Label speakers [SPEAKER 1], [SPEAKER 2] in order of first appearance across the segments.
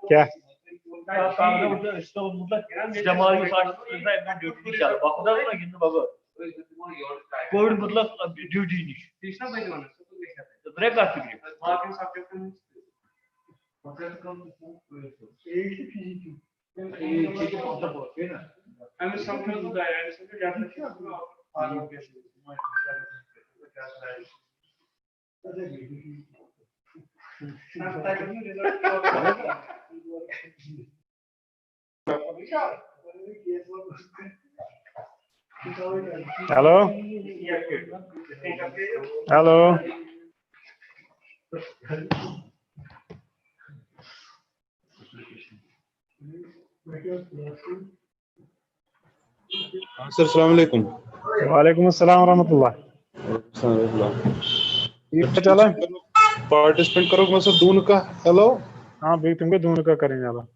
[SPEAKER 1] क्या
[SPEAKER 2] कोविड मतलब duty
[SPEAKER 1] hello hello
[SPEAKER 3] हाँ सर, अस्सलाम वालेकुम।
[SPEAKER 1] वालेकुम अस्सलाम रहमतुल्लाह। ठीक चला
[SPEAKER 3] पार्टिसिपेंट करो मतलब दून का हेलो
[SPEAKER 1] हाँ भाई तुमको दोनों का करेंगे अब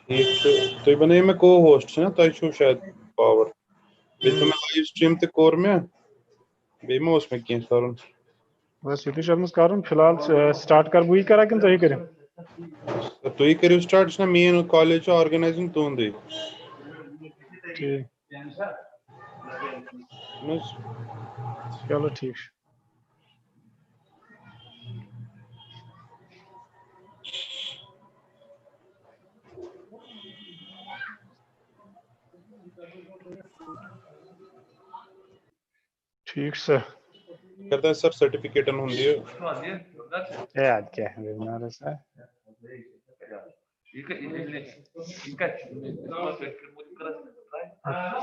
[SPEAKER 3] ठीक तो बने में को होस्ट ना तो छो शायद पावर बे तो मैं लाइव स्ट्रीम ते कोर में बे में उसमें क्या करूं
[SPEAKER 1] बस युति शर्मा करूँ फिलहाल स्टार्ट कर वही करा कि तो ही करें
[SPEAKER 3] तो ही करियो स्टार्ट ना मेन कॉलेज ऑर्गेनाइजिंग तो दे
[SPEAKER 1] ठीक
[SPEAKER 3] बस
[SPEAKER 1] चलो ठीक ठीक से
[SPEAKER 3] कहता है सर सर्टिफिकेट अन होंदी है
[SPEAKER 1] याद क्या है वेबिनार से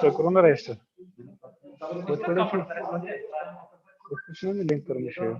[SPEAKER 1] तो करो ना register вот почему не линк перемещаю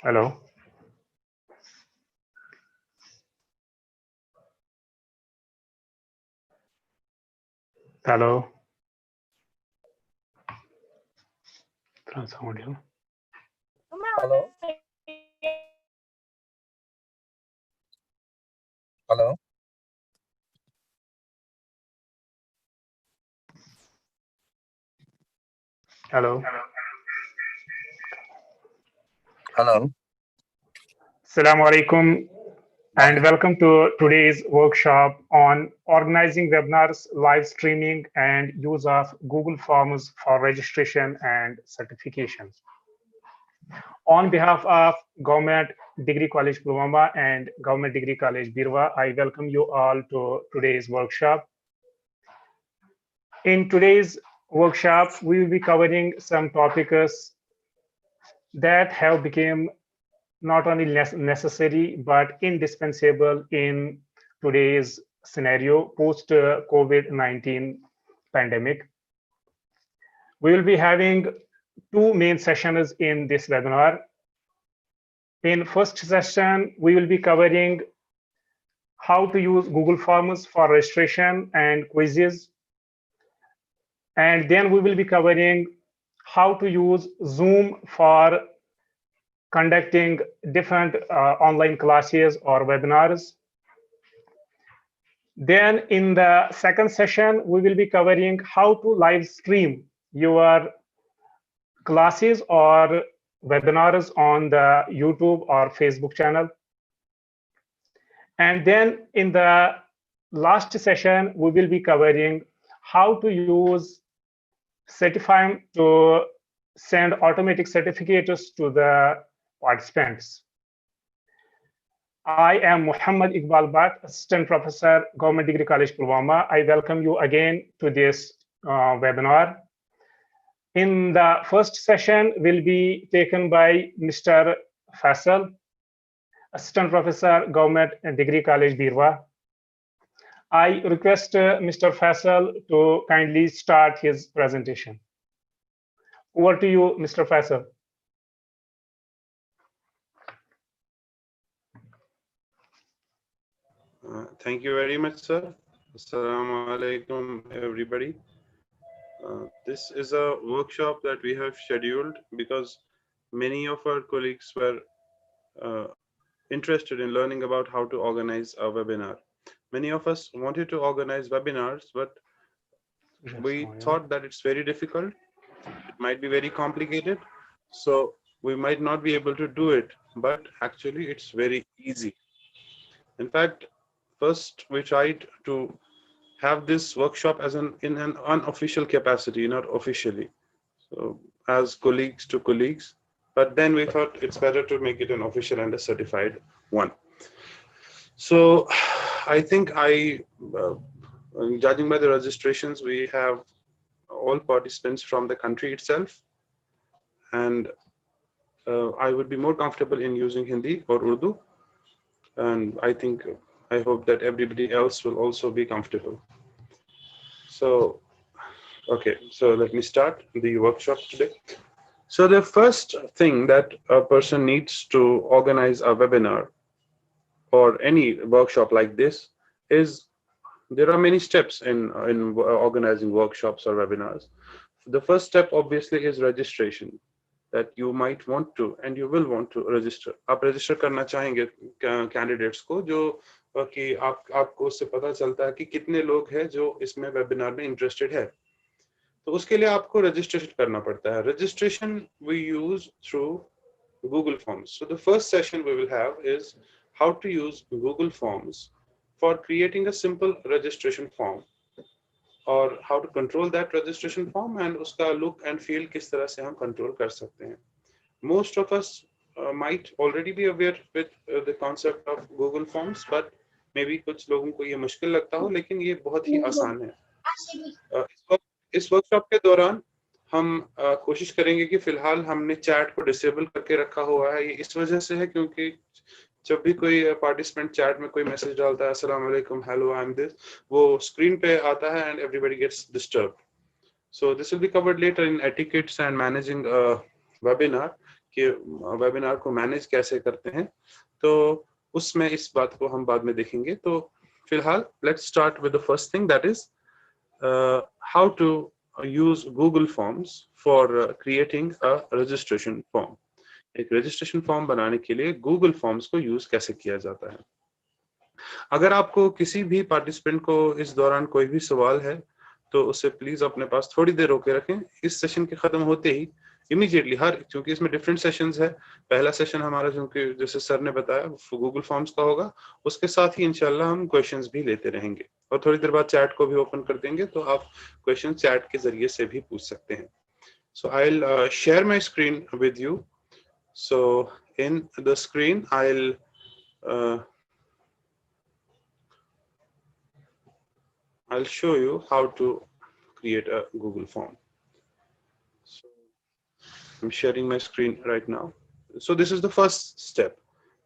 [SPEAKER 1] Hello. Hello. Audio.
[SPEAKER 4] Hello. Hello.
[SPEAKER 1] Hello.
[SPEAKER 4] Hello.
[SPEAKER 1] Assalamu alaikum and welcome to today's workshop on organizing webinars, live streaming, and use of Google Forms for registration and certifications. On behalf of Government Degree College Pulwama and Government Degree College Beerwah, I welcome you all to today's workshop. In today's workshop, we will be covering some topics that have become not only necessary but indispensable in today's scenario post COVID-19 pandemic. We will be having two main sessions in this webinar. In first session, we will be covering how to use Google Forms for registration and quizzes. And then we will be covering how to use Zoom for conducting different online classes or webinars. Then in the second session, we will be covering how to live stream your classes or webinars on the YouTube or Facebook channel. And then in the last session, we will be covering how to use Certify to send automatic certificates to the participants. I am Muhammad Iqbal Bhat, Assistant Professor, Government Degree College, Pulwama. I welcome you again to this webinar. In the first session will be taken by Mr. Faisal, Assistant Professor, Government Degree College, Beerwah. I request Mr. Faisal to kindly start his presentation. Over to you, Mr. Faisal.
[SPEAKER 3] Thank you very much, sir. Assalamu alaikum, everybody. This is a workshop that we have scheduled because many of our colleagues were interested in learning about how to organize a webinar. Many of us wanted to organize webinars, but we thought that it's very difficult. It might be very complicated. So we might not be able to do it, but actually it's very easy. In fact, first we tried to have this workshop as in an unofficial capacity, not officially. So as colleagues to colleagues, but then we thought it's better to make it an official and a certified one. So I think judging by the registrations, we have all participants from the country itself. And I would be more comfortable in using Hindi or Urdu. And I hope that everybody else will also be comfortable. So, okay, so let me start the workshop today. So the first thing that a person needs to organize a webinar or any workshop like this is there are many steps in organizing workshops or webinars. The first step obviously is registration, that you might want to and you will want to register. आप register करना चाहेंगे candidates को जो कि आपको उससे पता चलता है कि कितने लोग हैं जो इसमें webinar में interested है. तो उसके लिए आपको registration करना पड़ता है. Registration we use through Google Forms. So the first session we will have is how to use Google Forms for creating a simple registration form, or how to control that registration form and uska look and feel किस तरह से हम control कर सकते हैं. Most of us might already be aware with the concept of Google Forms, but maybe कुछ लोगों को ये मुश्किल लगता हो, लेकिन ये बहुत ही आसान है. इस वर्कशॉप के दौरान हम कोशिश करेंगे कि फिलहाल हमने चैट को डिसेबल करके रखा हुआ है. ये इस वजह से है क्योंकि जब भी कोई पार्टिसिपेंट चैट में कोई मैसेज डालता है अस्सलाम वालेकुम, हेलो, आई एम दिस, वो स्क्रीन पे आता है and everybody gets disturbed. So this will be covered later in etiquettes and managing webinar, कि वेबिनार को मैनेज कैसे करते हैं. तो उसमें इस बात को हम बाद में देखेंगे. तो फिलहाल let's start with the first thing, that is how to use Google Forms for creating a registration form. एक रजिस्ट्रेशन फॉर्म बनाने के लिए Google Forms को यूज कैसे किया जाता है. अगर आपको किसी भी पार्टिसिपेंट को इस दौरान कोई भी सवाल है तो उसे प्लीज अपने पास थोड़ी देर रोके रखें. इस सेशन के खत्म होते ही इमीडिएटली क्योंकि इसमें डिफरेंट सेशंस है. पहला सेशन हमारा क्योंकि जैसे सर ने बताया गूगल फॉर्म्स का होगा, उसके साथ ही इंशाल्लाह हम क्वेश्चंस भी लेते रहेंगे और थोड़ी देर बाद चैट को भी ओपन कर देंगे तो आप क्वेश्चन चैट के जरिए से भी पूछ सकते हैं. So I will share my screen with you. So in the screen, I'll show you how to create a Google form. So I'm sharing my screen right now. So this is the first step,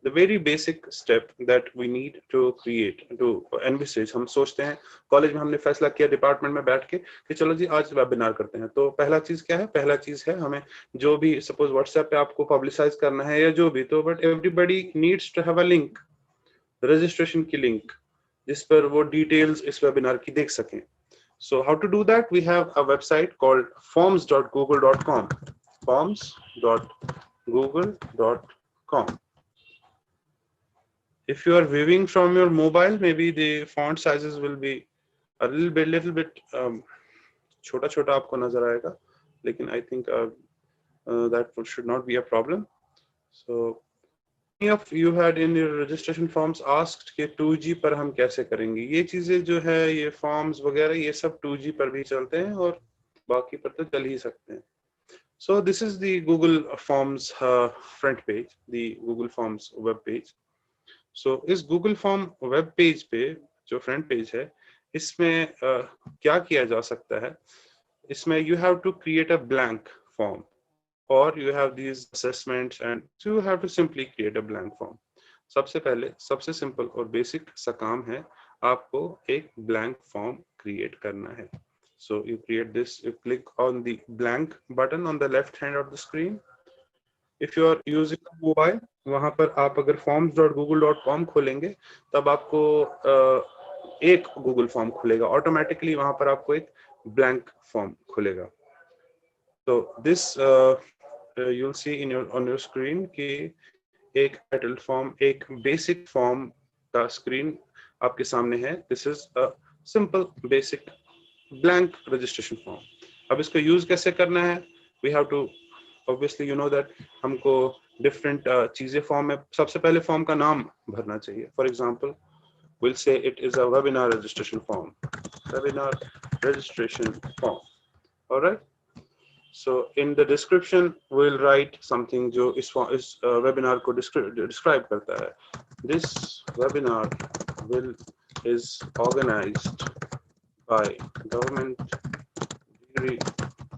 [SPEAKER 3] the very basic step that we need to create, to envisage. हम सोचते हैं college में हमने फैसला किया department में बैठ के कि चलो जी आज वेबिनार करते हैं. तो पहला चीज क्या है? पहला चीज है हमें जो भी सपोज व्हाट्सएप पे आपको पब्लिसाइज करना है या जो भी, तो but everybody needs to have a link, registration की लिंक, जिस पर वो डिटेल्स इस वेबिनार की देख सकें. So how to do that? We have a website called forms.google.com. forms.google.com. If you are viewing from your mobile, maybe the font sizes will be a little bit छोटा छोटा आपको नजर आएगा, लेकिन I think that should not be a problem. So many of you had in your registration forms asked कि 2G पर हम कैसे करेंगे. ये चीजें जो है, ये forms वगैरह ये सब 2G पर भी चलते हैं और बाकी पर तो चल ही सकते हैं. So this is the Google Forms front page, the Google Forms web page. So इस Google Form web page पे जो front page है, इसमें क्या किया जा सकता है? इसमें you have to create a blank form, or you have these assessments, and so you have to simply create a blank form. सबसे पहले सबसे simple और basic सा काम है, आपको एक blank form create करना है. So you create this, you click on the blank button on the left hand of the screen. If you are using a mobile, वहाँ पर आप अगर forms.google.com खोलेंगे, तब आपको एक Google form खुलेगा. Automatically वहाँ पर आपको एक blank form खुलेगा. So this you'll see in on your screen कि एक title form, एक basic form का screen आपके सामने है. This is a simple basic blank registration form. अब इसको use कैसे करना है? We have to obviously you know that हमको different चीजें form में सबसे पहले form का नाम भरना चाहिए. For example, we'll say it is a webinar registration form. Webinar registration form. All right. So in the description we'll write something जो इस webinar को describe करता है. This webinar is organized by government, degree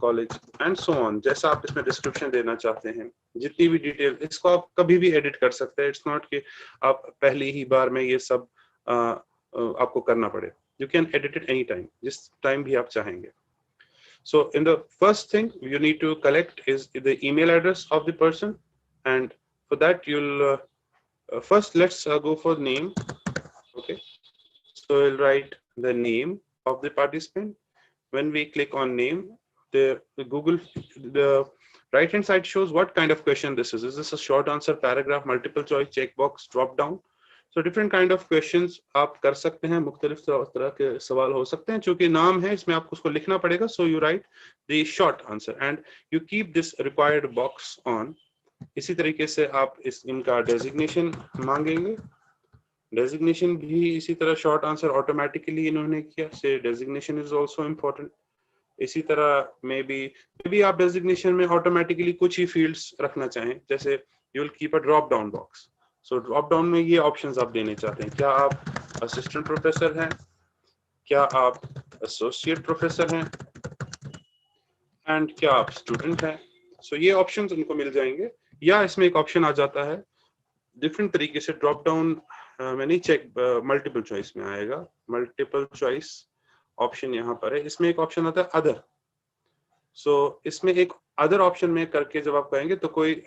[SPEAKER 3] college and so on. जैसा आप इसमें description देना चाहते हैं, जितनी भी detail, इसको आप कभी भी edit कर सकते हैं. It's not कि आप पहली ही बार में ये सब आपको करना पड़े. You can edit it anytime, जिस time भी आप चाहेंगे. So in the first thing you need to collect is the email address of the person, and for that you'll first let's go for name. Okay, so we'll write the name of the participant. When we click on name, the right hand side shows what kind of question this is. Is this a short answer, paragraph, multiple choice, checkbox, drop down? So different kind of questions आप कर सकते हैं, मुख्तलिफ तरह के सवाल हो सकते हैं. चूंकि नाम है, इसमें आपको उसको लिखना पड़ेगा. So you write the short answer and you keep this required box on. इसी तरीके से आप इनका designation मांगेंगे. Designation भी इसी तरह short answer automatically इन्होंने किया. Say designation is also important. इसी तरह maybe आप designation में automatically कुछ ही fields रखना चाहें. जैसे you will keep a drop down box. So drop down में ये options आप देने चाहते हैं. क्या आप assistant professor हैं? क्या आप associate professor हैं? And क्या आप student हैं? So ये options उनको मिल जाएंगे. या इसमें एक option आ जाता है different तरीके से drop down में नहीं check multiple choice में आएगा. Multiple choice option यहाँ पर है. इसमें एक option आता है other. So इसमें एक other option में करके जब आप कहेंगे तो कोई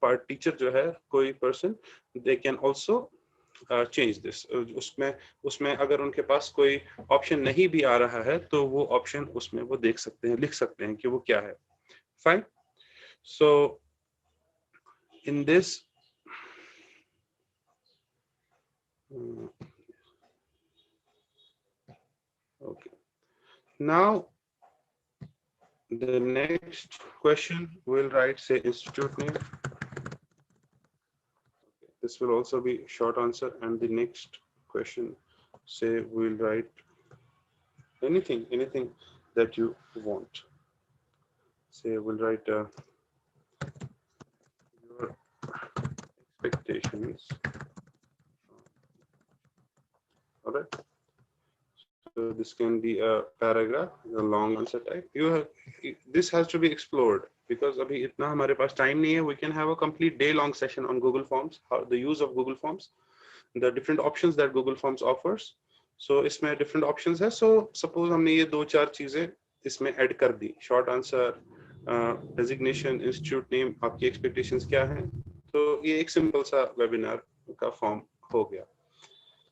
[SPEAKER 3] टीचर जो है, कोई person, they can also change this. उसमें अगर उनके पास कोई ऑप्शन नहीं भी आ रहा है तो वो ऑप्शन उसमें वो देख सकते हैं, लिख सकते हैं कि वो क्या है. Fine. So in this okay, now the next question we'll write, say, institute name. This will also be short answer, and the next question, say, we'll write anything that you want. Say we'll write your expectations. All right. So this can be a paragraph, a long answer type. This has to be explored because अभी इतना हमारे पास time नहीं है. We can have a complete day-long session on Google Forms, how the use of Google Forms, the different options that Google Forms offers. So इसमें different options है. So suppose हमने ये दो चार चीजें इसमें add कर दी. Short answer, designation, institute name, आपकी expectations क्या हैं? तो ये एक simple सा webinar का form हो गया.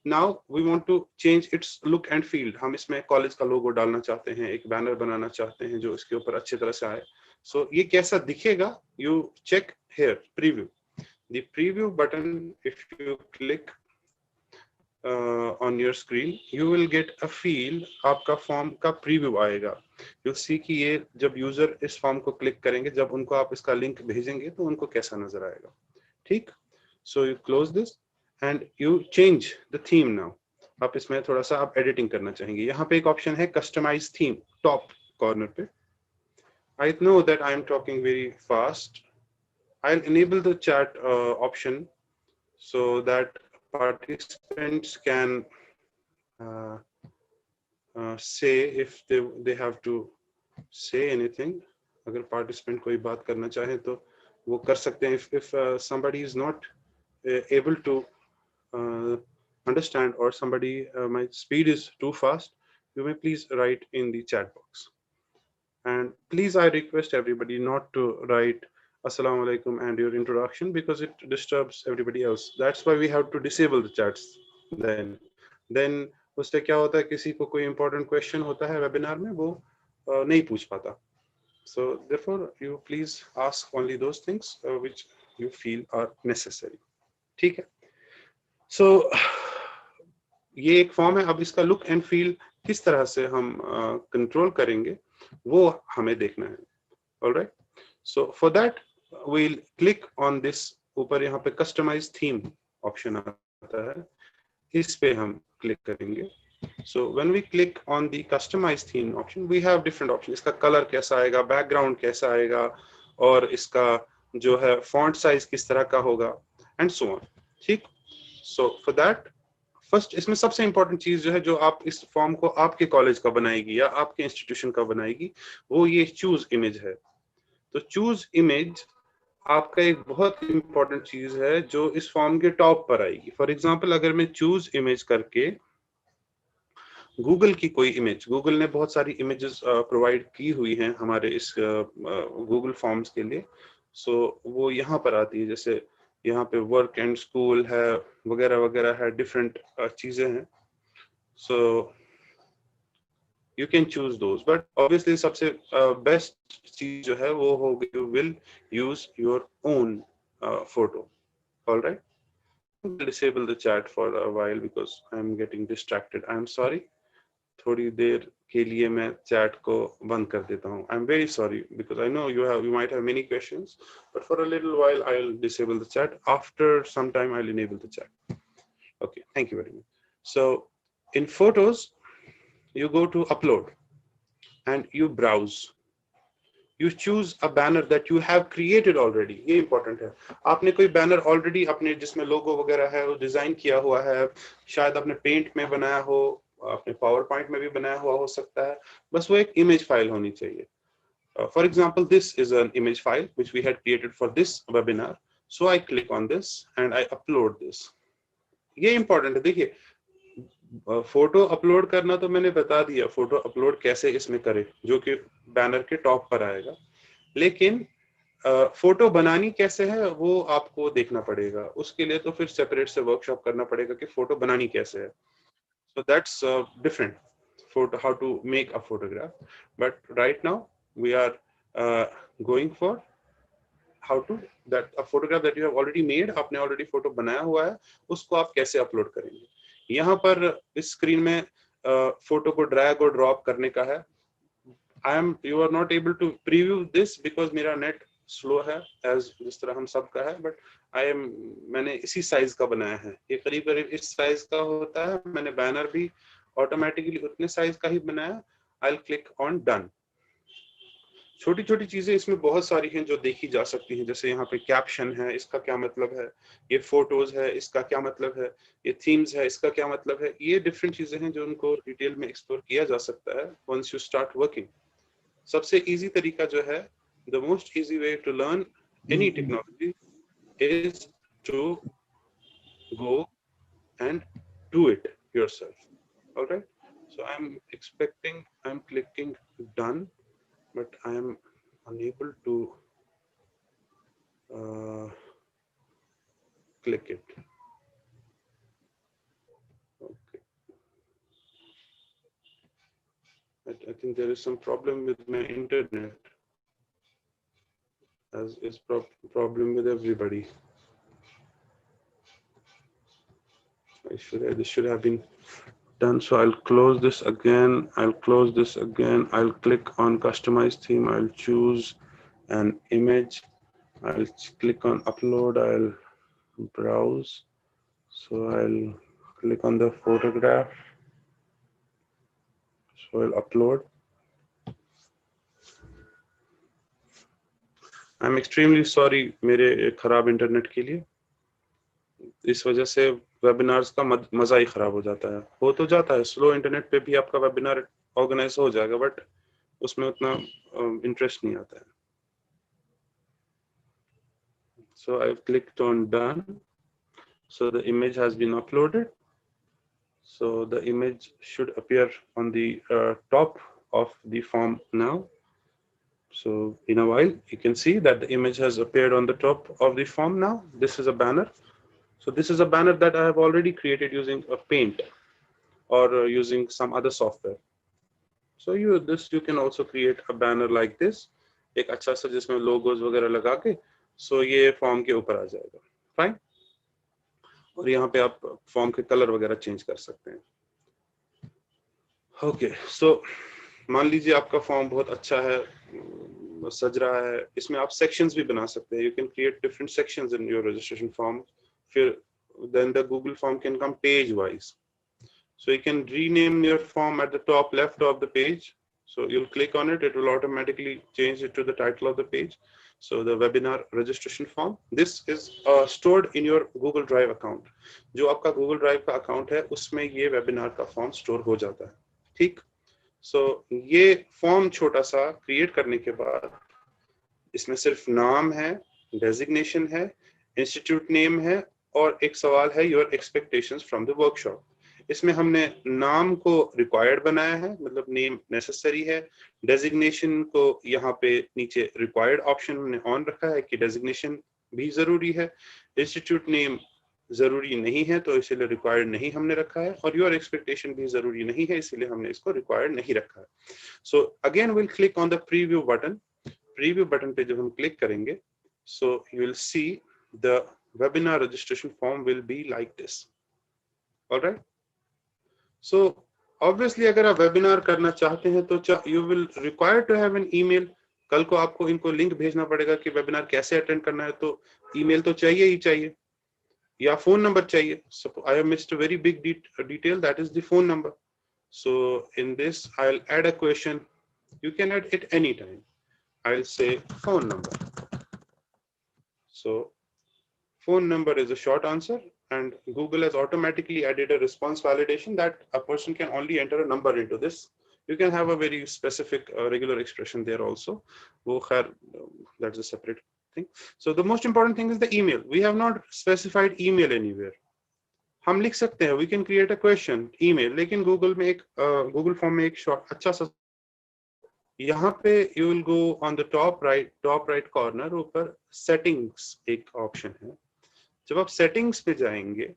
[SPEAKER 3] Now we want to change its look and feel. हम इसमें कॉलेज का लोगो डालना चाहते हैं, एक बैनर बनाना चाहते हैं जो इसके ऊपर अच्छी तरह से आए. So ये कैसा दिखेगा? You check here, preview. The preview button, if you click, on your screen, you will get a feel, आपका फॉर्म का प्रीव्यू आएगा. You'll see कि ये जब यूजर इस फॉर्म को क्लिक करेंगे, जब उनको आप इसका लिंक भेजेंगे तो उनको कैसा नजर आएगा. ठीक. So you close this and you change the theme now. आप इसमें थोड़ा सा आप एडिटिंग करना चाहेंगे. यहाँ पे एक ऑप्शन है कस्टमाइज थीम, टॉप कॉर्नर पे. I know that I am talking very fast. I'll enable the chat option so that participants can say if they have to say anything. अगर participant कोई बात करना चाहे तो वो कर सकते हैं. If somebody is not able to understand, or somebody my speed is too fast, you may please write in the chat box. And please, I request everybody not to write Assalamu alaikum and your introduction, because it disturbs everybody else. That's why we have to disable the chats. Then उससे क्या होता है, किसी को कोई important question होता है webinar में, वो नहीं पूछ पाता. So therefore you please ask only those things which you feel are necessary. ठीक है. So ये एक फॉर्म है. अब इसका लुक एंड फील किस तरह से हम कंट्रोल करेंगे वो हमें देखना है. Alright. So for that we'll click on this. ऊपर यहाँ पे कस्टमाइज थीम ऑप्शन आता है, इस पे हम क्लिक करेंगे. So when we click on the customize theme option, we have different options. इसका कलर कैसा आएगा, बैकग्राउंड कैसा आएगा, और इसका जो है फॉन्ट साइज किस तरह का होगा, एंड सो ऑन. ठीक. सो फॉर दैट फर्स्ट, इसमें सबसे इंपॉर्टेंट चीज जो है, जो आप इस फॉर्म को आपके कॉलेज का बनाएगी या आपके इंस्टीट्यूशन का बनाएगी, वो ये चूज इमेज है. तो चूज इमेज आपका एक बहुत इंपॉर्टेंट चीज है जो इस फॉर्म के टॉप पर आएगी. फॉर एग्जांपल, अगर मैं चूज इमेज करके गूगल की कोई इमेज, गूगल ने बहुत सारी इमेजेस प्रोवाइड की हुई हैं हमारे इस गूगल फॉर्म्स के लिए. सो वो यहाँ पर आती है. जैसे यहाँ पे वर्क एंड स्कूल है, वगैरह वगैरह है, डिफरेंट चीजें हैं. सो you can choose those, but obviously सबसे बेस्ट चीज जो है वो होगी, you will use your own photo. Alright. Disable the chat for a while because I'm getting distracted. I'm sorry. थोड़ी देर के लिए मैं चैट को बंद कर देता हूँ. I'm very sorry because I know you might have many questions, but for a little while I'll disable the chat. After some time I'll enable the chat. Okay, thank you very much. So in photos, you go to upload and you browse. You choose a banner that you have created already. ये important है. आपने कोई banner already अपने जिसमें logo वगैरह है वो design किया हुआ है, शायद आपने पेंट में बनाया हो, आपने पावर पॉइंट में भी बनाया हुआ हो सकता है. बस वो एक इमेज फाइल होनी चाहिए. For example, this is an image file which we had created for this webinar. So I click on this and I upload this. ये important है. देखिए, फोटो अपलोड करना तो मैंने बता दिया, फोटो अपलोड कैसे इसमें करें, जो कि बैनर के टॉप पर आएगा. लेकिन फोटो बनानी कैसे है वो आपको देखना पड़ेगा. उसके लिए तो फिर सेपरेट से वर्कशॉप करना पड़ेगा कि फोटो बनानी कैसे है. So that's different. Photo, how to make a photograph. But right now we are going for how to that a photograph that you have already made. आपने already फोटो बनाया हुआ है, उसको आप कैसे अपलोड करेंगे. यहाँ पर इस स्क्रीन में फोटो को ड्रैग और ड्रॉप करने का है. You are not able to preview this because मेरा नेट स्लो है, as जिस तरह हम सब का है. बट मैंने इसी साइज का बनाया है. ये करीब करीब इस साइज का होता है. मैंने बैनर भी ऑटोमेटिकली उतने साइज का ही बनाया. I'll click on done. छोटी छोटी चीजें इसमें बहुत सारी हैं जो देखी जा सकती हैं. जैसे यहाँ पे कैप्शन है, इसका क्या मतलब है. ये फोटोज है, इसका क्या मतलब है. ये थीम्स है, इसका क्या मतलब है. ये डिफरेंट चीजें हैं जो उनको डिटेल में एक्सप्लोर किया जा सकता है once you start working. सबसे इजी तरीका जो है, the most easy way to learn any technology is to go and do it yourself. All right. So I'm clicking done, but I am unable to click it. Okay. I think there is some problem with my internet, as is problem with everybody. I This should have been done. So I'll close this again. I'll close this again. I'll click on customize theme. I'll choose an image. I'll click on upload. I'll browse. So I'll click on the photograph. So I'll upload. I'm extremely sorry मेरे खराब internet के लिए. इस वजह से webinars का मजा ही खराब हो जाता है. हो तो जाता है, स्लो इंटरनेट पे भी आपका वेबिनार ऑर्गेनाइज हो जाएगा, बट उसमें उतना इंटरेस्ट नहीं आता है. So I've clicked on done. So the image has been uploaded. So the image should appear on the top of the form now. So in a while, you can see that the image has appeared on the top of the form now. This is a banner. So this is a banner that I have already created using a Paint or using some other software. So you can also create a banner like this. एक अच्छा सा जिसमें logos वगैरह लगा के, so ये form के ऊपर आ जाएगा. Fine. और यहाँ पे आप form के color वगैरह change कर सकते हैं. Okay, so मान लीजिए आपका फॉर्म बहुत अच्छा है, सज रहा है, इसमें आप सेक्शंस भी बना सकते हैं. You can create different sections in your registration form. फिर then the Google form can come page wise. So you can rename your form at the top left of the page. So you'll click on it, it will automatically change it to the title of the page. So the webinar registration form, this is stored in your Google Drive account. जो आपका Google Drive का account है, उसमें ये webinar का form store हो जाता है. ठीक. So ये form छोटा सा create करने के बाद इसमें सिर्फ नाम है, designation है, institute name है और एक सवाल है your expectations from the workshop. इसमें हमने नाम को रिक्वायर्ड बनाया है, मतलब नेम नेसेसरी है. डेजिग्नेशन को यहाँ पे नीचे रिक्वायर्ड ऑप्शन हमने ऑन रखा है कि डेजिग्नेशन भी जरूरी है. इंस्टीट्यूट नेम जरूरी नहीं है तो इसलिए रिक्वायर्ड नहीं हमने रखा है, और योर एक्सपेक्टेशन भी जरूरी नहीं है इसलिए हमने इसको रिक्वायर्ड नहीं रखा है. So again will click on the preview button. Preview button पे जब हम क्लिक करेंगे, सो you will see the webinar registration form will be like this. Alright. So obviously अगर आप वेबिनार करना चाहते हैं तो you will require to have an email. कल को आपको इनको लिंक भेजना पड़ेगा कि वेबिनार कैसे अटेंड करना है, तो ईमेल तो चाहिए ही चाहिए, या फोन नंबर चाहिए. So I have missed a very big detail, that is the phone number. So in this I'll add a question. You can add it anytime. I'll say phone number. So phone number is a short answer, and Google has automatically added a response validation that a person can only enter a number into this. You can have a very specific regular expression there also. That's a separate thing. So the most important thing is the email. We have not specified email anywhere. हम लिख सकते हैं, we can create a question email, लेकिन Google में एक Google form में एक short अच्छा सा, यहाँ पे you will go on the top right corner, ऊपर settings एक option है. जब आप सेटिंग्स पे जाएंगे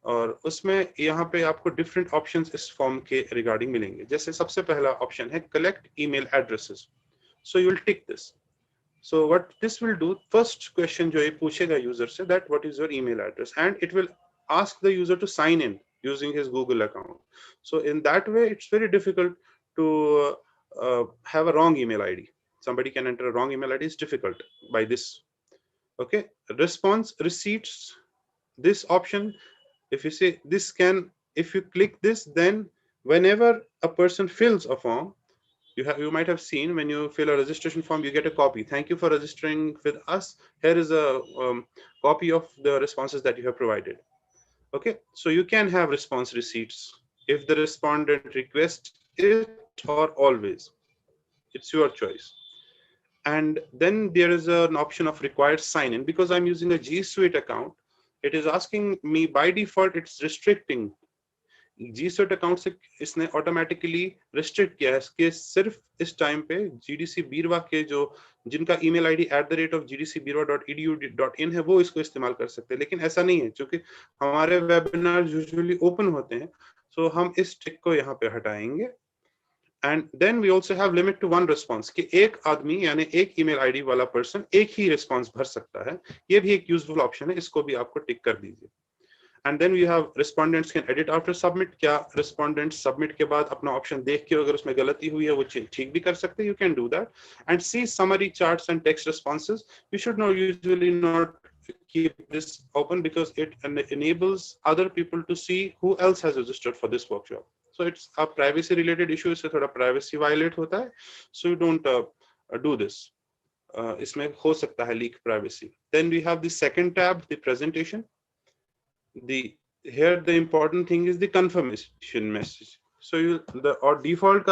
[SPEAKER 3] और उसमें यहाँ पे आपको डिफरेंट ऑप्शंस इस फॉर्म के रिगार्डिंग मिलेंगे. जैसे सबसे पहला ऑप्शन है collect email addresses. So you will tick this. So what this will do, first question जो ये पूछेगा यूजर से, that what is your email address, and it will ask the user to sign in using his Google account. So in that way it's very difficult to have a wrong email ID. Somebody can enter a wrong email ID. It's difficult by this. Okay, response receipts, this option, if you say this can, if you click this, then whenever a person fills a form, you might have seen when you fill a registration form, you get a copy. Thank you for registering with us. Here is a copy of the responses that you have provided. Okay, so you can have response receipts if the respondent requests it or always. It's your choice. And then there is an option of required sign-in. Because I'm using a G Suite account, it is asking me by default, it's restricting. G Suite account से इसने automatically restrict किया है कि सिर्फ इस time पे GDC Beerwah के जो जिनका email ID @gdcbeerwah.edu.in है वो इसको इस्तेमाल कर सकते हैं. लेकिन ऐसा नहीं है, क्योंकि हमारे वेबिनार यूजुअली ओपन होते हैं, so हम इस टिक को यहाँ पे हटाएंगे. And then we also have limit to one response कि एक आदमी यानी एक email ID वाला person एक ही response भर सकता है. ये भी एक useful option है, इसको भी आपको टिक कर दीजिए. And then we have respondents can edit after submit. क्या respondents submit के बाद अपना option देख के अगर उसमें गलती हुई है वो ठीक भी कर सकते हैं. You can do that and see summary charts and text responses. You should not usually not keep this open because it enables other people to see who else has registered for this workshop. So it's a privacy related issue. इससे थोड़ा privacy violate होता है. So you don't do this. इसमें हो सकता है leak privacy. Then we have the second tab, the presentation. Here the important thing is the confirmation message. So or default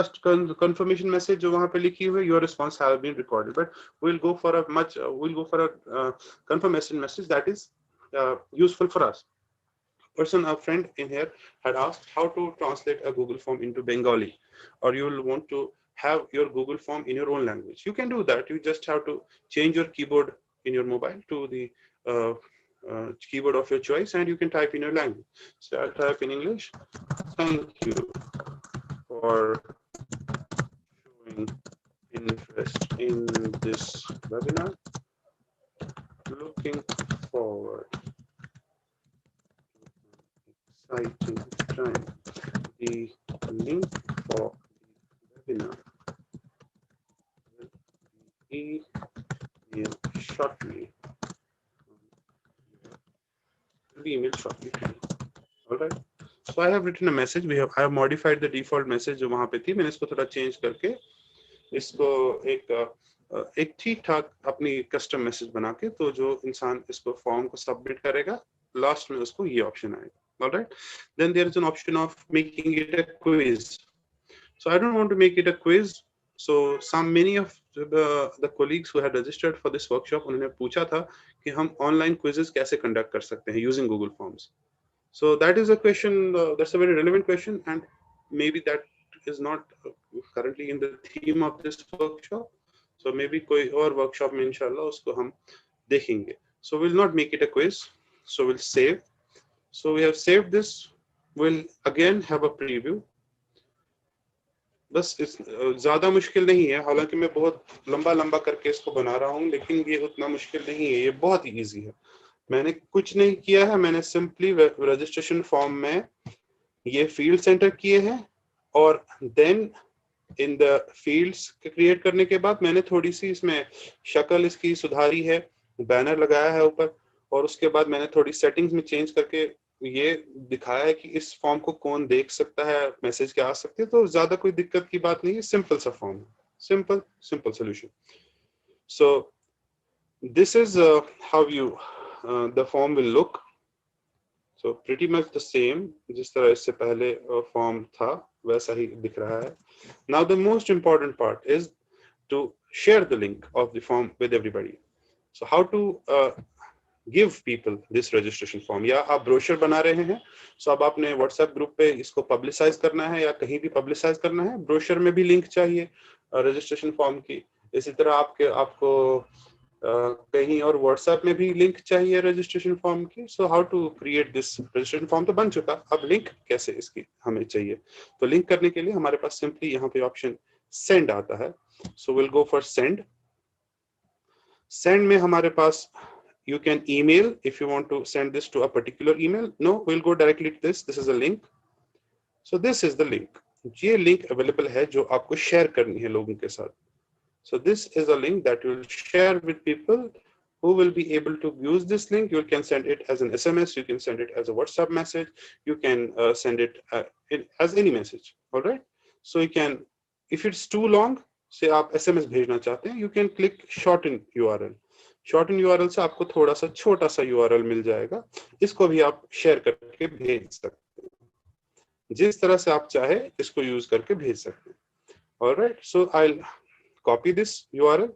[SPEAKER 3] confirmation message जो वहाँ पे लिखी हुई, your response have been recorded, but we'll go for a confirmation message that is useful for us. A friend in here had asked how to translate a Google form into Bengali, or you will want to have your Google form in your own language. You can do that. You just have to change your keyboard in your mobile to the keyboard of your choice, and you can type in your language. So I'll type in English. Thank you for showing interest in this webinar. Looking forward to an exciting time. The link for the webinar will be emailed shortly. All right. So I have written a message. I have modified the default message जो वहाँ पे थी. मैंने इसको थोड़ा change करके इसको एक ठीक ठाक अपनी custom message बना के, तो जो इंसान इसको form को submit करेगा, last में उसको ये option आएगा. All right. Then there is an option of making it a quiz. So I don't want to make it a quiz. So many of the colleagues who had registered for this workshop, उन्होंने पूछा था कि हम online quizzes कैसे conduct कर सकते हैं using Google Forms. So that is a question, that's a very relevant question, and maybe that is not currently in the theme of this workshop. So maybe कोई और workshop में इंशाल्लाह उसको हम देखेंगे. So we'll not make it a quiz. So we'll save. So we have saved this. We'll again have a preview. बस इस ज़्यादा मुश्किल नहीं है, हालांकि मैं बहुत लंबा करके इसको बना रहा हूँ, लेकिन ये उतना मुश्किल नहीं है, ये बहुत ही ईजी है. मैंने कुछ नहीं किया है, मैंने सिंपली रजिस्ट्रेशन फॉर्म में ये फील्ड सेंटर किए हैं, और then in the fields create करने के बाद मैंने थोड़ी सी इसमें शक्ल इसकी सुधारी है, बैनर लगाया है ऊपर, और उसके बाद मैंने थोड़ी सेटिंग्स में चेंज करके ये दिखाया है कि इस फॉर्म को कौन देख सकता है, मैसेज क्या आ सकते हैं. तो ज्यादा कोई दिक्कत की बात नहीं है, सिंपल सा फॉर्म है, simple solution. So this is how you the form will look. So pretty much the same, जिस तरह इससे पहले form था वैसा ही दिख रहा है. Now the most important part is to share the link of the form with everybody. So how to give people this registration form. या आप brochure बना रहे हैं, so अब आपने WhatsApp group पे इसको publicize करना है या कहीं भी publicize करना है, brochure में भी link चाहिए registration form की. इसी तरह आपको कहीं और व्हाट्सएप में भी लिंक चाहिए रजिस्ट्रेशन फॉर्म की. So how to create this registration form तो बन चुका, अब लिंक कैसे इसकी हमें चाहिए. तो लिंक करने के लिए हमारे पास सिंपली यहाँ पे ऑप्शन सेंड आता है. So will go for send. Send में हमारे पास you can email if you want to send this to a particular email. No, we'll go directly to this. This is a link. So this is the link. ये link available है जो आपको share करनी है लोगों के साथ. So this is a link that you will share with people who will be able to use this link. You can send it as an SMS, you can send it as a WhatsApp message, you can send it as any message. All right. So you can, if it's too long, say आप SMS भेजना चाहते हैं, you can click shorten URL. Shorten URL से आपको थोड़ा सा छोटा सा URL मिल जाएगा, इसको भी आप शेयर करके भेज सकते हैं. जिस तरह से आप चाहे इसको यूज करके भेज सकते हैं. All right. So I'll copy this URL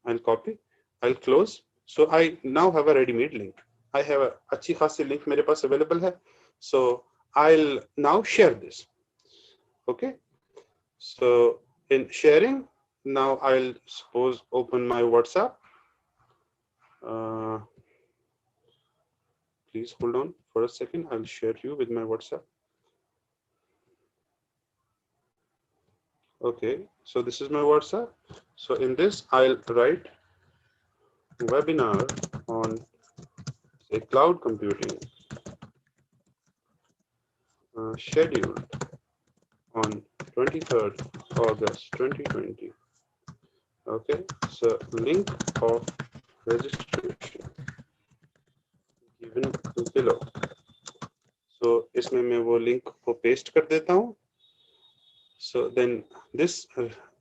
[SPEAKER 3] and copy. I'll close. So I now have a ready-made link. I have a अच्छी खासी link मेरे पास available है. So I'll now share this. Okay. So in sharing, now I'll suppose open my WhatsApp. Please hold on for a second. I'll share you with my WhatsApp. Okay, so this is my WhatsApp. So in this, I'll write webinar on say cloud computing scheduled on 23rd August 2020. Okay, so link of registration given below. So इसमें मैं वो link को paste कर देता हूँ. So then this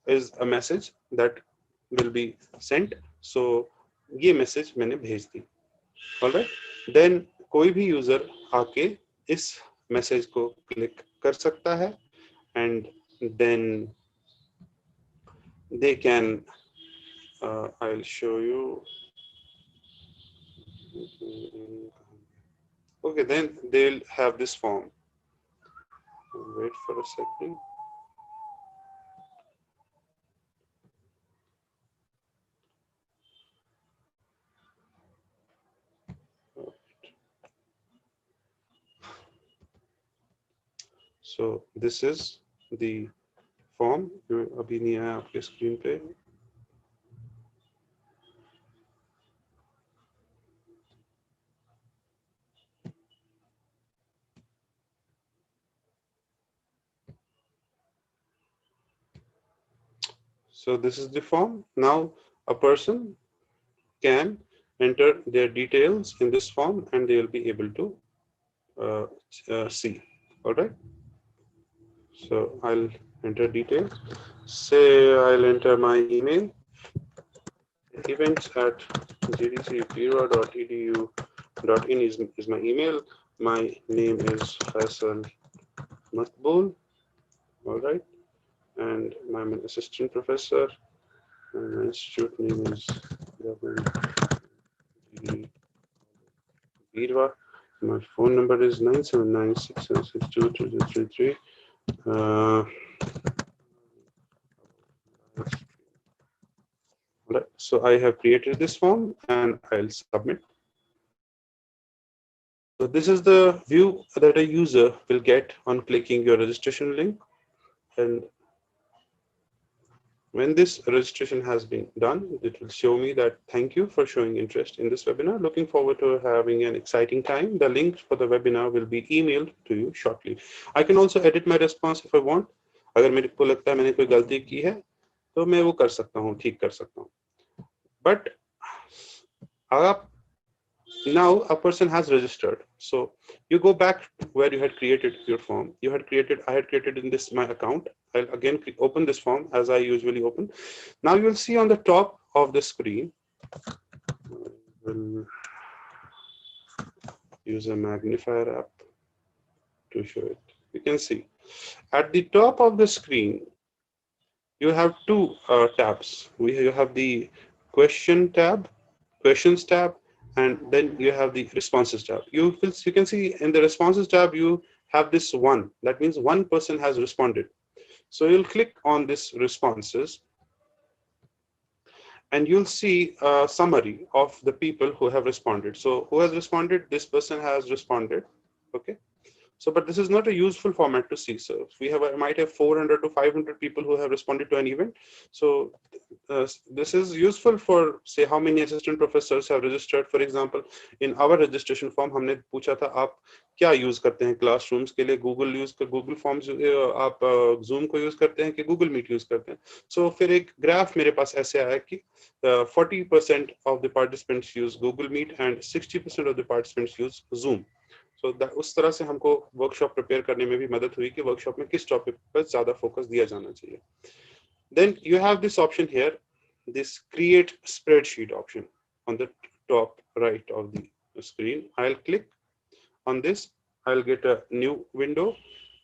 [SPEAKER 3] is a message that will be sent. So ये message मैंने भेज दी. Alright. Then कोई भी user आके इस message को click कर सकता है and then they can I'll show you. Okay, then they'll have this form. Wait for a second. So this is the form. अभी नहीं आया आपके screen पे. So this is the form. Now a person can enter their details in this form and they will be able to see. All right. So I'll enter details. Say I'll enter my email. Events at gdcbeerwah.edu.in is my email. My name is Faisal Makbul. All right. And I'm an assistant professor. And my institute name is Beerwah. My phone number is 979-6762-2033. Right. So I have created this form and I'll submit. So this is the view that a user will get on clicking your registration link. And when this registration has been done, it will show me that thank you for showing interest in this webinar. Looking forward to having an exciting time. The link for the webinar will be emailed to you shortly. I can also edit my response if I want. अगर मेरे को लगता है मैंने कोई गलती की है तो मैं वो कर सकता हूँ, ठीक कर सकता हूँ. But now a person has registered. So you go back where you had created your form. I had created in this my account. I'll again open this form as I usually open. Now you will see on the top of the screen. We'll use a magnifier app to show it. You can see at the top of the screen you have two tabs. You have the questions tab, and then you have the responses tab. You can see in the responses tab you have this one. That means one person has responded. So you'll click on this responses, and you'll see a summary of the people who have responded. So who has responded? This person has responded. Okay. So, but this is not a useful format to see. So we might have 400 to 500 people who have responded to an event. So this is useful for, say, how many assistant professors have registered. For example, in our registration form, हमने पूछा था आप क्या use करते हैं classrooms के लिए, Google Forms आप Zoom को use करते हैं कि Google Meet use करते हैं. So फिर एक graph मेरे पास ऐसे आया कि 40% of the participants use Google Meet and 60% of the participants use Zoom. So उस तरह से हमको वर्कशॉप प्रिपेयर करने में भी मदद हुई कि वर्कशॉप में किस टॉपिक पर ज्यादा फोकस दिया जाना चाहिए. Then you have this option here, this create spreadsheet option on the top right of the screen. I'll click on this. I'll get a new window.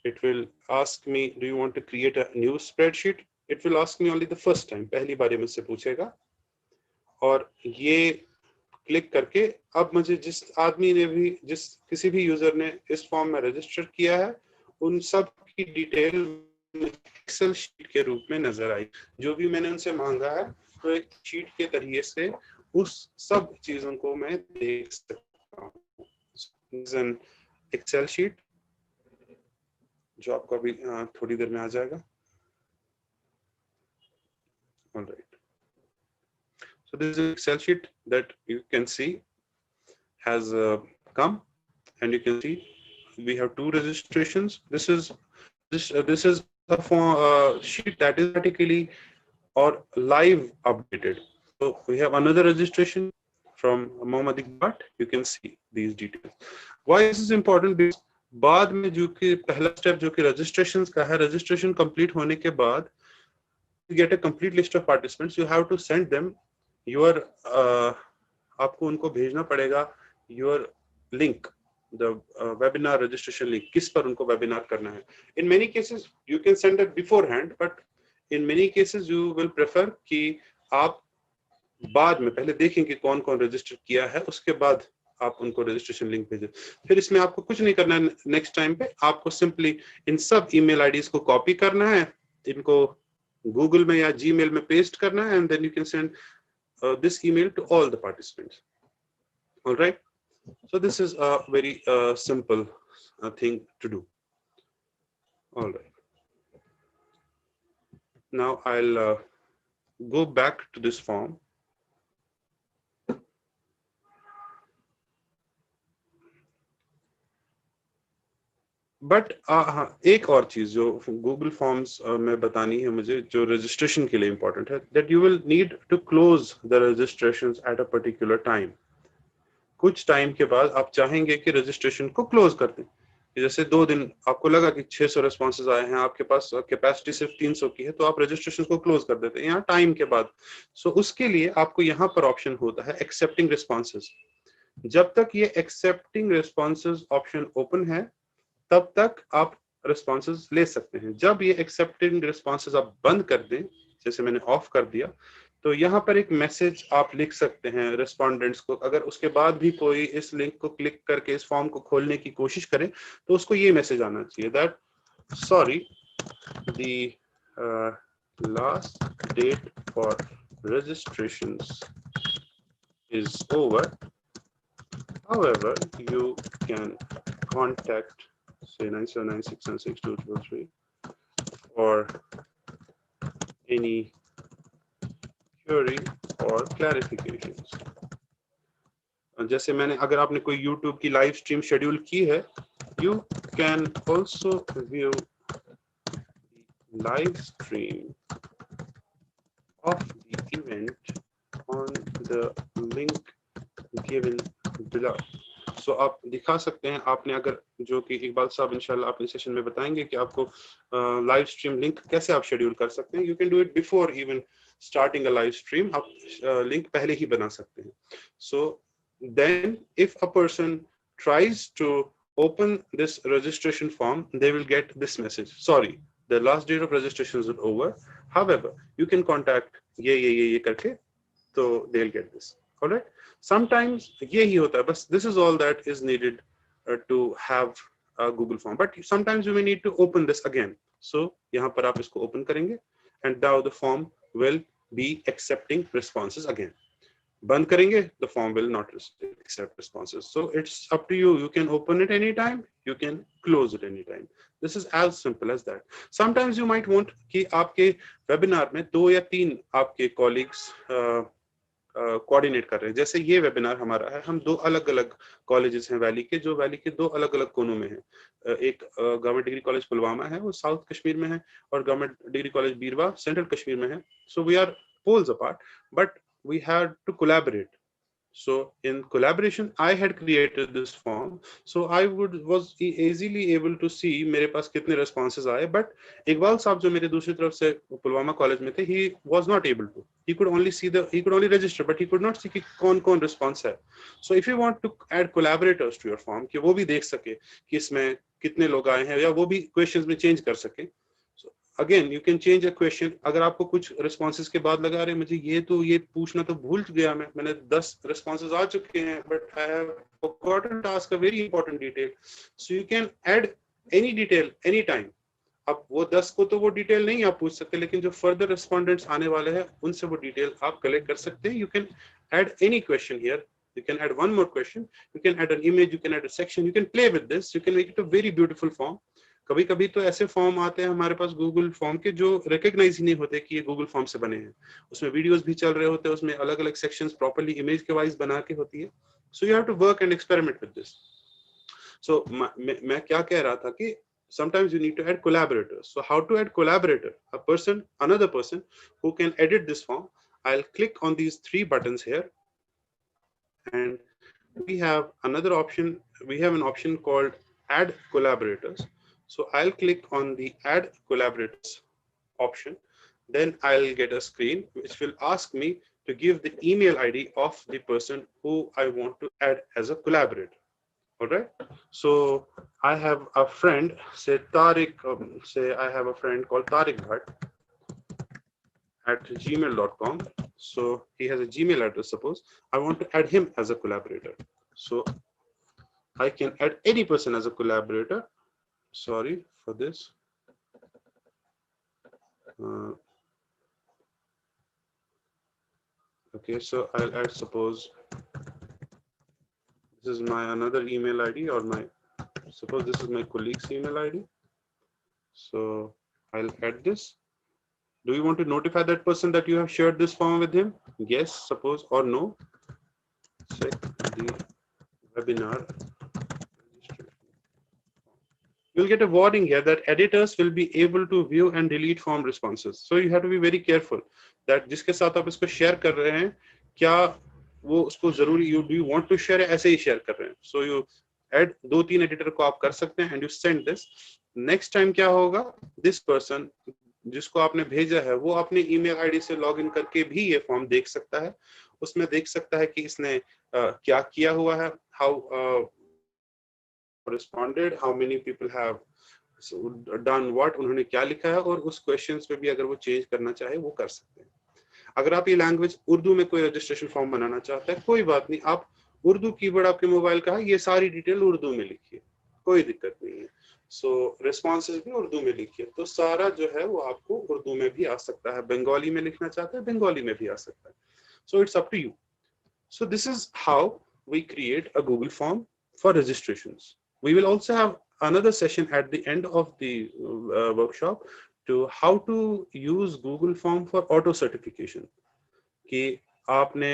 [SPEAKER 3] It will ask me, do you want to create a new spreadsheet? It will ask me only the first time. पहली बार ये मुझसे पूछेगा. और ये click करके अब मुझे जिस आदमी ने भी किसी भी यूजर ने इस फॉर्म में रजिस्टर किया है उन सब की डिटेल एक्सेल शीट के रूप में नजर आई. जो भी मैंने उनसे मांगा है तो एक शीट के तरीके से उस सब चीजों को मैं देख सकता हूँ. एक्सेल शीट जो आपको अभी थोड़ी देर में आ जाएगा. All right. So this is an Excel sheet that you can see has come, and you can see we have 2 registrations. This is a sheet that is automatically or live updated. So we have another registration from Mohammad Iqbal. You can see these details. Why this is important? Because बाद में जो कि पहला step जो कि registrations का है, registration complete होने के बाद you get a complete list of participants. You have to send them your आपको उनको भेजना पड़ेगा your link, the webinar registration link, किस पर उनको webinar करना है. In many cases you can send it beforehand, but in many cases you will prefer कि आप बाद में पहले देखें कि कौन कौन रजिस्टर किया है, उसके बाद आप उनको रजिस्ट्रेशन लिंक भेजें. फिर इसमें आपको कुछ नहीं करना है. नेक्स्ट टाइम पे आपको सिंपली इन सब ईमेल आईडीज को कॉपी करना है, इनको गूगल में या जीमेल में पेस्ट करना है, and then you can send this email to all the participants. Alright, so this is a very simple thing to do. All right, now I'll go back to this form. But एक और चीज जो Google forms में बतानी है मुझे, जो registration के लिए इंपॉर्टेंट है, that you will need to close the registrations at a particular time. कुछ टाइम के बाद आप चाहेंगे कि रजिस्ट्रेशन को क्लोज कर दें. जैसे 2 दिन आपको लगा कि 600 रिस्पॉन्सेज आए हैं, आपके पास कैपेसिटी सिर्फ 300 की है, तो आप रजिस्ट्रेशन को क्लोज कर देते हैं यहाँ टाइम के बाद. सो उसके लिए आपको यहाँ पर ऑप्शन होता है एक्सेप्टिंग रिस्पॉन्सेज. जब तक ये एक्सेप्टिंग रिस्पॉन्सेज ऑप्शन ओपन है तब तक आप रिस्पॉन्सेज ले सकते हैं. जब ये एक्सेप्टिंग रिस्पॉन्सेज आप बंद कर दें, जैसे मैंने ऑफ कर दिया, तो यहाँ पर एक मैसेज आप लिख सकते हैं रिस्पोंडेंट्स को. अगर उसके बाद भी कोई इस लिंक को क्लिक करके इस फॉर्म को खोलने की कोशिश करे तो उसको ये मैसेज आना चाहिए that sorry the last date for registrations is over. However, you can contact say 979616223 for any query or clarifications. जैसे मैंने, अगर आपने कोई YouTube की लाइव स्ट्रीम शेड्यूल की है, you can also view the live stream of the event on the link given below. So आप दिखा सकते हैं, आपने अगर, जो कि इकबाल साहब इंशाल्लाह अपने सेशन में बताएंगे कि आपको लाइव स्ट्रीम लिंक कैसे आप शेड्यूल कर सकते हैं. You can do it before even starting a live stream. आप लिंक पहले ही बना सकते हैं. So then if a person tries to open this registration form, they will get this message: sorry, the last date of registration is over. However, you can contact ye करके, so they'll get this. All right. Sometimes यही होता है, बस this is all that is needed to have a Google form. But sometimes you may need to open this again. So यहाँ पर आप इसको open करेंगे, and now the form will be accepting responses again. बंद करेंगे, the form will not accept responses. So it's up to you. You can open it anytime, you can close it anytime. This is as simple as that. Sometimes you might want कि आपके webinar में 2 या 3 आपके colleagues coordinate कर रहे हैं. जैसे ये वेबिनार हमारा है, हम 2 अलग अलग कॉलेजेस हैं वैली के, जो वैली के 2 अलग अलग कोनों में है. एक गवर्नमेंट डिग्री कॉलेज पुलवामा है, वो साउथ कश्मीर में है, और government degree college Beerwah central Kashmir में है. So we are poles apart, but we had to collaborate. So in collaboration, I had created this form, so I was easily able to see मेरे पास कितने responses आए. But Iqbal साहब जो मेरे दूसरी तरफ से पुलवामा कॉलेज में थे, he was not able to. He could only register, but he could not see कि कौन response है. So if you want to add collaborators to your form, कि वो भी देख सके कि इसमें कितने लोग आए हैं, या वो भी questions में change कर सके. Again, you can change a question. अगर आपको कुछ responses के बाद लगा रहे मुझे ये पूछना तो भूल गया, मैंने 10 responses आ चुके हैं, but I have forgotten to ask a very important detail. So you can add any detail anytime. अब वो 10 को तो वो detail नहीं आप पूछ सकते, लेकिन जो further respondents आने वाले हैं उनसे वो detail आप collect कर सकते हैं. You can add any question here. You can add one more question. You can add an image. You can add a section. You can play with this. You can make it a very beautiful form. कभी कभी तो ऐसे form आते हैं हमारे पास Google form के, जो recognise ही नहीं होते कि ये गूगल फॉर्म से बने हैं. उसमें वीडियोस भी चल रहे होते हैं, उसमें अलग अलग सेक्शंस प्रॉपर्ली इमेज के वाइज बना के होती है. So you have to work and experiment with this. So मैं क्या कह रहा था कि sometimes you need to add collaborators. So how to add collaborator? A person, another person who can edit this form. I'll click on these three buttons here, and we have another option. We have an option called add collaborators. So I'll click on the add collaborators option. Then I'll get a screen which will ask me to give the email ID of the person who I want to add as a collaborator. All right. So I have a friend, say Tariq, say I have a friend called Tariq Bhatt at gmail.com. So he has a Gmail address, suppose. I want to add him as a collaborator. So I can add any person as a collaborator. Sorry for this. Okay, so I'll add, suppose this is my another email ID, or suppose this is my colleague's email ID. So I'll add this. Do you want to notify that person that you have shared this form with him? Yes, suppose, or no. Check the webinar. You'll get a warning here that editors will be able to view and delete form responses. So you have to be very careful that जिसके साथ आप इसको share कर रहे हैं, क्या वो उसको जरूरी do you want to share ऐसे ही share कर रहे हैं. So you add 2-3 editor को आप कर सकते हैं and you send this. Next time क्या होगा? This person जिसको आपने भेजा है वो अपने ईमेल आईडी से लॉगिन करके भी ये फॉर्म देख सकता है. उसमें देख सकता है कि इसने क्या किया हुआ है, how responded, how many people have done what, उन्होंने क्या लिखा है, और उस क्वेश्चंस पे भी अगर वो चेंज करना चाहे वो कर सकते हैं. अगर आप ये लैंग्वेज उर्दू में कोई रजिस्ट्रेशन फॉर्म बनाना चाहते हैं, कोई बात नहीं, आप उर्दू कीवर्ड आपके मोबाइल का है, ये सारी डिटेल उर्दू में लिखिए, कोई दिक्कत नहीं है. सो रिस्पॉन्सेज भी उर्दू में लिखिए, तो सारा जो है वो आपको उर्दू में भी आ सकता है. बंगाली में लिखना चाहते हैं, बंगाली में भी आ सकता है. So it's up to you. So this is how we create a Google form for registrations. We will also have another session at the end of the workshop to how to use Google form for auto certification. कि आपने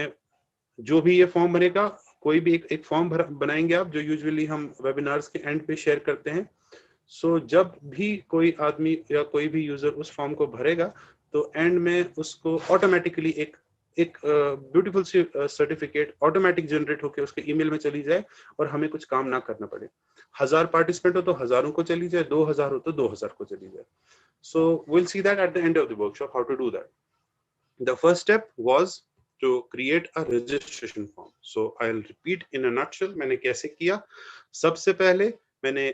[SPEAKER 3] जो भी ये form बनेगा, कोई भी एक form बनाएंगे आप, जो यूजुअली हम वेबिनार्स के एंड पे शेयर करते हैं. सो जब भी कोई आदमी या कोई भी यूजर उस फॉर्म को भरेगा, तो एंड में उसको ऑटोमेटिकली एक ब्यूटीफुल सी सर्टिफिकेट ऑटोमेटिक जनरेट होकर उसके ईमेल में चली जाए और हमें कुछ काम ना करना पड़े. 1000 पार्टिसिपेंट हो तो 1000 को चली जाए, 2000 हो तो 2000 को चली जाए. So will see that at the end of the workshop how to do that. The first step was to create a registration form. So I will repeat in a nutshell मैंने कैसे किया. सबसे पहले मैंने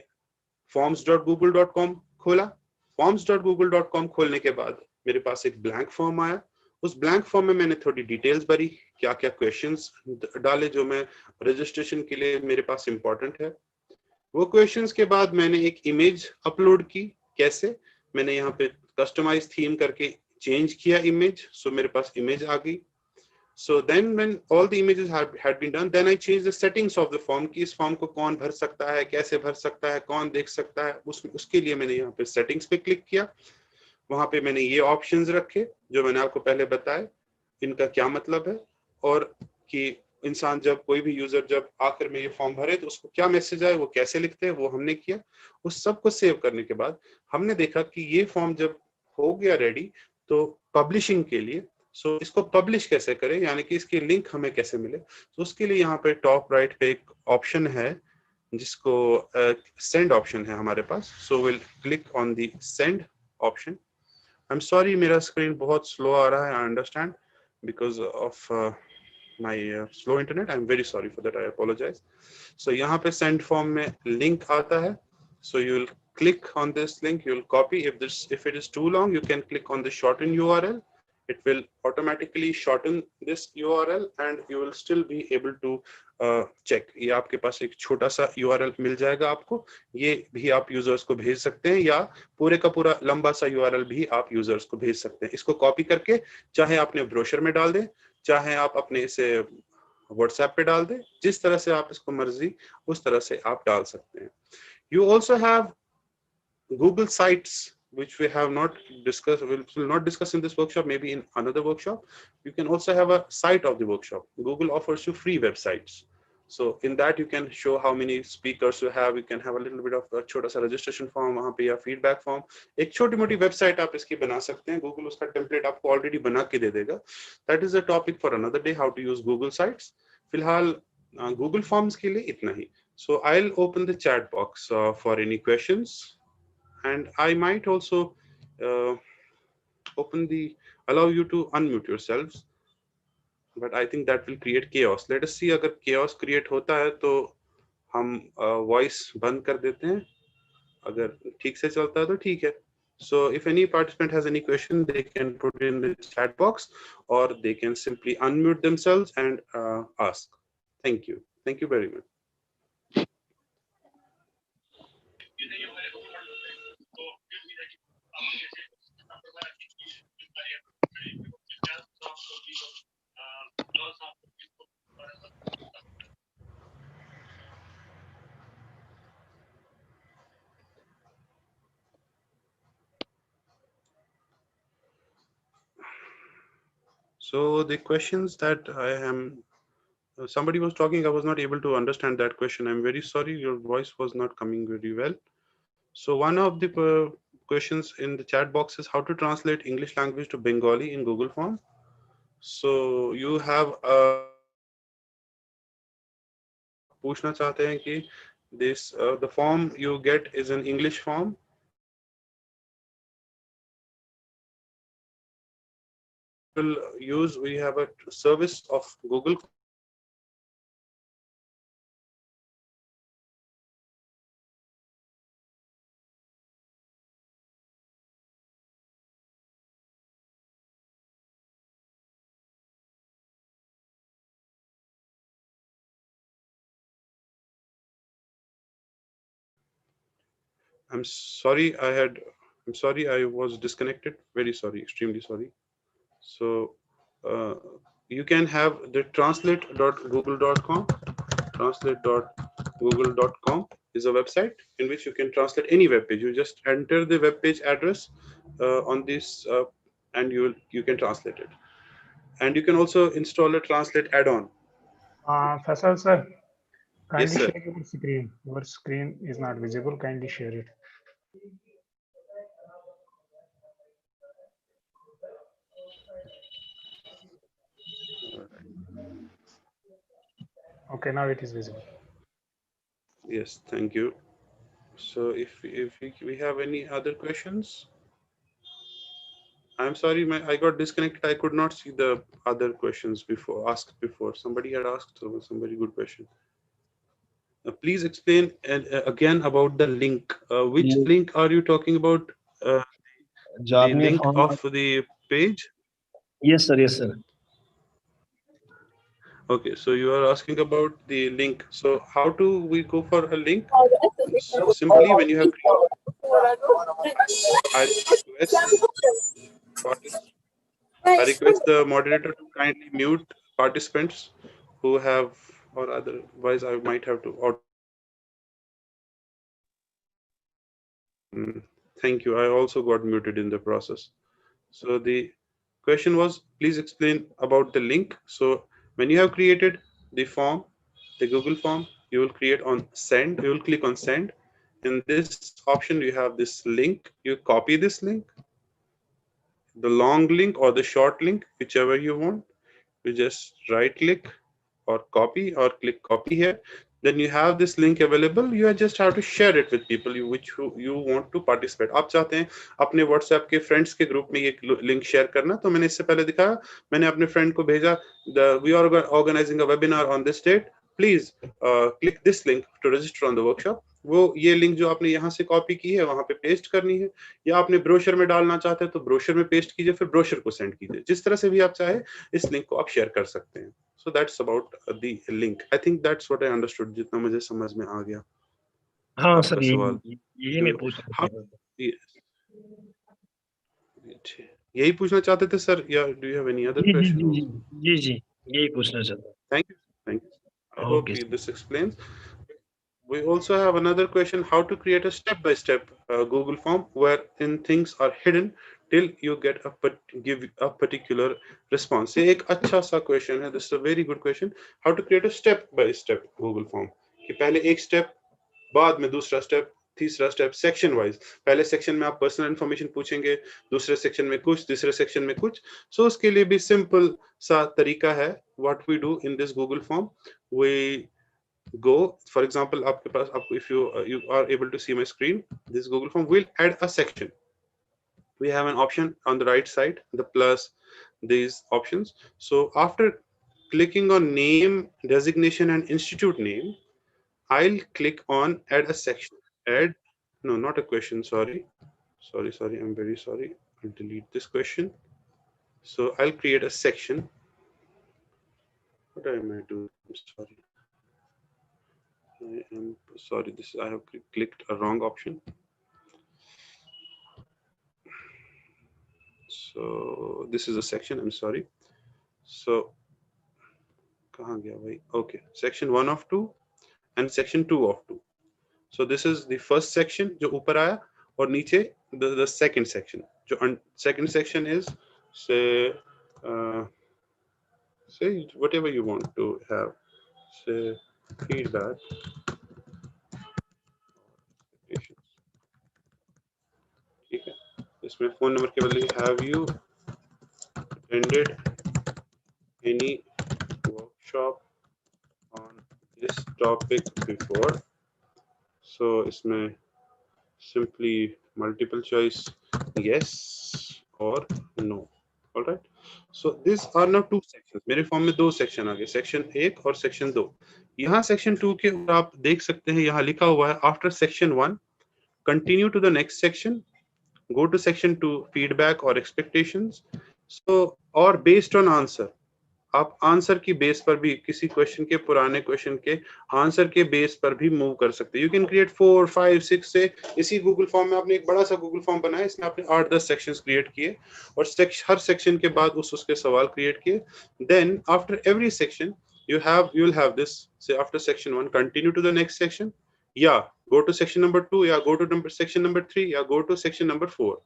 [SPEAKER 3] forms.google.com खोला. forms.google.com खोलने के बाद मेरे पास एक ब्लैंक फॉर्म आया. उस ब्लैंक फॉर्म में मैंने थोड़ी डिटेल्स भरी, क्या क्या क्वेश्चंस डाले जो मैं रजिस्ट्रेशन के लिए मेरे पास इंपॉर्टेंट है. वो क्वेश्चंस के बाद मैंने एक इमेज अपलोड की. कैसे? मैंने यहाँ पे कस्टमाइज थीम करके चेंज किया इमेज. सो मेरे पास इमेज आ गई. So then when all the images had been done, then I changed the settings of the form कि इस फॉर्म को कौन भर सकता है, कैसे भर सकता है, कौन देख सकता है. उसके लिए मैंने यहाँ पे सेटिंग्स पे क्लिक किया. वहां पे मैंने ये ऑप्शंस रखे जो मैंने आपको पहले बताए, इनका क्या मतलब है, और कि इंसान जब कोई भी यूजर जब आखिर में ये फॉर्म भरे तो उसको क्या मैसेज आए, वो कैसे लिखते हैं, वो हमने किया. उस सब को सेव करने के बाद हमने देखा कि ये फॉर्म जब हो गया रेडी, तो पब्लिशिंग के लिए सो इसको पब्लिश कैसे करें, यानी कि इसकी लिंक हमें कैसे मिले. तो उसके लिए यहाँ पे टॉप राइट पे एक ऑप्शन है जिसको सेंड ऑप्शन है हमारे पास. So will click on the send option. I'm sorry मेरा स्क्रीन बहुत स्लो आ रहा है. I understand because of my slow internet. I'm very sorry for that. I apologize. So यहाँ पे send form में link आता है. So you will click on this link. You will copy. If it is too long, you can click on the shorten URL. It will automatically shorten this URL and you will still be able to check. ये आपके पास एक छोटा सा URL मिल जाएगा आपको. ये भी आप यूजर्स को भेज सकते हैं या पूरे का पूरा लंबा सा URL भी आप यूजर्स को भेज सकते हैं. इसको कॉपी करके चाहे आपने ब्रोशर में डाल दें, चाहे आप अपने इसे व्हाट्सएप पे डाल दें, जिस तरह से आप इसको मर्जी उस तरह से आप डाल सकते हैं. You also have Google Sites which we have not discussed, will not discuss in this workshop, maybe in another workshop. You can also have a site of the workshop. Google offers you free websites. So in that you can show how many speakers you have. You can have a little bit of a छोटा सा registration form वहाँ पे या feedback form. एक छोटी मोटी website आप इसकी बना सकते हैं. Google उसका template आपको already बना के दे देगा. That is a topic for another day, how to use Google Sites. फिलहाल Google Forms के लिए इतना ही. So I'll open the chat box for any questions, and I might also allow you to unmute yourselves. But I think that will create chaos. Let us see अगर chaos create होता है तो हम voice बंद कर देते हैं. अगर ठीक से चलता है तो ठीक है. So if any participant has any question, they can put in the chat box, or they can simply unmute themselves and ask. Thank you. Thank you very much. So the questions that I am, somebody was talking, I was not able to understand that question. I'm very sorry, your voice was not coming very well. So one of the questions in the chat box is how to translate English language to Bengali in Google Form. So you have पूछना चाहते हैं कि this the form you get is an English form. Will use, we have a service of Google. I'm sorry, I was disconnected. Very sorry, extremely sorry. So you can have the translate.google.com. Translate.google.com is a website in which you can translate any web page. You just enter the web page address on this and you can translate it. And you can also install a translate add-on.
[SPEAKER 1] Faisal sir, kindly
[SPEAKER 3] Yes, sir.
[SPEAKER 1] share your screen. Your screen is not visible. Kindly share it. Okay, now it is visible.
[SPEAKER 3] Yes, thank you. So if we have any other questions, I'm sorry, I got disconnected. I could not see the other questions asked before. Somebody had asked some very good question. Please explain again about the link. Which
[SPEAKER 2] Yes.
[SPEAKER 3] link are you talking about? The
[SPEAKER 2] Journey
[SPEAKER 3] link
[SPEAKER 2] from
[SPEAKER 3] of the page?
[SPEAKER 2] yes sir, yes sir.
[SPEAKER 3] Okay, so you are asking about the link. So how do we go for a link? Simply when you have I request the moderator to kindly mute participants who have, or otherwise I might have to. Thank you. I also got muted in the process. So the question was, please explain about the link. So when you have created the form, the Google form, you will create on send. You will click on send. In this option, you have this link. You copy this link, the long link or the short link, whichever you want. You just right click or copy or click copy here. Then you have this link available. You just have to share it with people which you want to participate. आप चाहते हैं अपने WhatsApp के friends के group में ये link share करना, तो मैंने इससे पहले दिखाया, मैंने अपने friend को भेजा, we are organizing a webinar on this date. Please click this link to register on the workshop. वो ये लिंक जो आपने यहाँ से कॉपी की है वहां पे पेस्ट करनी है, या आपने ब्रोशर में डालना चाहते हैं तो ब्रोशर में पेस्ट कीजिए, फिर ब्रोशर को सेंड कीजिए. जिस तरह से भी आप चाहे इस लिंक को आप शेयर कर सकते हैं. So that's about the link. I think that's what I understood. जितना मुझे समझ में आ गया.
[SPEAKER 2] हाँ
[SPEAKER 3] आपका
[SPEAKER 2] सर,
[SPEAKER 3] सवाल.
[SPEAKER 2] यही मैं पूछ रहा था.
[SPEAKER 3] Yes. यही पूछना चाहते थे सर, या do you have any other question?
[SPEAKER 2] जी यही पूछना चाहता हूँ.
[SPEAKER 3] Thank you. I
[SPEAKER 2] Okay,
[SPEAKER 3] hope
[SPEAKER 2] sir.
[SPEAKER 3] this explains. We also have another question, how to create a step-by-step Google form wherein things are hidden till you get give a particular response. ये एक अच्छा सा question है. This is a very good question. How to create a step-by-step Google form. कि पहले एक step, बाद में दूसरा step, तीसरा स्टेप सेक्शन वाइज. पहले सेक्शन में आप पर्सनल इंफॉर्मेशन पूछेंगे, दूसरे सेक्शन में कुछ, तीसरे सेक्शन में कुछ. सो उसके लिए भी सिंपल सा तरीका है. What we do in this Google form, we go, for example, आपके पास आपको, if you are able to see my screen, this Google form will add a section. We have an option on the right side, the plus, these options. So after clicking on name, designation and institute name, I'll click on add a section. Add, no, not a question, sorry, I'm very sorry. I'll delete this question. So I'll create a section. What am I doing? I'm sorry. I am sorry, this I have clicked a wrong option. So this is a section, I'm sorry. So kahan gaya bhai? Okay, section 1 of 2 and section 2 of 2. So this is the first section jo upar aaya, aur niche the second section. Jo second section is say whatever you want to have, say feedback. ठीक है, इसमें phone number के बदले have you attended any workshop on this topic before. So इसमें simply multiple choice yes or no. All right. So these are now two sections. मेरे form में दो section आ गए, सेक्शन 1 और सेक्शन 2. यहाँ सेक्शन 2 के ऊपर आप देख सकते हैं, यहाँ लिखा हुआ है after section 1 continue to the next section, go to section 2 feedback or expectations. So or based on answer, आप आंसर की बेस पर भी, किसी क्वेश्चन के, पुराने क्वेश्चन के आंसर के बेस पर भी मूव कर सकते हैं. यू कैन क्रिएट 4, 5, 6 से. इसी गूगल फॉर्म में आपने एक बड़ा सा गूगल फॉर्म बनाया, इसमें आपने 8-10 सेक्शंस क्रिएट किए और हर सेक्शन के बाद उसके सवाल क्रिएट किए. Then after every section you will have this, say after section 1 continue to the next section, या go to section number 2, या go to section number 3, या go to section number 4.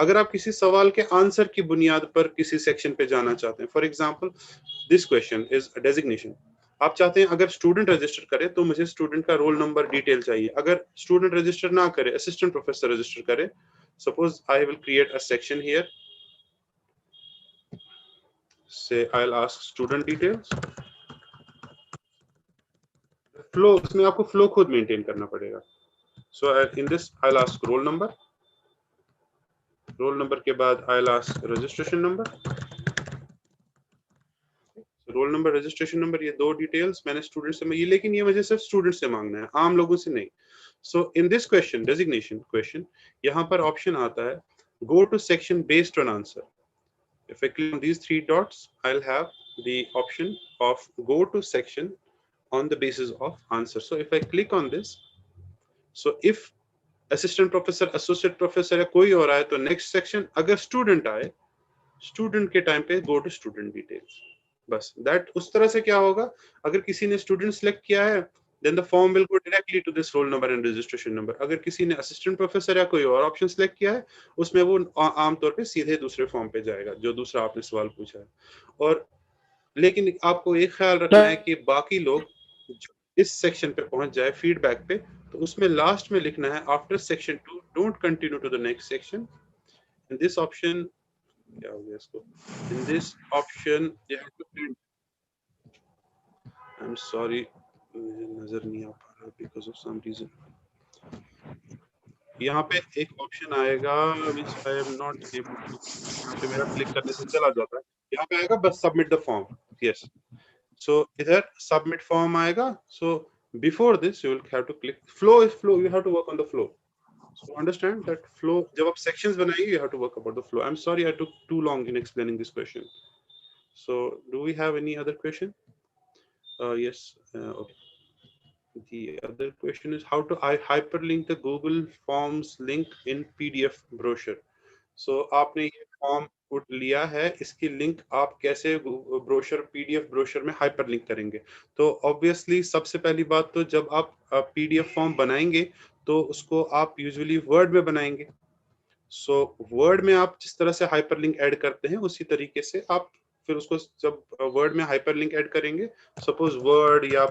[SPEAKER 3] अगर आप किसी सवाल के आंसर की बुनियाद पर किसी सेक्शन पे जाना चाहते हैं, for example this question is designation. आप चाहते हैं अगर स्टूडेंट रजिस्टर करे तो मुझे स्टूडेंट का रोल नंबर डिटेल चाहिए. अगर स्टूडेंट रजिस्टर ना करे, असिस्टेंट प्रोफेसर रजिस्टर करे, suppose I will create a section here, say I will ask student details. Flow, इसमें आपको फ्लो खुद मेंटेन करना पड़ेगा. So in this I will ask roll number, roll number के बाद I will ask registration number, roll number, registration number, ये दो details मैंने स्टूडेंट से ये, लेकिन ये मुझे सिर्फ स्टूडेंट से मांगना है, आम लोगों से नहीं. So in this question, designation question, यहाँ पर ऑप्शन आता है go to section based on answer. If I click on these 3 dots, I'll have the option of go to section on the basis of answer. So if I click on this, so if assistant professor, associate professor या कोई और आए तो next section, अगर student आए, student के time पे go to student details. बस दैट, उस तरह से क्या होगा, अगर किसी ने स्टूडेंट सिलेक्ट किया है then the form will go directly to this roll number and registration number. अगर किसी ने असिस्टेंट प्रोफेसर या कोई और ऑप्शन सिलेक्ट किया है, उसमें वो आमतौर पे सीधे दूसरे फॉर्म पे जाएगा जो दूसरा आपने सवाल पूछा है. और लेकिन आपको एक ख्याल रखना है कि बाकी लोग इस सेक्शन पे पहुंच जाए फीडबैक पे, तो उसमें लास्ट में लिखना है after section 2 don't continue to the next section. In this option, क्या हो गया इसको, in this option you have to print. I'm sorry, मुझे नजर नहीं आ पा रहा because of some reason. यहाँ पे एक ऑप्शन आएगा which I am not able to, यहाँ पे मेरा क्लिक करने से चला जाता है, यहाँ पे आएगा बस submit the form. Yes, so इधर submit form आएगा. So before this you will have to click flow. Is flow, you have to work on the flow. So understand that flow, जब आप sections बनाएंगे you have to work about the flow. I'm sorry I took too long in explaining this question. So do we have any other question? Yes, okay. The other question is how to hyperlink the Google Forms link in PDF brochure. So आपने ये form output लिया है, इसकी link आप कैसे brochure PDF brochure में hyperlink करेंगे। तो ऑब्वियसली सबसे पहली बात, तो जब आप पीडीएफ फॉर्म बनाएंगे तो उसको आप यूजुअली वर्ड में बनाएंगे। सो वर्ड में आप जिस तरह से हाइपरलिंक ऐड करते हैं उसी तरीके से आप फिर उसको जब वर्ड में हाइपरलिंक ऐड करेंगे, सपोज वर्ड या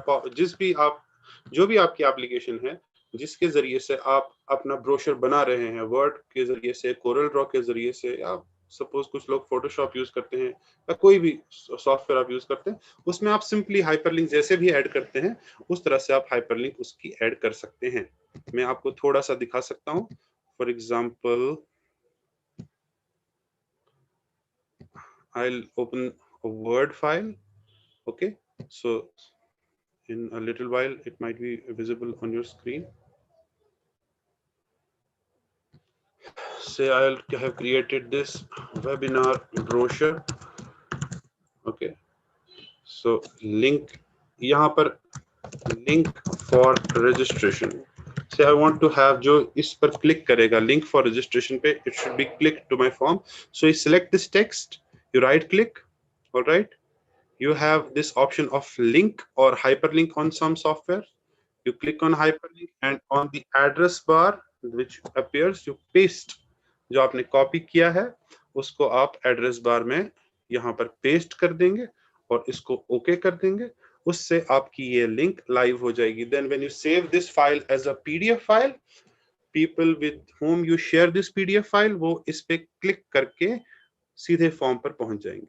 [SPEAKER 3] जो भी आपकी एप्लीकेशन है जिसके जरिए से आप अपना ब्रोशर बना रहे हैं, वर्ड के जरिए से, कोरल ड्रॉ के जरिए से, या सपोज कुछ लोग फोटोशॉप यूज करते हैं या कोई भी सॉफ्टवेयर आप यूज करते हैं, उसमें आप सिंपली हाइपरलिंक जैसे भी ऐड करते हैं उस तरह से आप हाइपरलिंक उसकी ऐड कर सकते हैं। मैं आपको थोड़ा सा दिखा सकता हूँ। For example, I'll open a Word file. Okay, so in a little while it might be visible on your screen. Say I'll have created this webinar brochure. Okay, so link यहाँ पर link for registration. Say I want to have जो इस पर click करेगा link for registration पे, it should be clicked to my form. So you select this text, you right click, all right. You have this option of link or hyperlink on some software. You click on hyperlink and on the address bar which appears, you paste जो आपने copy किया है उसको आप address bar में यहाँ पर paste कर देंगे और इसको ओके कर देंगे। उससे आपकी ये लिंक लाइव हो जाएगी। Then when you save this file as a PDF file, people with whom you share this PDF file वो इस पे क्लिक करके सीधे फॉर्म पर पहुंच जाएंगे।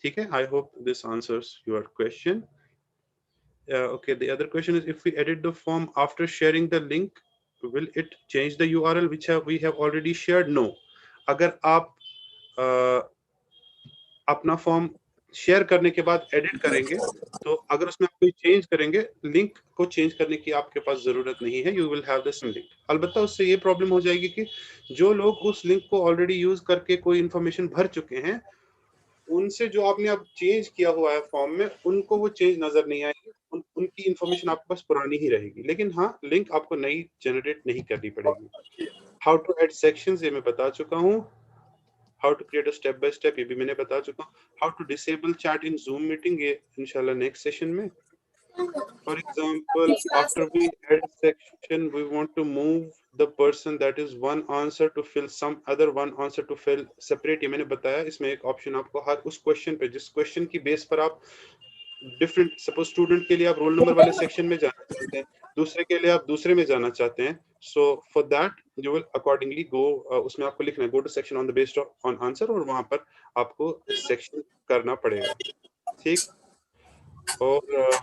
[SPEAKER 3] ठीक है, I hope this answers your question. Okay, the other question is, if we edit the form after sharing the link, will it change the URL which we have already shared? No. अगर आप अपना form share करने के बाद edit करेंगे तो अगर उसमें आप कोई चेंज करेंगे, लिंक को चेंज करने की आपके पास जरूरत नहीं है। You will have the same link. अलबत्ता उससे ये प्रॉब्लम हो जाएगी कि जो लोग उस लिंक को ऑलरेडी यूज करके कोई इंफॉर्मेशन भर चुके हैं, उनसे जो आपने अब चेंज किया हुआ है फॉर्म में, उनको वो चेंज नजर नहीं आएगी। उनकी इंफॉर्मेशन आपके पास पुरानी ही रहेगी, लेकिन हाँ, लिंक आपको नई जनरेट नहीं करनी पड़ेगी। हाउ टू ऐड सेक्शंस ये मैं बता चुका हूँ। How to create a step by step ये भी मैंने बता चुका हूँ। How to disable chat in Zoom meeting ये इंशाल्लाह नेक्स्ट सेशन में। For example, after we add section, we want to move the person that is one answer to fill some other one answer to fill separate। ये मैंने बताया, इसमें एक option आपको हर उस क्वेश्चन पे, जिस क्वेश्चन की बेस पर आप डिफरेंट, सपोज स्टूडेंट के लिए आप रोल नंबर वाले सेक्शन में जाना चाहते हैं, दूसरे के लिए आप दूसरे में जाना चाहते हैं, so for that you will accordingly go, उसमें आपको लिखना है go to section on the based on answer, और वहां पर आपको सेक्शन करना पड़ेगा। ठीक, और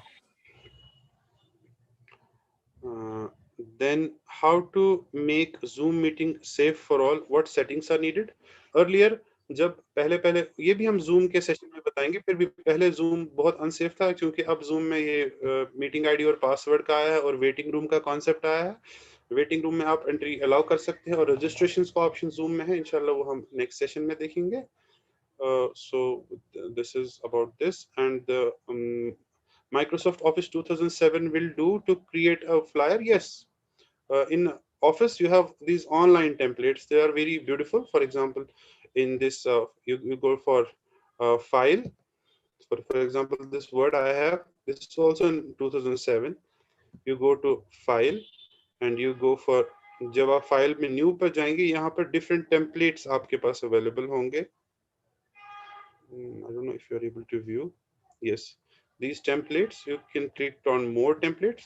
[SPEAKER 3] then how to make Zoom meeting safe for all, what settings are needed? Earlier जब पहले पहले, ये भी हम Zoom के सेशन में बताएंगे, फिर भी पहले Zoom बहुत अनसेफ था क्योंकि अब Zoom में ये मीटिंग आईडी और पासवर्ड का आया है और वेटिंग रूम का कॉन्सेप्ट आया है। वेटिंग रूम में आप एंट्री अलाउ कर सकते हैं और रजिस्ट्रेशन का ऑप्शन Zoom में है, इंशाल्लाह वो हम नेक्स्ट सेशन में देखेंगे। So this is about this, and the Microsoft Office 2007 will do to create a flyer. Yes, in Office you have these online templates, they are very beautiful. For example, in this you go for file, for example this word I have, this is also in 2007, you go to file and you go for, जब आप file में new पर जाएंगे यहाँ पर different templates आपके पास available होंगे। I don't know if you are able to view. Yes, these templates you can click on more templates,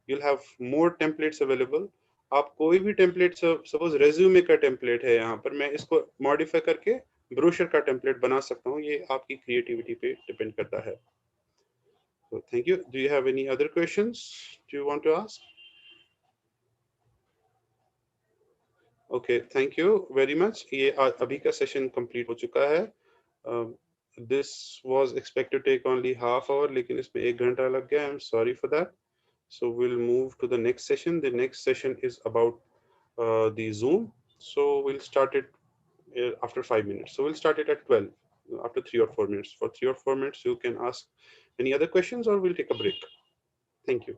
[SPEAKER 3] you'll have more templates available। आप कोई भी टेम्पलेट, सपोज रेज्यूमे का टेम्पलेट है, यहाँ पर मैं इसको मॉडिफाई करके ब्रोशर का टेम्पलेट बना सकता हूँ। ये आपकी क्रिएटिविटी पे डिपेंड करता है। So thank you. Do you have any other questions do you want to ask? Okay, thank you very much। ये अभी का सेशन कंप्लीट हो चुका है। This was expected to take only half hour, लेकिन इसमें 1 घंटा लग गया। I'm sorry for that। So we'll move to the next session। The next session is about the Zoom। So we'll start it after 5 minutes। So we'll start it at 12, after 3 or 4 minutes। For 3 or 4 minutes, you can ask any other questions or we'll take a break। Thank you।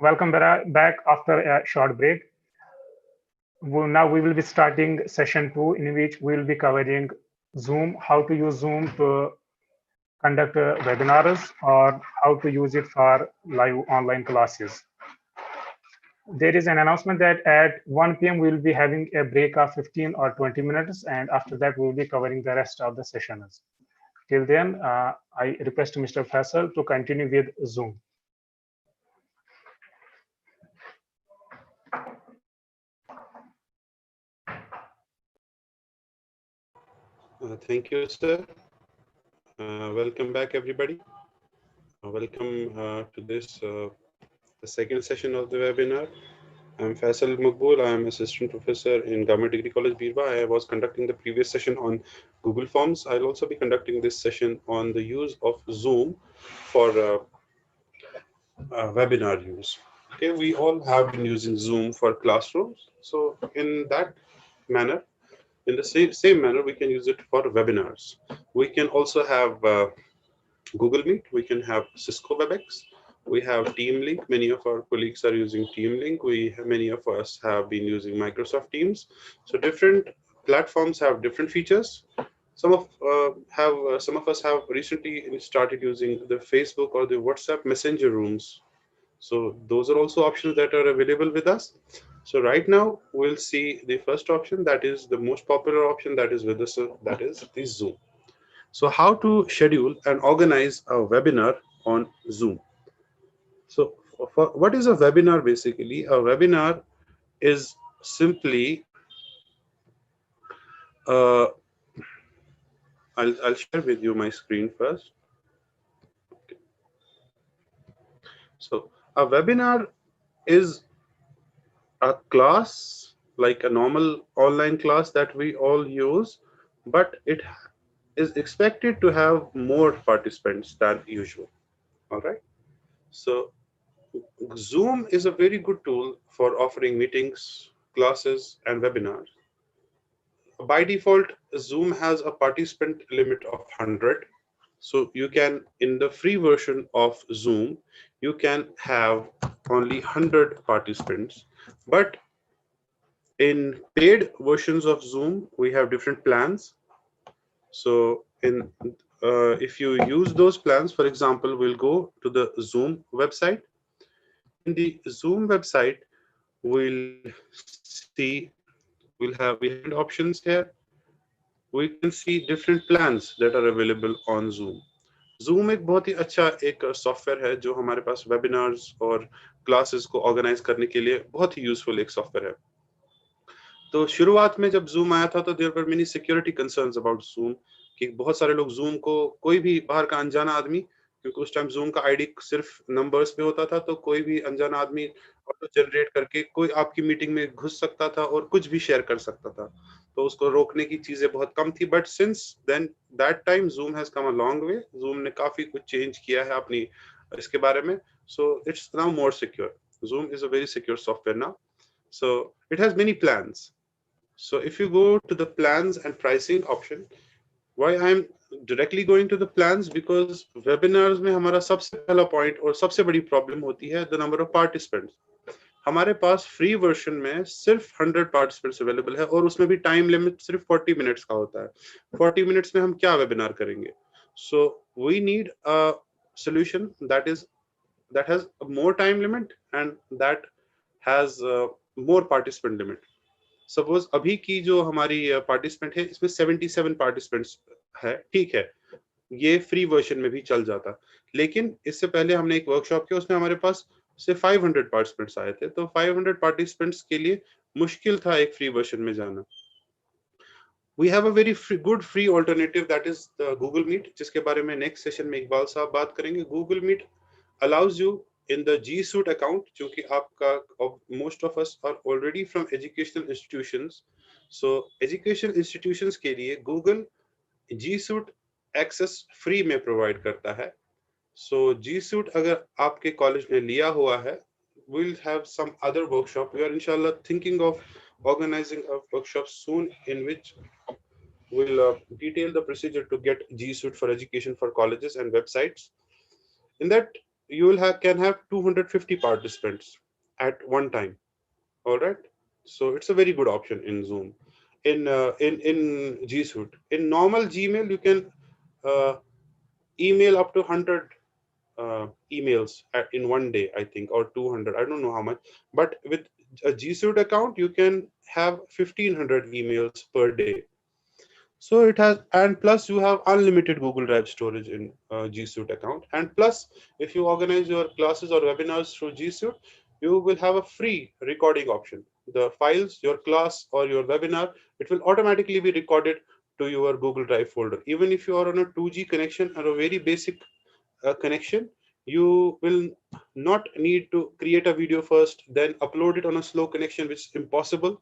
[SPEAKER 1] Welcome back after a short break. Now we will be starting session 2, in which we will be covering Zoom, how to use Zoom to conduct webinars, or how to use it for live online classes. There is an announcement that at 1 p.m. we will be having a break of 15 or 20 minutes, and after that we will be covering the rest of the sessions. Till then, I request Mr. Faisal to continue with Zoom.
[SPEAKER 3] Thank you, sir. Welcome back, everybody. Welcome to this, the second session of the webinar. I'm Faisal Maqbool. I am Assistant Professor in Government Degree College, Beerwah. I was conducting the previous session on Google Forms. I'll also be conducting this session on the use of Zoom for webinar use. Okay, we all have been using Zoom for classrooms. So in that manner, in the same manner, we can use it for webinars. We can also have Google Meet, we can have Cisco WebEx, we have Team Link. Many of our colleagues are using Team Link. Many of us have been using Microsoft Teams. So different platforms have different features. Some of us have recently started using the Facebook or the WhatsApp Messenger rooms. So those are also options that are available with us. So right now we'll see the first option, that is the most popular option, that is with us, that is the Zoom. So how to schedule and organize a webinar on Zoom. So what is a webinar basically? A webinar is simply, I'll share with you my screen first. Okay. So a webinar is a class, like a normal online class that we all use, but it is expected to have more participants than usual. All right. So Zoom is a very good tool for offering meetings, classes, and webinars. By default, Zoom has a participant limit of 100. So you can, in the free version of Zoom, you can have only 100 participants. But in paid versions of Zoom, we have different plans. So if you use those plans, for example, we'll go to the Zoom website. In the Zoom website, we'll see we have different options here. We can see different plans that are available on Zoom. Zoom एक बहुत ही अच्छा एक software है जो हमारे पास webinars और classes को organise करने के लिए बहुत ही यूजफुल एक सॉफ्टवेयर है. तो शुरुआत में जब Zoom आया था तो there were many security concerns about Zoom कि बहुत सारे लोग Zoom को, कोई भी बाहर का अनजाना आदमी, क्योंकि उस टाइम Zoom का आईडी सिर्फ नंबर्स पे होता था, तो कोई भी अनजाना आदमी ऑटो जनरेट करके कोई आपकी मीटिंग में घुस सकता था और कुछ भी शेयर कर सकता था. तो उसको रोकने की चीजें बहुत कम थी. But since then that time Zoom has come a long way. Zoom ने काफी कुछ चेंज किया है अपनी इसके बारे में. So it's now more secure. Zoom is a very secure software now. So it has many plans. So if you go to the plans and pricing option, why I'm directly going to the plans, because webinars में हमारा सबसे पहला point और सबसे बड़ी problem होती है the number of participants. हमारे पास free version में सिर्फ 100 participants available है और उसमें भी time limit सिर्फ 40 minutes का होता है. 40 minutes में हम क्या webinar करेंगे? So we need a solution that has more time limit and that has more participant limit. Suppose अभी की जो हमारी पार्टिसिपेंट है इसमें 77 पार्टिसिपेंट्स है. ठीक है, ये फ्री वर्जन में भी चल जाता, लेकिन इससे पहले हमने एक वर्कशॉप किया, उसमें हमारे पास से 500 पार्टिसिपेंट्स आए थे. तो 500 पार्टिसिपेंट्स के लिए मुश्किल था एक फ्री वर्जन में जाना. We have a very good free alternative, that is the Google Meet, जिसके बारे में नेक्स्ट सेशन में इकबाल साहब बात करेंगे. Google Meet allows you in the G Suite account, क्योंकि आपका most of us are already from educational institutions. So educational institutions के लिए Google G Suite access free में provide करता है. So G Suite अगर आपके कॉलेज ने लिया हुआ है, we'll have some other workshop. We are inshallah thinking of organizing a workshop soon in which will detail the procedure to get G Suite for Education for colleges and websites. In that, you will can have 250 participants at one time. All right. So it's a very good option in Zoom. In G Suite. In normal Gmail, you can uh, email up to 100 emails in one day, I think, or 200. I don't know how much. But with a G Suite account, you can have 1500 emails per day. So it has, and plus you have unlimited Google Drive storage in G Suite account. And plus, if you organize your classes or webinars through G Suite, you will have a free recording option. The files, your class or your webinar, it will automatically be recorded to your Google Drive folder. Even if you are on a 2G connection or a very basic connection, you will not need to create a video first, then upload it on a slow connection, which is impossible.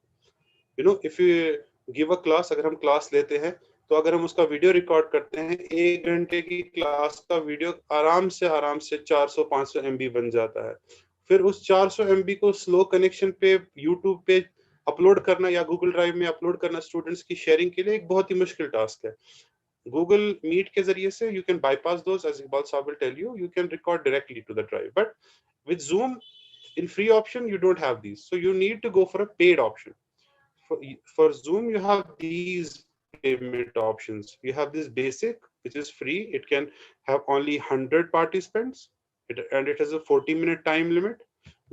[SPEAKER 3] If you give a class, अगर हम class लेते हैं तो अगर हम उसका video record करते हैं, 1 घंटे की क्लास का वीडियो आराम से 400-500 MB बन जाता है. फिर उस 400 MB को स्लो कनेक्शन पे यूट्यूब पे अपलोड करना या गूगल ड्राइव में अपलोड करना स्टूडेंट्स की शेयरिंग के लिए एक बहुत ही मुश्किल टास्क है. Google Meet के जरिए से you can bypass those, as Iqbal Saab will tell you. You can record directly to the drive. But with Zoom, in free option, you don't have these. So you need to go for a paid option. For Zoom, you have these payment options. You have this basic, which is free. It can have only 100 participants, and it has a 40-minute time limit.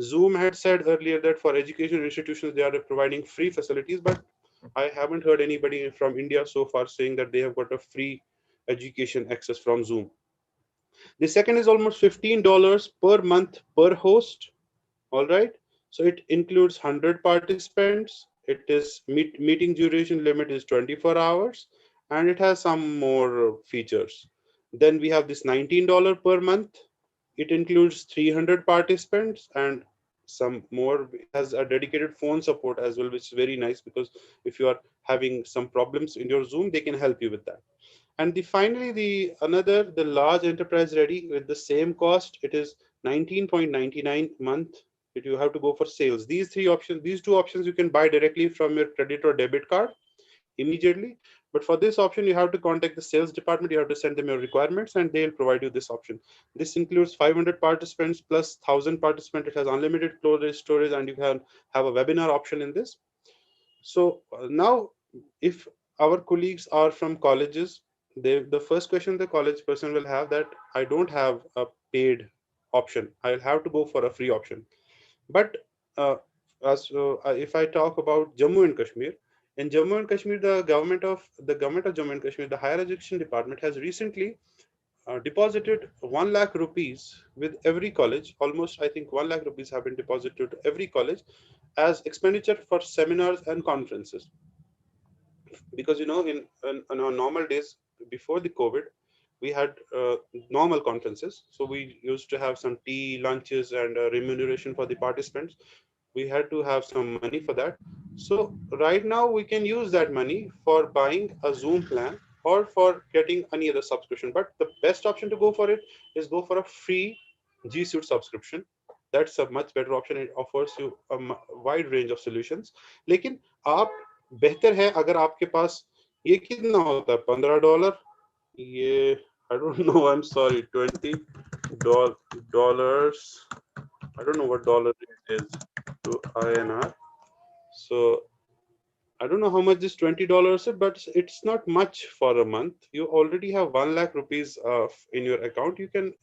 [SPEAKER 3] Zoom had said earlier that for education institutions, they are providing free facilities, but I haven't heard anybody from India so far saying that they have got a free education access from Zoom. The second is almost $15 per month per host. All right. So it includes 100 participants. It is meeting duration limit is 24 hours, and it has some more features. Then we have this $19 per month. It includes 300 participants and some more. It has a dedicated phone support as well, which is very nice, because if you are having some problems in your Zoom, they can help you with that. And finally, the large enterprise ready with the same cost, it is 19.99 month. If you have to go for sales, these two options you can buy directly from your credit or debit card immediately. But for this option, you have to contact the sales department. You have to send them your requirements, and they'll provide you this option. This includes 500 participants plus 1000 participants. It has unlimited storage, and you can have a webinar option in this. So now, if our colleagues are from colleges, the first question the college person will have that I don't have a paid option. I'll have to go for a free option. But if I talk about Jammu and Kashmir, in Jammu and Kashmir, the government of Jammu and Kashmir, the higher education department has recently deposited 1 lakh rupees with every college. Almost, I think 1 lakh rupees have been deposited to every college as expenditure for seminars and conferences. Because in our normal days before the COVID, we had normal conferences. So we used to have some tea, lunches, and remuneration for the participants. We had to have some money for that. So right now we can use that money for buying a Zoom plan or for getting any other subscription. But the best option to go for it is go for a free G Suite subscription. That's a much better option. It offers you a wide range of solutions. लेकिन आप बेहतर है अगर आपके पास ये कितना होता है $15 ये I don't know, I'm sorry, $20. I don't know what dollar it is to INR. So I don't know how much this $20 is, but it's not much for a month. You already have 1 lakh rupees in your account. You can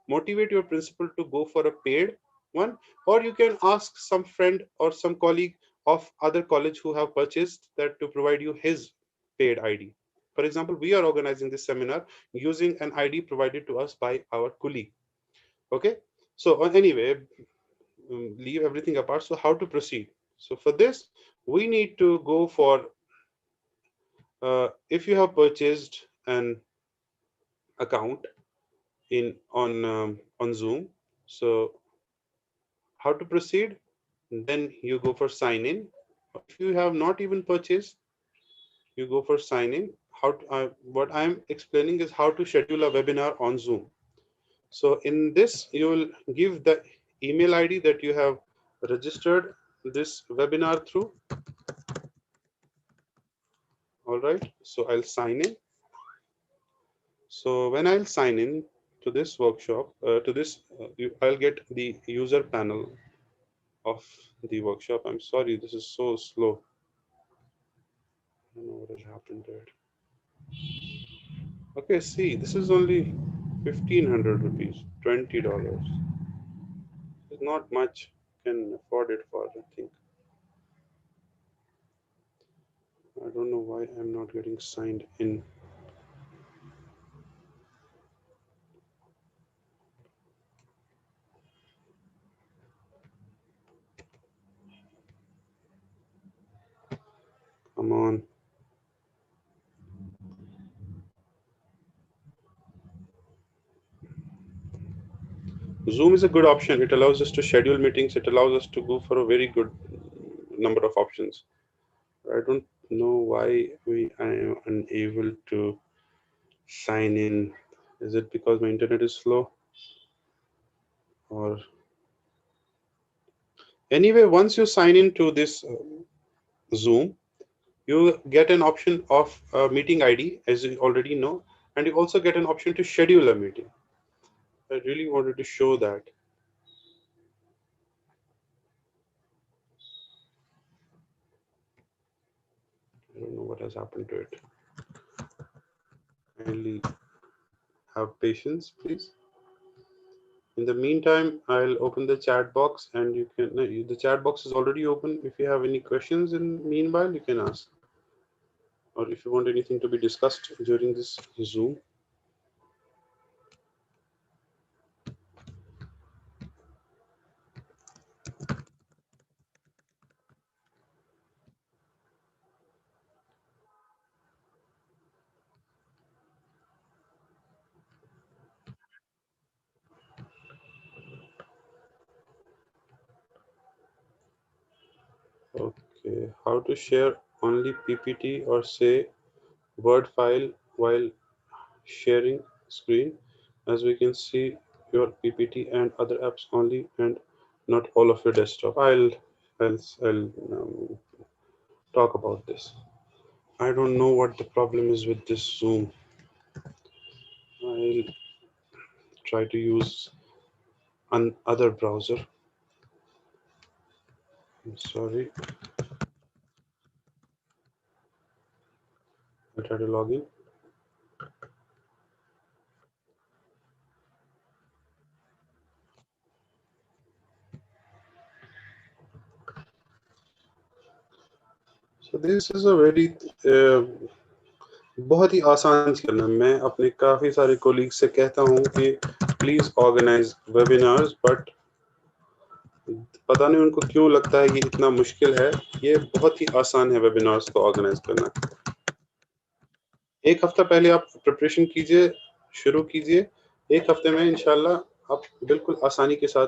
[SPEAKER 3] motivate your principal to go for a paid one, or you can ask some friend or some colleague of other college who have purchased that to provide you his paid ID. For example, we are organizing this seminar using an ID provided to us by our colleague. Okay. So anyway, leave everything apart. So how to proceed? So for this, we need to go for, if you have purchased an account on Zoom, so how to proceed? Then you go for sign in. If you have not even purchased, you go for sign in. What I'm explaining is how to schedule a webinar on Zoom. So in this, you will give the email ID that you have registered this webinar through. All right, so I'll sign in. So when I'll sign in to this workshop, I'll get the user panel of the workshop. I'm sorry, this is so slow. I don't know what has happened to it. Okay, see, this is only 1,500 rupees, $20. It's not much. Can afford it for, I think. I don't know why I'm not getting signed in. Come on. Zoom is a good option. It allows us to schedule meetings. It allows us to go for a very good number of options. I don't know why I am unable to sign in. Is it because my internet is slow? Or anyway, once you sign into this Zoom, you get an option of meeting ID, as you already know, and you also get an option to schedule a meeting. I really wanted to show that. I don't know what has happened to it. Kindly have patience, please. In the meantime, I'll open the chat box, and you can. The chat box is already open. If you have any questions in meanwhile, you can ask, or if you want anything to be discussed during this Zoom. Okay, how to share only PPT or say Word file while sharing screen. As we can see, your PPT and other apps only, and not all of your desktop. I'll talk about this. I don't know what the problem is with this Zoom. I'll try to use another browser. I'm sorry. I'll try to log in. So this is a very बहुत ही आसान करना. मैं अपने काफी सारे colleague से कहता हूँ कि प्लीज ऑर्गेनाइज वेबिनार्स, बट पता नहीं उनको क्यों लगता है ये इतना मुश्किल है. ये बहुत ही आसान है वेबिनार्स को ऑर्गेनाइज करना. एक हफ्ता पहले आप प्रिपरेशन कीजिए, शुरू कीजिए. एक हफ्ते में इंशाल्लाह आप बिल्कुल आसानी के साथ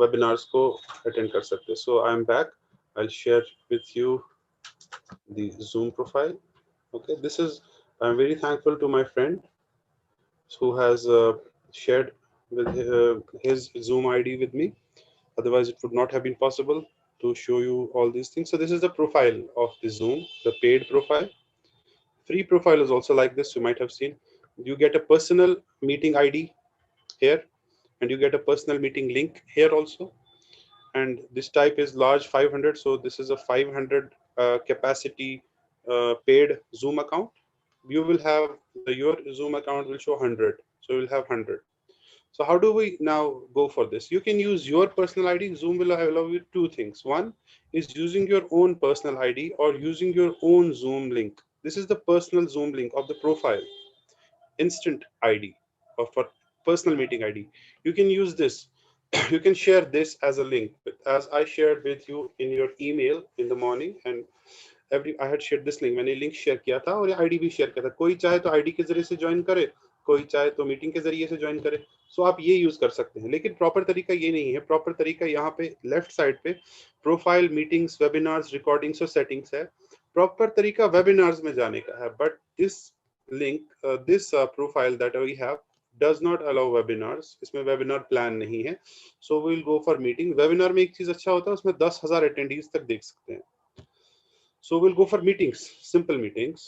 [SPEAKER 3] वेबिनार्स को अटेंड कर सकते हैं. So I am back. I will share with you the Zoom profile. Okay, this is, I'm very thankful to my friend who has shared with his Zoom ID with me. Otherwise, it would not have been possible to show you all these things. So this is the profile of the Zoom, the paid profile. Free profile is also like this. You might have seen. You get a personal meeting ID here, and you get a personal meeting link here also. And this type is large 500. So this is a 500 capacity paid Zoom account. You will have your Zoom account will show 100. So you'll have 100. So how do we now go for this? You can use your personal ID. Zoom will allow you two things. One is using your own personal ID or using your own Zoom link. This is the personal Zoom link of the profile, instant ID, or for personal meeting ID. You can use this. You can share this as a link, as I shared with you in your email in the morning. And I had shared this link. मैंने link share किया था और ये ID भी share किया था. कोई चाहे तो आईडी के जरिए से ज्वाइन करे, कोई चाहे तो मीटिंग के जरिए से ज्वाइन करे. सो आप ये यूज कर सकते हैं, लेकिन प्रॉपर तरीका ये नहीं है. प्रॉपर तरीका यहाँ पे लेफ्ट साइड पे प्रोफाइल, मीटिंग्स, वेबिनार्स, रिकॉर्डिंग्स और सेटिंग्स है. प्रॉपर तरीका वेबिनार्स में जाने का है. But this link, this profile that we have does not allow webinars. इसमें वेबिनार प्लान नहीं है. So we will go for meeting. Webinar में एक चीज अच्छा होता है, उसमें 10,000 अटेंडीज तक देख सकते हैं. So we'll go for meetings, simple meetings.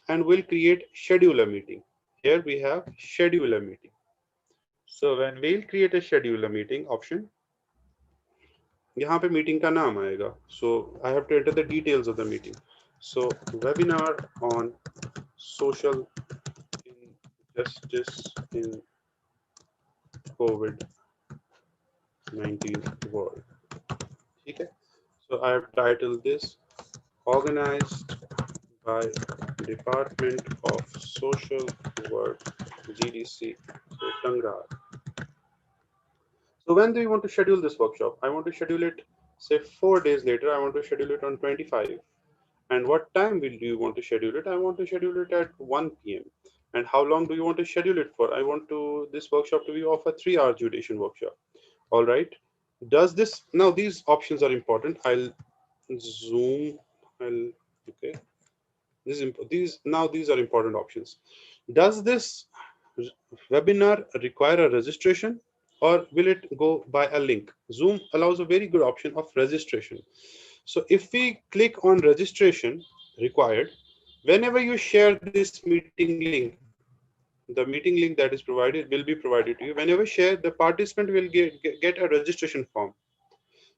[SPEAKER 3] and we'll create schedule a meeting. Here we have schedule a meeting. So when we'll create a schedule a meeting option, यहाँ पे meeting का नाम आएगा. So I have to enter the details of the meeting. So webinar on social injustice in COVID-19 world. Okay. So I have titled this Organized by Department of Social Work, GDC, so Tangar. So when do you want to schedule this workshop? I want to schedule it, say 4 days later. I want to schedule it on 25. And what time will you want to schedule it? I want to schedule it at 1 p.m. And how long do you want to schedule it for? I want this workshop to be of a 3-hour duration workshop. All right. Does this, now these options are important. I'll zoom, okay. These are important options. Does this webinar require a registration or will it go by a link? Zoom allows a very good option of registration. So if we click on registration required, whenever you share this meeting link, the meeting link that is provided will be provided to you. Whenever share, the participant will get a registration form.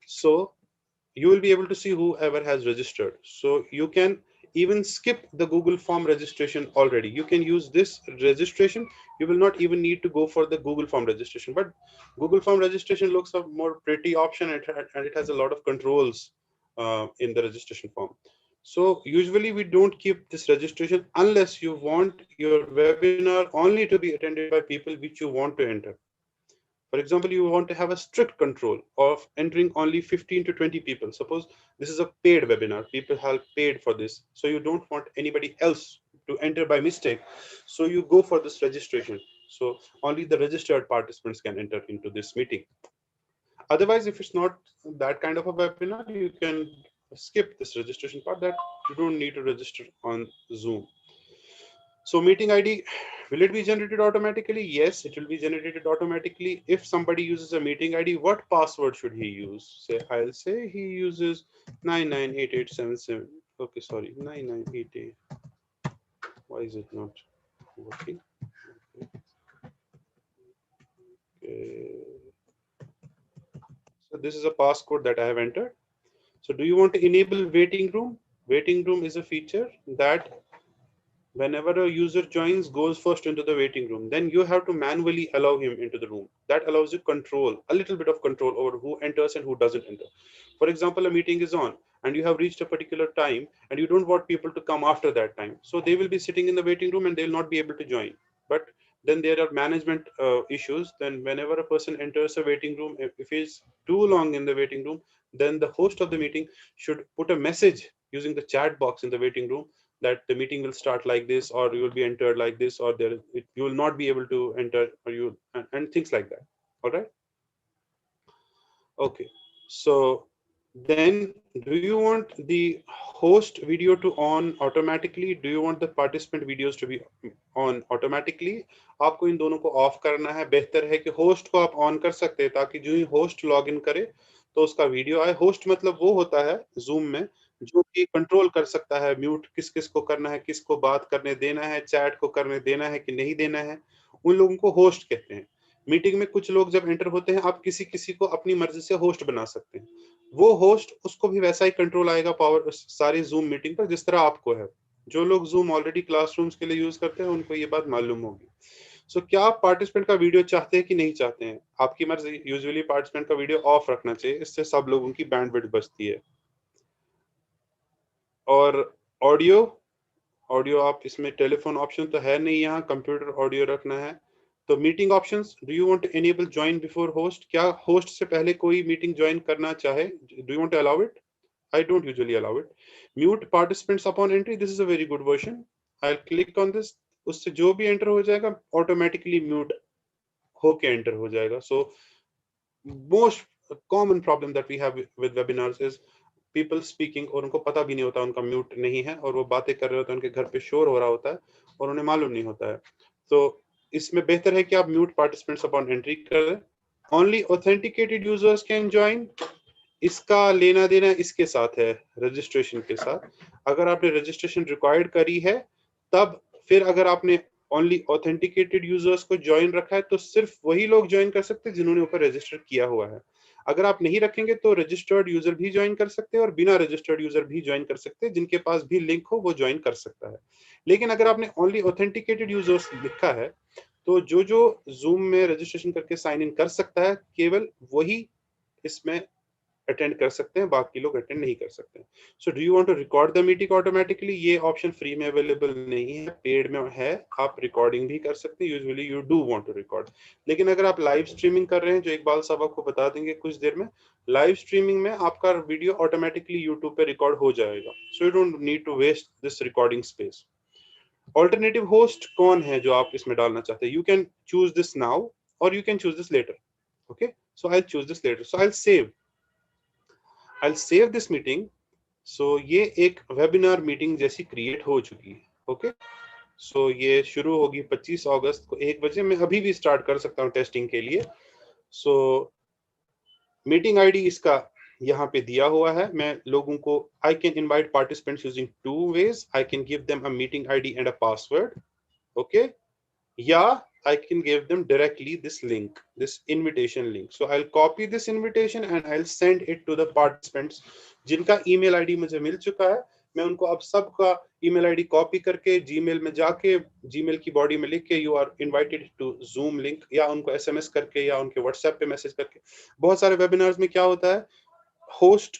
[SPEAKER 3] So you will be able to see whoever has registered. So you can even skip the Google form registration already. You can use this registration. You will not even need to go for the Google form registration, but Google form registration looks a more pretty option and it has a lot of controls in the registration form. So usually we don't keep this registration unless you want your webinar only to be attended by people which you want to enter. For example, you want to have a strict control of entering only 15 to 20 people. Suppose this is a paid webinar, people have paid for this. So you don't want anybody else to enter by mistake. So you go for this registration. So only the registered participants can enter into this meeting. Otherwise, if it's not that kind of a webinar, you can skip this registration part that you don't need to register on Zoom. So meeting ID, will it be generated automatically? Yes, it will be generated automatically. If somebody uses a meeting ID, what password should he use? Say, I'll say he uses 998877. Okay, sorry, 9988. Why is it not working? Okay. So this is a passcode that I have entered. So do you want to enable waiting room? Waiting room is a feature that whenever a user joins, goes first into the waiting room, then you have to manually allow him into the room. That allows you control, a little bit of control over who enters and who doesn't enter. For example, a meeting is on and you have reached a particular time and you don't want people to come after that time. So they will be sitting in the waiting room and they'll not be able to join. But then there are management issues. Then whenever a person enters a waiting room, if he's too long in the waiting room, then the host of the meeting should put a message using the chat box in the waiting room that the meeting will start like this, or you will be entered like this, or you will not be able to enter, or and things like that. All right. Okay. So then, do you want the host video to on automatically? Do you want the participant videos to be on automatically? आपको इन दोनों को of करना है. बेहतर है कि host को आप ऑन कर सकते हैं ताकि जो ही होस्ट लॉग इन करे तो उसका वीडियो आए. होस्ट मतलब वो होता है जूम में जो कि कंट्रोल कर सकता है म्यूट किस किस को करना है, किसको बात करने देना है, चैट को करने देना है कि नहीं देना है. उन लोगों को होस्ट कहते हैं. मीटिंग में कुछ लोग जब एंटर होते हैं, आप किसी किसी को अपनी मर्जी से होस्ट बना सकते हैं. वो होस्ट, उसको भी वैसा ही कंट्रोल आएगा पावर सारी जूम मीटिंग पर जिस तरह आपको है. जो लोग जूम ऑलरेडी क्लासरूम्स के लिए यूज करते हैं उनको ये बात मालूम होगी. सो क्या आप पार्टिसिपेंट का वीडियो चाहते हैं कि नहीं चाहते हैं? आपकी मर्जी. यूजुअली पार्टिसिपेंट का वीडियो ऑफ रखना चाहिए, इससे सब लोगों की बैंडविड्थ बचती है. और ऑडियो आप इसमें टेलीफोन ऑप्शन तो है नहीं, यहाँ कंप्यूटर ऑडियो रखना है. तो meeting options, do you want to enable join before host? क्या होस्ट से पहले कोई मीटिंग ज्वाइन करना चाहे? Do you want to allow it? I don't usually allow it. Mute participants upon entry. This is a very good version. I'll click on this. उससे जो भी enter हो जाएगा automatically mute होके एंटर हो जाएगा. So most common problem that we have with webinars is people speaking और उनको पता भी नहीं होता उनका म्यूट नहीं है और वो बातें कर रहे होते हैं, उनके घर पे शोर हो रहा होता है और उन्हें मालूम नहीं होता है. तो इसमें बेहतर है कि आप म्यूट पार्टिसिपेंट्स अपॉन एंट्री करें. Only authenticated users can join. इसका लेना देना इसके साथ है, रजिस्ट्रेशन के साथ. अगर आपने रजिस्ट्रेशन रिक्वायर्ड करी है तब फिर अगर आपने ओनली ऑथेंटिकेटेड यूजर्स को ज्वाइन रखा है तो सिर्फ वही लोग ज्वाइन कर सकते हैं जिन्होंने ऊपर रजिस्टर किया हुआ है। अगर आप नहीं रखेंगे तो रजिस्टर्ड यूजर भी ज्वाइन कर सकते हैं और बिना रजिस्टर्ड यूजर भी ज्वाइन कर सकते हैं, जिनके पास भी लिंक हो वो ज्वाइन कर सकता है। लेकिन अगर आपने ओनली ऑथेंटिकेटेड यूजर्स लिखा है तो जो जो जूम में रजिस्ट्रेशन करके साइन इन कर सकता है केवल वही इसमें अटेंड कर सकते हैं, बाकी लोग अटेंड नहीं कर सकते। So do you want to record the meeting automatically? ये ऑप्शन फ्री में अवेलेबल नहीं है, पेड में है। आप रिकॉर्डिंग भी कर सकते हैं, usually you do want to record. लेकिन अगर आप लाइव स्ट्रीमिंग कर रहे हैं, जो इकबाल साहब आपको बता देंगे कुछ देर में, लाइव स्ट्रीमिंग में आपका वीडियो ऑटोमेटिकली यूट्यूब पे रिकॉर्ड हो जाएगा। So you don't need to waste this recording space. Alternative host कौन है जो आप इसमें डालना चाहते हैं? You can choose this now और you can choose this later. Okay, so I choose this later. So I'll save this meeting. So ये एक वेबिनार मीटिंग जैसी क्रिएट हो चुकी है। ओके, सो ये शुरू होगी 25 अगस्त को 1 बजे। मैं अभी भी स्टार्ट कर सकता हूँ टेस्टिंग के लिए। सो मीटिंग आईडी इसका यहाँ पे दिया हुआ है। मैं लोगों को I can invite participants using 2 ways. I can give them a meeting ID and a password. Okay, yeah, I can give them directly this link, this invitation link. So I'll copy this invitation and I'll send it to the participants जिनका email ID मुझे मिल चुका है। मैं उनको अब सबका email ID copy करके Gmail में जाके Gmail की बॉडी में लिख के you are invited to Zoom link, या उनको SMS करके या उनके WhatsApp पे मैसेज करके। बहुत सारे वेबिनार्स में क्या होता है, होस्ट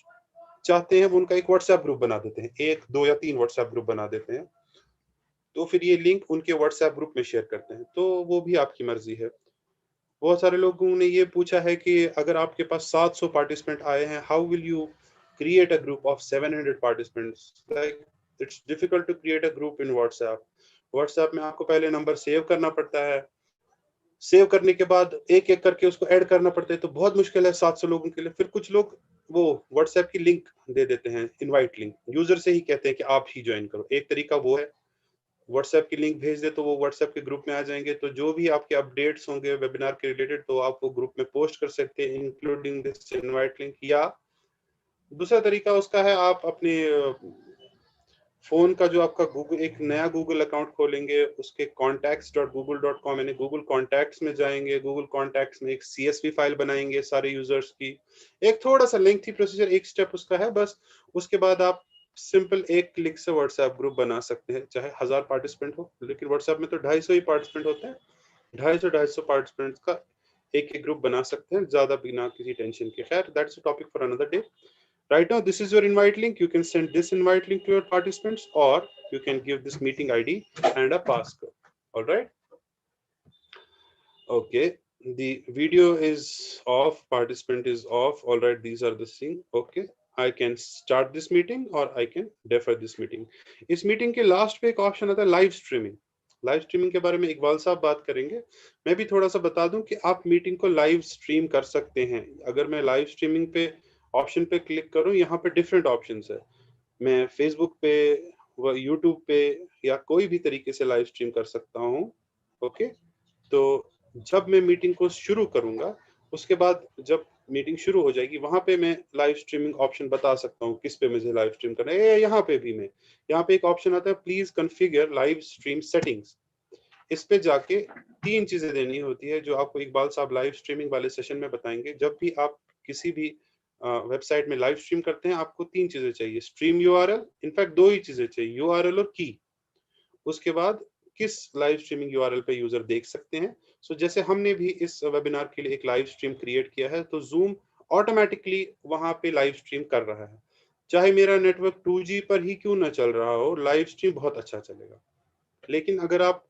[SPEAKER 3] चाहते हैं वो उनका एक WhatsApp ग्रुप बना देते हैं, 1, 2 या 3 WhatsApp ग्रुप बना देते हैं, तो फिर ये लिंक उनके व्हाट्सएप ग्रुप में शेयर करते हैं। तो वो भी आपकी मर्जी है। बहुत सारे लोगों ने ये पूछा है कि अगर आपके पास 700 पार्टिसिपेंट आए हैं, how will you create a group of 700 participants? Like it's difficult to create a group in WhatsApp. WhatsApp में आपको पहले नंबर सेव करना पड़ता है, सेव करने के बाद एक एक करके उसको ऐड करना पड़ता है, तो बहुत मुश्किल है 700 लोगों के लिए। फिर कुछ लोग वो व्हाट्सएप की लिंक दे देते हैं, इनवाइट लिंक, यूजर से ही कहते हैं कि आप ही ज्वाइन करो। एक तरीका वो है, व्हाट्सएप की लिंक भेज दे तो वो व्हाट्सएप के ग्रुप में आ जाएंगे, तो जो भी आपके अपडेट्स होंगे वेबिनार के रिलेटेड तो आप वो ग्रुप में पोस्ट कर सकते हैं, इंक्लूडिंग दिस इनवाइट लिंक। या दूसरा तरीका उसका है, आप अपने फोन का जो आपका गूगल, एक नया गूगल अकाउंट खोलेंगे, उसके contacts.google.com यानी गूगल कॉन्टैक्ट्स में जाएंगे, गूगल कॉन्टैक्ट्स में एक CSV फाइल बनाएंगे सारे यूजर्स की। एक थोड़ा सा लेंथी प्रोसीजर, एक स्टेप उसका है बस। उसके बाद आप सिंपल एक क्लिक से व्हाट्सएप ग्रुप बना सकते हैं, चाहे 1000 पार्टिसिपेंट हो। लेकिन व्हाट्सएप में तो 250 ही पार्टिसिपेंट होते हैं, 250 पार्टिसिपेंट्स का एक ग्रुप बना सकते हैं, ज्यादा बिना किसी टेंशन के। खैर, that's a topic for another day. Right now, this is your invite link. You can send this invite link to your participants, or you can give this meeting ID and a passcode. All right. Okay. The video is off. Participant is off. All right. These are the things. Okay. I can start this meeting or I can defer this meeting. इस meeting के last पे एक option आता है live streaming. Live streaming के बारे में इकबाल साहब बात करेंगे। मैं भी थोड़ा सा बता दूं कि आप मीटिंग को लाइव स्ट्रीम कर सकते हैं। अगर मैं लाइव स्ट्रीमिंग पे ऑप्शन पे क्लिक करूं, यहाँ पे डिफरेंट ऑप्शंस है। मैं फेसबुक पे व यूट्यूब पे या कोई भी तरीके से लाइव स्ट्रीम कर सकता हूं। ओके, तो जब मैं मीटिंग को शुरू करूंगा, उसके बाद जब मीटिंग शुरू हो जाएगी, वहां पे मैं लाइव स्ट्रीमिंग ऑप्शन बता सकता हूँ किस पे मुझे लाइव स्ट्रीम करना है। यहाँ पे भी मैं, यहाँ पे एक ऑप्शन आता है please configure live stream settings. इस पे जाके 3 चीजें देनी होती है जो आपको इकबाल साहब लाइव स्ट्रीमिंग वाले सेशन में बताएंगे। जब भी आप किसी भी वेबसाइट में लाइव स्ट्रीम करते हैं, आपको 3 चीजें चाहिए, स्ट्रीम यूआरएल, इनफैक्ट 2 ही चीजें चाहिए, यूआरएल और की। उसके बाद किस लाइव स्ट्रीमिंग यूआरएल पे यूजर देख सकते हैं। सो जैसे हमने भी इस वेबिनार के लिए एक लाइव स्ट्रीम क्रिएट किया है, तो जूम ऑटोमेटिकली वहां पे लाइव स्ट्रीम कर रहा है। चाहे मेरा नेटवर्क 2G पर ही क्यों ना चल रहा हो, लाइव स्ट्रीम बहुत अच्छा चलेगा। लेकिन अगर आप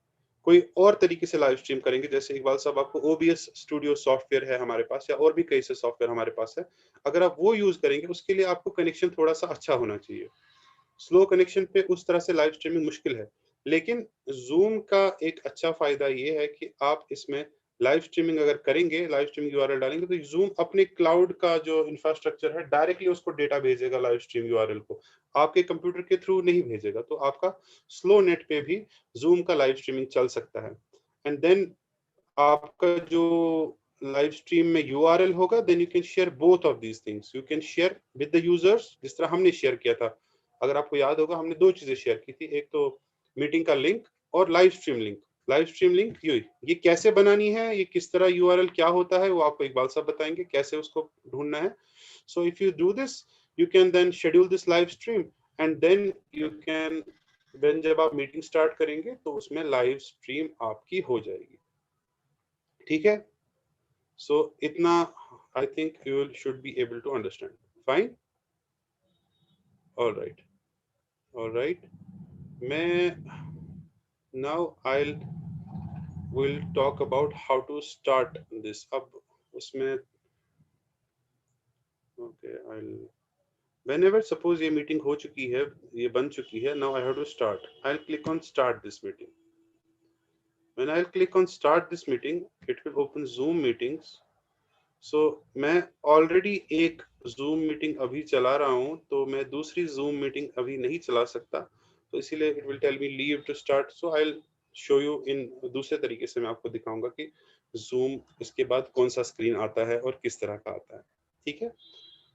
[SPEAKER 3] कोई और तरीके से लाइव स्ट्रीम करेंगे, जैसे इकबाल साहब आपको OBS स्टूडियो सॉफ्टवेयर है हमारे पास, या और भी कई से सॉफ्टवेयर हमारे पास है, अगर आप वो यूज करेंगे, उसके लिए आपको कनेक्शन थोड़ा सा अच्छा होना चाहिए। स्लो कनेक्शन पे उस तरह से लाइव स्ट्रीमिंग मुश्किल है। लेकिन जूम का एक अच्छा फायदा ये है कि आप इसमें लाइव स्ट्रीमिंग अगर करेंगे, लाइव स्ट्रीमिंग यूआरएल डालेंगे, तो जूम अपने क्लाउड का जो इंफ्रास्ट्रक्चर है डायरेक्टली उसको डेटा भेजेगा लाइव स्ट्रीम यूआरएल को, आपके कंप्यूटर के थ्रू नहीं भेजेगा। तो आपका स्लो नेट पे भी जूम का लाइव स्ट्रीमिंग चल सकता है। एंड देन आपका जो लाइव स्ट्रीम में यूआरएल होगा, then you can share both of these things. You can share with the users, जिस तरह हमने शेयर किया था। अगर आपको याद होगा, हमने 2 चीजें शेयर की थी, एक तो मीटिंग का लिंक और live stream link. Live stream link ये कैसे बनानी है, ये किस तरह यूआरएल क्या होता है, वो आपको इकबाल साहब बताएंगे कैसे उसको ढूंढना है। So if you do this, you can then schedule this live stream and then you can, then जब आप मीटिंग स्टार्ट करेंगे तो उसमें लाइव स्ट्रीम आपकी हो जाएगी। ठीक है, सो इतना I think you should be able to understand. Fine, alright, alright. मैं now will talk about how to start this। अब उसमें okay, whenever suppose ये मीटिंग हो चुकी है, ये बन चुकी है, now I have to start। I'll click on start this meeting। when I'll click on start this meeting, it will open Zoom meetings। so मैं already एक Zoom मीटिंग अभी चला रहा हूँ, तो मैं दूसरी Zoom मीटिंग अभी नहीं चला सकता, तो इसीलिए it will tell me leave to start। so I'll show you in दूसरे तरीके से मैं आपको दिखाऊंगा कि Zoom इसके बाद कौन सा स्क्रीन आता है और किस तरह का आता है। ठीक है,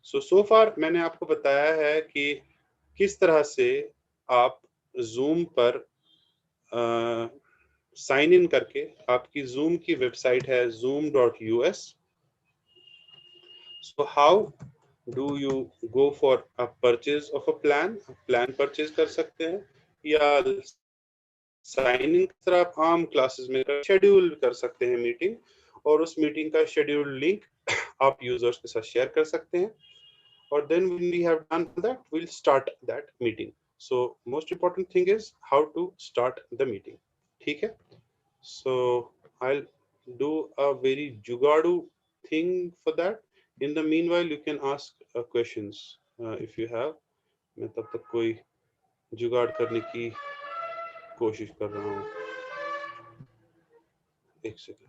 [SPEAKER 3] so far मैंने आपको बताया है कि किस तरह से आप Zoom पर साइन इन करके, आपकी Zoom की वेबसाइट है zoom.us। so how do you go for a purchase of a plan? Plan purchase कर सकते हैं, या साइन इन तरह आप आम क्लासेस में शेड्यूल कर सकते हैं मीटिंग, और उस मीटिंग का शेड्यूल लिंक आप यूजर्स के साथ शेयर कर सकते हैं, और then when we have done that, we'll start that meeting। so most important thing is how to start the meeting। ठीक है, so I'll do a very jugadu thing for that। in the meanwhile you can ask questions if you have। मैं तब तक कोई जुगाड़ करने की कोशिश कर रहा हूँ, एक second.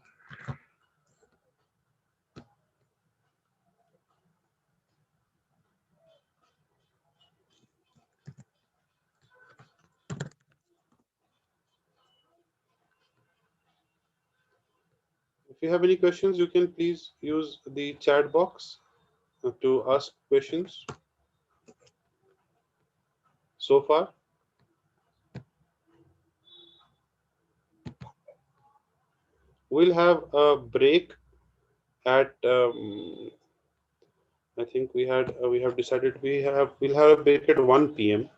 [SPEAKER 3] If you have any questions, you can please use the chat box to ask questions so far। we'll have a break at I think we have decided we'll have a break at 1 p.m.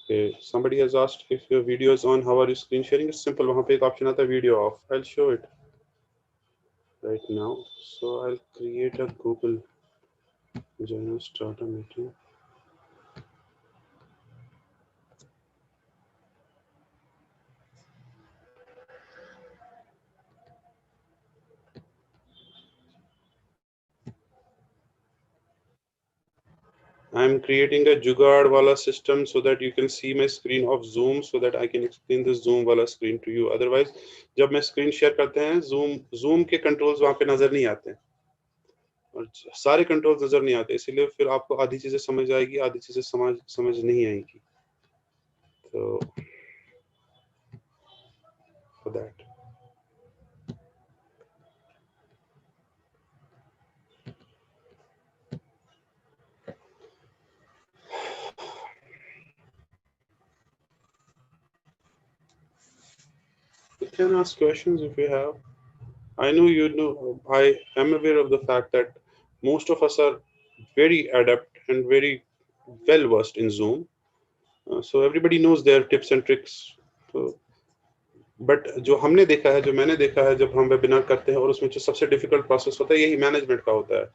[SPEAKER 3] Okay, somebody has asked if your video is on, how are you screen sharing? It's simple, वहाँ पे एक option आता है video off। I'll show it right now। so I'll create a Google join us, start a meeting। I'm creating a जुगाड़ वाला system so that you can see my screen of Zoom, so that I can explain the Zoom वाला screen to you। Otherwise, जब मैं screen share करते हैं, Zoom के controls वहाँ पे नजर नहीं आते हैं, और सारे controls नजर नहीं आते, इसलिए फिर आपको आधी चीजें समझ आएगी, आधी चीजें समझ नहीं आएगी। So for that, you can ask questions if you have। I know you know, I am aware of the fact that most of us are very adept and very well versed in Zoom। So everybody knows their tips and tricks। So, but जो हमने देखा है, जो मैंने देखा है, जब हम वेबिनार करते हैं और उसमें जो सबसे डिफिकल्ट प्रोसेस होता है, यही मैनेजमेंट का होता है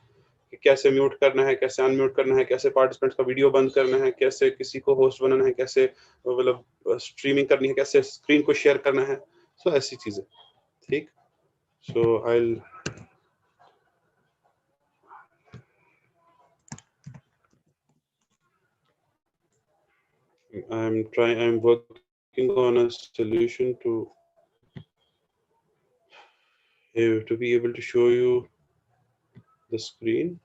[SPEAKER 3] कि कैसे म्यूट करना है, कैसे अनम्यूट करना है, कैसे पार्टिसिपेंट्स का वीडियो बंद करना है, कैसे किसी को होस्ट बनाना है, कैसे मतलब स्ट्रीमिंग करनी है, कैसे स्क्रीन को शेयर करना है। सो ऐसी चीजें। ठीक, सो आई I'm working on a solution to be able to show you the screen।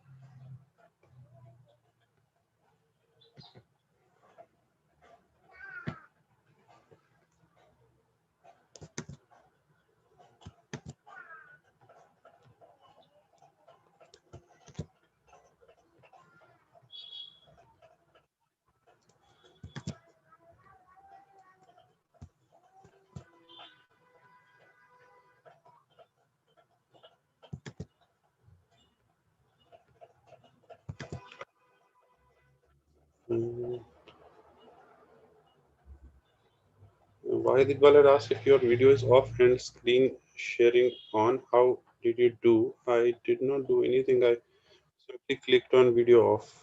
[SPEAKER 3] Wahid Iqbal had asked if your video is off and screen sharing on. How did you do? I did not do anything. I simply clicked on video off.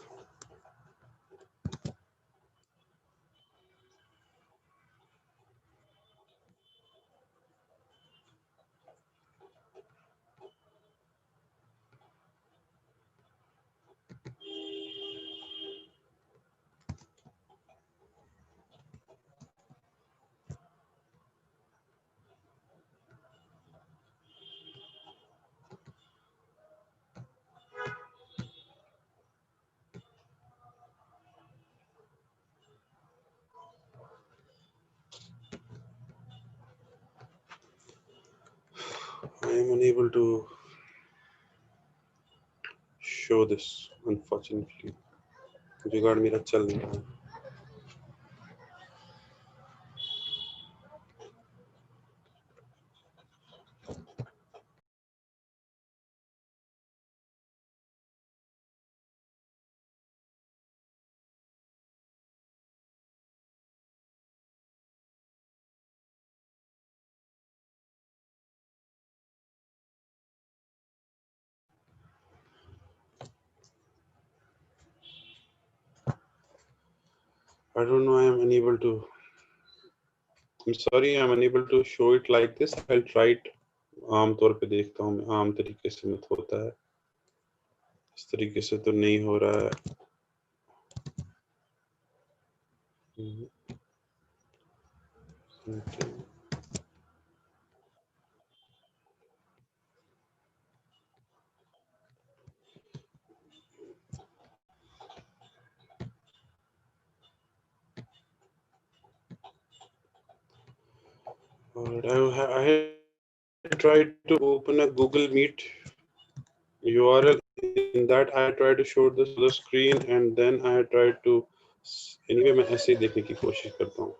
[SPEAKER 3] I am unable to show this, unfortunately. जुगाड़ मेरा चल नहीं रहा है. I don't know. I am unable to. I'm sorry. I'm unable to show it like this. I'll try it. आम तौर पे देखता हूँ मैं आम तरीके से मत होता है इस तरीके से तो नहीं हो रहा है I had tried to open a Google Meet URL. In that I tried to show the screen and then I tried to anyway मैं ऐसे ही देखने की कोशिश करता हूँ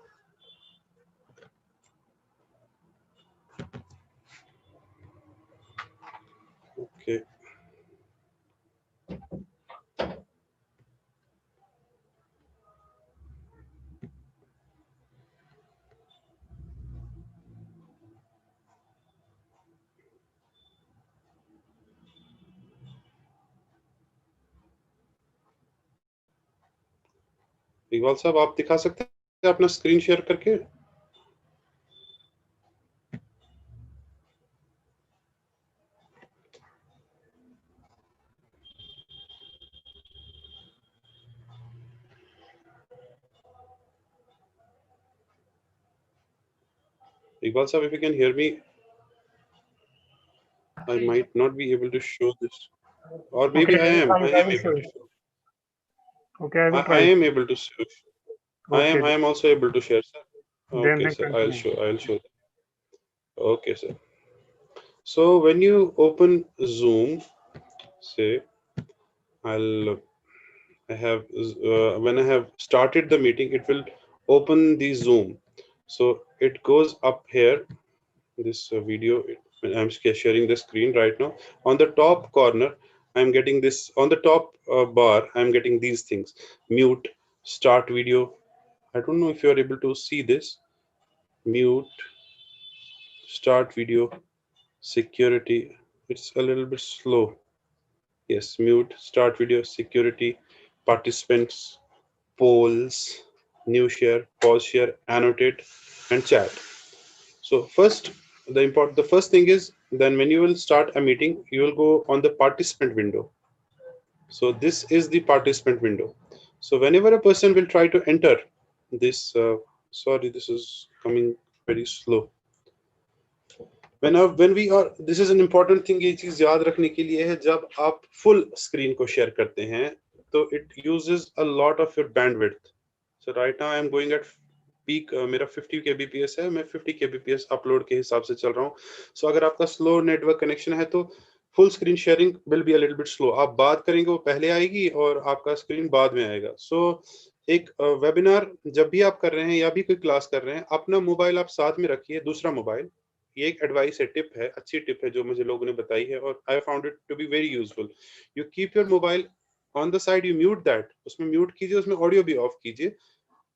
[SPEAKER 3] okay इकबाल साहब आप दिखा सकते हैं अपना स्क्रीन शेयर करके Iqbal sir, if you can hear me, I might not be able to show this. Or maybe
[SPEAKER 1] Okay,
[SPEAKER 3] I am. I
[SPEAKER 1] I
[SPEAKER 3] am
[SPEAKER 1] will show
[SPEAKER 3] able to
[SPEAKER 1] you.
[SPEAKER 3] show.
[SPEAKER 1] Okay, I will
[SPEAKER 3] I
[SPEAKER 1] try.
[SPEAKER 3] am able to show.
[SPEAKER 1] Okay,
[SPEAKER 3] I am also able to share, sir. Okay,
[SPEAKER 1] then
[SPEAKER 3] sir.
[SPEAKER 1] continue.
[SPEAKER 3] I'll show. Okay, sir. So when you open Zoom, say I have when I have started the meeting, it will open the Zoom. So it goes up here. This video, I'm sharing the screen right now. On the top corner, I'm getting this. On the top bar, I'm getting these things: mute, start video. I don't know if you are able to see this. Mute, start video, security. It's a little bit slow. Yes, mute, start video, security, participants, polls, new share, pause share, annotate, and chat. So first, the first thing is then when you will start a meeting, you will go on the participant window. So this is the participant window. So whenever a person will try to enter this, sorry, this is coming very slow. When we are, this is an important thing. ये चीज याद रखने के लिए है जब आप full screen को share करते हैं तो it uses a lot of your bandwidth. So right now I am going at peak. मेरा 50 kbps है मैं 50 kbps upload के हिसाब से चल रहा हूँ. So अगर आपका slow network connection है तो full screen sharing will be a little bit slow. आप बात करेंगे वो पहले आएगी और आपका screen बाद में आएगा. So एक वेबिनार जब भी आप कर रहे हैं या भी कोई क्लास कर रहे हैं अपना मोबाइल आप साथ में रखिए दूसरा मोबाइल. ये एक एडवाइस है टिप है अच्छी टिप है जो मुझे लोगों ने बताई है और I found it to be very useful. You keep your mobile on the side, you mute that, उसमें म्यूट कीजिए, उसमें ऑडियो भी ऑफ कीजिए.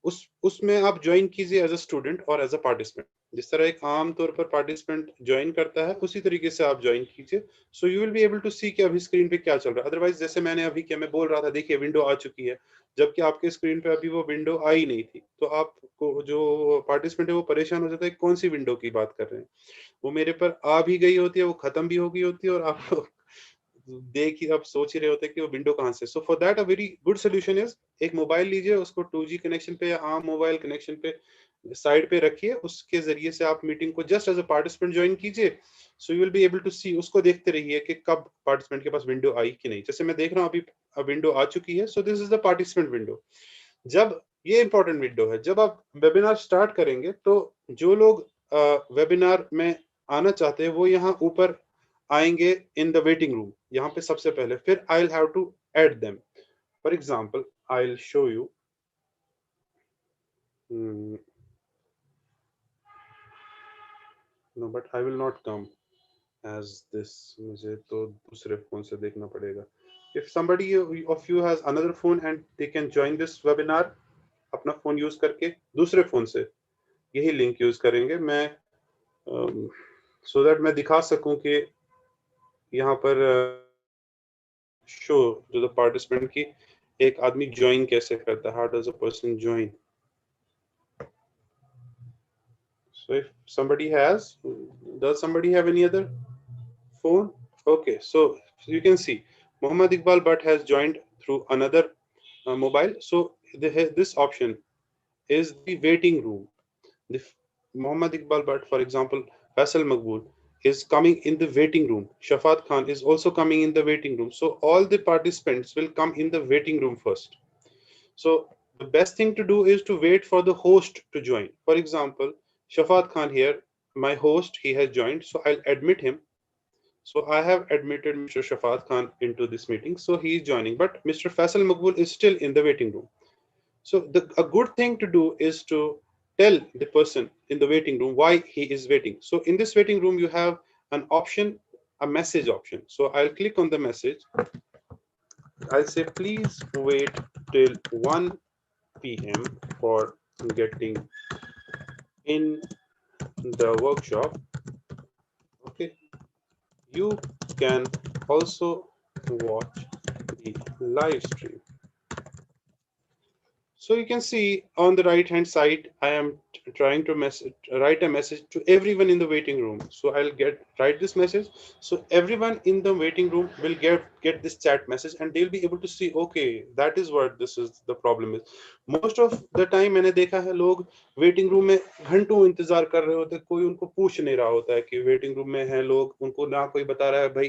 [SPEAKER 3] उसमें आप ज्वाइन कीजिए एज अ स्टूडेंट और एज अ पार्टिसिपेंट। जिस तरह एक आम तौर पर पार्टिसिपेंट ज्वाइन करता है उसी तरीके से आप ज्वाइन कीजिए। So you will be able to see कि अभी स्क्रीन पे क्या चल रहा है। अदरवाइज जैसे मैंने अभी क्या मैं बोल रहा था, देखिए विंडो आ चुकी है, जबकि आपके स्क्रीन पे अभी वो विंडो आई नहीं थी, तो आपको जो पार्टिसिपेंट है वो परेशान हो जाता है कौन सी विंडो की बात कर रहे हैं। वो मेरे पर आ भी गई होती है, वो खत्म भी हो गई होती है, और आप देख ही अब सोच ही रहे होते हैं कि वो विंडो कहाँ से। सो for that a very good solution is, एक मोबाइल लीजिए, उसको 2G कनेक्शन पे या आम मोबाइल कनेक्शन पे साइड पे रखिए, उसके जरिए से आप मीटिंग को just as a participant join कीजिए। So you will be able to see, उसको देखते रहिए कि कब पार्टिसिपेंट के पास विंडो आई कि नहीं। जैसे मैं देख रहा हूँ अभी विंडो आ चुकी है। So this is the participant window. जब ये इंपॉर्टेंट विंडो है, जब आप वेबिनार स्टार्ट करेंगे तो जो लोग वेबिनार में आना चाहते हैं वो यहाँ ऊपर आएंगे इन द वेटिंग रूम, यहाँ पे सबसे पहले। फिर I will have to add them. For example I will show you, no but I will not come as this, मुझे तो दूसरे फोन से देखना पड़ेगा। If somebody of you has another phone and they can join this webinar, अपना phone use करके दूसरे phone से यही लिंक यूज करेंगे, मैं सो दैट मैं दिखा सकूं कि यहाँ पर शो टू द पार्टिसिपेंट की एक आदमी ज्वाइन कैसे करता है, how does a person join. So if somebody has, does somebody have any other phone? Okay, so you can see Muhammad Iqbal Butt has joined through another mobile. So this option is the waiting room. The Muhammad Iqbal Butt, for example, Faisal Maqbool is coming in the waiting room. Shafat Khan is also coming in the waiting room. So all the participants will come in the waiting room first. So the best thing to do is to wait for the host to join. For example, Shafat Khan here, my host, he has joined. So I'll admit him. So I have admitted Mr. Shafat Khan into this meeting. So he is joining, but Mr. Faisal Maqbool is still in the waiting room. So a good thing to do is to tell the person in the waiting room why he is waiting. So in this waiting room, you have an option, a message option. So I'll click on the message. I'll say, please wait till 1 p.m. for getting in the workshop. Okay. You can also watch the live stream. So you can see on the right hand side, I am trying to write a message to everyone in the waiting room. So I'll write this message. So everyone in the waiting room will get this chat message, and they'll be able to see, okay, that is what this is the problem is. Most of the time मैंने देखा है लोग waiting room में घंटों इंतजार कर रहे होते हैं, कोई उनको पूछ नहीं रहा होता है कि waiting room में हैं लोग, उनको ना कोई बता रहा है भाई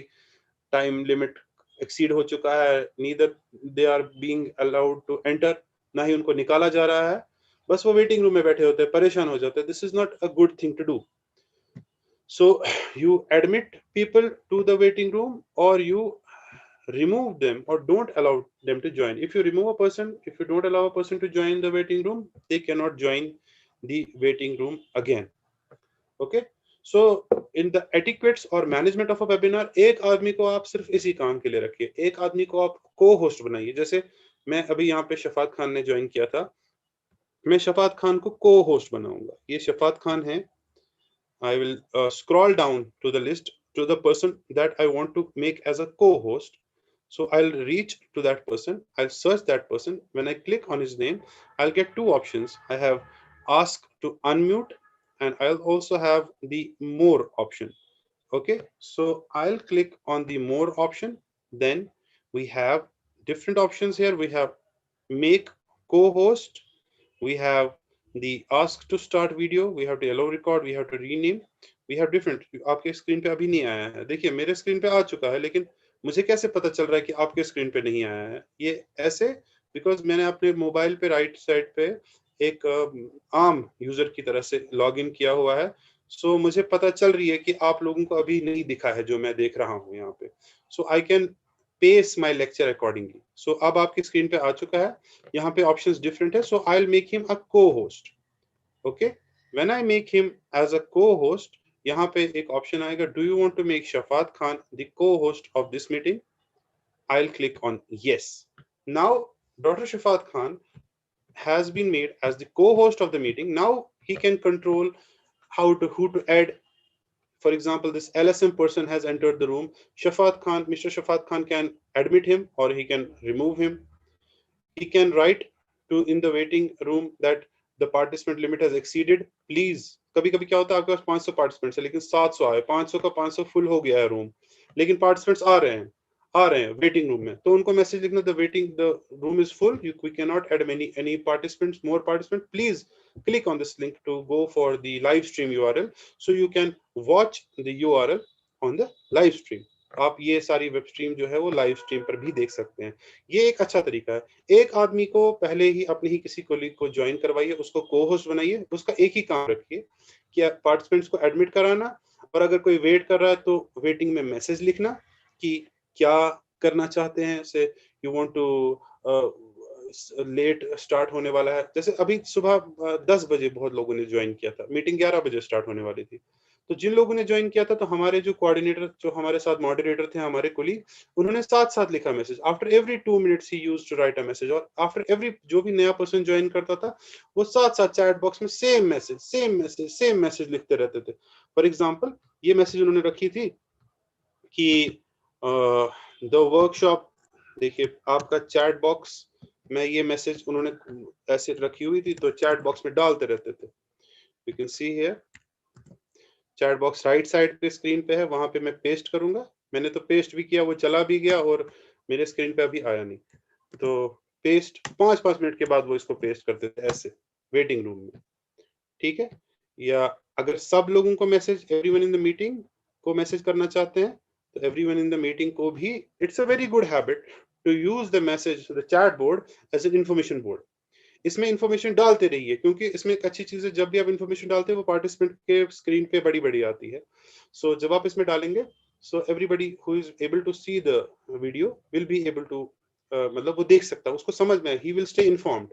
[SPEAKER 3] टाइम लिमिट एक्सीड हो चुका है, neither they are being allowed to enter, ना ही उनको निकाला जा रहा है, बस वो वेटिंग रूम में बैठे होते हैं, परेशान हो जाते हैं। This is not a good thing to do. So you admit people to the waiting room और you remove them or don't allow them to join. If you remove a person, if you don't allow a person to join the waiting room, they cannot join the waiting room again. Okay, so in the etiquettes और management of a webinar, एक आदमी को आप सिर्फ इसी काम के लिए रखिए, एक आदमी को आप को होस्ट बनाइए। जैसे मैं अभी यहाँ पे शफात खान ने ज्वाइन किया था, मैं शफात खान को को होस्ट बनाऊंगा। ये शफात खान है। I will scroll down to the list to the person that I want to make as a co-host. So I'll reach to that person, I'll search that person. When I click on his name, I'll get two options. I have ask to unmute, and I'll also have the more option. Okay, so I'll click on the more option. Then we have different options here. We have make co-host, we have the ask to start video, we have to allow record, we have to rename, we have different। आपके screen पे अभी नहीं आया है, देखिए मेरे screen पे आ चुका है, लेकिन मुझे कैसे पता चल रहा है कि आपके स्क्रीन पे नहीं आया है? ये ऐसे बिकॉज मैंने अपने मोबाइल पे राइट साइड पे एक आम यूजर की तरह से लॉग इन किया हुआ है। सो मुझे पता चल रही है कि आप लोगों को अभी नहीं दिखा है जो मैं देख रहा हूँ यहाँ पे। So I can pace my lecture accordingly. So अब आपकी स्क्रीन पे आ चुका है, यहाँ पे ऑप्शंस डिफरेंट है। So I will make him a co-host. Okay, when I make him as a co-host, यहाँ पे एक ऑप्शन आएगा, do you want to make Shafat Khan the co-host of this meeting? I'll click on yes. Now Dr. Shafat Khan has been made as the co-host of the meeting. Now he can control who to add. For example, this LSM person has entered the room. Shafat Khan, Mr. Shafat Khan can admit him or he can remove him. He can write to in the waiting room that the participant limit has exceeded. Please, कभी कभी क्या होता है आपके पास 500 participants है लेकिन 700 आए, 500 का 500 फुल हो गया है रूम, लेकिन पार्टिसिपेंट्स आ रहे हैं वेटिंग रूम में, तो उनको मैसेज लिखना the room is full, we can not add any participants, more participants. Please click on this link to go for the live stream URL so you can watch the URL on the live stream. आप ये सारी web stream जो है वो live stream पर भी देख सकते हैं. ये एक अच्छा तरीका है. एक आदमी को पहले ही अपने ही किसी कोलीग को ज्वाइन करवाइए, उसको को होस्ट बनाइए, उसका एक ही काम रखिए कि पार्टिसिपेंट्स को एडमिट कराना, और अगर कोई वेट कर रहा है तो वेटिंग में मैसेज लिखना कि क्या करना चाहते हैं. Say you want to late start होने वाला है, जैसे अभी सुबह 10 बजे बहुत लोगों ने ज्वाइन किया था, मीटिंग 11 बजे स्टार्ट होने वाली थी. तो जिन लोगों ने ज्वाइन किया था, तो हमारे जो कोऑर्डिनेटर, जो हमारे साथ मॉडरेटर थे, हमारे कोलीग, उन्होंने साथ साथ लिखा message. After every 2 minutes he used to write a message, और आफ्टर एवरी जो भी नया पर्सन ज्वाइन करता था वो साथ साथ चैट बॉक्स में सेम मैसेज लिखते रहते थे. फॉर एग्जांपल ये मैसेज उन्होंने रखी थी कि द वर्कशॉप, देखिए आपका चैट बॉक्स में ये मैसेज उन्होंने ऐसे रखी हुई थी, तो चैट बॉक्स में डालते रहते थे. You can see here, chat box right side पे स्क्रीन पे है, वहां पे मैं पेस्ट करूंगा. मैंने तो पेस्ट भी किया, वो चला भी गया और मेरे स्क्रीन पे अभी आया नहीं. तो पेस्ट 5-5 मिनट के बाद वो इसको पेस्ट करते थे ऐसे वेटिंग रूम में. ठीक है. या अगर सब लोगों को message, everyone in the meeting को मैसेज करना चाहते हैं, तो एवरीवन इन द मीटिंग को भी, it's a very good habit to use the message, the chat board as an information board. इसमें इंफॉर्मेशन डालते रहिए, क्योंकि इसमें एक अच्छी चीज है, जब भी आप इंफॉर्मेशन डालते हैं वो पार्टिसिपेंट के स्क्रीन पे बड़ी बड़ी आती है. सो जब आप इसमें डालेंगे, so everybody who is able to see the video will be able to, मतलब वो देख सकता है, उसको समझ में, ही विल स्टे इन्फॉर्म्ड.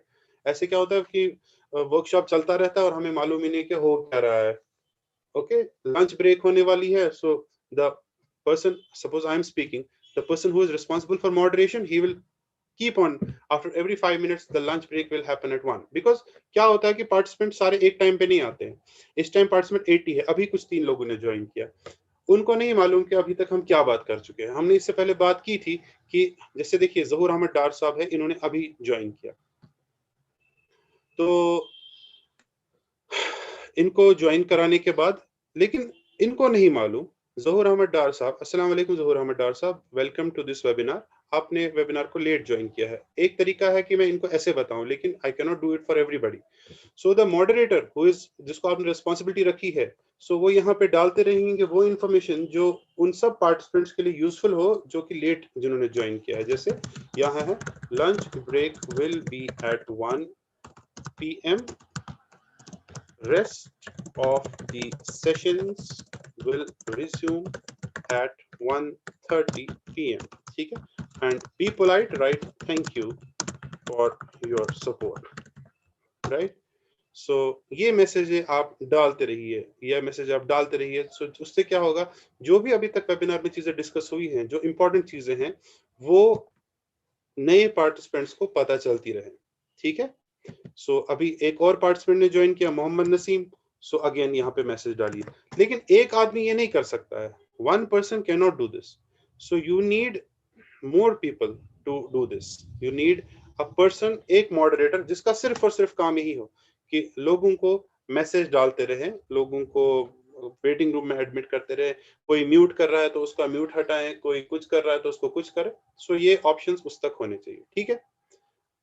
[SPEAKER 3] ऐसे क्या होता है कि वर्कशॉप चलता रहता है और हमें मालूम ही नहीं कि हो क्या रहा है. ओके, लंच ब्रेक होने वाली है, so the person, suppose I am speaking, the person who is responsible for moderation, he will keep on, after every 5 minutes the lunch break will happen at 1, because क्या होता है कि participant सारे एक time पे नहीं आते हैं. इस टाइम पार्टिसिपेंट 80 है, अभी कुछ 3 लोगों ने ज्वाइन किया, उनको नहीं मालूम कि अभी तक हम क्या बात कर चुके हैं. हमने इससे पहले बात की थी कि जैसे देखिए जहूर अहमद डार साहब है, इन्होंने अभी ज्वाइन किया, तो इनको ज्वाइन कराने के बाद, लेकिन इनको नहीं मालूम, जहूर अहमद डार साहब, अस्सलाम वालेकुम जहूर अहमद डार साहब, वेलकम टू दिस वेबिनार. आपने वेबिनार को लेट ज्वाइन किया है. एक तरीका है कि मैं इनको ऐसे बताऊं, लेकिन आई can not do it for everybody. So the moderator who is, जिसको आपने रिस्पांसिबिलिटी रखी है, सो वो यहाँ पे डालते रहेंगे वो इन्फॉर्मेशन जो उन सब पार्टिसिपेंट्स के लिए यूजफुल हो जो कि लेट जिन्होंने ज्वाइन किया है. जैसे यहाँ है, lunch break will be at 1 PM, rest of the sessions will resume at 1:30 PM. ठीक है. And be polite, right? Thank you for your support, right? So ये मैसेज आप डालते रहिए, ये मैसेज आप डालते रहिए. So उससे क्या होगा, जो भी अभी तक वेबिनार में चीजें डिस्कस हुई हैं, जो इंपॉर्टेंट चीजें हैं, वो नए पार्टिसिपेंट्स को पता चलती रहे. ठीक है. सो अभी एक और पार्टिसिपेंट ने ज्वाइन किया, मोहम्मद नसीम. सो अगेन यहाँ पे मैसेज डालिए, लेकिन एक आदमी ये नहीं कर सकता है. One person can not do this. So you need more people to do this. You need a person, एक मॉडरेटर, जिसका सिर्फ और सिर्फ काम यही हो कि लोगों को मैसेज डालते रहे, लोगों को वेटिंग रूम में एडमिट करते रहे. कोई म्यूट कर रहा है तो उसका म्यूट हटाएं, कोई कुछ कर रहा है तो उसको कुछ करे. सो ये ऑप्शंस उस तक होने चाहिए. ठीक है.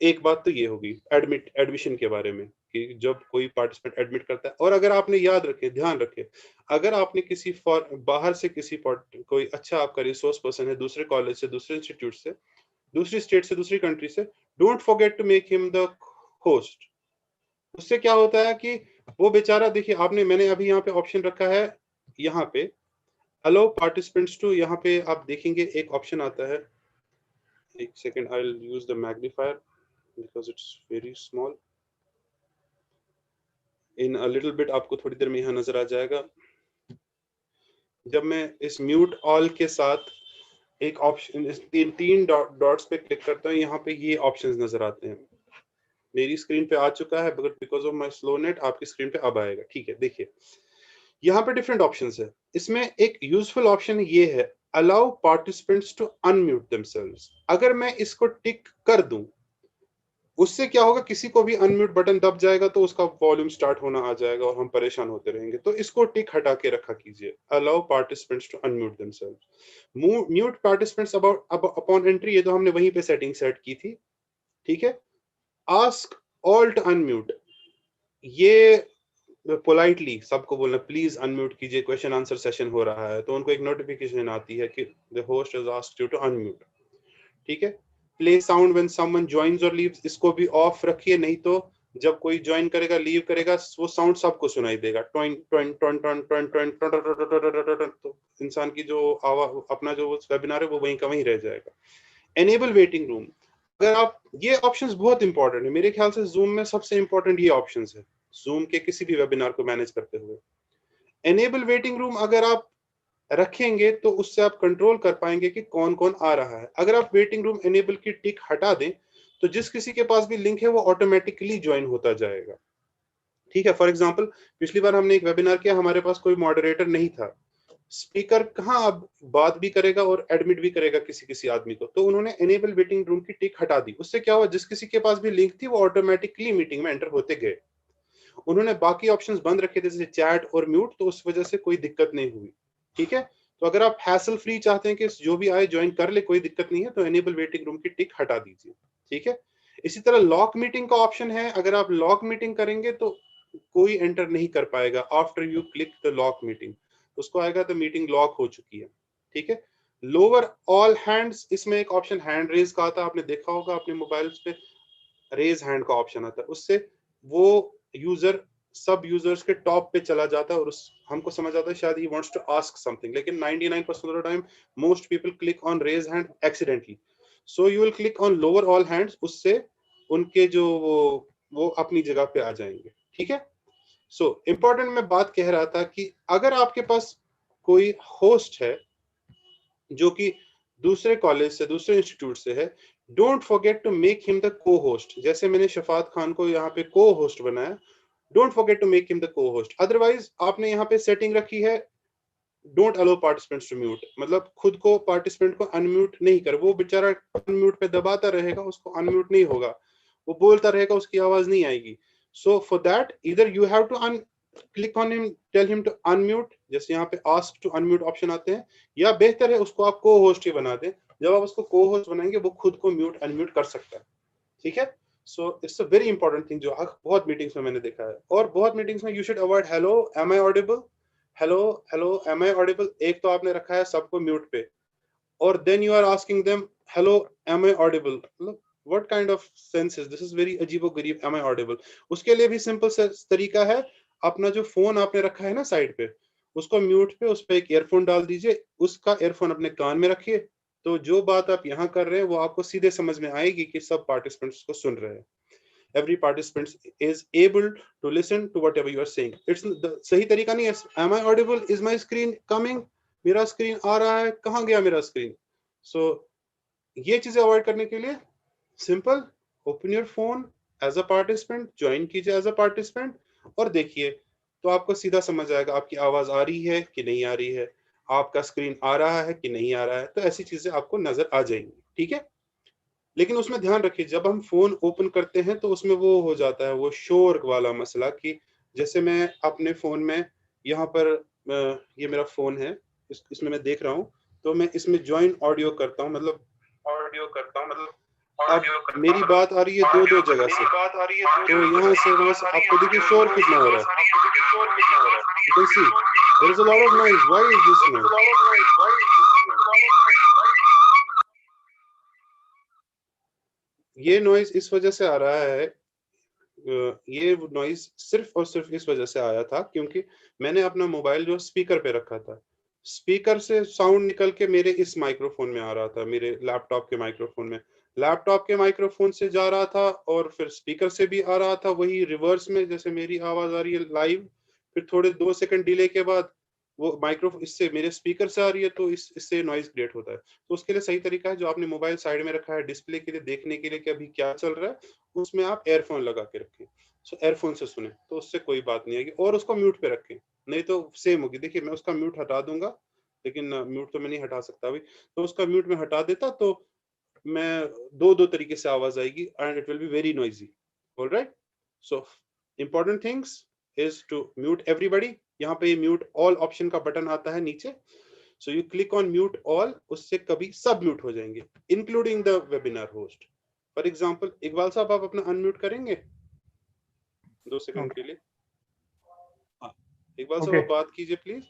[SPEAKER 3] एक बात तो ये होगी एडमिशन के बारे में, कि जब कोई पार्टिसिपेंट एडमिट करता है, और अगर आपने याद रखे, ध्यान रखे, अगर आपने किसी बाहर से किसी कोई अच्छा आपका रिसोर्स पर्सन है, दूसरे कॉलेज से, दूसरे इंस्टीट्यूट से, दूसरी स्टेट से, दूसरी कंट्री से, don't forget to make him the host. उससे क्या होता है कि वो बेचारा, देखिए आपने, मैंने अभी यहाँ पे ऑप्शन रखा है, यहाँ पे अलाउ पार्टिसिपेंट्स टू, यहाँ पे आप देखेंगे एक ऑप्शन आता है, एक second, I will use the magnifier because it's very small. In a little bit आपको थोड़ी देर में यहाँ नजर आ जाएगा. जब मैं इस म्यूट ऑल के साथ एक ऑप्शन, तीन डॉट्स पे क्लिक करता हूँ, यहाँ पे ये ऑप्शंस नजर आते हैं. मेरी स्क्रीन पे आ चुका है, but because of my slow net आपकी स्क्रीन पे अब आएगा। ठीक है, देखिए यहाँ पे डिफरेंट ऑप्शंस है। इसमें एक यूजफुल ऑप्शन ये है, allow participants to unmute themselves. अगर मैं इसको टिक कर दूं, उससे क्या होगा, किसी को भी अनम्यूट बटन दब जाएगा तो उसका वॉल्यूम स्टार्ट होना आ जाएगा और हम परेशान होते रहेंगे। तो इसको टिक हटा के रखा कीजिए, allow participants to unmute themselves. Mute participants upon entry, ये तो हमने वहीं पे सेटिंग सेट की थी। ठीक है, आस्क ऑल टू अनम्यूट, ये पोलाइटली सबको बोलना प्लीज अनम्यूट कीजिए, क्वेश्चन आंसर सेशन हो रहा है, तो उनको एक नोटिफिकेशन आती है कि the host has asked you to unmute. ठीक है, play sound when someone joins और लीव्स, इसको भी ऑफ रखिए, नहीं तो जब कोई ज्वाइन करेगा लीव करेगा वो साउंड सबको सुनाई देगा, टॉइन टॉइन टॉइन टॉइन टॉइन टॉइन, तो इंसान की जो आवाज, अपना जो वेबिनार है वो वहीं का वहीं रह जाएगा। एनेबल वेटिंग रूम, अगर आप, ये ऑप्शंस बहुत इंपॉर्टेंट है, मेरे ख्याल से जूम में सबसे इंपॉर्टेंट ये ऑप्शंस है, जूम के किसी भी वेबिनार को मैनेज करते हुए। एनेबल वेटिंग रूम अगर आप रखेंगे तो उससे आप कंट्रोल कर पाएंगे कि कौन कौन आ रहा है। अगर आप वेटिंग रूम एनेबल की टिक हटा दें तो जिस किसी के पास भी लिंक है वो ऑटोमेटिकली ज्वाइन होता जाएगा। ठीक है, फॉर एग्जांपल पिछली बार हमने एक वेबिनार किया, हमारे पास कोई मॉडरेटर नहीं था, स्पीकर कहाँ अब बात भी करेगा और एडमिट भी करेगा किसी किसी आदमी को, तो उन्होंने एनेबल वेटिंग रूम की टिक हटा दी। उससे क्या हुआ, जिस किसी के पास भी लिंक थी वो ऑटोमेटिकली मीटिंग में एंटर होते गए। उन्होंने बाकी ऑप्शंस बंद रखे थे जैसे चैट और म्यूट, तो उस वजह से कोई दिक्कत नहीं हुई। ठीक है, तो अगर आप हैसल फ्री चाहते हैं कि जो भी आए ज्वाइन कर ले, कोई दिक्कत नहीं है, तो एनेबल वेटिंग रूम की टिक हटा दीजिए। ठीक है, इसी तरह लॉक मीटिंग का ऑप्शन है, अगर आप लॉक मीटिंग करेंगे तो कोई एंटर नहीं कर पाएगा। After you click the lock meeting, उसको आएगा तो मीटिंग लॉक हो चुकी है। ठीक है, लोअर ऑल हैंड्स, इसमें एक ऑप्शन हैंड रेज का आता है, आपने देखा होगा अपने मोबाइल्स पे रेज हैंड का ऑप्शन आता है, उससे वो यूजर सब यूजर्स के टॉप पे चला जाता है और उस हमको समझ आता है शायद he wants to ask something, लेकिन 99% of the time most people click on raise hand accidentally. So you will click on lower all hands, उससे उनके जो वो अपनी जगह पे आ जाएंगे। ठीक है, सो इंपॉर्टेंट मैं बात कह रहा था कि अगर आपके पास कोई होस्ट है जो कि दूसरे कॉलेज से, दूसरे इंस्टीट्यूट से है, don't forget to make him the co host. जैसे मैंने शफात खान को यहाँ पे को होस्ट बनाया, don't forget to make him the co host. Otherwise आपने यहाँ पे सेटिंग रखी है don't allow participants to mute, मतलब खुद को पार्टिसिपेंट को अनम्यूट नहीं कर, वो बेचारा अनम्यूट पे दबाता रहेगा, उसको अनम्यूट नहीं होगा, वो बोलता रहेगा, उसकी आवाज नहीं आएगी। So for that either you have to click on him, tell him to unmute, जैसे यहाँ पे आस्क टू अनम्यूट ऑप्शन आते हैं, या बेहतर है उसको आप को होस्ट ही बना दें। जब आप उसको को होस्ट बनाएंगे वो खुद को म्यूट अनम्यूट कर सकता है। ठीक है, so it's a very important thing जो बहुत मीटिंग्स में मैंने देखा है, और बहुत मीटिंग्स में you should avoid hello am I audible, hello hello am I audible, एक तो आपने रखा है सबको म्यूट पे, और then you are asking them hello am I audible, मतलब what kind of sense is this, is very अजीबोगरीब, एम आई ऑडिबल। उसके लिए भी सिंपल तरीका है, अपना जो फोन आपने रखा है ना साइड पे, उसको म्यूट पे, उस पे एक ईयरफोन डाल दीजिए, उसका ईयरफोन अपने कान में रखिए, तो जो बात आप यहाँ कर रहे हैं वो आपको सीधे समझ में आएगी कि सब पार्टिसिपेंट्स को सुन रहे हैं। Every participant is able to listen to whatever you are saying. It's the सही तरीका नहीं है, am I audible, is my screen coming, मेरा स्क्रीन आ रहा है, कहाँ गया मेरा स्क्रीन। सो ये चीजें अवॉइड करने के लिए simple, open your phone as a participant, join कीजिए एज अ पार्टिसिपेंट, और देखिए तो आपको सीधा समझ आएगा आपकी आवाज आ रही है कि नहीं आ रही है, आपका स्क्रीन आ रहा है कि नहीं आ रहा है, तो ऐसी चीजें आपको नजर आ जाएंगी। ठीक है, लेकिन उसमें ध्यान रखिए जब हम फोन ओपन करते हैं तो उसमें वो हो जाता है वो शोर वाला मसला, कि जैसे मैं अपने फोन में यहाँ पर ये मेरा फोन है, इसमें मैं देख रहा हूँ, तो मैं इसमें ज्वाइन ऑडियो करता हूँ, मतलब अब मेरी बात आ रही है दो जगह से, तो यहाँ से वहां से आपको देखिए शोर कितना हो रहा है, you can see there is a lot of noise, why is this noise? ये नॉइज इस वजह से आ रहा है, ये नॉइज सिर्फ और सिर्फ इस वजह से आया था क्योंकि मैंने अपना मोबाइल जो स्पीकर पे रखा था, स्पीकर से साउंड निकल के मेरे इस माइक्रोफोन में आ रहा था, मेरे लैपटॉप के माइक्रोफोन में, लैपटॉप के माइक्रोफोन से जा रहा था और फिर स्पीकर से भी आ रहा था, वही रिवर्स में, जैसे मेरी आवाज आ रही है लाइव, फिर थोड़े 2 सेकंड डिले के बाद वो माइक्रो इससे मेरे स्पीकर से आ रही है तो इससे नॉइज क्रिएट होता है। तो उसके लिए सही तरीका है, जो आपने मोबाइल साइड में रखा है डिस्प्ले के लिए देखने के लिए कि अभी क्या चल रहा है, उसमें आप एयरफोन लगा के रखें। सो एयरफोन से सुने तो उससे कोई बात नहीं आएगी, और उसको म्यूट पे रखें, नहीं तो सेम होगी। देखिए मैं उसका म्यूट हटा दूंगा, लेकिन म्यूट तो मैं नहीं हटा सकता अभी, तो उसका म्यूट में हटा देता तो मैं दो तरीके से आवाज आएगी and it will be very noisy. Alright, so important things is to mute everybody. यहाँ पे म्यूट ऑल ऑप्शन का बटन आता है नीचे, so you click on mute all, उससे कभी सब म्यूट हो जाएंगे including the webinar host. For example Iqbal साहब आप अपना अनम्यूट करेंगे 2 सेकंड के लिए? हाँ इकबाल साहब
[SPEAKER 1] Okay.
[SPEAKER 3] आप बात कीजिए प्लीज।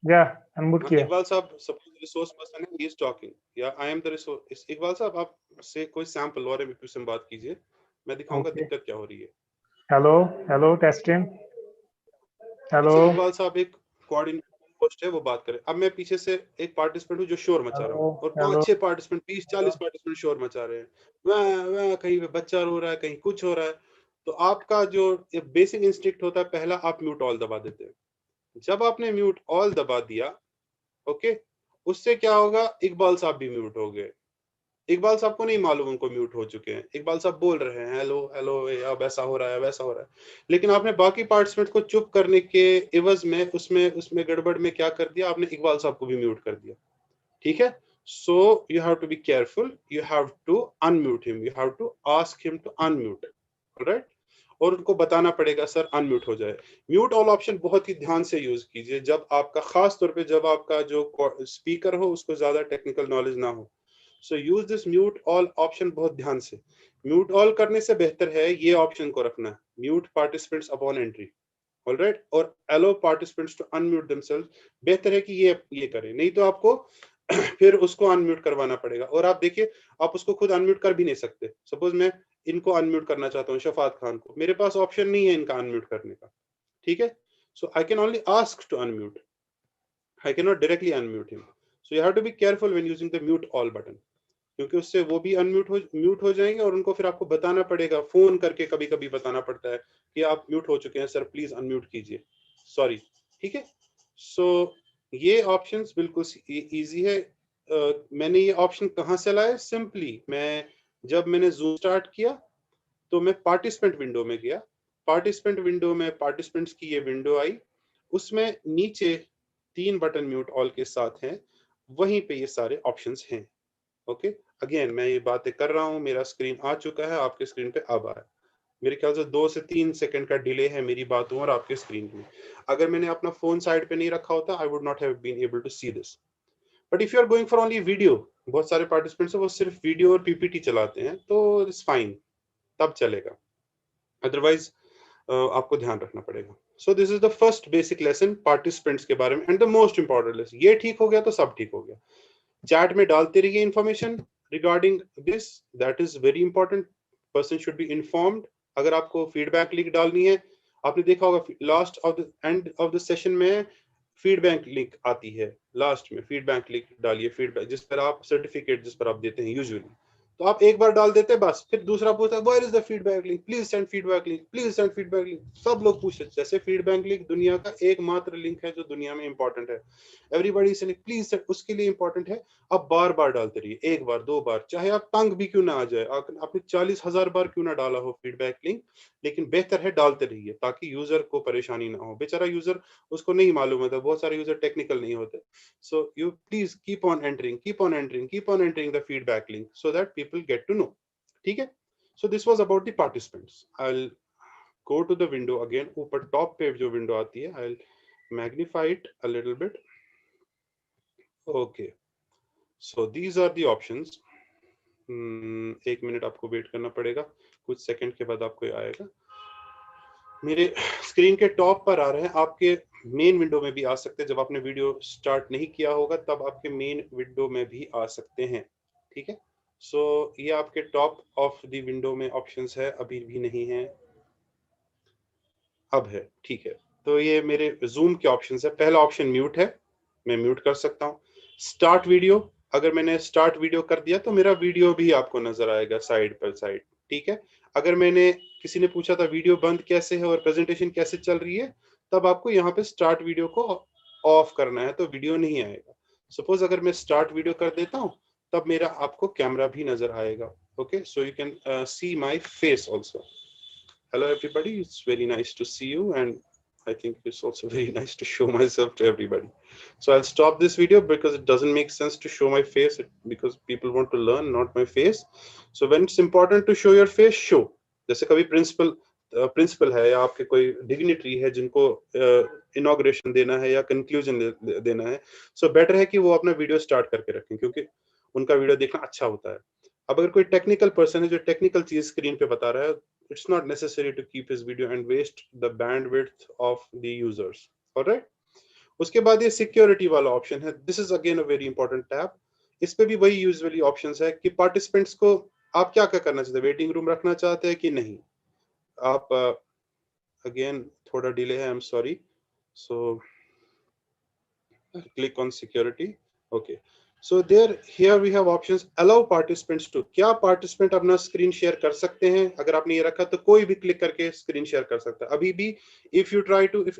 [SPEAKER 1] या अनम्यूट
[SPEAKER 3] हाँ
[SPEAKER 1] किया।
[SPEAKER 3] इकबाल साहब सपोज रिसोर्स पर्सन है, ही इज टॉकिंग या I am the resource. Iqbal साहब आप से कोई सैंपल और में बात कीजिए, मैं दिखाऊंगा
[SPEAKER 1] Okay.
[SPEAKER 3] दिक्कत क्या हो रही है।
[SPEAKER 1] Hello hello testing. हेलो
[SPEAKER 3] अच्छा इकबाल साहब एक कोऑर्डिनेटर पोस्ट है वो बात करें। अब मैं पीछे से एक पार्टिसिपेंट हूँ जो शोर मचा रहा
[SPEAKER 1] हेलो
[SPEAKER 3] हूँ, और
[SPEAKER 1] हेलो
[SPEAKER 3] 5-6 पार्टिसिपेंट 30-40 पार्टिसिपेंट शोर मचा रहे हैं, वह कहीं पे बच्चा रो रहा है, कहीं कुछ हो रहा है। तो आपका जो बेसिक इंस्टिंक्ट होता है, पहला आप म्यूट ऑल दबा देते हैं। जब आपने म्यूट ऑल दबा दिया, ओके, उससे क्या होगा, इकबाल साहब भी म्यूट हो गए। इकबाल साहब को नहीं मालूम उनको म्यूट हो चुके हैं, इकबाल साहब बोल रहे हैं हेलो हेलो, अब ऐसा हो रहा है वैसा हो रहा है, लेकिन आपने बाकी पार्टिसिपेंट को चुप करने के एवज में उसमें गड़बड़ में क्या कर दिया, आपने इकबाल साहब को भी म्यूट कर दिया। ठीक है, so you have to be careful, you have to unmute him, you have to ask him to unmute, alright, और उनको बताना पड़ेगा सर अनम्यूट हो जाए। म्यूट ऑल ऑप्शन बहुत ही ध्यान से यूज कीजिए, जब आपका खास तौर पे जब आपका जो स्पीकर हो उसको ज्यादा टेक्निकल नॉलेज ना हो। So use this mute all option बहुत ध्यान से। म्यूट ऑल करने से बेहतर है ये ऑप्शन को रखना, mute participants upon entry, alright, और अलो पार्टिसिपेंट्स टू अनम्यूट देमसेल्व्स। बेहतर है कि ये करें, नहीं तो आपको फिर उसको अनम्यूट करवाना पड़ेगा। और आप देखिए आप उसको खुद अनम्यूट कर भी नहीं सकते। सपोज मैं इनको अनम्यूट करना चाहता हूँ, शफात खान को, मेरे पास ऑप्शन नहीं है इनका अनम्यूट करने का। ठीक है, so I can only ask to unmute, I can not directly unmute him. So you have to be careful when using the mute all button, क्योंकि उससे वो भी म्यूट हो जाएंगे, और उनको फिर आपको बताना पड़ेगा, फोन करके कभी कभी बताना पड़ता है कि आप म्यूट हो चुके हैं सर, प्लीज अनम्यूट कीजिए, सॉरी। ठीक है, सो ये ऑप्शंस बिल्कुल इजी है। मैंने ये ऑप्शन कहाँ से लाया, सिंपली जब मैंने जूम स्टार्ट किया तो मैं पार्टिसिपेंट विंडो में गया, पार्टिसिपेंट विंडो में पार्टिसिपेंट्स की ये विंडो आई, उसमें नीचे 3 बटन म्यूट ऑल के साथ हैं, वहीं पे ये सारे ऑप्शंस हैं। ओके, अगेन मैं ये बातें कर रहा हूँ, मेरा स्क्रीन आ चुका है, आपके स्क्रीन पे अब आया। मेरे ख्याल से 2 से 3 सेकंड का डिले है मेरी बातों और आपके स्क्रीन में। अगर मैंने अपना फोन साइड पे नहीं रखा होता, I would not have been able to see this. But if you are going for only video, बहुत सारे पार्टिसिपेंट्स वो सिर्फ वीडियो और पीपीटी चलाते हैं, तो इट्स फाइन, तब चलेगा, अदरवाइज आपको ध्यान रखना पड़ेगा। सो this is the first basic lesson participants के बारे में, and the most important lesson. ये ठीक हो गया तो सब ठीक हो गया। चैट में डालते रहिए information regarding this, that is very important, person should be informed. अगर आपको फीडबैक लिंक डालनी है, आपने देखा होगा last of the end of the session में फीडबैक लिंक आती है, लास्ट में फीडबैक लिंक डालिए, फीडबैक जिस पर आप सर्टिफिकेट जिस पर आप देते हैं यूजुअली, तो आप एक बार डाल देते बस, फिर दूसरा पूछता है where is the feedback link, please send feedback link, please send feedback link. सब लोग पूछते हैं, जैसे फीडबैक लिंक दुनिया का एकमात्र लिंक है जो दुनिया में इंपॉर्टेंट है, एवरीबॉडी से प्लीज सेंड, उसके लिए इंपॉर्टेंट है। आप बार बार डालते रहिए, एक बार 2 बार, चाहे आप तंग भी क्यों ना आ जाए, आपने 40,000 बार क्यों ना डाला हो फीडबैक लिंक, लेकिन बेहतर है डालते रहिए ताकि यूजर को परेशानी ना हो। बेचारा यूजर, उसको नहीं मालूम होता, बहुत सारे यूजर टेक्निकल नहीं होते। So you please keep on entering, keep on entering, keep on entering the feedback link so that people get to know. ठीक है, so this was about the participants. I will go to the window again, ऊपर top पे जो window आती है, I will magnify it a little bit. Okay, so these are the options. 1 minute आपको wait करना पड़ेगा, कुछ सेकंड के बाद आपको आएगा। मेरे स्क्रीन के टॉप पर आ रहे हैं, आपके मेन विंडो में भी आ सकते हैं। जब आपने वीडियो स्टार्ट नहीं किया होगा तब आपके मेन विंडो में भी आ सकते हैं। ठीक है, सो ये आपके टॉप ऑफ द विंडो में ऑप्शंस है, अभी भी नहीं है, अब है। ठीक है, तो ये मेरे जूम के ऑप्शंस है। पहला ऑप्शन म्यूट है, मैं म्यूट कर सकता हूँ। स्टार्ट वीडियो, अगर मैंने स्टार्ट वीडियो कर दिया तो मेरा वीडियो भी आपको नजर आएगा साइड पर साइड। ठीक है, अगर मैंने, किसी ने पूछा था वीडियो बंद कैसे है और प्रेजेंटेशन कैसे चल रही है, तब आपको यहाँ पे स्टार्ट वीडियो को ऑफ करना है तो वीडियो नहीं आएगा। सपोज अगर मैं स्टार्ट वीडियो कर देता हूँ तब मेरा आपको कैमरा भी नजर आएगा। Okay, so you can see my face also. Hello everybody, it's very nice to see you, and I think it's also very nice to show myself to everybody. So I'll stop this video because it doesn't make sense to show my face, because people want to learn, not my face. So when it's important to show your face, show. जैसे कभी principal है या आपके कोई dignitary है जिनको inauguration देना है या कंक्लूजन देना है, सो बेटर है कि वो अपना वीडियो स्टार्ट करके रखें, क्योंकि उनका वीडियो देखना अच्छा होता है। अब अगर कोई टेक्निकल पर्सन है जो टेक्निकल चीज स्क्रीन पे बता रहा है, it's not necessary to keep his video and waste the bandwidth of the users. All right, उसके बाद ये सिक्योरिटी वाला ऑप्शन है, this is again a very important tab. इस पे भी वही यूजुअली ऑप्शंस है कि पार्टिसिपेंट्स को आप क्या क्या करना चाहते हैं, वेटिंग रूम रखना चाहते हैं कि नहीं। आप अगेन थोड़ा डिले है, आई am sorry. So click on security. Okay, so here we have options, allow participants to, क्या participant अपना स्क्रीन शेयर कर सकते हैं। अगर आपने ये रखा तो कोई भी क्लिक करके स्क्रीन शेयर कर सकता है। अभी भी if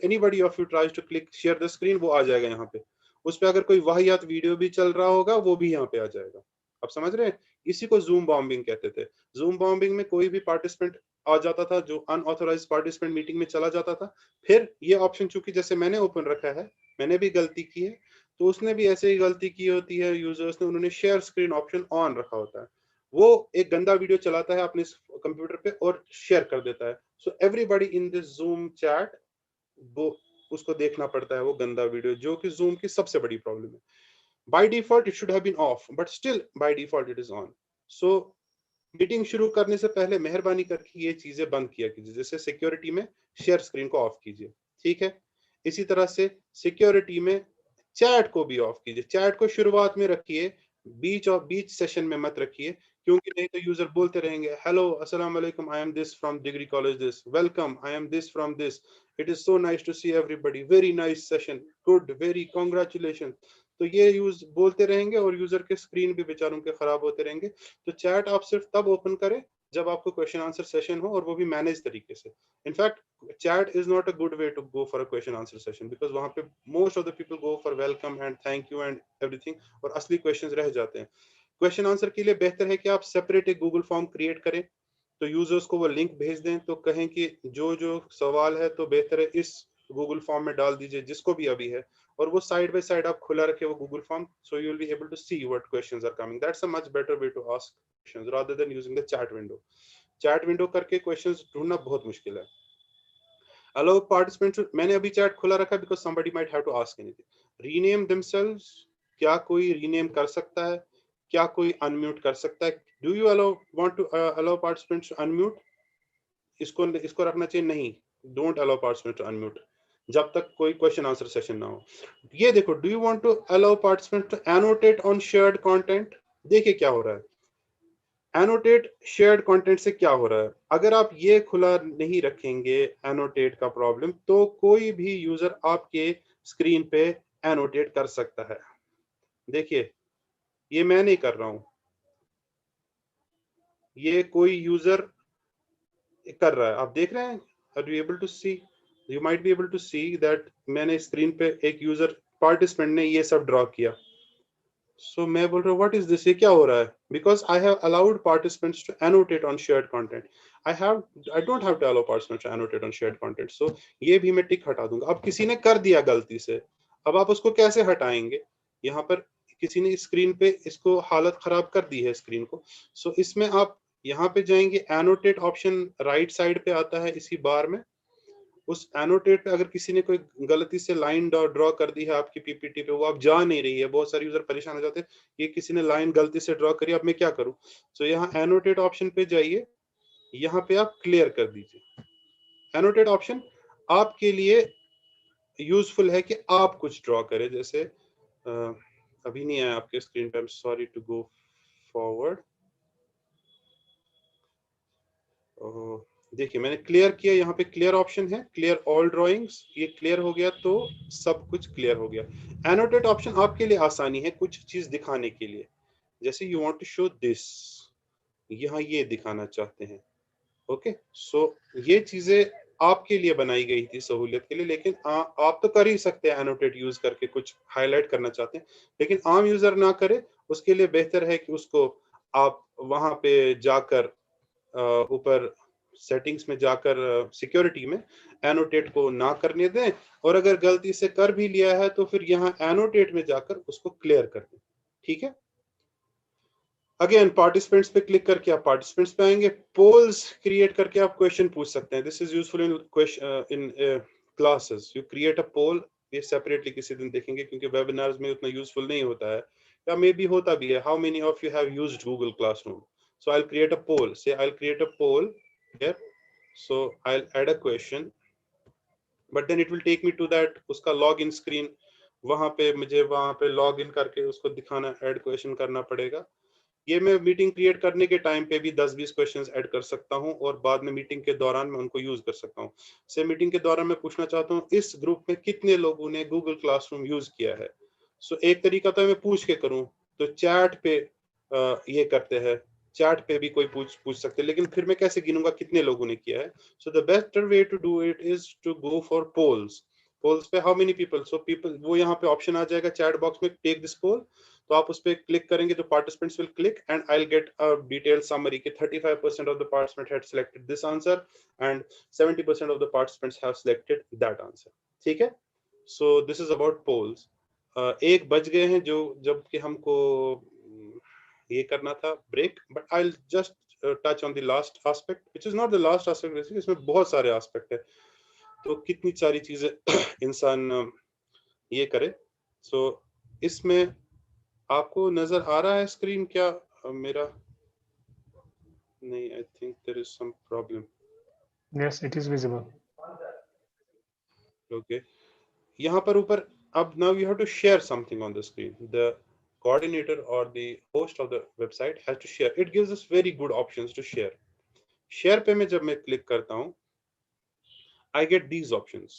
[SPEAKER 3] anybody of you tries to click share the screen, वो आ जाएगा यहाँ पे। उस पे अगर कोई वाहियात वीडियो भी चल रहा होगा वो भी यहाँ पे आ जाएगा। आप समझ रहे हैं, इसी को जूम बॉम्बिंग कहते थे। जूम बॉम्बिंग में कोई भी पार्टिसिपेंट आ जाता था जो अनऑथराइज्ड पार्टिसिपेंट मीटिंग में चला जाता था। फिर ये ऑप्शन चूंकि जैसे मैंने ओपन रखा है, मैंने भी गलती की है, तो उसने भी ऐसे ही गलती की होती है यूजर्स ने, उन्होंने शेयर स्क्रीन ऑप्शन ऑन रखा होता है। वो एक गंदा वीडियो चलाता है अपने कंप्यूटर पे और शेयर कर देता है। So everybody in this zoom chat, वो उसको देखना पड़ता है वो गंदा वीडियो, जो कि जूम की सबसे बड़ी प्रॉब्लम है। By default it should have been off, but still by default it is on. So meeting शुरू करने से पहले मेहरबानी करके ये चीजें बंद किया कीजिए, जैसे सिक्योरिटी में शेयर स्क्रीन को ऑफ कीजिए, ठीक है। इसी तरह से सिक्योरिटी में चैट को भी ऑफ कीजिए। चैट को शुरुआत में रखिए, बीच सेशन में मत रखिए, क्योंकि नहीं तो यूजर बोलते रहेंगे, हेलो अस्सलाम वालेकुम, I am this from degree college this, welcome, I am this from this, it is so nice to see everybody, very nice session, good, very congratulation. तो ये यूज बोलते रहेंगे और यूजर के स्क्रीन भी बेचारों के खराब होते रहेंगे। तो चैट आप सिर्फ तब ओपन करें जब आपको क्वेश्चन आंसर सेशन हो, और वो भी मैनेज तरीके से। In fact chat is not a good way to go for a question answer session, because वहां पे most of the people go for welcome and thank you and everything, और असली questions रह जाते हैं। क्वेश्चन आंसर के लिए बेहतर है कि आप सेपरेट एक गूगल फॉर्म क्रिएट करें, तो यूजर्स को वो लिंक भेज दें, तो कहें कि जो जो सवाल है तो बेहतर है इस गूगल फॉर्म में डाल दीजिए, जिसको भी अभी है, और वो साइड बाय साइड आप खुला रखे वो Google form, so you will be able to see what questions are coming. That's a much better way to ask questions rather than using the chat window. Chat window करके questions ढूंढना बहुत मुश्किल है। Allow participants to, मैंने अभी chat खुला रखा because somebody might have to ask anything. Rename themselves, क्या कोई रीनेम कर सकता है, क्या कोई अनम्यूट कर सकता है। Do you want to allow participants to unmute? इसको रखना चाहिए नहीं, don't allow participants to unmute जब तक कोई क्वेश्चन आंसर सेशन ना हो। ये देखो, do you want to allow participants to annotate on shared content? देखिए क्या हो रहा है, एनोटेट शेयर्ड कंटेंट से क्या हो रहा है। अगर आप ये खुला नहीं रखेंगे एनोटेट का प्रॉब्लम, तो कोई भी यूजर आपके स्क्रीन पे एनोटेट कर सकता है। देखिए ये मैं नहीं कर रहा हूं, ये कोई यूजर कर रहा है, आप देख रहे हैं। Are you able to see, you might be able to see that मैंने स्क्रीन पे एक यूजर पार्टिसिपेंट ने ये सब ड्रॉ किया। सो मैं बोल रहा हूँ व्हाट इज दिस, ये क्या हो रहा है, because I have allowed participants to annotate on shared content. I don't have to allow participants to annotate on shared content. So ये भी मैं टिक हटा दूंगा। अब किसी ने कर दिया गलती से, अब आप उसको कैसे हटाएंगे। यहाँ पर किसी ने स्क्रीन पे इसको हालत खराब कर दी है स्क्रीन को। सो इसमें आप यहाँ पे जाएंगे, एनोटेट ऑप्शन राइट साइड पे आता है इसी बार में। उस एनोटेट पे अगर किसी ने कोई गलती से लाइन ड्रॉ कर दी है आपकी पीपीटी पे, वो आप जा नहीं रही है, बहुत सारे यूजर परेशान हो जाते हैं, ये किसी ने लाइन गलती से ड्रॉ करी, अब मैं क्या करूं। सो यहाँ एनोटेट ऑप्शन पे जाइए, यहाँ पे आप क्लियर कर दीजिए। एनोटेट ऑप्शन आपके लिए यूजफुल है कि आप कुछ ड्रॉ करें, जैसे अभी नहीं आया आपके स्क्रीन पे, I am sorry to go forward. देखिए मैंने क्लियर किया, यहाँ पे क्लियर ऑप्शन है, क्लियर ऑल ड्राइंग्स, ये क्लियर हो गया तो सब कुछ क्लियर हो गया। एनोटेट ऑप्शन आपके लिए आसानी है कुछ चीज दिखाने के लिए, जैसे you want to show this, यहाँ ये दिखाना चाहते हैं। ओके, सो ये चीजें आपके लिए बनाई गई थी सहूलियत के लिए, लेकिन आप तो कर ही सकते हैं एनोटेट यूज करके कुछ हाईलाइट करना चाहते हैं, लेकिन आम यूजर ना करे उसके लिए बेहतर है कि उसको आप वहां पे जाकर ऊपर सेटिंग्स में जाकर सिक्योरिटी में एनोटेट को ना करने दें, और अगर गलती से कर भी लिया है तो फिर यहाँ एनोटेट में जाकर उसको क्लियर कर दें। ठीक है, अगेन पार्टिसिपेंट्स पे क्लिक करके आप पार्टिसिपेंट्स पे आएंगे, पोल्स क्रिएट करके आप क्वेश्चन पूछ सकते हैं। This is useful in classes, you create a poll. ये सेपरेटली किसी दिन देखेंगे क्योंकि वेबिनार्स में उतना यूजफुल नहीं होता है, या मे बी होता भी है। How many of you have used Google classroom? So I will create a poll, say I will create a poll here, so I will add a question, but then it will take me to that उसका log in screen, वहां पे मुझे वहां पे log in करके उसको दिखाना, add question करना पड़ेगा। ये मैं मीटिंग क्रिएट करने के टाइम पे भी 10-20 क्वेश्चंस ऐड कर सकता हूं, और बाद में मीटिंग के दौरान मैं उनको यूज कर सकता हूं। से मीटिंग के दौरान मैं पूछना चाहता हूं इस ग्रुप में कितने लोगों ने गूगल क्लासरूम यूज किया है। सो एक तरीका तो मैं पूछ के करूं, तो चैट पे ये करते हैं, चैट पे भी कोई पूछ सकते हैं, लेकिन फिर मैं कैसे गिनूंगा कितने लोगों ने किया है? So the better way to do it is to go for polls. Polls पे how many people, so people, वो यहाँ पे ऑप्शन आ जाएगा चैट बॉक्स में, टेक दिस पोल। तो आप उस पर क्लिक करेंगे तो participants will click and I will get a detail summary कि 35% of the participant had selected this answer and 70% of the participants have selected that answer. ठीक है, so this is about polls. एक बज गए हैं जो जबकि हमको ये करना था break, but I will just touch on the last aspect which is not the last aspect, इसमें बहुत सारे एस्पेक्ट है, तो कितनी सारी चीजें इंसान ये करे। सो इसमें आपको नजर आ रहा है स्क्रीन क्या मेरा? नहीं, I think there is some problem.
[SPEAKER 1] Yes, it is visible.
[SPEAKER 3] Okay, यहाँ पर ऊपर अब now you have to share something on the screen, the coordinator or the host of the website has to share. It gives us very good options to share. Share पे मैं जब मैं click करता हूँ I get these options.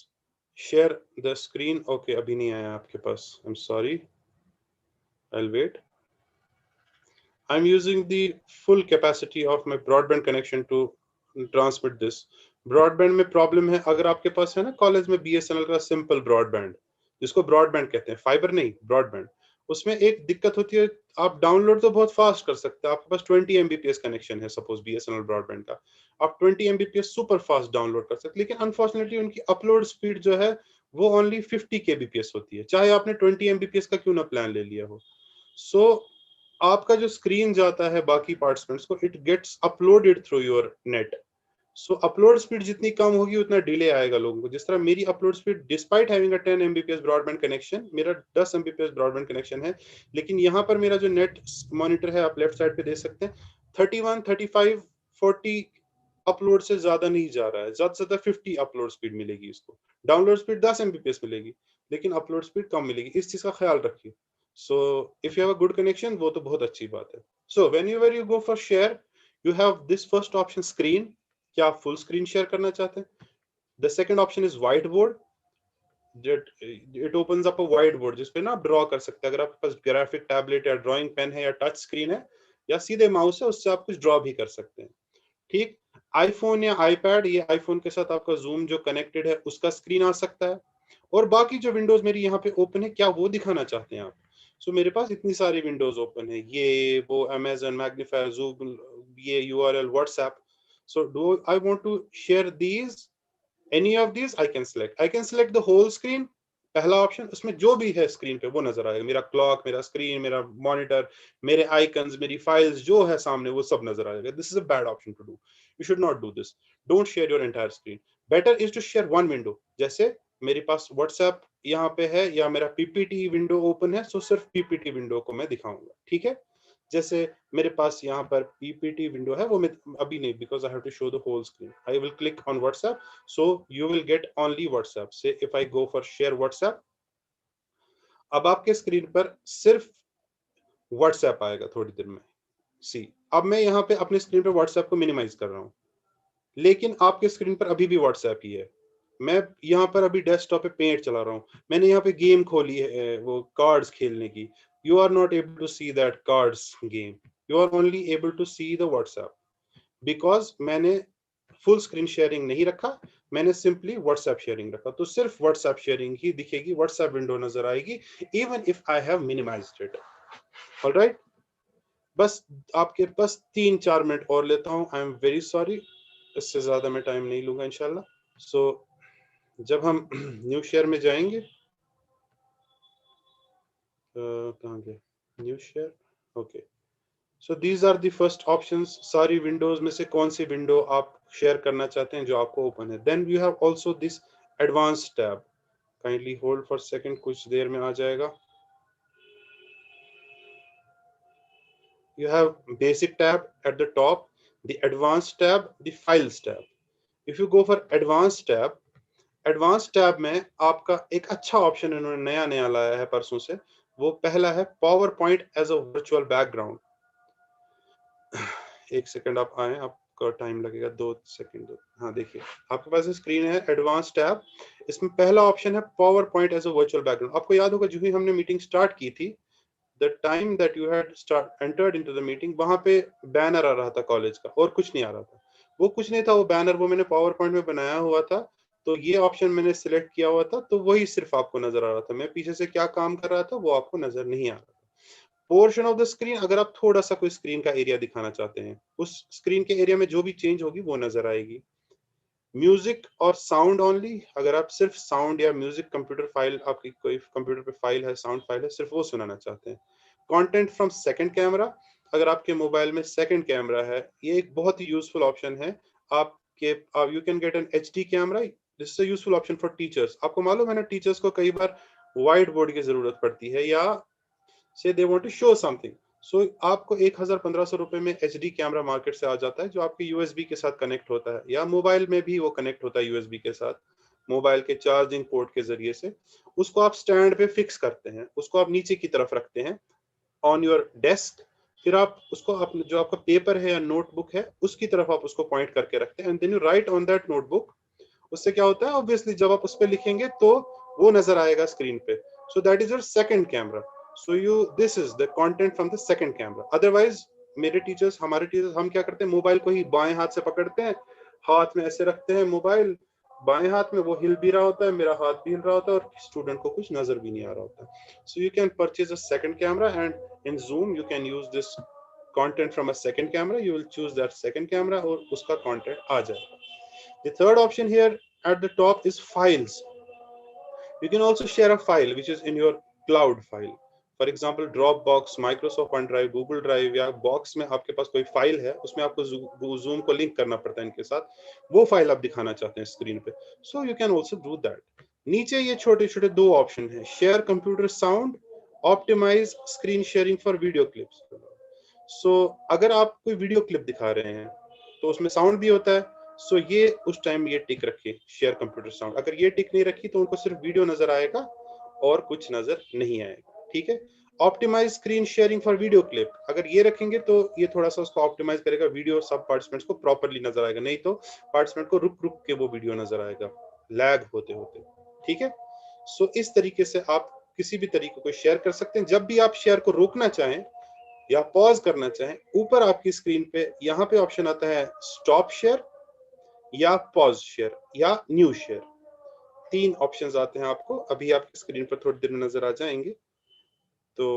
[SPEAKER 3] Share the screen. Okay, अभी नहीं आया आपके पास, I'm sorry, I'll wait. I'm using the full capacity of my broadband connection to transmit this. Broadband में प्रॉब्लम है, अगर आपके पास है ना कॉलेज में BSNL का सिंपल ब्रॉडबैंड, जिसको ब्रॉडबैंड कहते हैं, फाइबर नहीं ब्रॉडबैंड, उसमें एक दिक्कत होती है, आप डाउनलोड तो बहुत फास्ट कर सकते हैं, आपके पास 20 Mbps कनेक्शन है सपोज BSNL ब्रॉडबैंड का, आप 20 Mbps सुपर फास्ट डाउनलोड कर सकते हैं, लेकिन अनफॉर्चुनेटली उनकी अपलोड स्पीड जो है वो ओनली 50 kbps होती है, चाहे आपने 20 Mbps का क्यों ना प्लान ले लिया हो। सो आपका जो स्क्रीन जाता है बाकी पार्टिसिपेंट्स को, it gets uploaded through your net. So upload speed जितनी कम होगी उतना डिले आएगा लोगों को। जिस तरह मेरी upload speed despite having a 10 Mbps broadband connection, मेरा 10 Mbps ब्रॉडबैंड कनेक्शन है, लेकिन यहाँ पर मेरा जो नेट मॉनिटर है आप लेफ्ट साइड पे देख सकते हैं 31, 35, 40 अपलोड से ज्यादा नहीं जा रहा है, ज्यादा से ज्यादा 50 अपलोड स्पीड मिलेगी इसको। डाउनलोड स्पीड 10 Mbps मिलेगी, लेकिन अपलोड स्पीड कम मिलेगी, इस चीज का ख्याल रखिए। सो if you have a good connection वो तो बहुत अच्छी बात है। So whenever you go for share you have this first option screen, क्या आप फुल स्क्रीन शेयर करना चाहते हैं? The second option is white board, it opens up a white board जिसपे ना आप ड्रॉ कर सकते हैं, अगर आपके पास ग्राफिक टैबलेट या ड्राइंग पेन है या टच स्क्रीन है या सीधे माउस है उससे आप कुछ ड्रॉ भी कर सकते हैं। ठीक, आईफोन या आईपैड, ये आईफोन के साथ आपका जूम जो कनेक्टेड है उसका स्क्रीन आ सकता है, और बाकी जो विंडोज मेरी यहाँ पे ओपन है क्या वो दिखाना चाहते हैं आप? सो मेरे पास इतनी सारी विंडोज ओपन है, ये वो अमेजन मैग्नीफायर, जूम, ये URL, WhatsApp. So do I want to share these, any of these I can select the whole screen. पहला ऑप्शन, उसमें जो भी है स्क्रीन पे वो नजर आएगा, मेरा क्लॉक, मेरा स्क्रीन, मेरा मॉनिटर, मेरे आइकन्स, मेरी फाइल्स जो है सामने वो सब नजर आएगा। This is a bad option to do, you should not do this, don't share your entire screen, better is to share one window. जैसे मेरे पास व्हाट्सएप यहाँ पे है या मेरा पीपीटी विंडो ओपन है, सो सिर्फ पीपीटी विंडो को मैं दिखाऊंगा। ठीक है, जैसे मेरे पास यहाँ पर पीपीटी विंडो है, वो मैं अभी नहीं, because I have to show the whole screen, I will click on WhatsApp, so you will get only WhatsApp. Say if I go for share WhatsApp, अब आपके स्क्रीन पर सिर्फ व्हाट्सएप आएगा थोड़ी देर में। सी, अब मैं यहाँ पे अपने स्क्रीन पर व्हाट्सएप को मिनिमाइज कर रहा हूँ, लेकिन आपके स्क्रीन पर अभी भी व्हाट्सएप ही है। मैं यहाँ पर अभी डेस्कटॉप पे पेंट चला रहा हूँ, मैंने यहाँ पे गेम खोली है वो कार्ड्स खेलने की, you are not able to see that cards game, you are only able to see the WhatsApp, because मैंने फुल स्क्रीन शेयरिंग नहीं रखा, मैंने सिंपली व्हाट्सएप शेयरिंग रखा, तो सिर्फ व्हाट्सएप शेयरिंग ही दिखेगी, व्हाट्सएप विंडो नजर आएगी even if I have minimised it. Alright, बस आपके पास 3-4 मिनट और लेता हूं, आई एम वेरी सॉरी, इससे ज्यादा मैं टाइम नहीं लूंगा इंशाल्लाह। सो जब हम न्यू शेयर में जाएंगे, कहाँ गए new share, okay. So these are the first options, सारी विंडोज में से कौन सी विंडो आप शेयर करना चाहते हैं जो आपको ओपन है। Then you have also this advance tab, kindly hold for second, कुछ देर में आ जाएगा। You have basic tab at the top, the advanced tab, the files tab. If you go for advanced tab में आपका एक अच्छा option इन्होंने नया नया लाया है परसों से, वो पहला है power point as a virtual background. एक सेकंड आप आए, आपका टाइम लगेगा 2 सेकंड। हाँ देखिए, आपके पास स्क्रीन है एडवांस टैब, इसमें पहला ऑप्शन है power point as a virtual background. आपको याद होगा जो ही हमने मीटिंग स्टार्ट की थी, the time that you had entered into the meeting, वहां पे बैनर आ रहा था कॉलेज का और कुछ नहीं आ रहा था। वो कुछ नहीं था, वो बैनर वो मैंने पावर पॉइंट में बनाया हुआ था, तो ये ऑप्शन मैंने सिलेक्ट किया हुआ था, तो वही सिर्फ आपको नजर आ रहा था। मैं पीछे से क्या काम कर रहा था वो आपको नजर नहीं आ रहा था। पोर्शन ऑफ द स्क्रीन, अगर आप थोड़ा सा कोई स्क्रीन का एरिया दिखाना चाहते हैं, उस स्क्रीन के एरिया में जो भी चेंज होगी वो नजर आएगी। म्यूजिक और साउंड ओनली, अगर आप सिर्फ साउंड या म्यूजिक कंप्यूटर फाइल, आपकी कोई कंप्यूटर पे फाइल है, साउंड फाइल है, सिर्फ वो सुनाना चाहते हैं। कंटेंट फ्रॉम सेकंड कैमरा, अगर आपके मोबाइल में सेकंड कैमरा है, ये एक बहुत ही यूजफुल ऑप्शन है आपके, you can get an HD camera, this is a useful option for teachers. आपको मालूम है ना, टीचर्स को कई बार वाइट बोर्ड की जरूरत पड़ती है, या say they want to show something, so आपको 1000-1500 रुपए में एचडी कैमरा मार्केट से आ जाता है, जो आपके यूएसबी के साथ कनेक्ट होता है, या मोबाइल में भी वो कनेक्ट होता है यूएसबी के साथ, मोबाइल के चार्जिंग पोर्ट के जरिए से। उसको आप स्टैंड पे फिक्स करते हैं, उसको आप नीचे की तरफ रखते हैं ऑन योर डेस्क, फिर आप उसको अपने जो आपका पेपर है या नोटबुक है उसकी तरफ आप उसको पॉइंट करके रखते हैं, and then you write on that notebook. उससे क्या होता है, ऑब्वियसली जब आप उस पर लिखेंगे तो वो नजर आएगा स्क्रीन पे। So that is your second camera. So you, this is the content from the second camera. Otherwise मेरे टीचर्स, हमारे टीचर्स, हम क्या करते हैं, मोबाइल को ही बाएं हाथ से पकड़ते हैं, हाथ में ऐसे रखते हैं मोबाइल बाएं हाथ में, वो हिल भी रहा होता है, मेरा हाथ भी हिल रहा होता है, और स्टूडेंट को कुछ नजर भी नहीं आ रहा होता। सो you can purchase a second camera, and in zoom you can use this content from a second camera, you will choose that second camera और उसका content आ जाएगा। The third option here at the top is files. You can also share a file which is in your cloud file. For example, Dropbox, Microsoft OneDrive, Google Drive, या box में आपके पास कोई file है, उसमें आपको zoom को link करना पड़ता है इनके साथ, वो फाइल आप दिखाना चाहते हैं स्क्रीन पे, so you can also do that. नीचे ये छोटे छोटे 2 ऑप्शन है, share computer sound, optimise screen sharing for video clips. So अगर आप कोई वीडियो क्लिप दिखा रहे हैं तो उसमें साउंड भी होता है, सो ये उस टाइम ये टिक रखिए, शेयर कंप्यूटर साउंड। अगर ये टिक नहीं रखी तो उनको सिर्फ वीडियो नजर आएगा और कुछ नजर नहीं आएगा, ठीक है। Optimize screen sharing for video clip, अगर ये रखेंगे तो ये थोड़ा सा उसको ऑप्टिमाइज करेगा, वीडियो सब पार्टिसिपेंट्स को प्रॉपर्ली नजर आएगा, नहीं तो पार्टिसिपेंट को रुक रुक के वो वीडियो नजर आएगा लैग होते होते, ठीक है। सो इस तरीके से आप किसी भी तरीके को शेयर कर सकते हैं। जब भी आप शेयर को रोकना चाहें या पॉज करना चाहें, ऊपर आपकी स्क्रीन पे यहाँ पे ऑप्शन आता है स्टॉप शेयर या पॉज शेयर या न्यू शेयर, 3 ऑप्शंस आते हैं आपको, अभी आपकी स्क्रीन पर थोड़ी देर में नजर आ जाएंगे। तो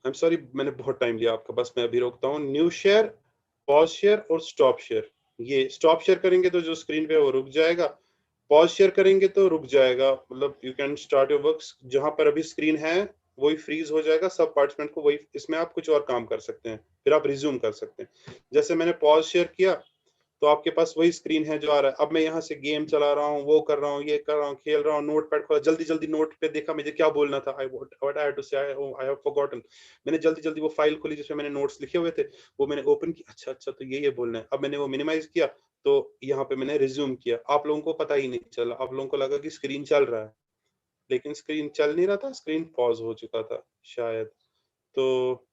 [SPEAKER 3] आई एम सॉरी मैंने बहुत टाइम लिया आपका, बस मैं अभी रोकता हूँ। न्यू शेयर, पॉज शेयर और स्टॉप शेयर। ये स्टॉप शेयर करेंगे तो जो स्क्रीन पे है वो रुक जाएगा, पॉज शेयर करेंगे तो रुक जाएगा, मतलब you can start your work, जहां पर अभी स्क्रीन है वही फ्रीज हो जाएगा, सब पार्टिसिपेंट को वही, इसमें आप कुछ और काम कर सकते हैं, फिर आप रिज्यूम कर सकते हैं। जैसे मैंने पॉज शेयर किया तो आपके पास वही स्क्रीन है जो आ रहा है, अब मैं यहाँ से गेम चला रहा हूँ, वो कर रहा हूँ, ये कर रहा हूँ, खेल रहा हूँ, नोट पैड खोला, जल्दी जल्दी नोट पे देखा मुझे क्या बोलना था, व्हाट आई हैड टू से, आई हैव फॉरगॉटन। मैंने जल्दी जल्दी वो फाइल खोली जिसमें मैंने नोट्स लिखे हुए थे, वो मैंने ओपन किया, अच्छा अच्छा तो ये बोलना है, अब मैंने वो मिनिमाइज किया, तो यहाँ पे मैंने रिज्यूम किया। आप लोगों को पता ही नहीं चला, आप लोगों को लगा कि स्क्रीन चल रहा है, लेकिन स्क्रीन चल नहीं रहा था, स्क्रीन पॉज हो चुका था शायद। तो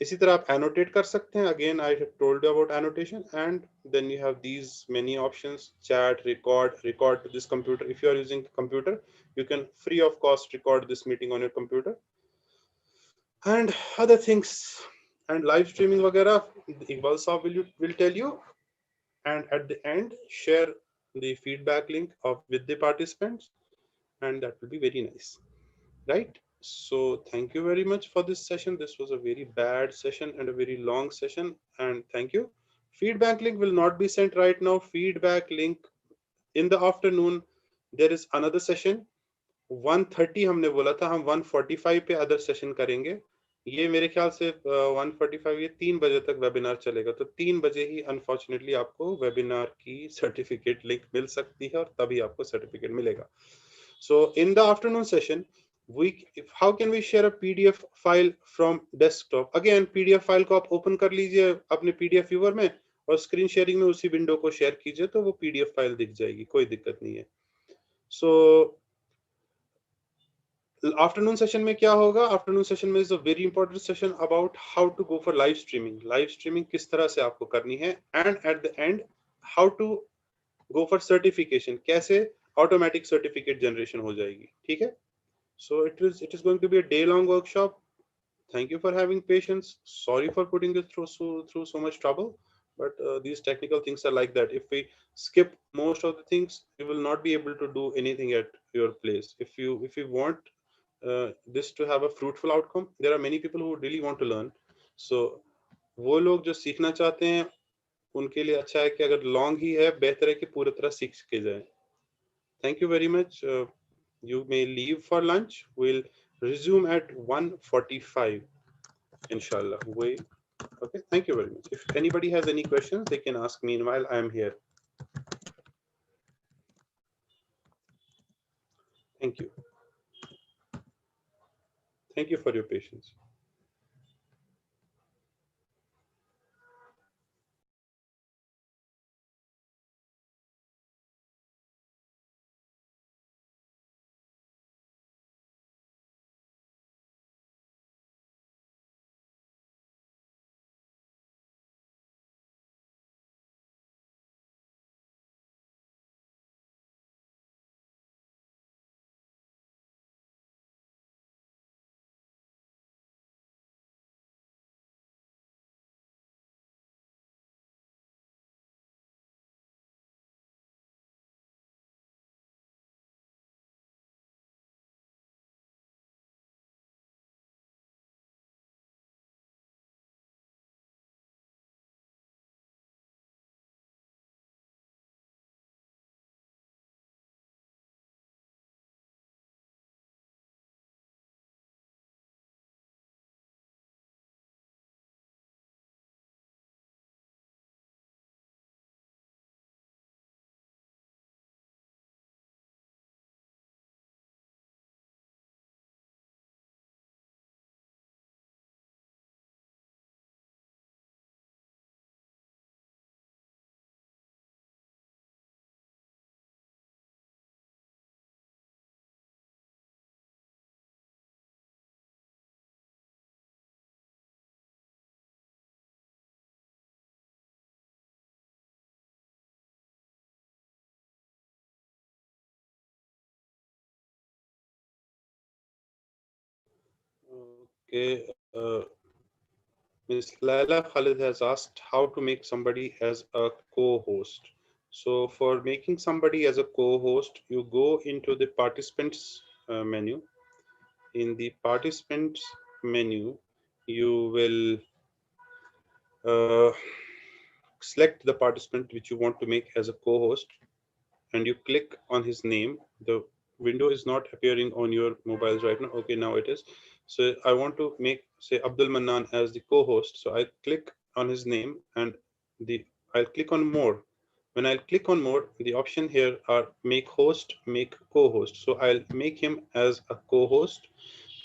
[SPEAKER 3] इसी तरह आप एनोटेट कर सकते हैं, again I have told you about annotation, and then you have these many options, chat, record to this computer, if you are using computer you can free of cost record this meeting on your computer, and other things, and live streaming वगैरह Iqbal साहब will tell you and at the end, share the feedback link with the participants, and that will be very nice, right? So thank you very much for this session. This was a very bad session and a very long session, and thank you. Feedback link will not be sent right now. Feedback link in the afternoon. There is another session 1:30 हमने बोला था, हम 1:45 पे other session करेंगे। ये मेरे ख्याल से 1:45 ये 3 बजे तक वेबिनार चलेगा, तो 3 बजे ही अनफॉर्चुनेटली आपको वेबिनार की सर्टिफिकेट लिंक मिल सकती है और तभी आपको सर्टिफिकेट मिलेगा। So in the afternoon session, how can we share a PDF file from desktop? Again, PDF file को आप ओपन कर लीजिए अपने PDF व्यूअर में और स्क्रीन शेयरिंग में उसी विंडो को शेयर कीजिए, तो वो PDF फाइल दिख जाएगी, कोई दिक्कत नहीं है। So आफ्टरनून सेशन में क्या होगा? आफ्टरनून सेशन में is a very important session about how to go for live streaming. Live streaming किस तरह से आपको करनी है, and at the end how to go for certification, कैसे ऑटोमेटिक सर्टिफिकेट जनरेशन हो जाएगी, ठीक है? So it is going to be a day long workshop. Thank you for having patience. Sorry for putting you through so much trouble, but these technical things are like that. If we skip most of the things, you will not be able to do anything at your place. If you want this to have a fruitful outcome, there are many people who really want to learn. So वो लोग जो सीखना चाहते हैं उनके लिए अच्छा है कि अगर लॉन्ग ही है, बेहतर है कि पूरी तरह सीख के जाए. Thank you very much. You may leave for lunch. We'll resume at 1:45. Inshallah. Okay. Thank you very much. If anybody has any questions, they can ask. Meanwhile, I am here. Thank you. Thank you for your patience. Okay. Ms. Laila Khalid has asked how to make somebody as a co-host. So for making somebody as a co-host, you go into the participants menu. In the participants menu, you will select the participant which you want to make as a co-host, and you click on his name. The window is not appearing on your mobiles right now. Okay, now it is. So I want to make, say, Abdul Mannan as the co-host. So I click on his name and I'll click on more. When I click on more, the option here are make host, make co-host. So I'll make him as a co-host.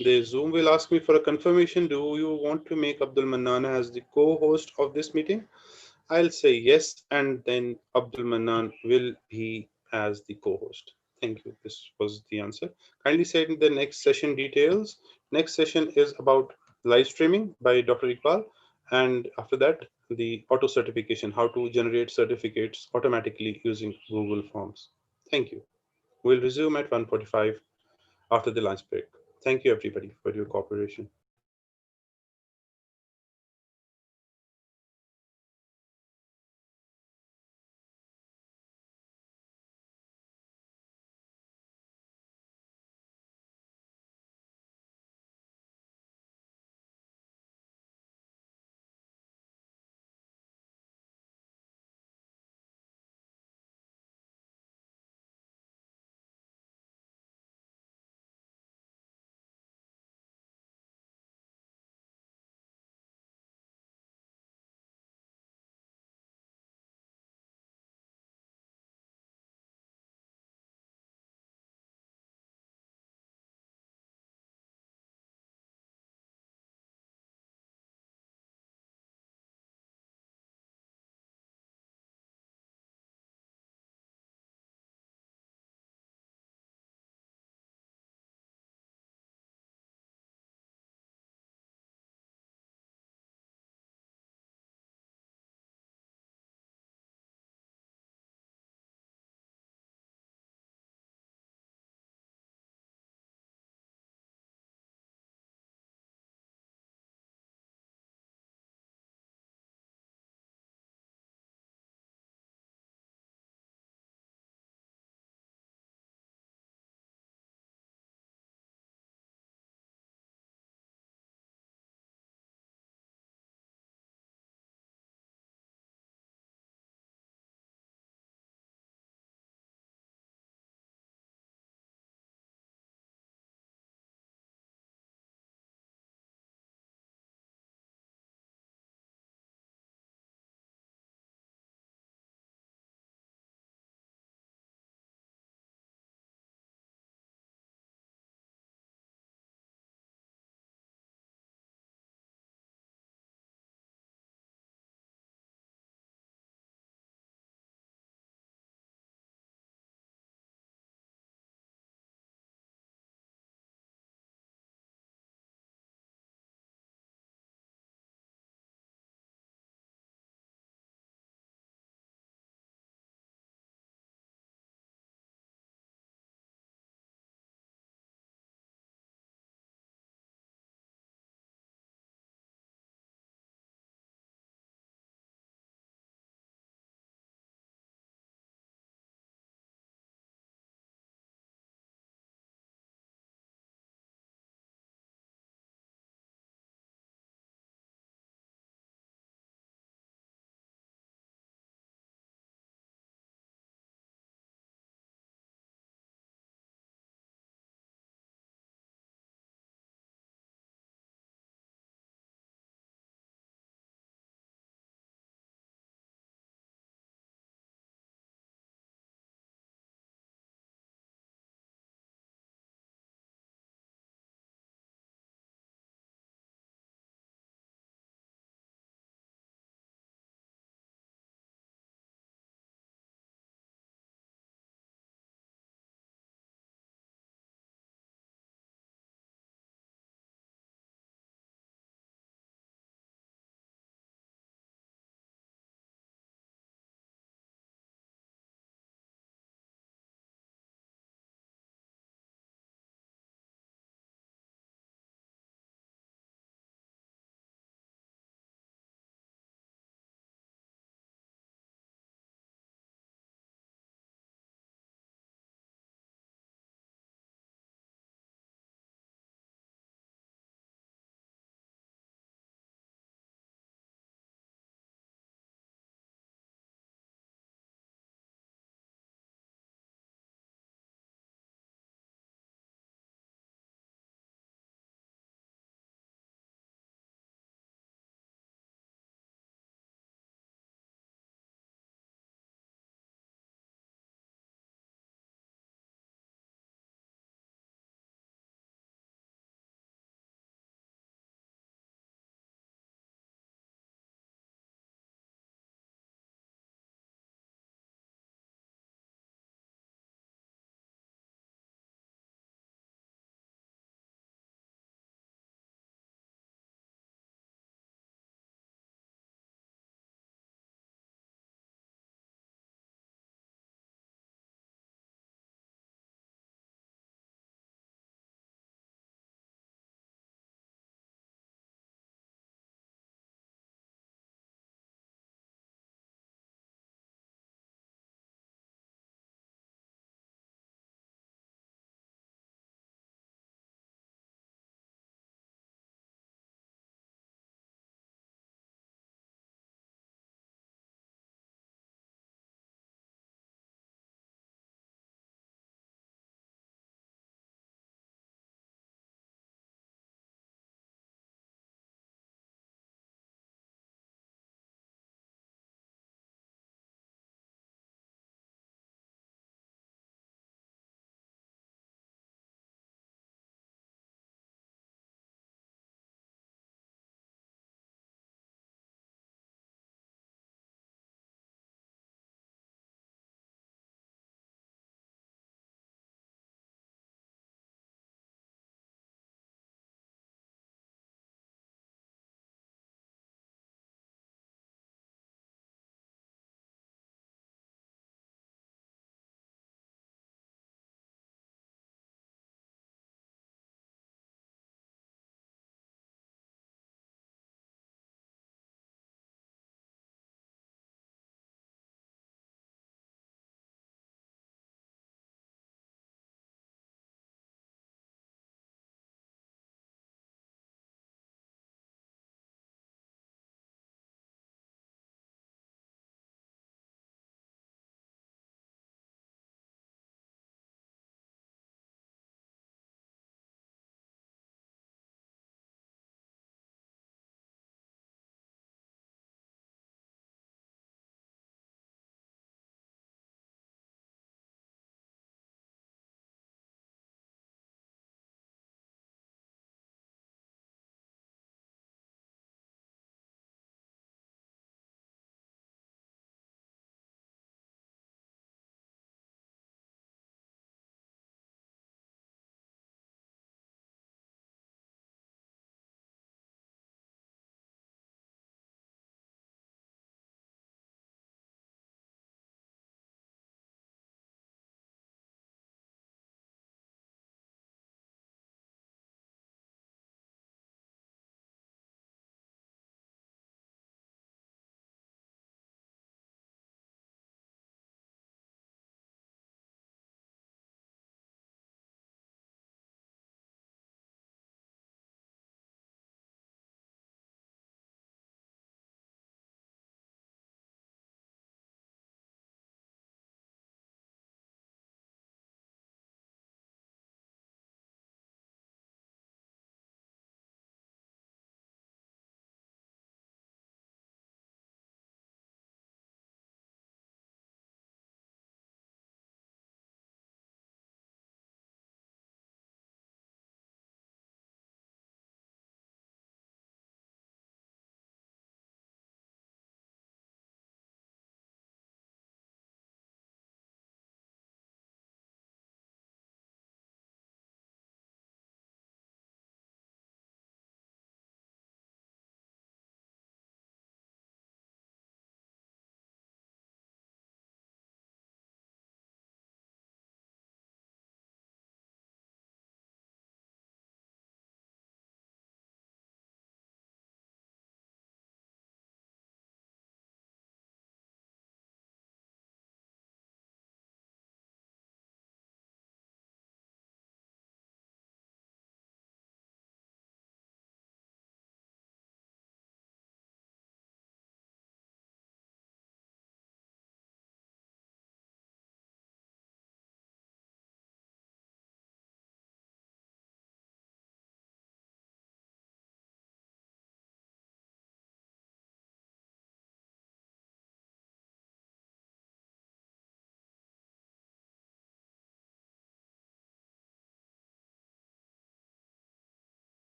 [SPEAKER 3] The Zoom will ask me for a confirmation. Do you want to make Abdul Mannan as the co-host of this meeting? I'll say yes, and then Abdul Mannan will be as the co-host. Thank you. This was the answer. Kindly send the next session details. Next session is about live streaming by Dr. Iqbal. And after that, the auto certification, how to generate certificates automatically using Google Forms. Thank you. We'll resume at 1:45 after the lunch break. Thank you, everybody, for your cooperation.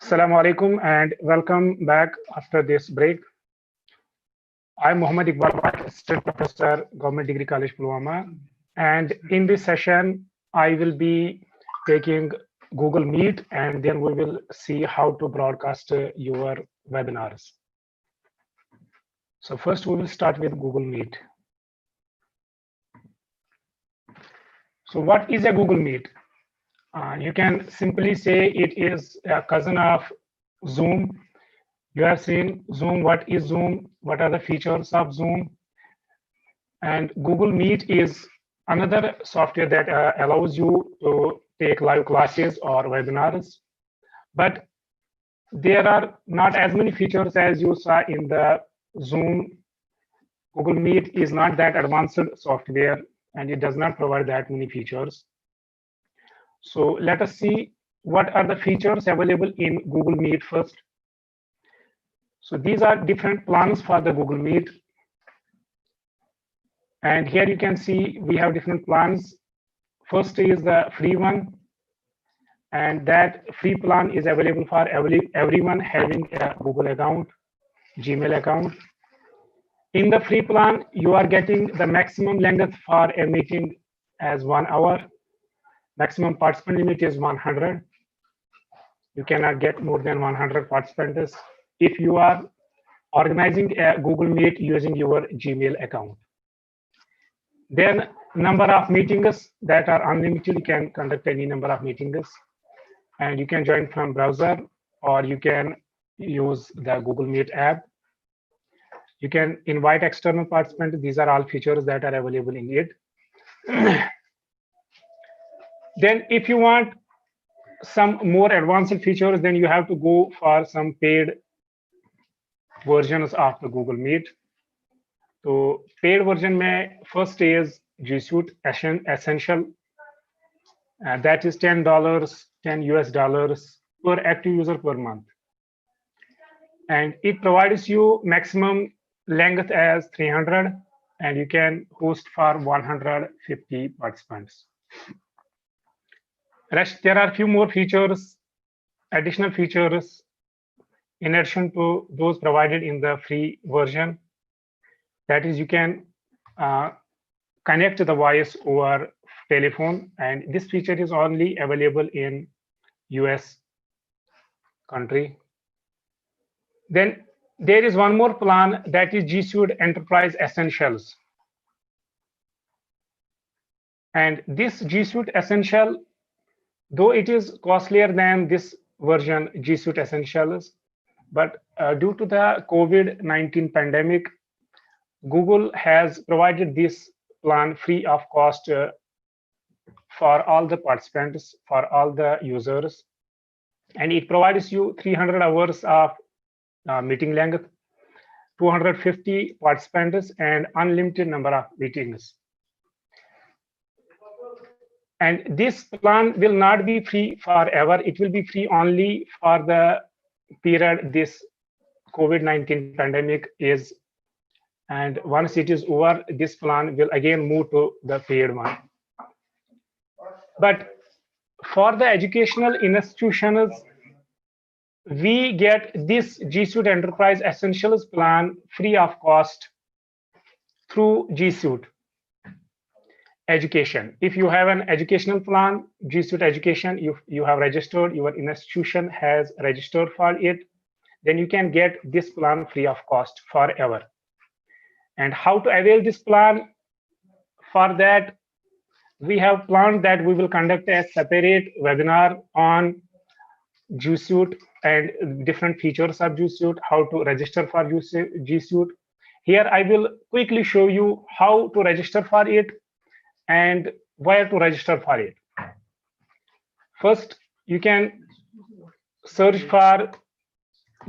[SPEAKER 1] Assalamu alaikum and welcome back after this break. I'm Mohammad Iqbal, Assistant Professor, Government Degree College, Pulwama. And in this session, I will be taking Google Meet and then we will see how to broadcast your webinars. So first we will start with Google Meet. So what is a Google Meet? You can simply say it is a cousin of Zoom. You have seen Zoom. What is Zoom? What are the features of Zoom? And Google Meet is another software that allows you to take live classes or webinars. But there are not as many features as you saw in the Zoom. Google Meet is not that advanced software and it does not provide that many features. So let us see what are the features available in Google Meet first. So these are different plans for the Google Meet. And here you can see we have different plans. First is the free one. And that free plan is available for everyone having a Google account, Gmail account. In the free plan, you are getting the maximum length for a meeting as 1 hour. Maximum participant limit is 100. You cannot get more than 100 participants if you are organizing a Google Meet using your Gmail account. Then number of meetings that are unlimited. You can conduct any number of meetings and you can join from browser or you can use the Google Meet app. You can invite external participants. These are all features that are available in it. Then if you want some more advanced features, then you have to go for some paid versions of the Google Meet. So paid version mein first is G Suite Essential. That is $10, $10 per active user per month. And it provides you maximum length as 300 and you can host for 150 participants. There are a few more features, additional features in addition to those provided in the free version. That is, you can connect the voice over telephone, and this feature is only available in US country. Then there is one more plan that is G Suite Enterprise Essentials. And this G Suite Essential, though it is costlier than this version G Suite Essentials, but due to the COVID-19 pandemic, Google has provided this plan free of cost for all the participants, for all the users. And it provides you 300 hours of meeting length, 250 participants, and unlimited number of meetings. And this plan will not be free forever. It will be free only for the period this COVID-19 pandemic is. And once it is over, this plan will again move to the paid one. But for the educational institutions, we get this G Suite Enterprise Essentials plan free of cost through G Suite Education. If you have an educational plan, G Suite Education, you have registered, your institution has registered for it, then you can get this plan free of cost forever. And how to avail this plan? For that, we have planned that we will conduct a separate webinar on G Suite and different features of G Suite, how to register for G Suite. Here I will quickly show you how to register for it and where to register for it. First, you can search for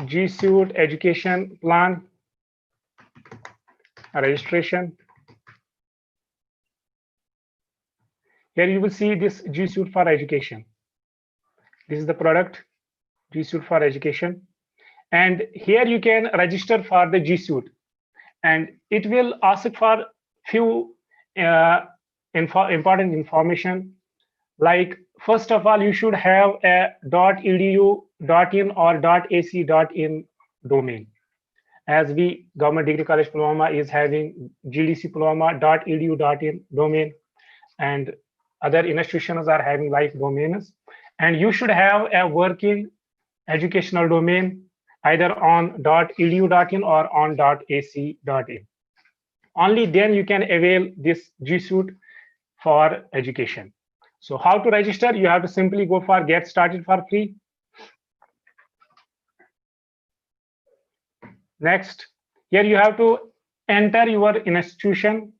[SPEAKER 1] G Suite Education Plan registration. Here you will see this G Suite for Education. This is the product, G Suite for Education. And here you can register for the G Suite. And it will ask for few important information, like first of all, you should have a .edu, .in or .ac.in domain. As we, Government Degree College Pulwama, is having GDC Pulwama .edu.in domain, and other institutions are having like domains. And you should have a working educational domain either on .edu.in or on .ac.in. Only then you can avail this G Suite for education. So how to register? You have to simply go for get started for free. Next, here you have to enter your institution,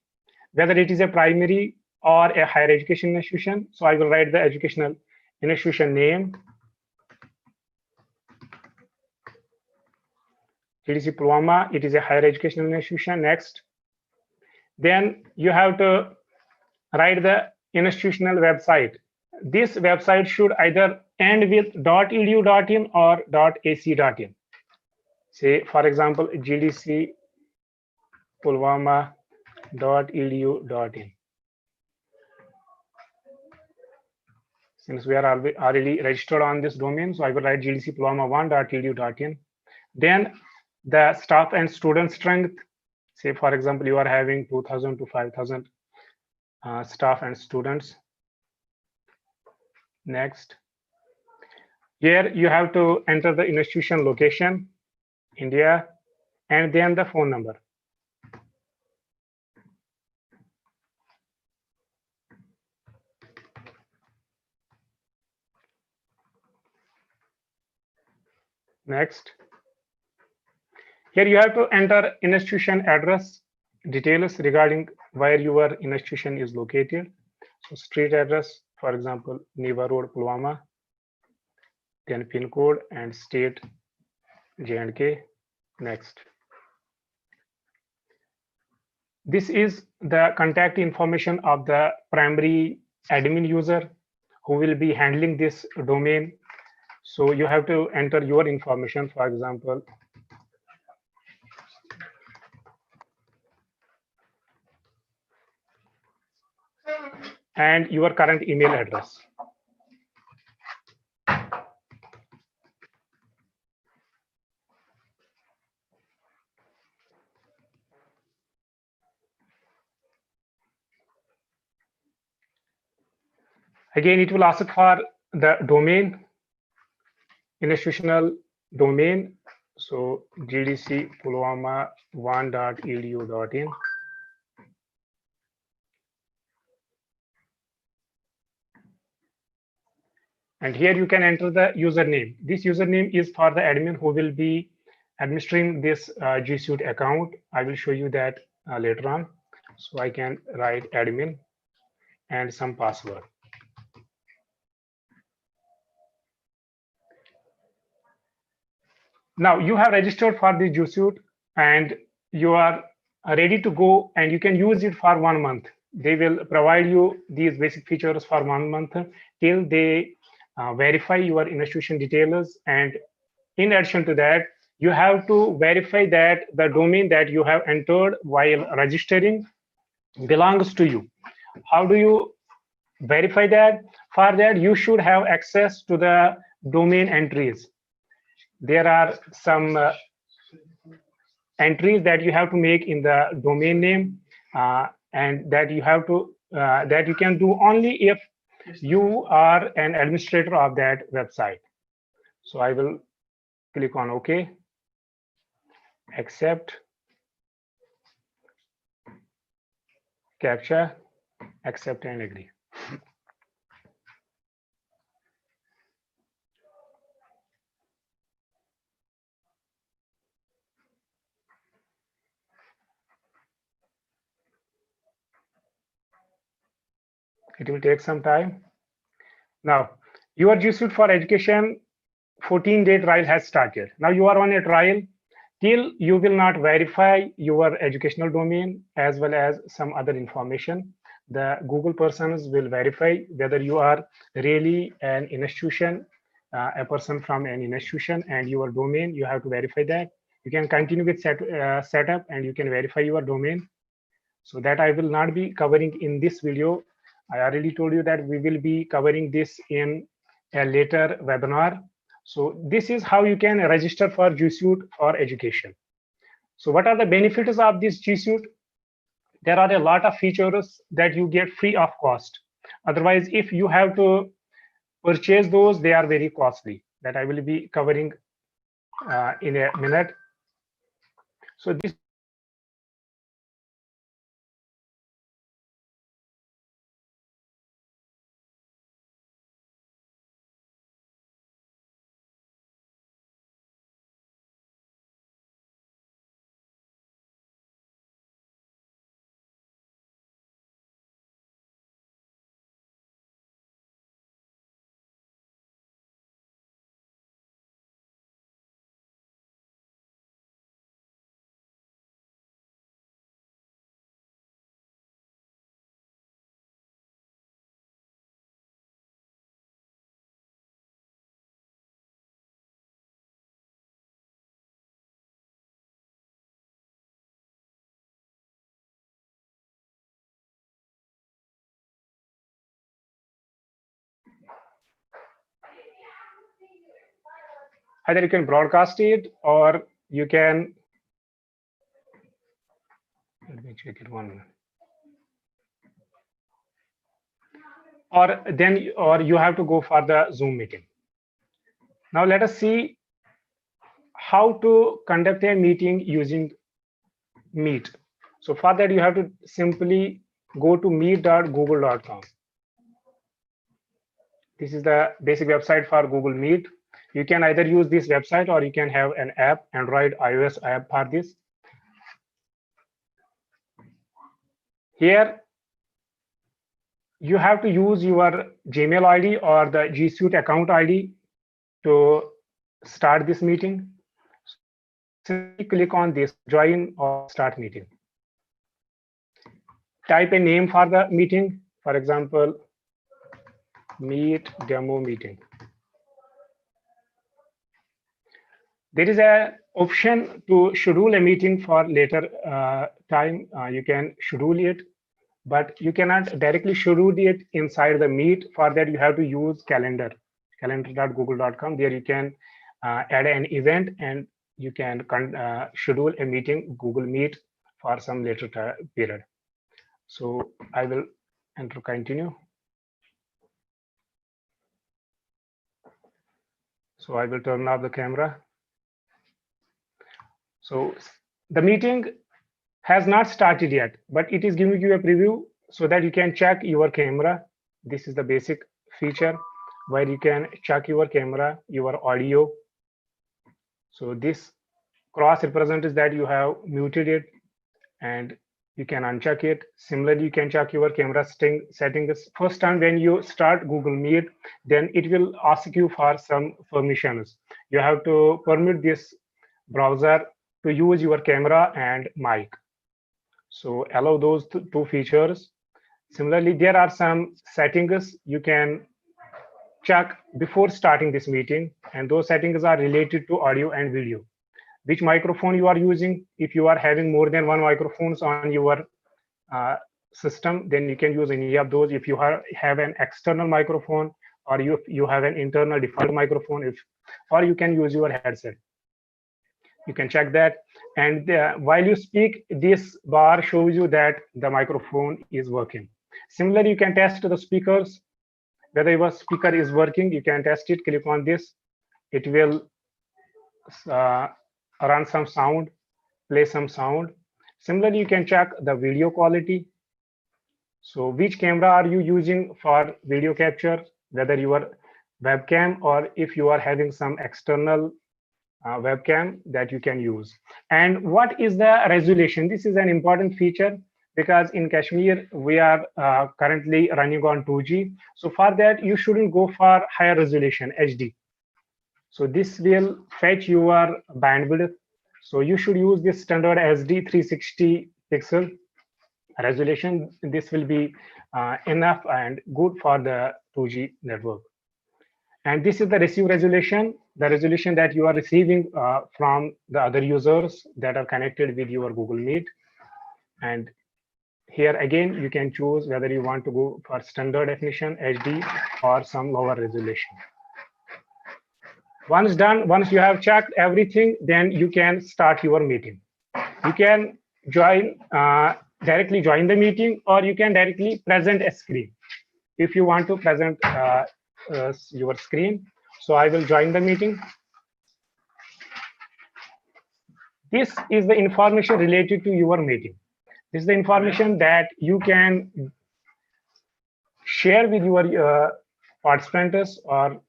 [SPEAKER 1] whether it is a primary or a higher education institution. So I will write the educational institution name. GDC Pulwama, it is a higher educational institution. Next, then you have to write the institutional website. This website should either end with .edu.in or .ac.in. Say, for example, GDC Pulwama.edu.in. Since we are already registered on this domain, so I will write GDC Pulwama1.edu.in. Then the staff and student strength. Say, for example, you are having 2,000 to 5,000 staff and students. Next, here you have to enter the institution location, India, and then the phone number. Next, here you have to enter institution address details regarding where your institution is located. So street address, for example, Niva Road, Pulwama, then pin code and state J&K. Next. This is the contact information of the primary admin user who will be handling this domain. So you have to enter your information, for example, and your current email address. Again, it will ask for the domain, institutional domain. So GDC Pulwama1.edu.in. And here you can enter the username. This username is for the admin who will be administering this G Suite account. I will show you that later on. So I can write admin and some password. Now you have registered for the G Suite and you are ready to go, and you can use it for 1 month. They will provide you these basic features for 1 month till they verify your institution details. And in addition to that, you have to verify that the domain that you have entered while registering belongs to you. How do you verify that? For that, you should have access to the domain entries. There are some entries that you have to make in the domain name, and that you have to that you can do only if you are an administrator of that website. So I will click on OK, accept, captcha, accept and agree. It will take some time. Now, your G Suite for Education 14-day trial has started. Now you are on a trial till you will not verify your educational domain as well as some other information. The Google persons will verify whether you are really an institution, a person from an institution, and your domain, you have to verify that. You can continue with setup and you can verify your domain. So that I will not be covering in this video. I already told you that we will be covering this in a later webinar. So this is how you can register for G Suite for education. So what are the benefits of this G Suite? There are a lot of features that you get free of cost. Otherwise, if you have to purchase those, they are very costly. That I will be covering in a minute. So this either you can broadcast it or you can, let me check it 1 minute. Or you have to go for the Zoom meeting. Now let us see how to conduct a meeting using Meet. So for that, you have to simply go to meet.google.com. This is the basic website for Google Meet. You can either use this website or you can have an app, Android, iOS app for this. Here, you have to use your Gmail ID or the G Suite account ID to start this meeting. Simply click on this, join or start meeting. Type a name for the meeting, for example, Meet Demo Meeting. There is an option to schedule a meeting for later time. You can schedule it, but you cannot directly schedule it inside the Meet. For that, you have to use calendar, calendar.google.com. There you can add an event and you can schedule a meeting, Google Meet, for some later period. So I will enter continue. So I will turn off the camera. So the meeting has not started yet, but it is giving you a preview so that you can check your camera. This is the basic feature where you can check your camera, your audio. So this cross represents that you have muted it and you can uncheck it. Similarly, you can check your camera settings. First time when you start Google Meet, then it will ask you for some permissions. You have to permit this browser to use your camera and mic. So allow those two features. Similarly, there are some settings you can check before starting this meeting, and those settings are related to audio and video. Which microphone you are using. If you are having more than one microphones on your system, then you can use any of those. If you have an external microphone or you have an internal default microphone, or you can use your headset. You can check that. And while you speak, this bar shows you that the microphone is working. Similarly, you can test the speakers, whether your speaker is working. You can test it. Click on this. It will run some sound, play some sound. Similarly, you can check the video quality. So which camera are you using for video capture, whether your webcam or if you are having some external webcam that you can use. And what is the resolution? This is an important feature because in Kashmir, we are currently running on 2G. So for that, you shouldn't go for higher resolution, HD. So this will fetch your bandwidth. So you should use this standard SD 360 pixel resolution. This will be enough and good for the 2G network. And this is the receive resolution, the resolution that you are receiving from the other users that are connected with your Google Meet. And Here again, you can choose whether you want to go for standard definition, HD, or some lower resolution. Once done, once you have checked everything, then you can start your meeting. You can directly join the meeting, or you can directly present a screen. If you want to present your screen, so I will join the meeting. This is the information related to your meeting. This is the information that you can share with your participants or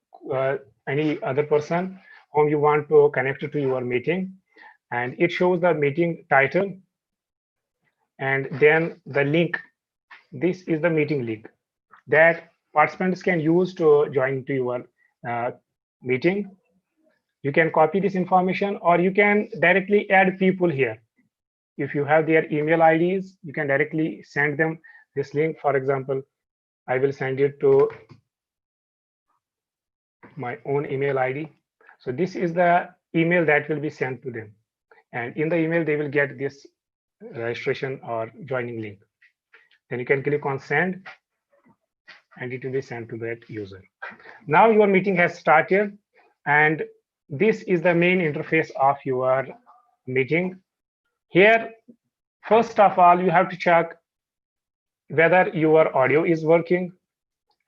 [SPEAKER 1] any other person whom you want to connect to your meeting. And it shows the meeting title and then the link. This is the meeting link that participants can use to join to your meeting. You can copy this information, or you can directly add people here. If you have their email IDs, you can directly send them this link. For example, I will send it to my own email ID. So this is the email that will be sent to them. And in the email, they will get this registration or joining link. Then you can click on send, and it will be sent to that user. Now your meeting has started, and this is the main interface of your meeting. Here, first of all, you have to check whether your audio is working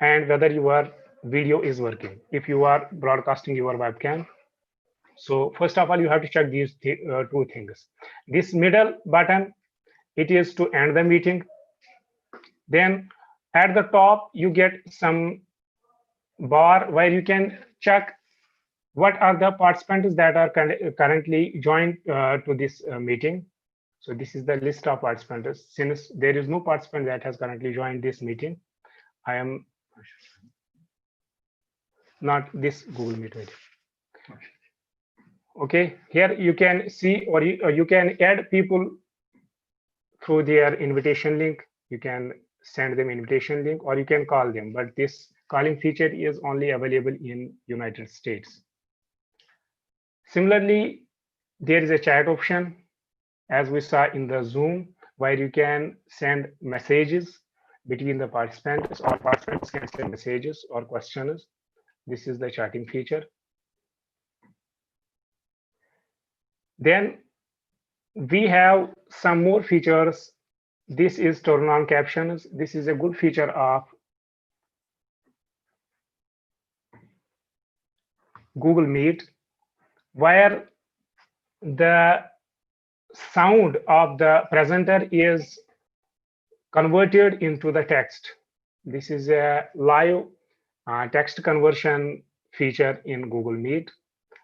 [SPEAKER 1] and whether your video is working if you are broadcasting your webcam. So first of all, you have to check these two things. This middle button, it is to end the meeting. Then at the top, you get some bar where you can check what are the participants that are currently joined to this meeting. So this is the list of participants. Since there is no participant that has currently joined this meeting, I am not this Google Meet. Right? Okay, here you can see, or you can add people through their invitation link. You can send them invitation link, or you can call them. But this calling feature is only available in United States. Similarly, there is a chat option, as we saw in the Zoom, where you can send messages between the participants, or participants can send messages or questions. This is the chatting feature. Then we have some more features. This is turn on captions. This is a good feature of Google Meet, where the sound of the presenter is converted into the text. This is a live text conversion feature in Google Meet.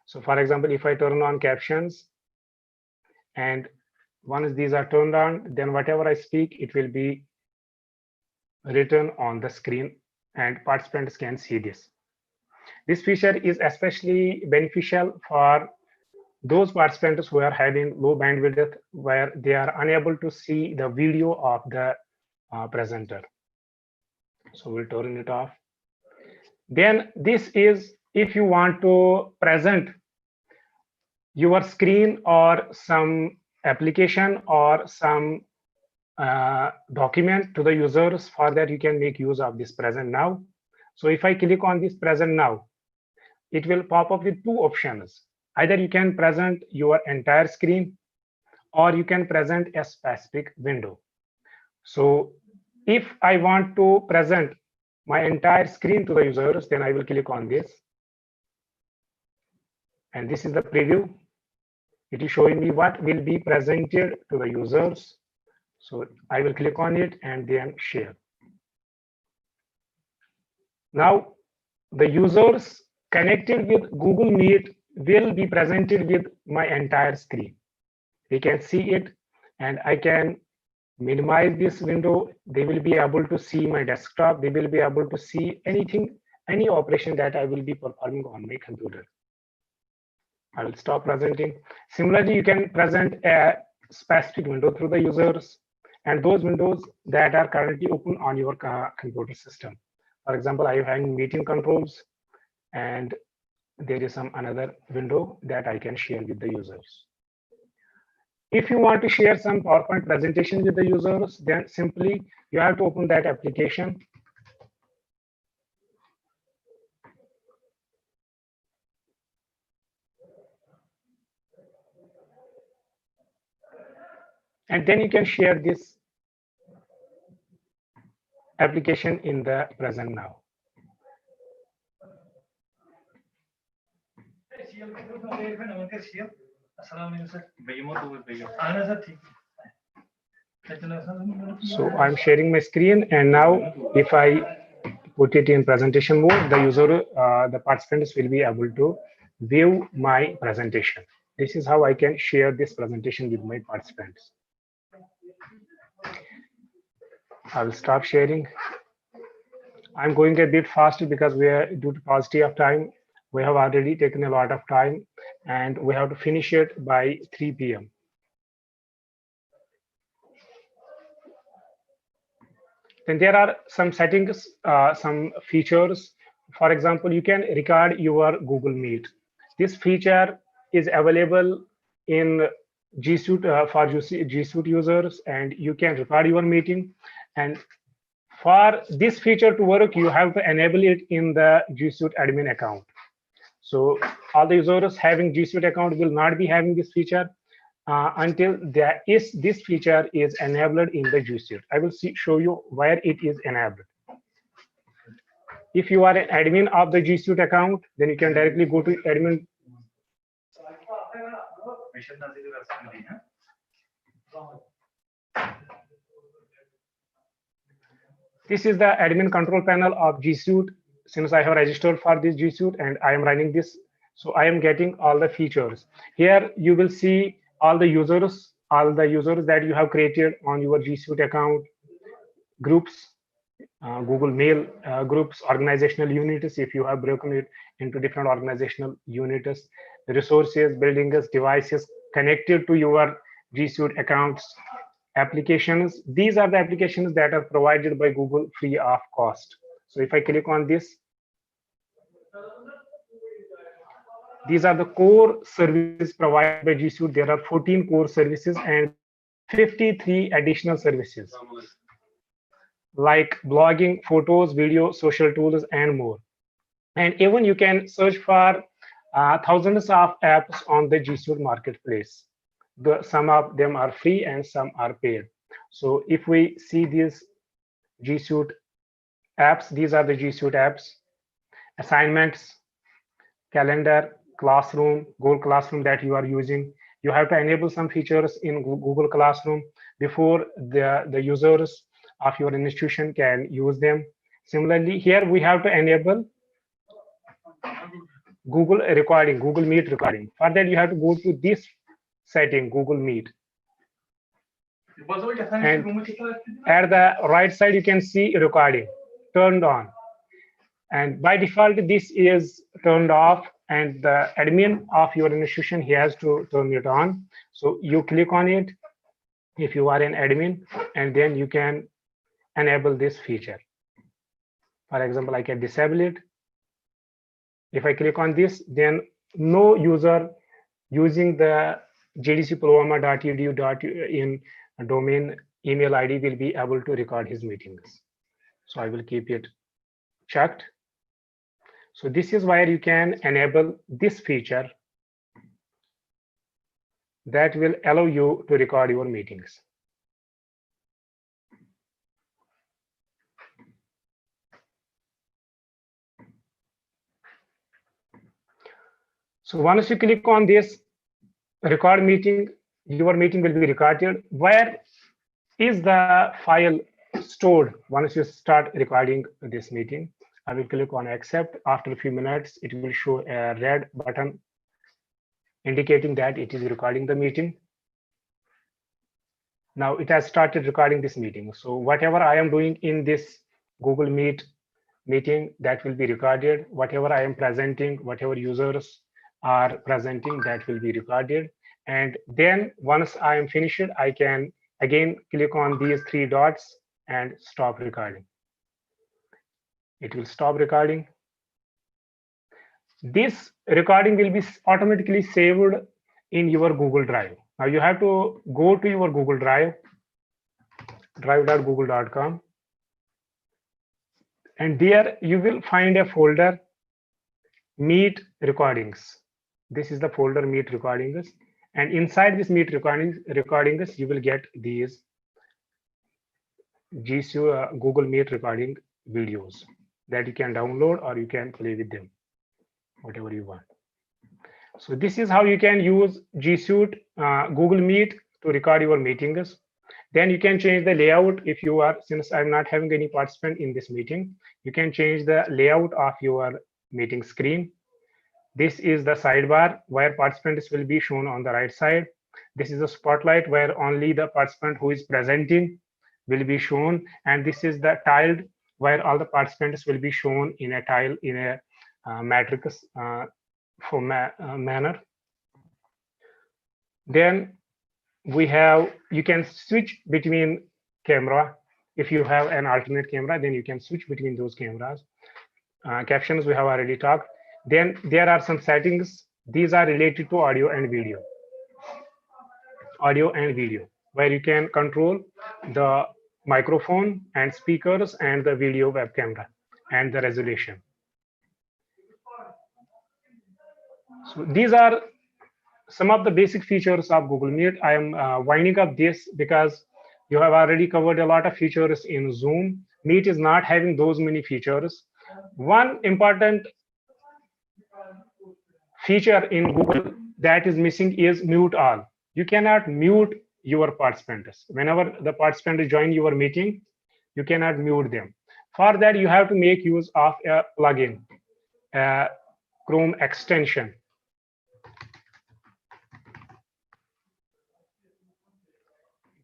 [SPEAKER 1] So for example, if I turn on captions, and once these are turned on, then whatever I speak, it will be written on the screen and participants can see this. This feature is especially beneficial for those participants who are having low bandwidth, where they are unable to see the video of the presenter. So we'll turn it off. Then this is if you want to present your screen or some application or some document to the users. For that, you can make use of this present now. So if I click on this present now, it will pop up with two options. Either you can present your entire screen, or you can present a specific window. So if I want to present my entire screen to the users, then I will click on this. And this is the preview. It is showing me what will be presented to the users. So I will click on it and then share. Now the users connected with Google Meet will be presented with my entire screen. They can see it, and I can minimize this window. They will be able to see my desktop. They will be able to see anything, any operation that I will be performing on my computer. I will stop presenting. Similarly, you can present a specific window through the users and those windows that are currently open on your computer system. For example, I am having meeting controls, and there is some another window that I can share with the users. If you want to share some PowerPoint presentation with the users, then simply you have to open that application. And then you can share this application in the present now. So I'm sharing my screen, and now if I put it in presentation mode, the participants will be able to view my presentation. This is how I can share this presentation with my participants. I will stop sharing. I'm going a bit fast because we are due to paucity of time. We have already taken a lot of time, and we have to finish it by 3 p.m. Then there are some settings, some features. For example, you can record your Google Meet. This feature is available in G Suite for G Suite users, and you can record your meeting. And for this feature to work, you have to enable it in the G Suite admin account. So all the users having G Suite account will not be having this feature until this feature is enabled in the G Suite. I will show you where it is enabled. If you are an admin of the G Suite account, then you can directly go to admin. This is the admin control panel of G Suite. Since I have registered for this G Suite and I am running this, so I am getting all the features. Here you will see all the users that you have created on your G Suite account, groups, Google Mail groups, organizational units, if you have broken it into different organizational units, resources, buildings, devices connected to your G Suite accounts, applications. These are the applications that are provided by Google free of cost. So if I click on this, these are the core services provided by G Suite. There are 14 core services and there are 53 additional services like blogging, photos, video, social tools, and more. And even you can search for thousands of apps on the G Suite marketplace. Some of them are free and some are paid. So if we see these G Suite apps, these are the G Suite apps: assignments, calendar, classroom, Google Classroom that you are using. You have to enable some features in Google Classroom before the users of your institution can use them. Similarly, here we have to enable Google recording, Google Meet recording. For that, you have to go to this setting, Google Meet. And at the right side, you can see recording turned on. And by default, this is turned off, and the admin of your institution, he has to turn it on. So you click on it if you are an admin, and then you can enable this feature. For example, I can disable it. If I click on this, then no user using the jdcpulwama.edu.in domain email ID will be able to record his meetings. So I will keep it checked. So this is where you can enable this feature that will allow you to record your meetings. So once you click on this record meeting, your meeting will be recorded. Where is the file stored once you start recording this meeting? I will click on accept. After a few minutes, it will show a red button indicating that it is recording the meeting. Now it has started recording this meeting. So whatever I am doing in this Google Meet meeting, that will be recorded. Whatever I am presenting, whatever users are presenting, that will be recorded. And then once I am finished, I can again click on these three dots and stop recording. It will stop recording. This recording will be automatically saved in your Google Drive. Now you have to go to your Google Drive, drive.google.com, and there you will find a folder, Meet Recordings. This is the folder, Meet Recordings, and inside this Meet recordings, you will get these Google Meet recording videos that you can download or you can play with them, whatever you want. So this is how you can use G Suite Google Meet to record your meetings. Then you can change the layout if you are, since I'm not having any participant in this meeting, you can change the layout of your meeting screen. This is the sidebar where participants will be shown on the right side. This is the spotlight where only the participant who is presenting will be shown. And this is the tiled where all the participants will be shown in a tile in a matrix manner. Then we have, you can switch between camera. If you have an alternate camera, then you can switch between those cameras. Captions we have already talked. Then there are some settings. These are related to audio and video. Audio and video, where you can control the microphone and speakers and the video web camera and the resolution. So these are some of the basic features of Google Meet. I am winding up this because you have already covered a lot of features in Zoom. Meet is not having those many features. One important feature in Google that is missing is mute all. You cannot mute your participants. Whenever the participants join your meeting, you cannot mute them. For that, you have to make use of a plugin, a Chrome extension.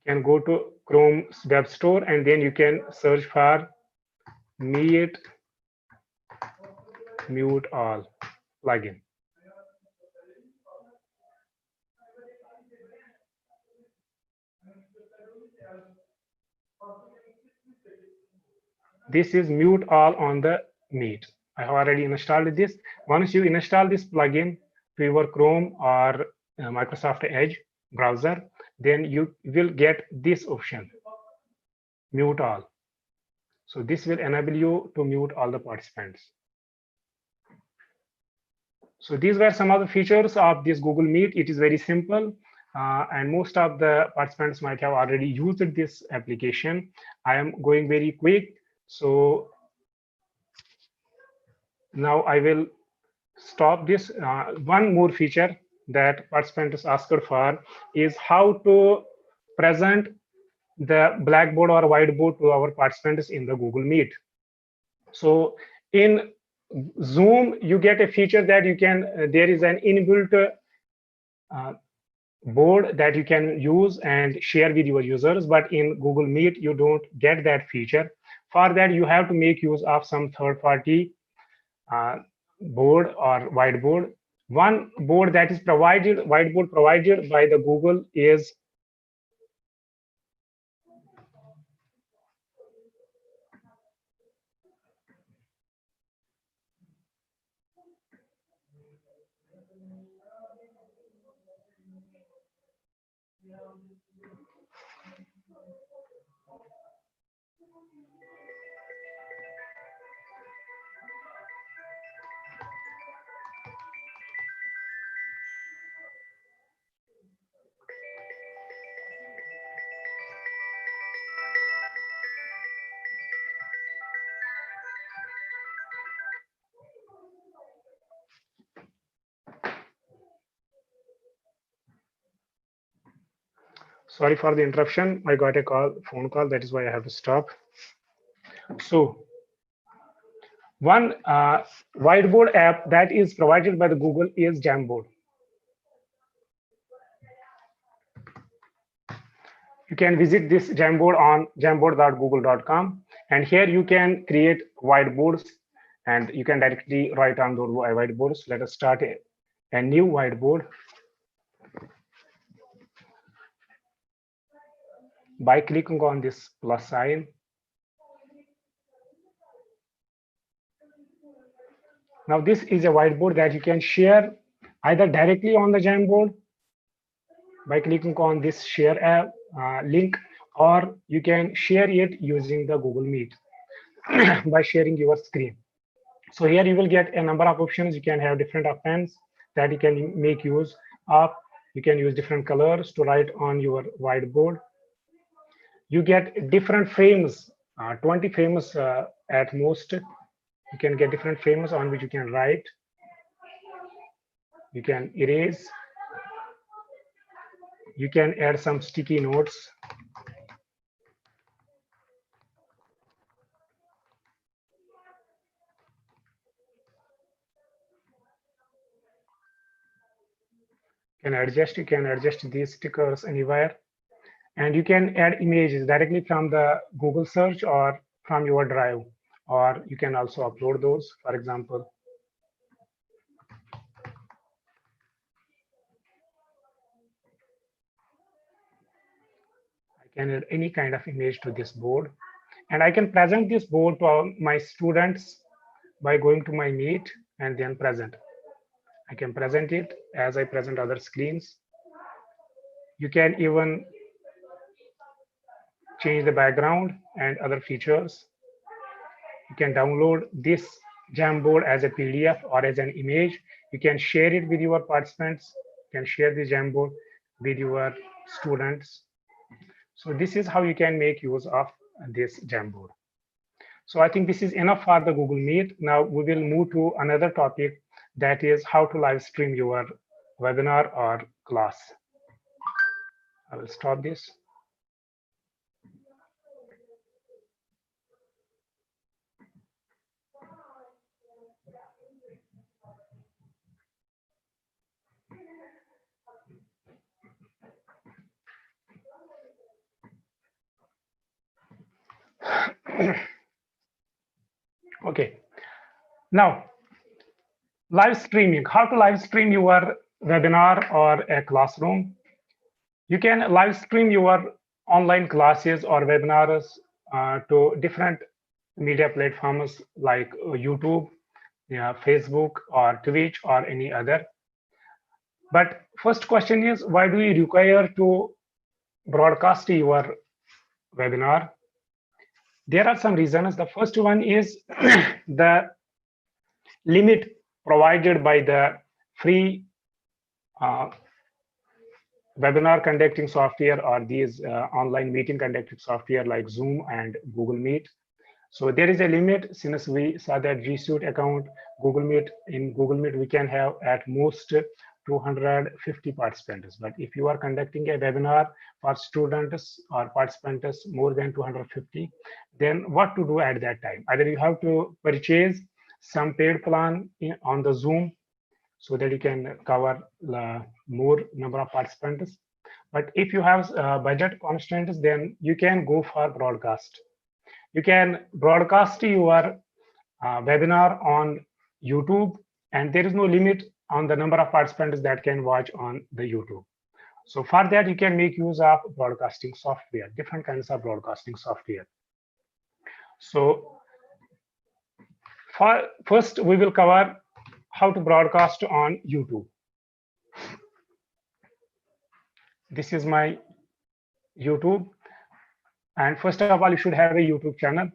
[SPEAKER 1] You can go to Chrome's web store and then you can search for Meet Mute All plugin. This is Mute All on the Meet. I have already installed this. Once you install this plugin to your Chrome or Microsoft Edge browser, then you will get this option, Mute All. So this will enable you to mute all the participants. So these were some of the features of this Google Meet. It is very simple. And most of the participants might have already used this application. I am going very quick. So now I will stop this. One more feature that participants asked for is how to present the blackboard or whiteboard to our participants in the Google Meet. So in Zoom, you get a feature that you can, there is an inbuilt board that you can use and share with your users, but in Google Meet, you don't get that feature. For that, you have to make use of some third-party board or whiteboard. One board that is provided, whiteboard provided by the Google is sorry for the interruption. I got a phone call. That is why I have to stop. So one whiteboard app that is provided by the Google is Jamboard. You can visit this Jamboard on jamboard.google.com, and here you can create whiteboards and you can directly write on those whiteboards. Let us start a new whiteboard by clicking on this plus sign. Now this is a whiteboard that you can share either directly on the Jamboard by clicking on this share link, or you can share it using the Google Meet by sharing your screen. So here you will get a number of options. You can have different pens that you can make use of. You can use different colors to write on your whiteboard. You get different frames, 20 frames at most. You can get different frames on which you can write. You can erase. You can add some sticky notes. You can adjust these stickers anywhere. And you can add images directly from the Google search or from your drive, or you can also upload those. For example, I can add any kind of image to this board, and I can present this board to my students by going to my Meet and then present. I can present it as I present other screens. You can even change the background and other features. You can download this Jamboard as a PDF or as an image. You can share it with your participants. You can share the Jamboard with your students. So this is how you can make use of this Jamboard. So I think this is enough for the Google Meet. Now we will move to another topic, that is how to live stream your webinar or class. I will stop this. Okay, now live streaming, how to live stream your webinar or a classroom. You can live stream your online classes or webinars to different media platforms like YouTube, Facebook, or Twitch, or any other. But first question is, why do you require to broadcast your webinar? There are some reasons. The first one is the limit provided by the free webinar conducting software, or these online meeting conducting software like Zoom and Google Meet. So there is a limit. Since we saw that G Suite account, in Google Meet, we can have at most 250 participants. But if you are conducting a webinar for students or participants more than 250, then what to do at that time? Either you have to purchase some paid plan on the Zoom so that you can cover more number of participants. But if you have budget constraints, then you can go for broadcast. You can broadcast your webinar on YouTube, and there is no limit on the number of participants that can watch on the YouTube. So for that, you can make use of broadcasting software, different kinds of broadcasting software. So first, we will cover how to broadcast on YouTube. This is my YouTube. And first of all, you should have a YouTube channel.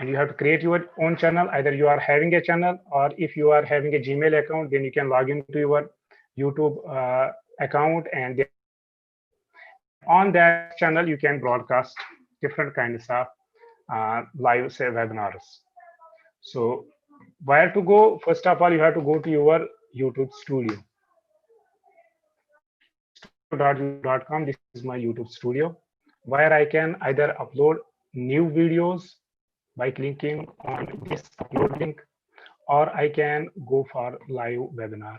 [SPEAKER 1] And you have to create your own channel. Either you are having a channel, or if you are having a Gmail account, then you can log into your YouTube account. And on that channel, you can broadcast different kinds of live webinars. So where to go? First of all, you have to go to your YouTube studio. Studio.youtube.com. This is my YouTube studio, where I can either upload new videos by clicking on this upload link, or I can go for live webinar,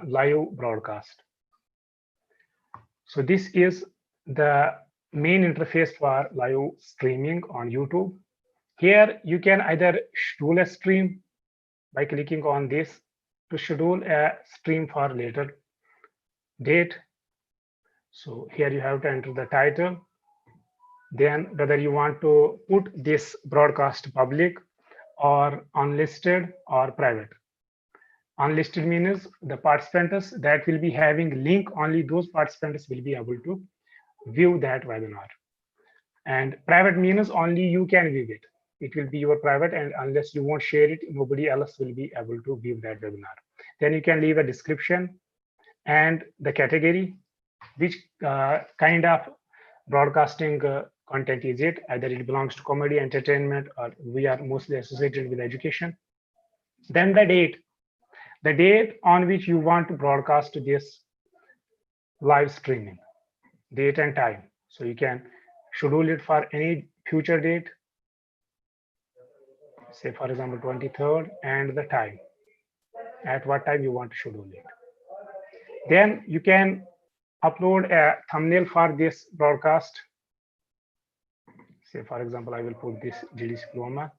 [SPEAKER 1] live broadcast. So this is the main interface for live streaming on YouTube. Here you can either schedule a stream by clicking on this to schedule a stream for later date. So here you have to enter the title, then whether you want to put this broadcast public or unlisted or private. Unlisted means the participants that will be having link, only those participants will be able to view that webinar. And private means only you can view it. It will be your private, and unless you won't share it, nobody else will be able to view that webinar. Then you can leave a description and the category, which kind of broadcasting content is it. Either it belongs to comedy, entertainment, or we are mostly associated with education. Then the date on which you want to broadcast this live streaming, date and time. So you can schedule it for any future date, say for example 23rd, and the time, at what time you want to schedule it. Then you can upload a thumbnail for this broadcast. Say for example, I will put this GDC Pulwama.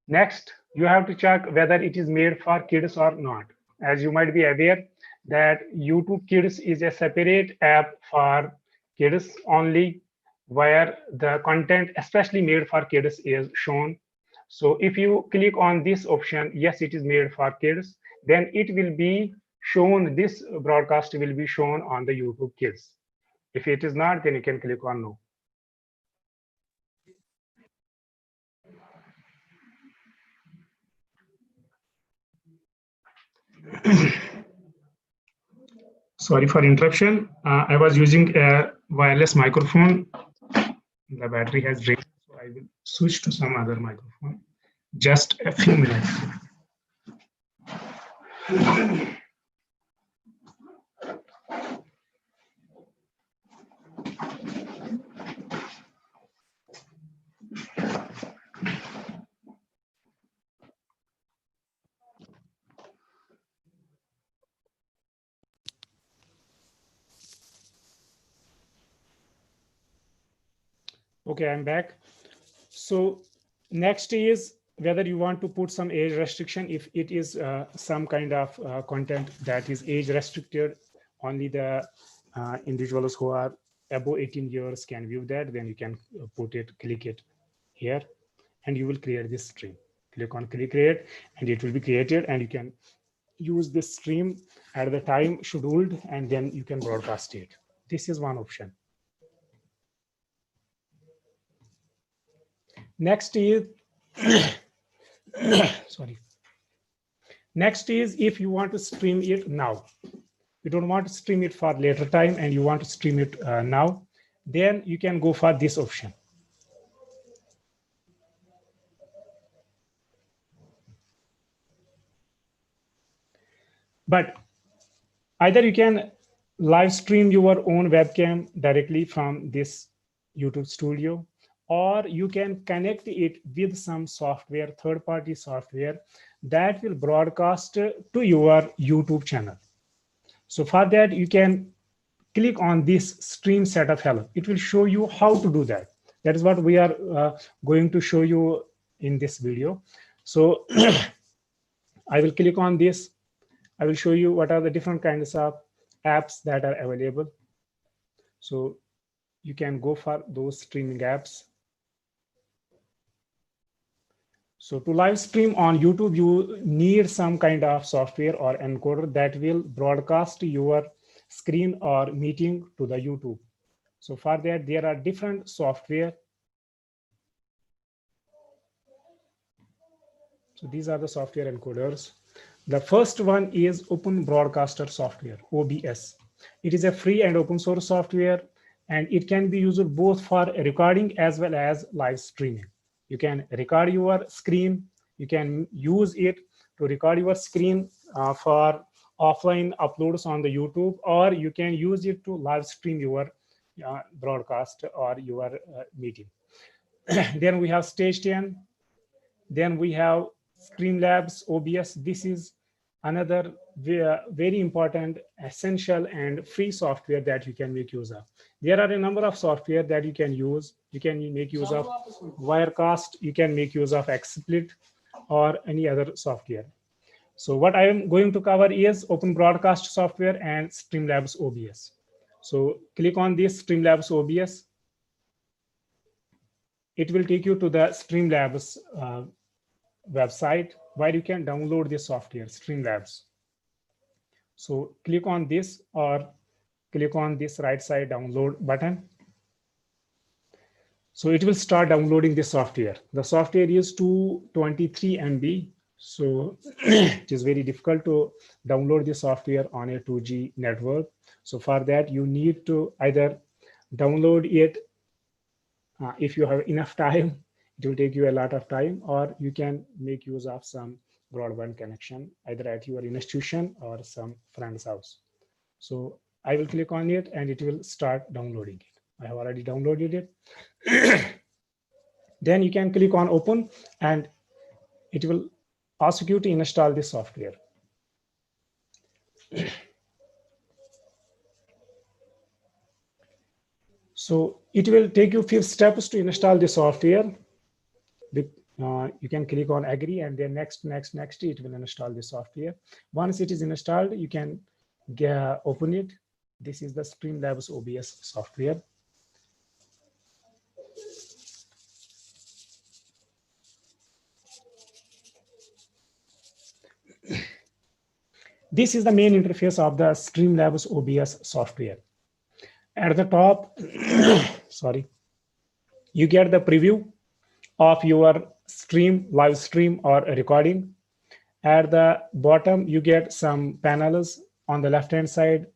[SPEAKER 1] Next, you have to check whether it is made for kids or not. As you might be aware that YouTube Kids is a separate app for kids only, where the content especially made for kids is shown. So if you click on this option, yes, it is made for kids, then it will be shown, this broadcast will be shown on the YouTube Kids. If it is not, then you can click on no. Sorry for interruption. I was using a wireless microphone. The battery has drained, so I will switch to some other microphone. Just a few minutes. Okay, I'm back. So next is whether you want to put some age restriction. If it is some kind of content that is age restricted, only the individuals who are above 18 years can view that, then you can put it, click it here, and you will create this stream. Click on click create, and it will be created, and you can use this stream at the time scheduled, and then you can broadcast it. This is one option. Next is sorry. Next is if you want to stream it now. You don't want to stream it for later time, and you want to stream it now, then you can go for this option. But either you can live stream your own webcam directly from this YouTube studio, or you can connect it with some software, third-party software that will broadcast to your YouTube channel. So for that, you can click on this stream setup hello. It will show you how to do that. That is what we are going to show you in this video. So I will click on this. I will show you what are the different kinds of apps that are available. So you can go for those streaming apps. So to live stream on YouTube, you need some kind of software or encoder that will broadcast your screen or meeting to the YouTube. So for that, there are different software. So these are the software encoders. The first one is Open Broadcaster Software, OBS. It is a free and open source software, and it can be used both for recording as well as live streaming. You can record your screen. You can use it to record your screen for offline uploads on the YouTube, or you can use it to live stream your broadcast or your meeting. Then we have Stage 10. Then we have Streamlabs OBS. This is another very important, essential, and free software that you can make use of. There are a number of software that you can use. You can make use of Wirecast. You can make use of XSplit or any other software. So what I am going to cover is Open Broadcast Software and Streamlabs OBS. So click on this Streamlabs OBS. It will take you to the Streamlabs website where you can download this software, Streamlabs. So click on this or click on this right side download button. So it will start downloading the software. The software is 223 MB. So it is very difficult to download the software on a 2G network. So for that, you need to either download it if you have enough time. It will take you a lot of time, or you can make use of some broadband connection either at your institution or some friend's house. So I will click on it and it will start downloading it. I have already downloaded it. Then you can click on open and it will ask you to install this software. So it will take you 5 steps to install the software. You can click on agree and then next, it will install the software. Once it is installed, you can open it. This is the Streamlabs OBS software. This is the main interface of the Streamlabs OBS software. At the top, sorry, you get the preview of your stream, live stream or recording. At the bottom, you get some panels. On the left-hand side,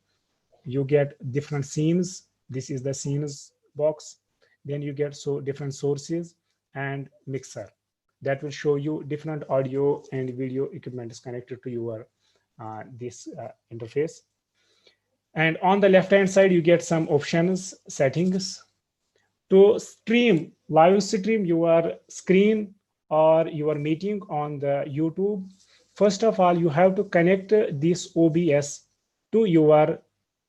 [SPEAKER 1] you get different scenes. This is the scenes box. Then you get different sources and mixer. That will show you different audio and video equipment is connected to your this interface. And on the left-hand side, you get some options, settings. To stream, live stream your screen or your meeting on the YouTube, first of all, you have to connect this OBS to your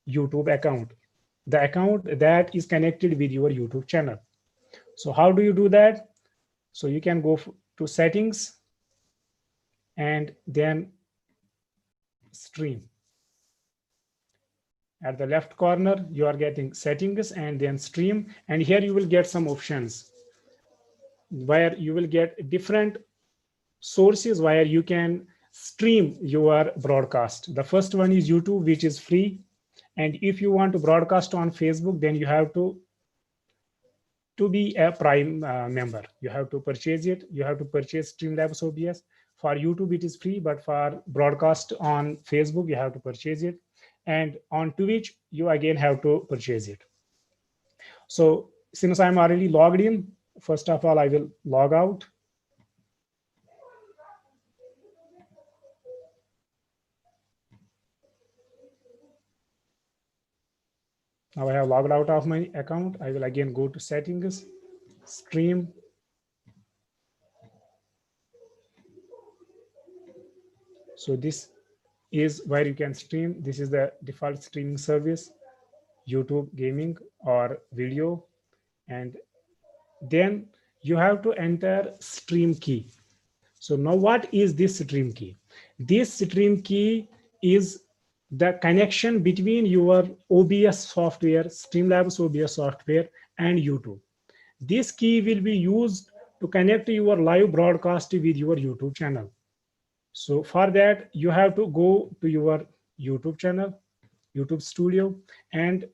[SPEAKER 1] YouTube account, the account that is connected with your YouTube channel. So how do you do that? So you can go to settings and then stream. At the left corner, you are getting settings and then stream. And here you will get some options where you will get different sources where you can stream your broadcast. The first one is YouTube, which is free. And if you want to broadcast on Facebook, then you have to be a Prime member. You have to purchase it. You have to purchase Streamlabs OBS. For YouTube, it is free, but for broadcast on Facebook, you have to purchase it. And on Twitch, you again have to purchase it. So since I'm already logged in, first of all, I will log out. Now I have logged out of my account. I will again go to settings, stream. So this is where you can stream. This is the default streaming service, YouTube gaming or video. And then you have to enter stream key. So now what is this stream key? This stream key is the connection between your OBS software, Streamlabs OBS software and YouTube. This key will be used to connect your live broadcast with your YouTube channel. So for that, you have to go to your YouTube channel, YouTube Studio, and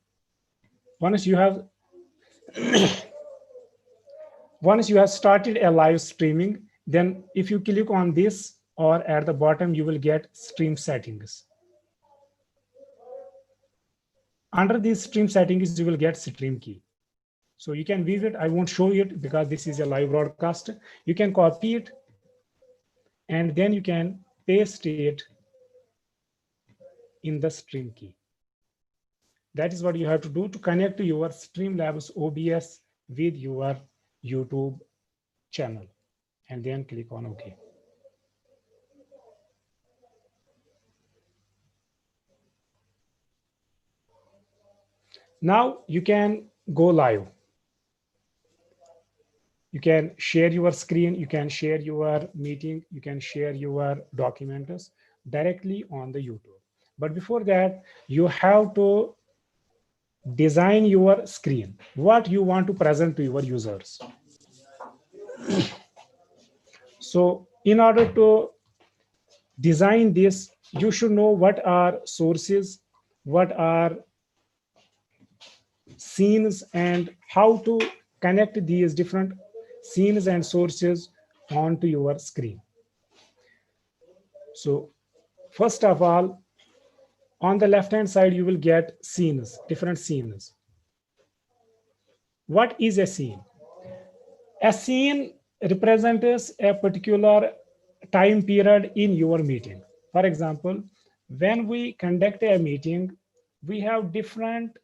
[SPEAKER 1] once you have started a live streaming, then if you click on this or at the bottom, you will get stream settings. Under these stream settings, you will get stream key. So you can view it. I won't show it because this is a live broadcast. You can copy it and then you can paste it in the stream key. That is what you have to do to connect to your Streamlabs OBS with your YouTube channel, and then click on OK. Now you can go live. You can share your screen, you can share your meeting, you can share your documents directly on the YouTube. But before that, you have to design your screen, what you want to present to your users. So in order to design this you should know what are sources, what are scenes, and how to connect these different scenes and sources onto your screen. So first of all, on the left hand side, you will get scenes, different scenes. What is a scene? A scene represents a particular time period in your meeting. For example, when we conduct a meeting, we have different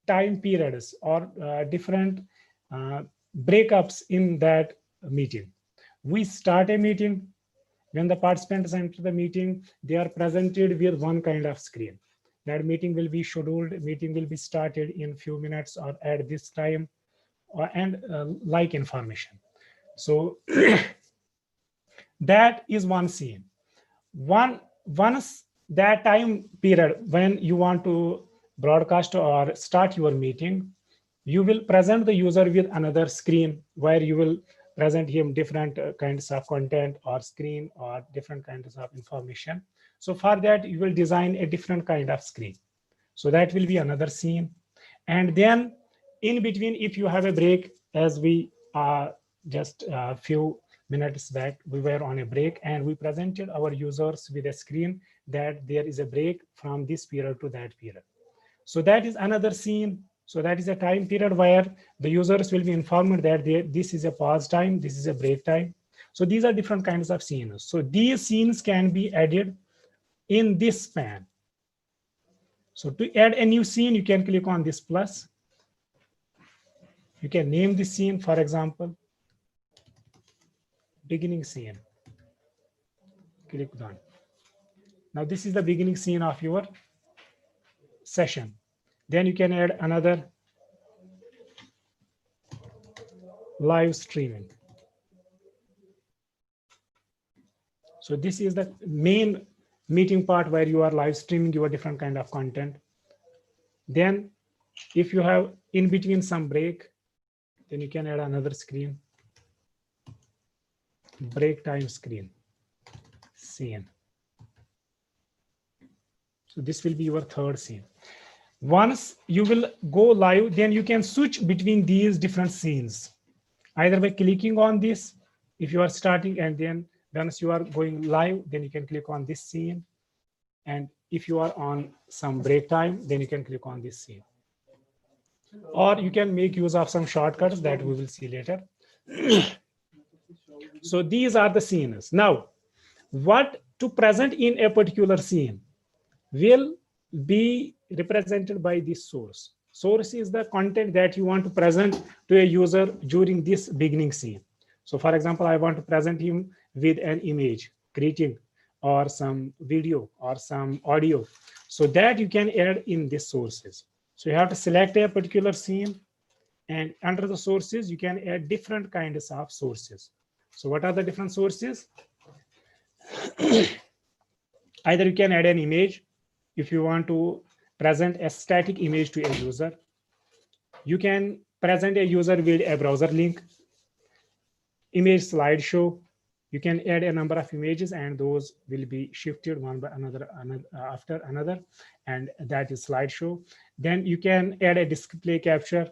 [SPEAKER 1] time periods or different breakups in that meeting. We start a meeting. When the participants enter the meeting, they are presented with one kind of screen. That meeting will be scheduled, meeting will be started in few minutes or at this time, and like information. So that is one scene. Once that time period when you want to broadcast or start your meeting, you will present the user with another screen where you will present him different kinds of content or screen or different kinds of information. So for that, you will design a different kind of screen. So that will be another scene. And then in between, if you have a break, as we just a few minutes back, we were on a break and we presented our users with a screen that there is a break from this period to that period. So that is another scene. So that is a time period where the users will be informed that this is a pause time, this is a break time. So these are different kinds of scenes. So these scenes can be added in this span. So to add a new scene, you can click on this plus. You can name the scene, for example, beginning scene. Click done. Now this is the beginning scene of your session. Then you can add another live streaming. So this is the main meeting part where you are live streaming your different kind of content. Then if you have in between some break, then you can add another screen, break time screen, scene. So this will be your third scene. Once you will go live, then you can switch between these different scenes, either by clicking on this, if you are starting, and then once you are going live, then you can click on this scene. And if you are on some break time, then you can click on this scene. Or you can make use of some shortcuts that we will see later. So these are the scenes. Now, what to present in a particular scene will be represented by this source. Source is the content that you want to present to a user during this beginning scene. So for example, I want to present him with an image, greeting, or some video or some audio. So that you can add in these sources. So you have to select a particular scene, and under the sources, you can add different kinds of sources. So what are the different sources? Either you can add an image if you want to present a static image to a user. You can present a user with a browser link, image slideshow. You can add a number of images and those will be shifted one by another after another, and that is slideshow. Then you can add a display capture.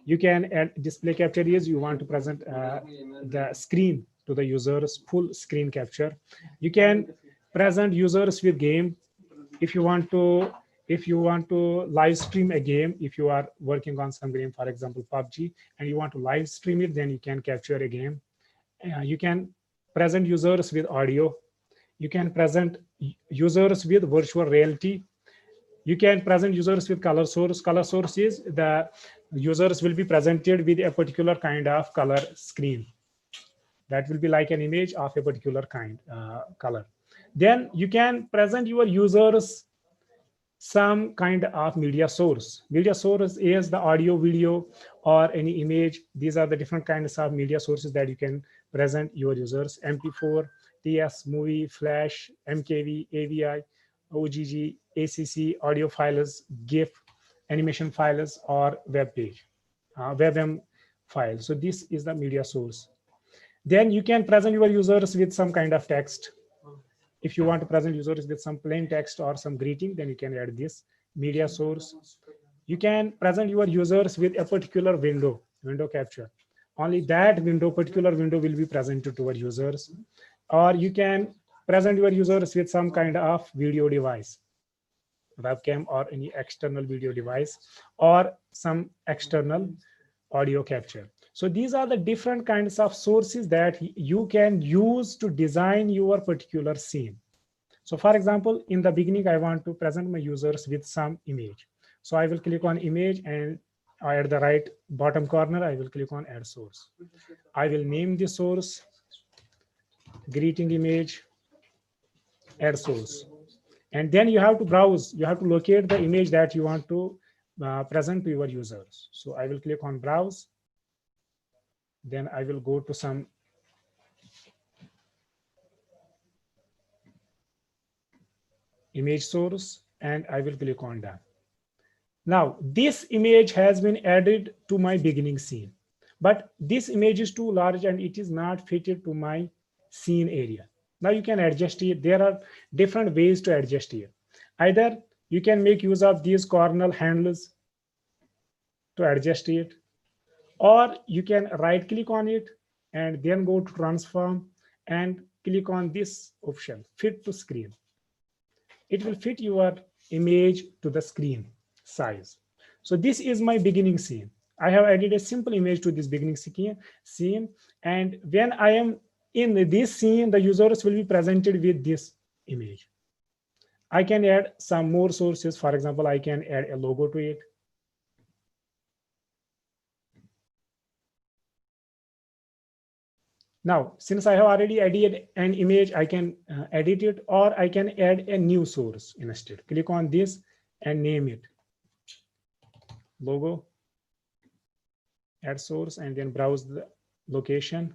[SPEAKER 1] You can add display capture is you want to present the screen to the users, full screen capture. You can present users with game. If you want to live stream a game, if you are working on some game, for example PUBG, and you want to live stream it, then you can capture a game. You can present users with audio. You can present users with virtual reality. You can present users with color source. Color source is the users will be presented with a particular kind of color screen. That will be like an image of a particular kind color. Then you can present your users some kind of media source. Media source is the audio, video, or any image. These are the different kinds of media sources that you can present your users: MP4, TS, movie, flash, MKV, AVI, OGG, ACC, audio files, GIF, animation files, or web page, WebM file. So this is the media source. Then you can present your users with some kind of text. if you want to present users with some plain text or some greeting, then you can add this media source. You can present your users with a particular window capture. Only that particular window will be presented to our users. Or you can present your users with some kind of video device, webcam or any external video device, or some external audio capture. So these are the different kinds of sources that you can use to design your particular scene. So for example, in the beginning, I want to present my users with some image. So I will click on image, and at the right bottom corner, I will click on add source. I will name the source greeting image, add source. And then you have to browse, you have to locate the image that you want to present to your users. So I will click on browse. Then I will go to some image source, and I will click on done. Now this image has been added to my beginning scene, but this image is too large and it is not fitted to my scene area. Now you can adjust it. There are different ways to adjust here. Either you can make use of these corner handles to adjust it, or you can right click on it and then go to transform and click on this option, fit to screen. It will fit your image to the screen size. So this is my beginning scene. I have added a simple image to this beginning scene. And when I am in this scene, the users will be presented with this image. I can add some more sources. For example, I can add a logo to it. Now, since I have already added an image, I can edit it, or I can add a new source instead. Click on this and name it logo, add source, and then browse the location.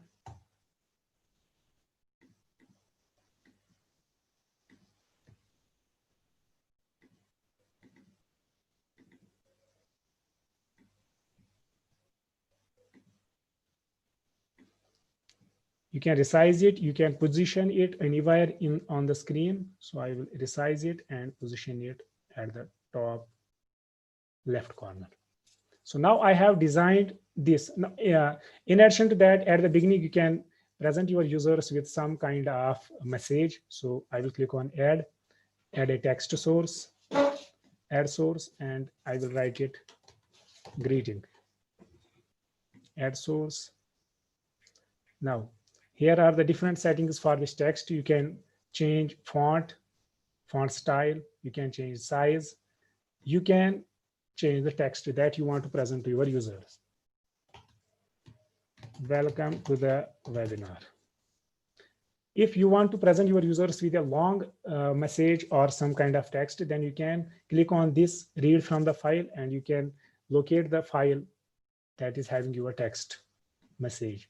[SPEAKER 1] You can resize it. You can position it anywhere on the screen. So I will resize it and position it at the top left corner. So now I have designed this. In addition to that, at the beginning, you can present your users with some kind of message. So I will click on add a text source, add source, and I will write it greeting, add source. Now, here are the different settings for this text. You can change font style, you can change size, you can change the text that you want to present to your users. Welcome to the webinar. If you want to present your users with a long message or some kind of text, then you can click on this read from the file, and you can locate the file that is having your text message.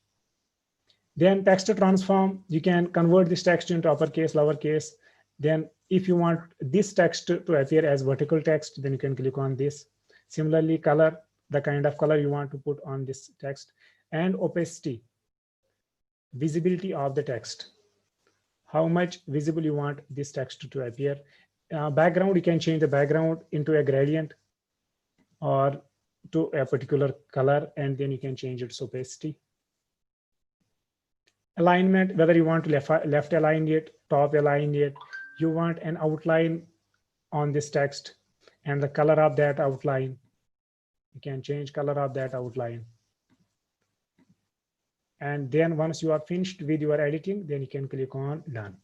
[SPEAKER 1] Then text transform, you can convert this text into uppercase, lowercase. Then if you want this text to appear as vertical text, then you can click on this. Similarly, color, the kind of color you want to put on this text, and opacity, visibility of the text, how much visible you want this text to appear. Background, you can change the background into a gradient or to a particular color, and then you can change its opacity. Alignment, whether you want to left align it, top align it, you want an outline on this text and the color of that outline. You can change color of that outline. And then once you are finished with your editing, then you can click on done.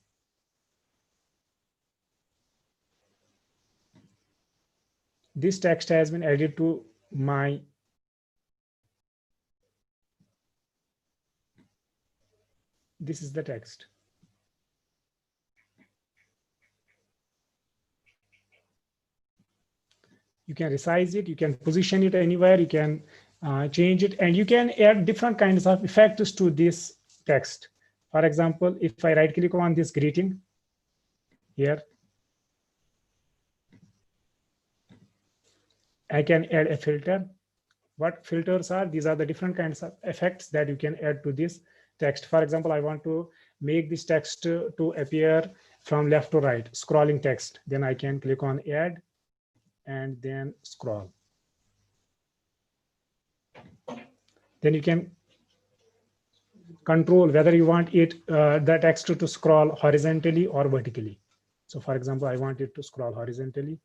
[SPEAKER 1] This text has been added to my this is the text. You can resize it, you can position it anywhere, you can change it, and you can add different kinds of effects to this text. For example, if I right click on this greeting here, I can add a filter. What filters are? These are the different kinds of effects that you can add to this text. For example, I want to make this text to appear from left to right, scrolling text. Then I can click on add and then scroll. Then you can control whether you want it the text to scroll horizontally or vertically. So for example, I want it to scroll horizontally.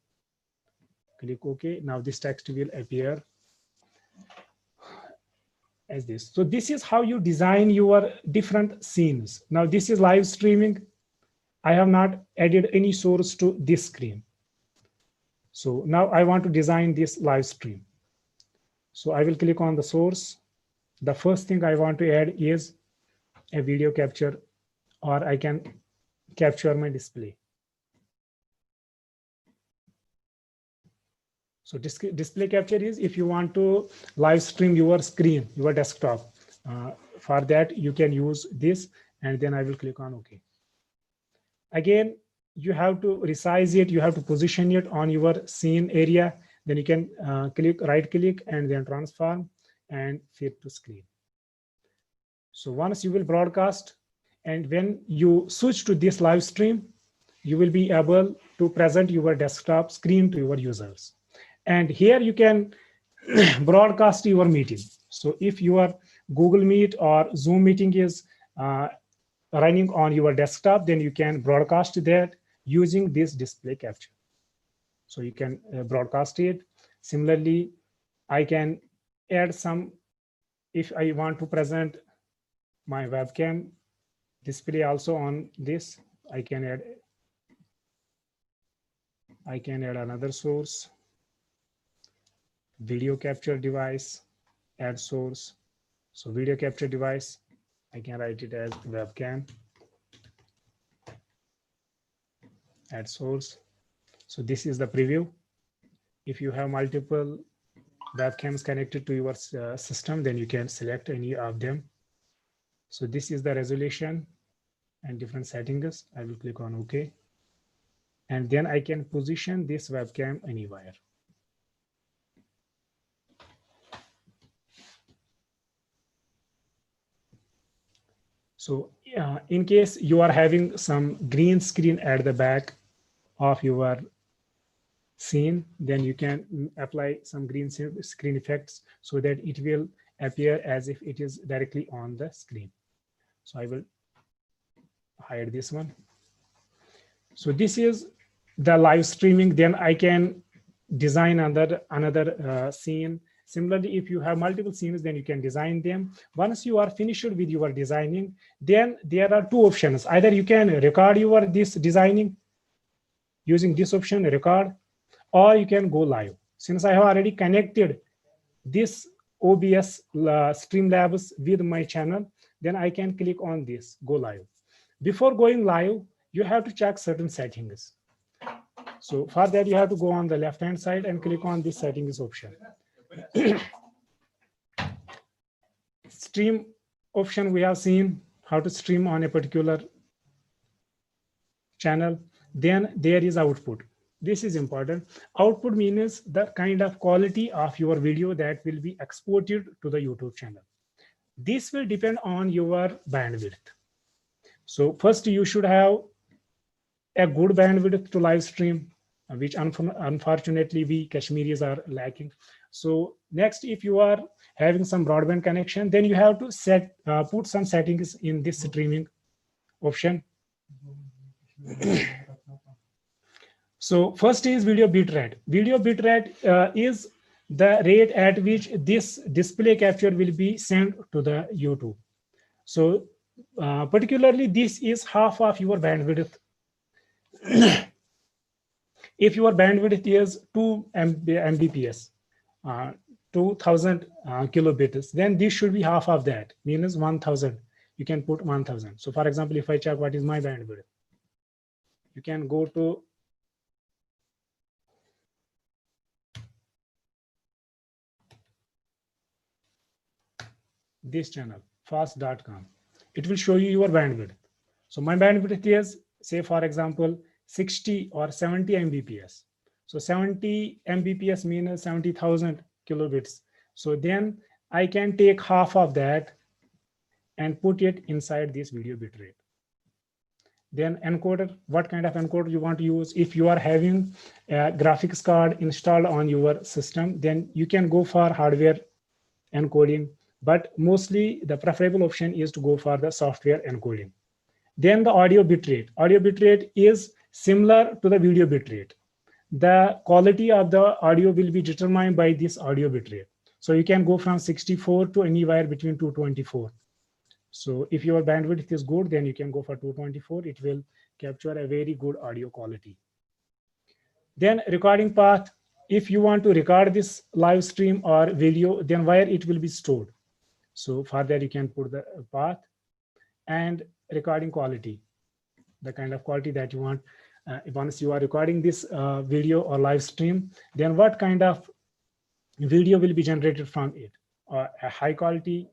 [SPEAKER 1] Click OK. Now this text will appear as this. So this is how you design your different scenes. Now this is live streaming. I have not added any source to this screen. So now I want to design this live stream. So I will click on the source. The first thing I want to add is a video capture, or I can capture my display. So display capture is if you want to live stream your screen, your desktop. For that, you can use this, and then I will click on OK. Again, you have to resize it. You have to position it on your scene area. Then you can right click and then transform and fit to screen. So once you will broadcast, and when you switch to this live stream, you will be able to present your desktop screen to your users. And here you can broadcast your meeting. So if your Google Meet or Zoom meeting is running on your desktop, then you can broadcast that using this display capture. So you can broadcast it. Similarly, I can add some, if I want to present my webcam display also on this, I can add another source, video capture device, add source. So video capture device, I can write it as webcam, add source. So this is the preview. If you have multiple webcams connected to your system, then you can select any of them. So this is the resolution and different settings. I will click on OK. And then I can position this webcam anywhere. So in case you are having some green screen at the back of your scene, then you can apply some green screen effects so that it will appear as if it is directly on the screen. So I will hide this one. So this is the live streaming. Then I can design another scene. Similarly, if you have multiple scenes, then you can design them. Once you are finished with your designing, then there are two options. Either you can record your this designing using this option, record, or you can go live. Since I have already connected this OBS Streamlabs with my channel, then I can click on this, go live. Before going live, you have to check certain settings. So for that, you have to go on the left-hand side and click on this settings option. Stream option, we have seen how to stream on a particular channel. Then there is output. This is important. Output means the kind of quality of your video that will be exported to the YouTube channel. This will depend on your bandwidth. So first, you should have a good bandwidth to live stream, which unfortunately we Kashmiris are lacking. So next, if you are having some broadband connection, then you have to put some settings in this streaming option. So first is video bitrate. Video bitrate is the rate at which this display capture will be sent to the YouTube. So particularly, this is half of your bandwidth. If your bandwidth is 2 Mbps, 2000 kilobits, then this should be half of that, means 1000. You can put 1000. So for example, if I check what is my bandwidth, you can go to this channel, fast.com. It will show you your bandwidth. So my bandwidth is, say for example, 60 or 70 Mbps. So 70 Mbps means 70,000 kilobits. So then I can take half of that and put it inside this video bitrate. Then encoder, what kind of encoder you want to use. If you are having a graphics card installed on your system, then you can go for hardware encoding, but mostly the preferable option is to go for the software encoding. Then the audio bitrate. Audio bitrate is similar to the video bitrate. The quality of the audio will be determined by this audio bitrate. So you can go from 64 to anywhere between 224. So if your bandwidth is good, then you can go for 224. It will capture a very good audio quality. Then recording path. If you want to record this live stream or video, then where it will be stored. So for that, you can put the path. And recording quality, the kind of quality that you want. Once you are recording this video or live stream, then what kind of video will be generated from it, or a high quality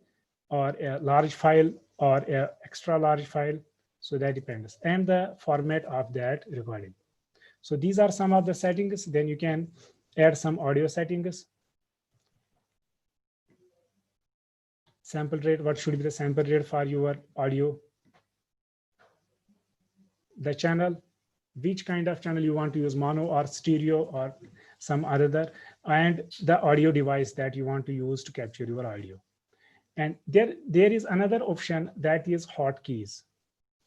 [SPEAKER 1] or a large file or a extra large file. So that depends, and the format of that recording. So these are some of the settings. Then you can add some audio settings. Sample rate, what should be the sample rate for your audio? The channel, which kind of channel you want to use, mono or stereo or some other, and the audio device that you want to use to capture your audio. And there is another option, that is hotkeys.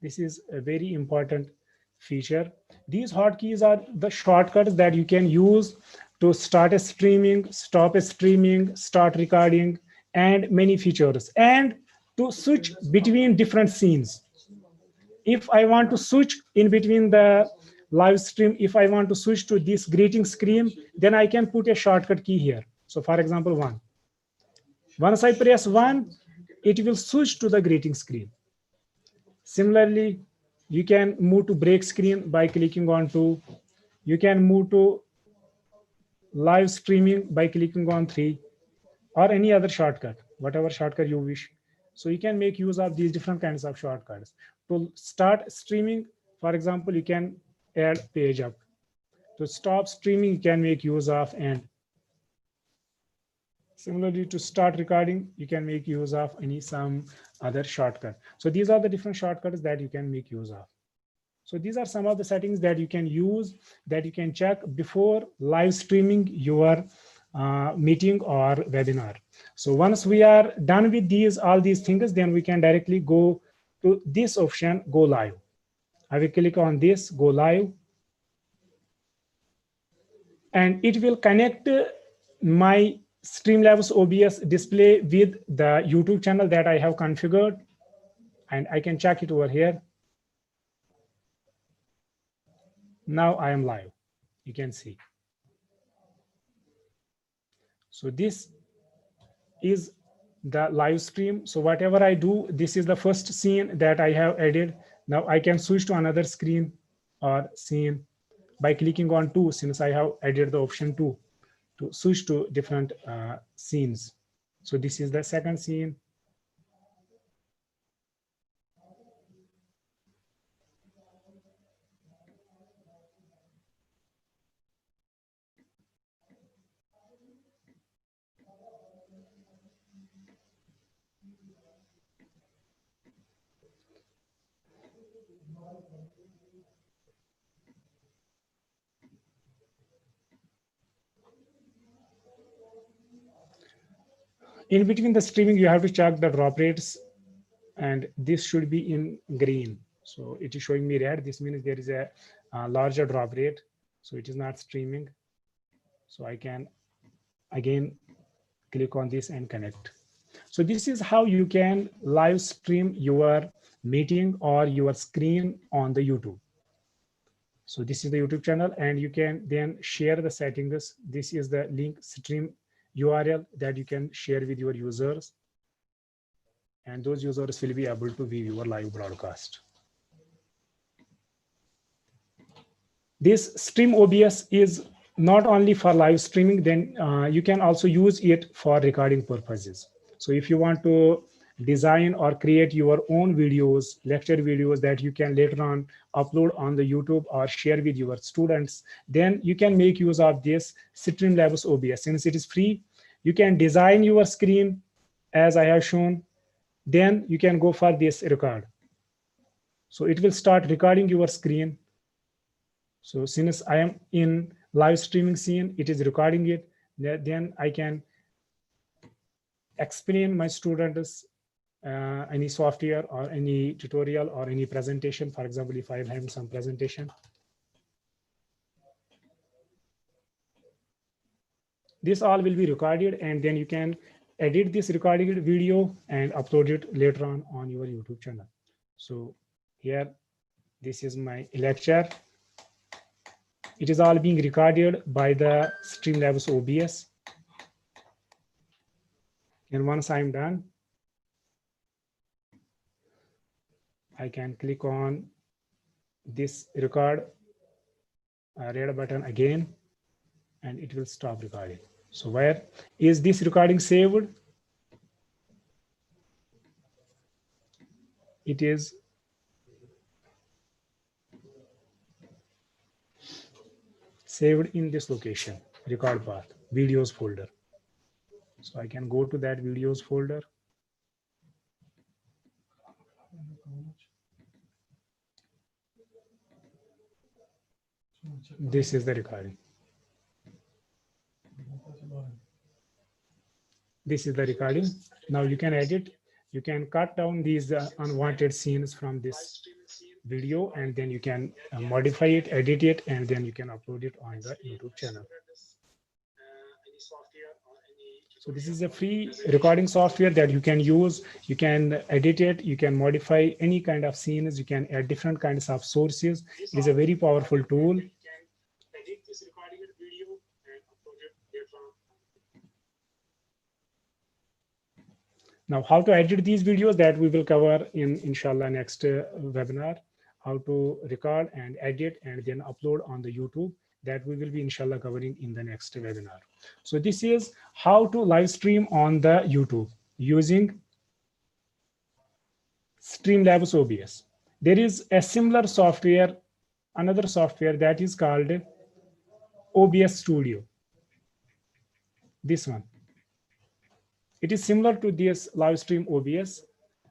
[SPEAKER 1] This is a very important feature. These hotkeys are the shortcuts that you can use to start a streaming, stop a streaming, start recording, and many features, and to switch between different scenes. If I want to switch in between the live stream, if I want to switch to this greeting screen, then I can put a shortcut key here. So for example, 1. Once I press 1, it will switch to the greeting screen. Similarly, you can move to break screen by clicking on 2. You can move to live streaming by clicking on 3, or any other shortcut, whatever shortcut you wish. So you can make use of these different kinds of shortcuts. To start streaming, for example, you can add page up. To stop streaming, you can make use of end. Similarly, to start recording, you can make use of some other shortcut. So these are the different shortcuts that you can make use of. So these are some of the settings that you can use, that you can check before live streaming your meeting or webinar. So once we are done with all these things, then we can directly go to this option, go live. I will click on this, go live, and it will connect my Streamlabs OBS display with the YouTube channel that I have configured, and I can check it over here. Now I am live, you can see. So this is the live stream. So whatever I do, this is the first scene that I have added. Now I can switch to another screen or scene by clicking on 2, since I have added the option 2 to switch to different scenes. So this is the second scene. In between the streaming, you have to check the drop rates, and this should be in green. So it is showing me red. This means there is a larger drop rate. So it is not streaming. So I can again click on this and connect. So this is how you can live stream your meeting or your screen on the YouTube. So this is the YouTube channel, and you can then share the settings. This is the link stream URL that you can share with your users, and those users will be able to view your live broadcast. This Stream OBS is not only for live streaming, then you can also use it for recording purposes. So if you want to design or create your own videos, lecture videos that you can later on upload on the YouTube or share with your students, then you can make use of this Streamlabs OBS. Since it is free, you can design your screen as I have shown. Then you can go for this record. So it will start recording your screen. So since I am in live streaming scene, it is recording it. Then I can explain my students any software or any tutorial or any presentation. For example, if I am having some presentation, this all will be recorded, and then you can edit this recorded video and upload it later on your YouTube channel. So here, this is my lecture. It is all being recorded by the Streamlabs OBS. And once I'm done, I can click on this record red button again, and it will stop recording. So where is this recording saved? It is saved in this location, record path, videos folder. So I can go to that videos folder. This is the recording. This is the recording. Now you can edit. You can cut down these unwanted scenes from this video, and then you can modify it, edit it, and then you can upload it on the YouTube channel. So this is a free recording software that you can use. You can edit it, you can modify any kind of scenes, you can add different kinds of sources. It is a very powerful tool. Now, how to edit these videos, that we will cover in inshallah next webinar. How to record and edit and then upload on the YouTube, that we will be inshallah covering in the next webinar. So this is how to live stream on the YouTube using Streamlabs OBS. There is a similar software, another software that is called OBS Studio. This one. It is similar to this live stream OBS.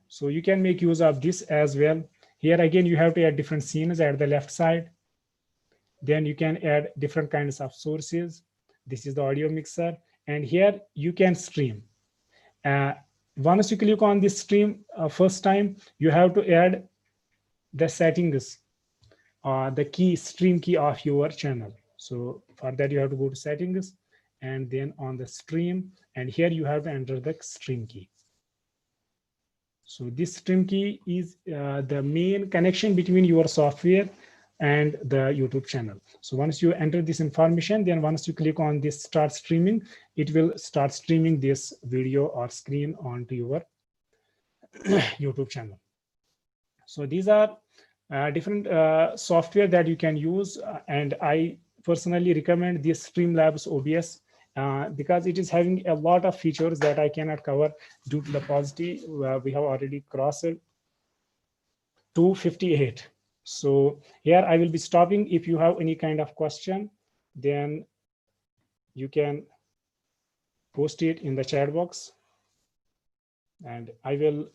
[SPEAKER 1] So you can make use of this as well. Here again, you have to add different scenes at the left side. Then you can add different kinds of sources. This is the audio mixer. And here you can stream. Once you click on this stream first time, you have to add the settings, the key, stream key of your channel. So for that, you have to go to settings and then on the stream. And here you have to enter the stream key. So this stream key is the main connection between your software and the YouTube channel. So once you enter this information, then once you click on this start streaming, it will start streaming this video or screen onto your YouTube channel. So these are different software that you can use. And I personally recommend this Streamlabs OBS because it is having a lot of features that I cannot cover due to the paucity. We have already crossed 258. So here I will be stopping. If you have any kind of question, then you can post it in the chat box. And I will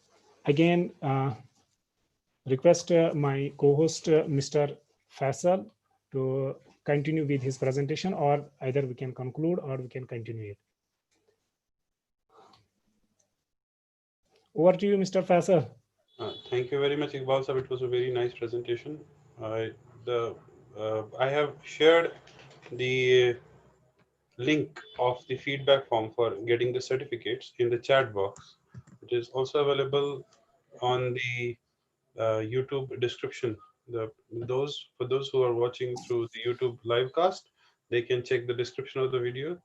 [SPEAKER 1] again request my co-host, Mr. Faisal, to continue with his presentation, or either we can conclude or we can continue it. Over to you, Mr. Faisal.
[SPEAKER 3] Thank you very much, Iqbal sir. It was a very nice presentation. I have shared the link of the feedback form for getting the certificates in the chat box. It is also available on the YouTube description. For those who are watching through the YouTube live cast, they can check the description of the video,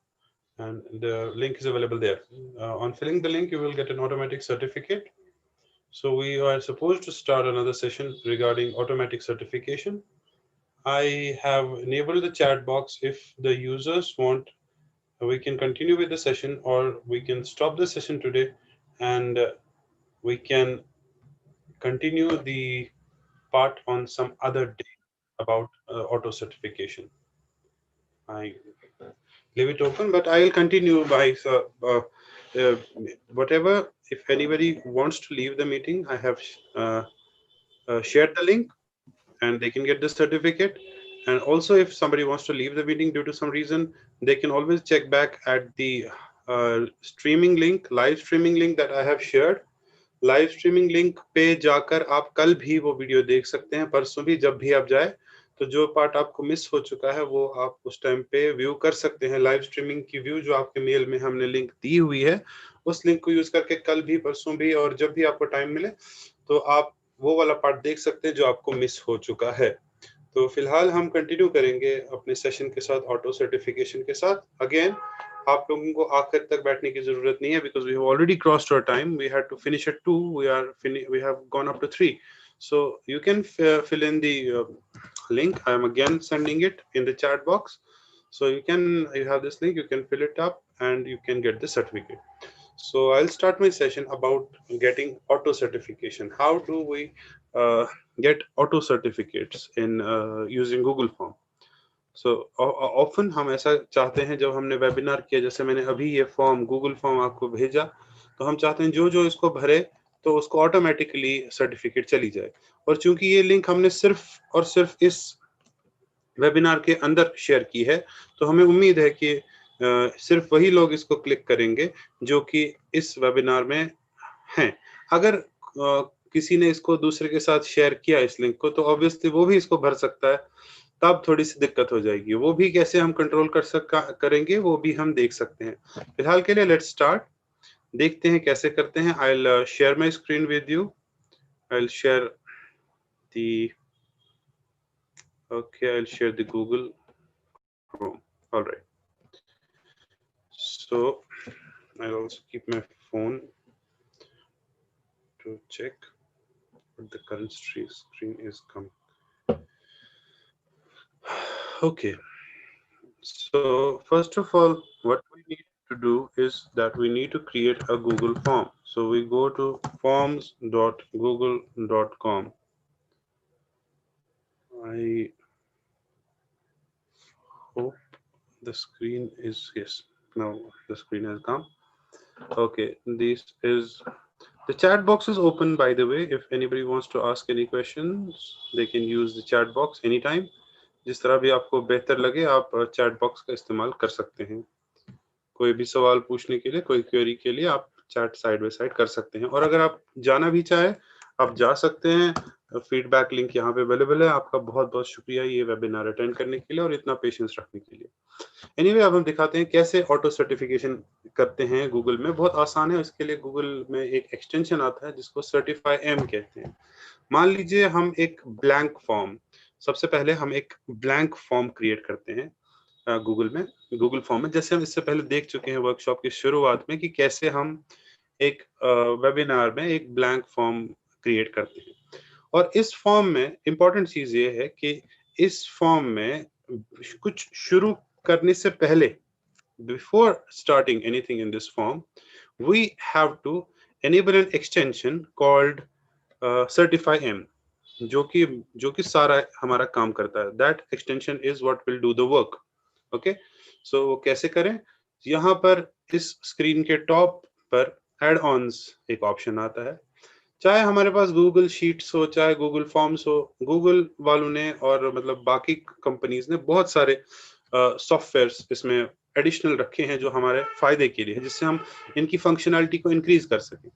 [SPEAKER 3] and the link is available there. On filling the link, you will get an automatic certificate. So we are supposed to start another session regarding automatic certification. I have enabled the chat box. If the users want, we can continue with the session, or we can stop the session today and we can continue the part on some other day about auto certification. I leave it open, but I will continue by whatever. If anybody wants to leave the meeting, I have share the link and they can get the certificate. And also, if somebody wants to leave the meeting due to some reason, they can always check back at the streaming link, live streaming link that I have shared. Live streaming link पे जाकर आप कल भी वो video देख सकते हैं, परसों भी, जब भी आप जाए। तो जो पार्ट आपको मिस हो चुका है वो आप उस टाइम पे व्यू कर सकते हैं। लाइव स्ट्रीमिंग की व्यू जो आपके मेल में हमने लिंक दी हुई है, उस लिंक को यूज करके कल भी, परसों भी, और जब भी आपको टाइम मिले तो आप वो वाला पार्ट देख सकते हैं जो आपको मिस हो चुका है। तो फिलहाल हम कंटिन्यू करेंगे अपने सेशन के साथ, ऑटो सर्टिफिकेशन के साथ। अगेन, आप लोगों को आखिर तक बैठने की जरूरत नहीं है, because we have already crossed our time. We had to finish at 2, we have gone up to 3, so you can fill in the link. I am again sending it in the chat box, so you have this link, you can fill it up and you can get the certificate. So I'll start my session about getting auto certification. How do we get auto certificates in using Google Form? So often हम ऐसा चाहते हैं, जब हमने webinar किया, जैसे मैंने अभी ये फॉर्म, गूगल फॉर्म आपको भेजा, तो हम चाहते हैं जो जो इसको भरे तो उसको ऑटोमेटिकली सर्टिफिकेट चली जाए। और चूंकि ये लिंक हमने सिर्फ और सिर्फ इस वेबिनार के अंदर शेयर की है, तो हमें उम्मीद है कि सिर्फ वही लोग इसको क्लिक करेंगे जो कि इस वेबिनार में हैं। अगर किसी ने इसको दूसरे के साथ शेयर किया इस लिंक को, तो ऑब्वियसली वो भी इसको भर सकता है, तब थोड़ी सी दिक्कत हो जाएगी। वो भी कैसे हम कंट्रोल करेंगे वो भी हम देख सकते हैं। फिलहाल के लिए लेट्स स्टार्ट, देखते हैं कैसे करते हैं। आई will share my screen with you. I will share the okay, I'll share the Google Chrome. All right, so I'll also keep my phone to check what the current screen is coming. Okay, so first of all, what we need to do is that we need to create a Google form. So we go to forms.google.com. I hope the screen is, yes, now the screen has come. Okay, this is the chat box is open, by the way. If anybody wants to ask any questions, they can use the chat box anytime. जिस तरह भी आपको बेहतर लगे, आप chat box का इस्तेमाल कर सकते हैं। कोई भी सवाल पूछने के लिए, कोई क्वेरी के लिए आप चैट साइड बाय साइड कर सकते हैं। और अगर आप जाना भी चाहे, आप जा सकते हैं। फीडबैक लिंक यहाँ पे अवेलेबल है। आपका बहुत बहुत शुक्रिया ये वेबिनार अटेंड करने के लिए और इतना पेशेंस रखने के लिए। एनीवे, अब हम दिखाते हैं कैसे ऑटो सर्टिफिकेशन करते हैं गूगल में। बहुत आसान है। इसके लिए गूगल में एक एक्सटेंशन आता है जिसको सर्टिफाई एम कहते हैं। मान लीजिए हम एक ब्लैंक फॉर्म, सबसे पहले हम एक ब्लैंक फॉर्म क्रिएट करते हैं गूगल फॉर्म में। जैसे हम इससे पहले देख चुके हैं वर्कशॉप की शुरुआत में कि कैसे हम एक वेबिनार में एक ब्लैंक फॉर्म क्रिएट करते हैं। और इस फॉर्म में इंपॉर्टेंट चीज ये है कि इस फॉर्म में कुछ शुरू करने से पहले, before starting anything in this form, we have to enable an extension called certify em, जो कि सारा हमारा काम करता है। That extension is what will do the work. Okay, so वो कैसे करें? यहाँ पर इस स्क्रीन के टॉप पर एड ऑन्स एक ऑप्शन आता है। चाहे हमारे पास गूगल शीट्स हो, चाहे गूगल फॉर्म्स हो, गूगल वालों ने और मतलब बाकी कंपनीज ने बहुत सारे सॉफ्टवेयर्स इसमें एडिशनल रखे हैं जो हमारे फायदे के लिए है, जिससे हम इनकी फंक्शनैलिटी को इंक्रीज कर सकें।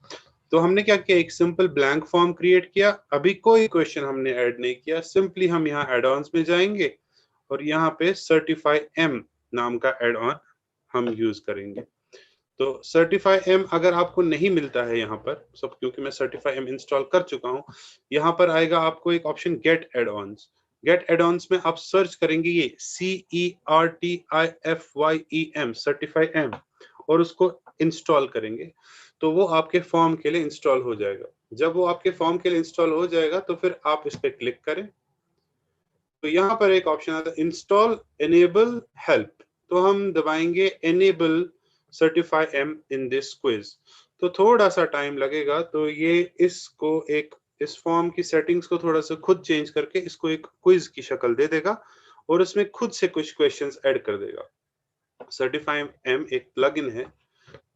[SPEAKER 3] तो हमने क्या किया, एक सिंपल ब्लैंक फॉर्म क्रिएट किया। अभी कोई क्वेश्चन हमने ऐड नहीं किया, सिंपली हम यहाँ एड ऑन्स में जाएंगे और यहाँ पे सर्टिफाई एम नाम का एड ऑन हम यूज करेंगे। तो सर्टिफाई एम अगर आपको नहीं मिलता है यहाँ पर सब, क्योंकि मैं सर्टिफाई एम इंस्टॉल कर चुका हूँ, यहाँ पर आएगा आपको एक option get add ons. Get add ons में आप सर्च करेंगे ये CERTIFYEM सर्टिफाई एम और उसको इंस्टॉल करेंगे, तो वो आपके फॉर्म के लिए इंस्टॉल हो जाएगा। जब वो आपके फॉर्म के लिए इंस्टॉल हो जाएगा तो फिर आप इस पर क्लिक करें, तो यहाँ पर एक ऑप्शन आता है इंस्टॉल एनेबल हेल्प, तो हम दबाएंगे enable certify em in this quiz. तो थोड़ा सा टाइम लगेगा, तो ये इस फॉर्म की सेटिंग्स को थोड़ा सा खुद चेंज करके इसको एक क्विज की शक्ल दे देगा और उसमें खुद से कुछ क्वेश्चंस ऐड कर देगा। सर्टिफाई एम एक प्लगइन है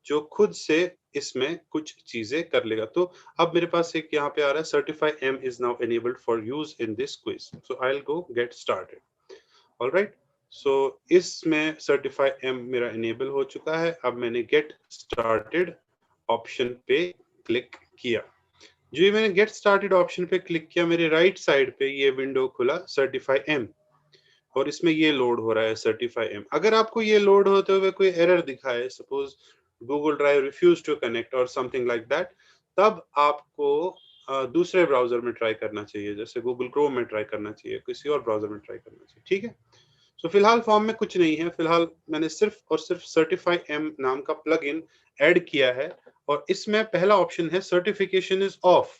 [SPEAKER 3] जो खुद से इसमें कुछ चीजें कर लेगा। तो अब मेरे पास एक यहाँ पे आ रहा है certify em is now enabled for use in this quiz, so I will go get started. Alright, so इसमें सर्टिफाई एम मेरा इनेबल हो चुका है। अब मैंने गेट स्टार्टेड ऑप्शन पे क्लिक किया। जो ही मैंने गेट स्टार्टेड ऑप्शन पे क्लिक किया, मेरे राइट साइड पे ये विंडो खुला सर्टिफाई एम, और इसमें ये लोड हो रहा है सर्टिफाई एम। अगर आपको ये लोड होते हुए कोई एरर दिखाए, suppose Google drive refuse to connect और समथिंग लाइक दैट, तब आपको दूसरे ब्राउजर में ट्राई करना चाहिए, जैसे गूगल क्रोम में ट्राई करना चाहिए, किसी और ब्राउजर में ट्राई करना चाहिए। ठीक है, सो फिलहाल फॉर्म में कुछ नहीं है। फिलहाल मैंने सिर्फ और सिर्फ सर्टिफाई एम नाम का प्लगइन ऐड किया है, और इसमें पहला ऑप्शन है सर्टिफिकेशन इज ऑफ,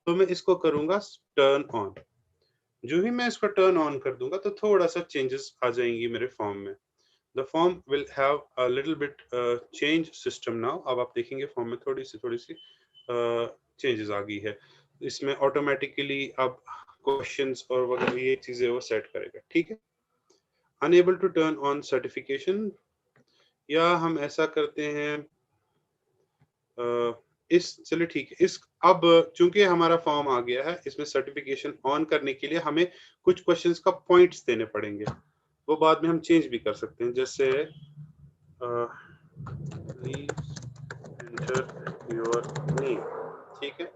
[SPEAKER 3] तो मैं इसको करूंगा टर्न ऑन। जो ही मैं इसको टर्न ऑन कर दूंगा तो थोड़ा सा चेंजेस आ जाएंगी मेरे फॉर्म में। The form will have a little bit change system now. अब आप देखेंगे फॉर्म में थोड़ी सी चेंजेस आ गई है। इसमें ऑटोमेटिकली अब क्वेश्चंस और वगैरह ये चीजें वो सेट करेगा। ठीक है, unable to turn on certification, या हम ऐसा करते हैं चलिए ठीक है, इस अब चूंकि हमारा फॉर्म आ गया है, इसमें सर्टिफिकेशन ऑन करने के लिए हमें कुछ क्वेश्चंस का पॉइंट्स देने पड़ेंगे। वो बाद में हम चेंज भी कर सकते हैं, जैसे प्लीज एंटर योर नेम। ठीक है,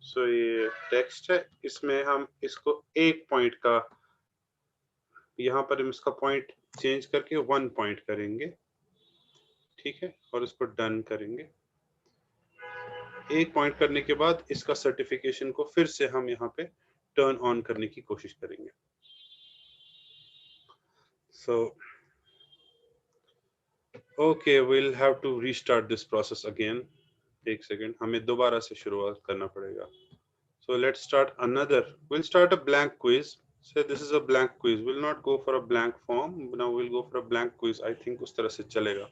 [SPEAKER 3] सो ये टेक्स्ट है, इसमें हम इसको एक पॉइंट का, यहाँ पर हम इसका पॉइंट चेंज करके 1 पॉइंट करेंगे। ठीक है, और इसको डन करेंगे। एक पॉइंट करने के बाद इसका सर्टिफिकेशन को फिर से हम यहाँ पे टर्न ऑन करने की कोशिश करेंगे। So okay, will have to restart this process again. एक सेकेंड, हमें दोबारा से शुरुआत करना पड़ेगा। So let's start another, will start a blank quiz. Say this is a blank quiz. We'll not go for a blank form. Now we'll go for a blank quiz. I think उस तरह से चलेगा।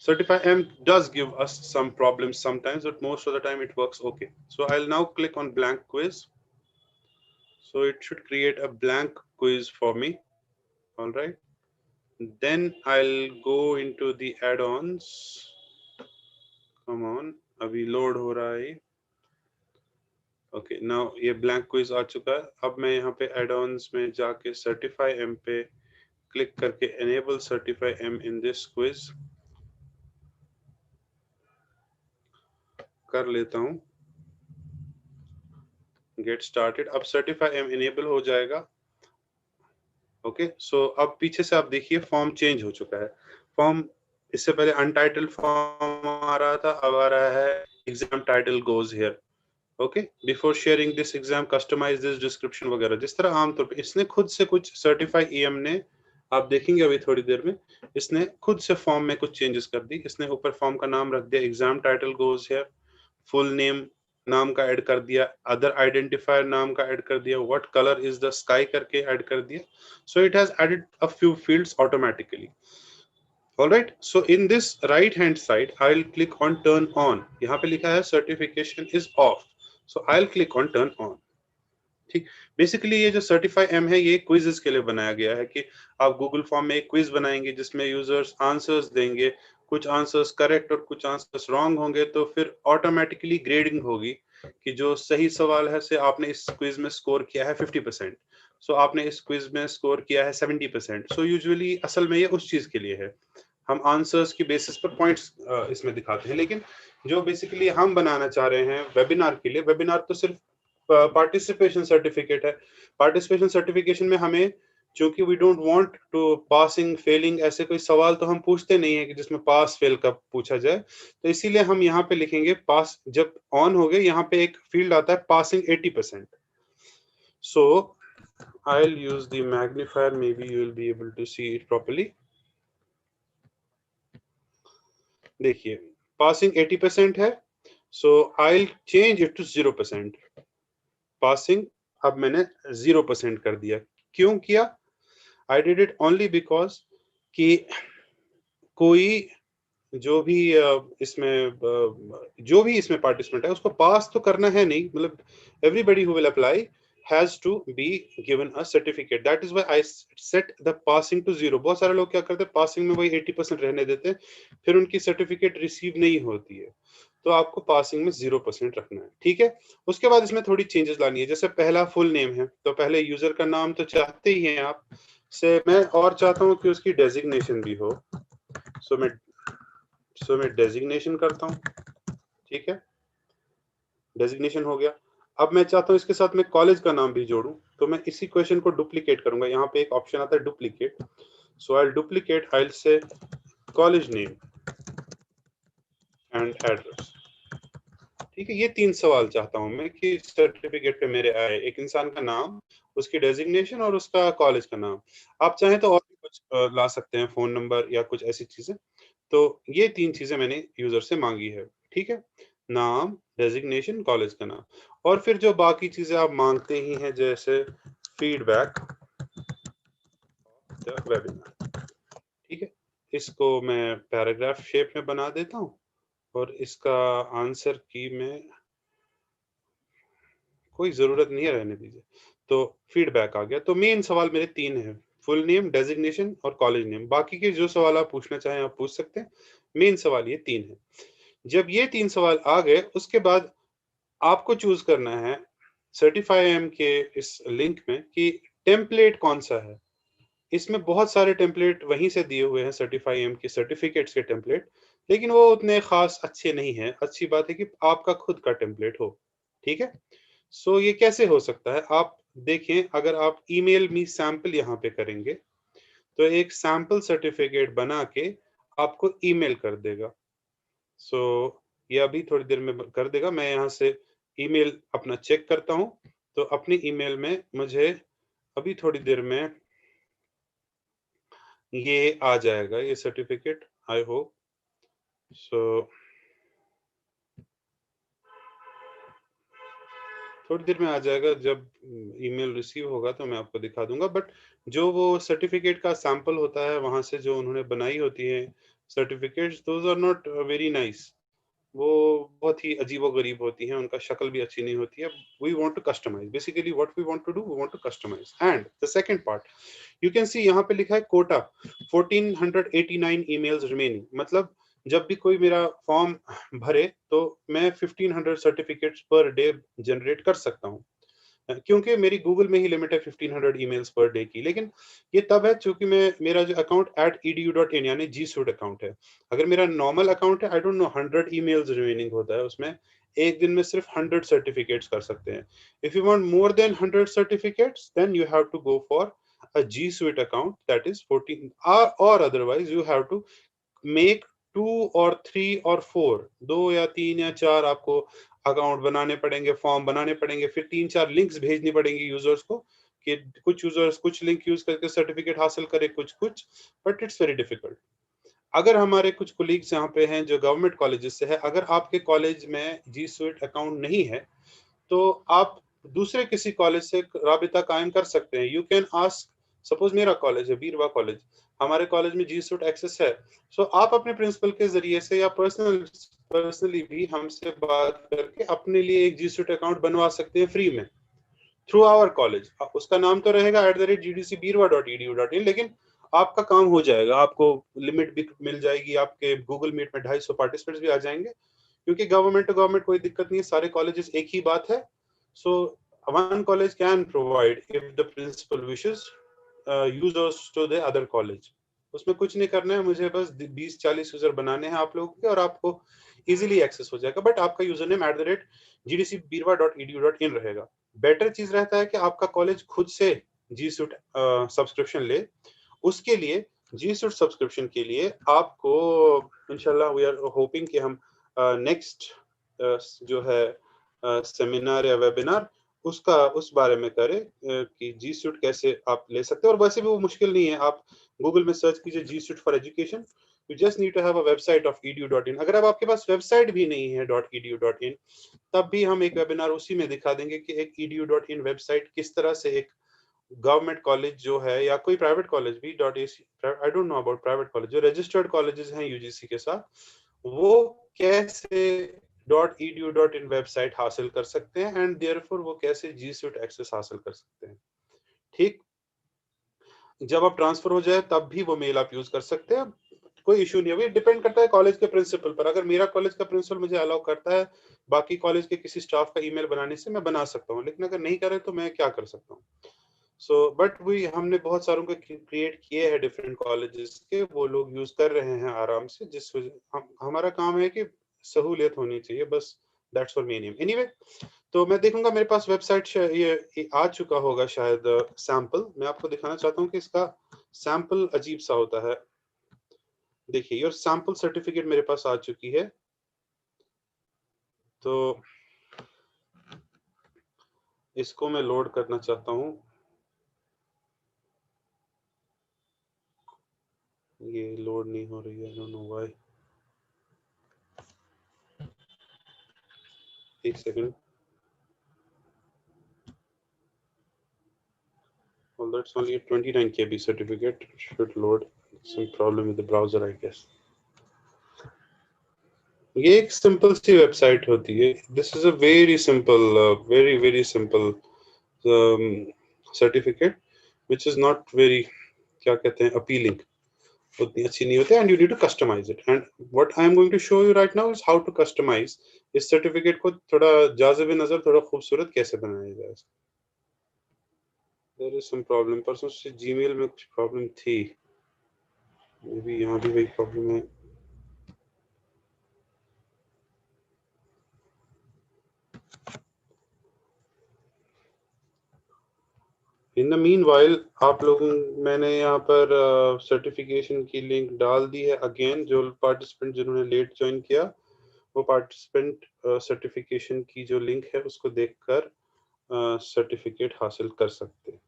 [SPEAKER 3] Certify M does give us some problems sometimes, but most of the time it works okay. So I'll now click on blank quiz. So it should create a blank quiz for me. All right. Then I'll go into the add-ons. Come on, अभी load हो रहा है। Okay, now ये blank quiz आ चुका है। अब मैं यहाँ पे add-ons में जाके Certify M पे क्लिक करके enable Certify M in this quiz कर लेता हूँ। Get started। अब Certify M enable हो जाएगा। ओके, सो अब पीछे से आप देखिए फॉर्म चेंज हो चुका है। फॉर्म इससे पहले अनटाइटल्ड फॉर्म आ रहा था, अब आ रहा है exam title goes here. Okay, before sharing this exam customize this description वगैरह, जिस तरह आमतौर पे इसने खुद से कुछ सर्टिफाई ईएम ने, आप देखेंगे अभी थोड़ी देर में, इसने खुद से फॉर्म में कुछ चेंजेस कर दी। इसने ऊपर फॉर्म का नाम रख दिया exam title goes here, full name नाम का ऐड कर दिया, अदर आइडेंटिफायर नाम का ऐड कर दिया, what colour is the sky करके ऐड कर दिया। So it has added a few fields automatically. Alright, so in this right hand side I will click on turn on. यहाँ पे लिखा है certification is off, so I will click on turn on. ठीक, basically ये जो certify M है ये quizzes के लिए बनाया गया है कि आप गूगल फॉर्म में एक क्विज बनाएंगे जिसमें यूजर्स आंसर्स देंगे, कुछ आंसर्स करेक्ट और कुछ आंसर्स रॉन्ग होंगे, तो फिर ऑटोमेटिकली ग्रेडिंग होगी कि जो सही सवाल है से आपने इस क्विज में स्कोर किया है 50%, सो आपने इस क्विज में स्कोर किया है 70%। सो यूजुअली असल में ये उस चीज के लिए है, हम आंसर्स की बेसिस पर पॉइंट्स इसमें दिखाते हैं। लेकिन जो बेसिकली हम बनाना चाह रहे हैं वेबिनार के लिए, वेबिनार तो सिर्फ पार्टिसिपेशन सर्टिफिकेट है। पार्टिसिपेशन सर्टिफिकेशन में हमें, चूंकि we don't want to passing failing ऐसे कोई सवाल तो हम पूछते नहीं है कि जिसमें पास फेल का पूछा जाए, तो इसीलिए हम यहाँ पे लिखेंगे पास। जब ऑन हो गए यहाँ पे एक फील्ड आता है passing 80%। So I will use the magnifier, may be you will be able to see it properly. देखिए पासिंग 80% है, so I will change it to 0%। Passing अब मैंने 0% कर दिया। क्यों किया? I did it only because कि कोई जो भी इसमें पार्टिसिपेंट है उसको पास तो करना है नहीं, मतलब everybody who will apply has to be given a certificate. That is why I set the passing to 0. बहुत सारे लोग क्या करते हैं, पासिंग में वही 80% रहने देते हैं, फिर उनकी सर्टिफिकेट रिसीव नहीं होती है। तो आपको पासिंग में 0% रखना है, ठीक है। उसके बाद इसमें थोड़ी चेंजेस लानी है। जैसे पहला फुल नेम है, तो पहले यूजर का नाम तो चाहते ही हैं आप से, मैं और चाहता हूं कि उसकी डेजिग्नेशन भी हो। सो मैं डेजिग्नेशन करता हूं, ठीक है, डेजिग्नेशन हो गया। अब मैं चाहता हूं इसके साथ मैं कॉलेज का नाम भी जोड़ूं, तो मैं इसी क्वेश्चन को डुप्लीकेट करूंगा। यहाँ पे एक ऑप्शन आता है duplicate, so I will duplicate, I will say college name and address, ठीक है। ये 3 सवाल चाहता हूं मैं कि सर्टिफिकेट पे मेरे आए, एक इंसान का नाम, उसकी डेजिग्नेशन और उसका कॉलेज का नाम। आप चाहें तो और भी कुछ ला सकते हैं, फोन नंबर या कुछ ऐसी चीजें। तो ये 3 चीजें मैंने यूजर से मांगी है, ठीक है, नाम, डेजिग्नेशन, कॉलेज का नाम। और फिर जो बाकी चीजें आप मांगते ही हैं, जैसे फीडबैक वेबिनार, ठीक है, इसको मैं पैराग्राफ शेप में बना देता हूं और इसका आंसर की मैं कोई जरूरत नहीं है, रहने दीजिए। तो फीडबैक आ गया। तो मेन सवाल मेरे 3 हैं, फुल नेम, डेजिग्नेशन और कॉलेज नेम। बाकी के जो सवाल आप पूछना चाहें आप पूछ सकते हैं, मेन सवाल ये 3 है। जब ये 3 सवाल आ गए, उसके बाद आपको चूज करना है सर्टिफाई एम के इस लिंक में कि टेम्पलेट कौन सा है। इसमें बहुत सारे टेम्पलेट वहीं से दिए हुए हैं, सर्टिफाई एम के सर्टिफिकेट्स के टेम्पलेट, लेकिन वो उतने खास अच्छे नहीं हैं। अच्छी बात है कि आपका खुद का टेम्पलेट हो, ठीक है। सो ये कैसे हो सकता है, आप देखें, अगर आप ईमेल मी सैंपल यहाँ पे करेंगे तो एक सैंपल सर्टिफिकेट बना के आपको ईमेल कर देगा। सो ये अभी थोड़ी देर में कर देगा। मैं यहाँ से ईमेल अपना चेक करता हूँ, तो अपनी ईमेल में मुझे अभी थोड़ी देर में ये आ जाएगा, ये सर्टिफिकेट, आई होप सो। थोड़ी देर में आ जाएगा, जब ईमेल रिसीव होगा तो मैं आपको दिखा दूंगा। बट जो वो सर्टिफिकेट का सैंपल होता है, वहां से जो उन्होंने बनाई होती है certificates, those are not very nice. वो बहुत ही अजीबोगरीब होती हैं, उनका शक्ल भी अच्छी नहीं होती है। We want to customize, basically what we want to do, we want to customize. And the second part, you can see यहाँ पे लिखा है कोटा 1489 ईमेल्स रिमेनिंग। मतलब जब भी कोई मेरा फॉर्म भरे तो मैं 1500 सर्टिफिकेट्स पर डे जनरेट कर सकता हूँ, क्योंकि मेरी गूगल में ही लिमिट है 1500 ईमेल्स पर डे की। लेकिन ये तब है चूंकि मेरा जो अकाउंट @edu.in यानी जी सूट अकाउंट है। अगर मेरा नॉर्मल अकाउंट है, I don't know, 100 emails remaining होता है उसमें, एक दिन में सिर्फ 100 सर्टिफिकेट्स कर सकते हैं। If you want more than 100 certificates, then you have to go for a G Suite account, that is 14, or otherwise you have to make 2 or 3 or 4, 2 या 3 या 4 आपको अकाउंट बनाने पड़ेंगे, फॉर्म बनाने पड़ेंगे, फिर 3-4 लिंक्स भेजनी पड़ेंगी यूजर्स को कि कुछ यूजर्स कुछ लिंक यूज करके सर्टिफिकेट हासिल करे, कुछ, बट इट्स वेरी डिफिकल्ट। अगर हमारे कुछ कोलीग्स यहाँ पे हैं जो गवर्नमेंट कॉलेजेस से है, अगर आपके कॉलेज में जी स्वीट अकाउंट नहीं है तो आप दूसरे किसी कॉलेज से राबिता कायम कर सकते हैं। यू कैन आस्क, सपोज मेरा कॉलेज है बीरवा कॉलेज, हमारे कॉलेज में जी सूट एक्सेस है। सो आप अपने प्रिंसिपल के जरिए से या पर्सनली भी हमसे बात करके अपने लिए एक जी सूट अकाउंट बनवा सकते हैं फ्री में थ्रू आवर कॉलेज। उसका नाम तो रहेगा @gdcbeerwah.edu.in, लेकिन आपका काम हो जाएगा, आपको लिमिट भी मिल जाएगी, आपके गूगल मीट में 250 पार्टिसिपेंट्स भी आ जाएंगे, क्योंकि गवर्नमेंट टू गवर्नमेंट कोई दिक्कत नहीं है, सारे कॉलेजेस एक ही बात है। So one college can provide if the principal wishes users to the other college. उसमें कुछ नहीं करना है, मुझे बस 20-40 यूजर बनाने हैं आप लोगों के, और आपको इजीली एक्सेस हो जाएगा। बट आपका यूजर नेम @gdcbeerwah.edu.in रहेगा। बेटर चीज रहता है कि आपका कॉलेज खुद से जी सूट सब्सक्रिप्शन ले। उसके लिए जी सूट सब्सक्रिप्शन के लिए आपको इंशाल्लाह वी आर होपिंग कि हम नेक्स्ट जो है सेमिनार या वेबिनार उसका उस बारे में करें कि जी सूट कैसे आप ले सकते हैं। और वैसे भी वो मुश्किल नहीं है, आप गूगल में सर्च कीजिए G suite for education, you just need to have a website of edu.in। अगर अब आपके पास वेबसाइट भी नहीं है .edu.in, तब भी हम एक वेबिनार उसी में दिखा देंगे कि एक edu.in वेबसाइट किस तरह से एक गवर्नमेंट कॉलेज जो है या कोई प्राइवेट कॉलेज भी I don't know about private college, जो रजिस्टर्ड कॉलेजेस हैं यूजीसी के साथ, वो कैसे .edu.in वेबसाइट हासिल कर सकते हैं एंड देयरफॉर वो कैसे जी स्यूट एक्सेस हासिल कर सकते हैं। ठीक, जब आप ट्रांसफर हो जाए तब भी वो मेल आप यूज कर सकते हैं, कोई इशू नहीं है। डिपेंड करता है कॉलेज के प्रिंसिपल पर। अगर मेरा कॉलेज का प्रिंसिपल मुझे अलाउ करता है बाकी कॉलेज के किसी स्टाफ का ईमेल बनाने से, मैं बना सकता हूँ, लेकिन अगर नहीं करे तो मैं क्या कर सकता हूँ। सो बट वी हमने बहुत सारों को क्रिएट किए हैं डिफरेंट कॉलेजेस के, वो लोग यूज कर रहे हैं आराम से, जिस वजह हमारा काम है कि सहूलियत होनी चाहिए बस, that's for main M. Anyway, तो मैं देखूंगा मेरे पास वेबसाइट ये आ चुका होगा शायद सैंपल। मैं आपको दिखाना चाहता हूँ कि इसका सैंपल अजीब सा होता है। देखिए योर सैंपल सर्टिफिकेट मेरे पास आ चुकी है। तो इसको मैं लोड करना चाहता हूँ, ये लोड नहीं हो रही है, आई डोंट नो व्हाई। एक second. Well, that's only a 29 KB certificate. It should load. Some problem with the browser, I guess. ये एक सिंपल सी वेबसाइट होती है। This is a very simple, very very simple certificate which is not very, क्या कहते हैं, appealing, उतनी अच्छी नहीं होती, and you need to customize it. And what I am going to show you right now is how to customize इस certificate को थोड़ा जाज़िब नजर, थोड़ा खूबसूरत कैसे बनाया जाए। देयर इज सम प्रॉब्लम, परसों से जीमेल में कुछ प्रॉब्लम थी, मे बी यहाँ भी वही प्रॉब्लम है। इन द मीन वाइल आप लोगों, मैंने यहाँ पर सर्टिफिकेशन की लिंक डाल दी है। अगेन जो पार्टिसिपेंट जिन्होंने लेट ज्वाइन किया, वो पार्टिसिपेंट सर्टिफिकेशन की जो लिंक है उसको देखकर सर्टिफिकेट हासिल कर सकते हैं।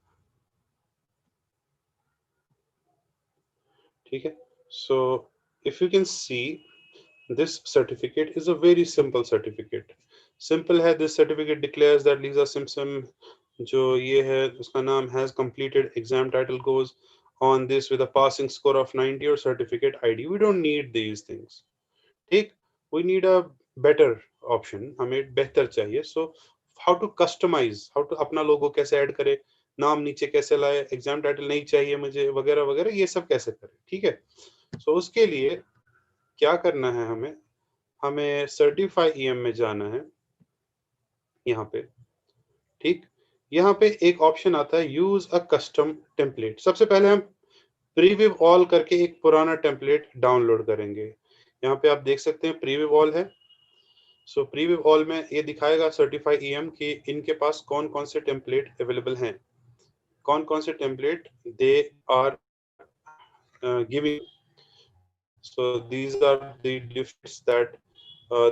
[SPEAKER 3] ठीक है, so if you can see this certificate is a very simple certificate. Simple है। This certificate declares that Lisa Simpson, जो ये है उसका नाम, has completed exam title goes on this with a passing score of 90 और certificate ID. We don't need these things. ठीक, we need a better option, हमें बेहतर चाहिए। So how to customise, how to अपना लोगो कैसे add करे, नाम नीचे कैसे लाए, एग्जाम टाइटल नहीं चाहिए मुझे, वगैरह वगैरह, ये सब कैसे करें। ठीक है, सो उसके लिए क्या करना है, हमें हमें सर्टिफाई ईएम में जाना है यहाँ पे। ठीक, यहाँ पे एक ऑप्शन आता है यूज अ कस्टम टेम्पलेट। सबसे पहले हम प्रीव्यू ऑल करके एक पुराना टेम्पलेट डाउनलोड करेंगे। यहाँ पे आप देख सकते हैं प्रीव्यू ऑल है। सो प्रीव्यू ऑल में ये दिखाएगा सर्टिफाई ईएम कि इनके पास कौन कौन से टेम्पलेट अवेलेबल हैं, कौन कौन से template they are giving. So these are the differents that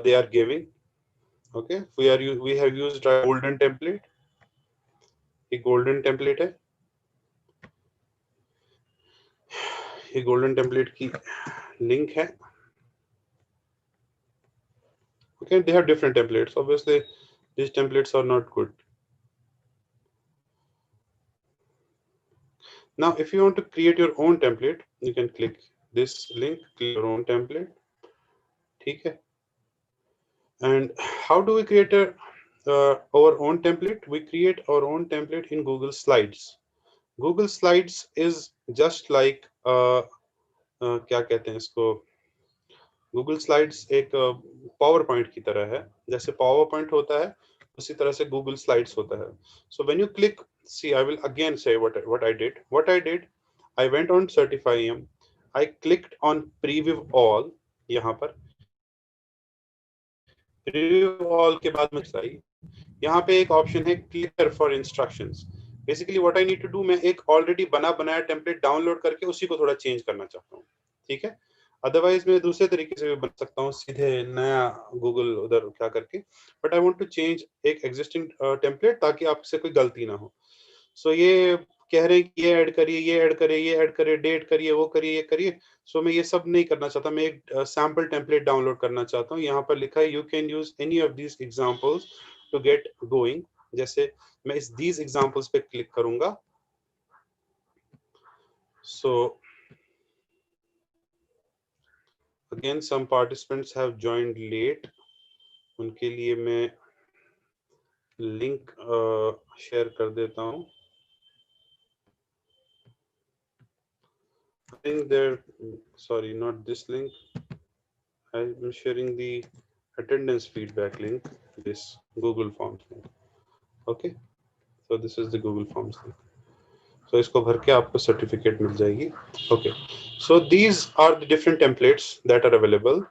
[SPEAKER 3] they are giving. Okay, we have used a golden template, एक गोल्डन टेम्पलेट है। ये गोल्डन टेम्पलेट की लिंक है। Okay, they have different templates. Obviously, these templates are not good. Now, if you want to create your own template, you can click this link, create your own template. ठीक है? And how do we create our own template? We create our own template in Google Slides. Google Slides is just like क्या कहते हैं इसको, Google slides एक power point की तरह है। जैसे पावर पॉइंट होता है उसी तरह से गूगल स्लाइड्स होता है। So when you click, see I will again say what I did, I went on certify em, I clicked on preview all. यहाँ पर प्रीव्यू ऑल के बाद मुझे आई, यहाँ पे एक ऑप्शन है clear for instructions. Basically what I need to do, मैं एक ऑलरेडी बना बनाया टेम्पलेट डाउनलोड करके उसी को थोड़ा चेंज करना चाहता हूँ। ठीक है, अदरवाइज मैं दूसरे तरीके से भी बना सकता हूँ, सीधे नया गूगल उधर क्या करके, but I want to change एक एग्जिस्टिंग टेम्पलेट ताकि आपसे कोई गलती ना हो। सो ये कह रहे हैं कि ये ऐड करिए, ये ऐड करिए, ये ऐड करिए, डेट करिए, वो करिए, ये करिए। सो मैं ये सब नहीं करना चाहता, मैं एक सैम्पल टेम्पलेट डाउनलोड करना चाहता हूँ। यहाँ पर लिखा है you can use any of these examples to get going. जैसे मैं इस दीज एग्जाम्पल्स पे क्लिक करूंगा। सो again some participants have joined late, उनके लिए मैं लिंक शेयर कर देता हूँ। I think there, sorry, not this link. I'm sharing the attendance feedback link, this Google Forms link. Okay, so this is the Google Forms link. So इसको भर के आपको certificate मिल जाएगी. Okay, so these are the different templates that are available.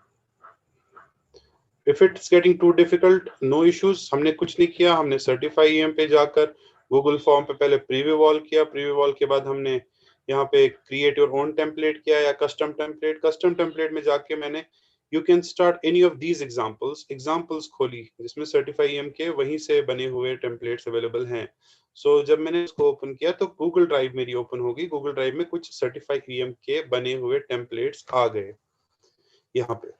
[SPEAKER 3] If it's getting too difficult, no issues. हमने कुछ नहीं किया, हमने Certify EM पे जाकर Google Form पे पहले preview wall किया, preview wall के बाद हमने यहाँ पे create your own template किया या custom template में जाके मैंने you can start any of these examples खोली जिसमें Certify EM के वहीं से बने हुए templates available हैं. So जब मैंने इसको open किया तो Google Drive मेरी open होगी. Google Drive में कुछ Certify EM के बने हुए templates आ गए यहाँ पे.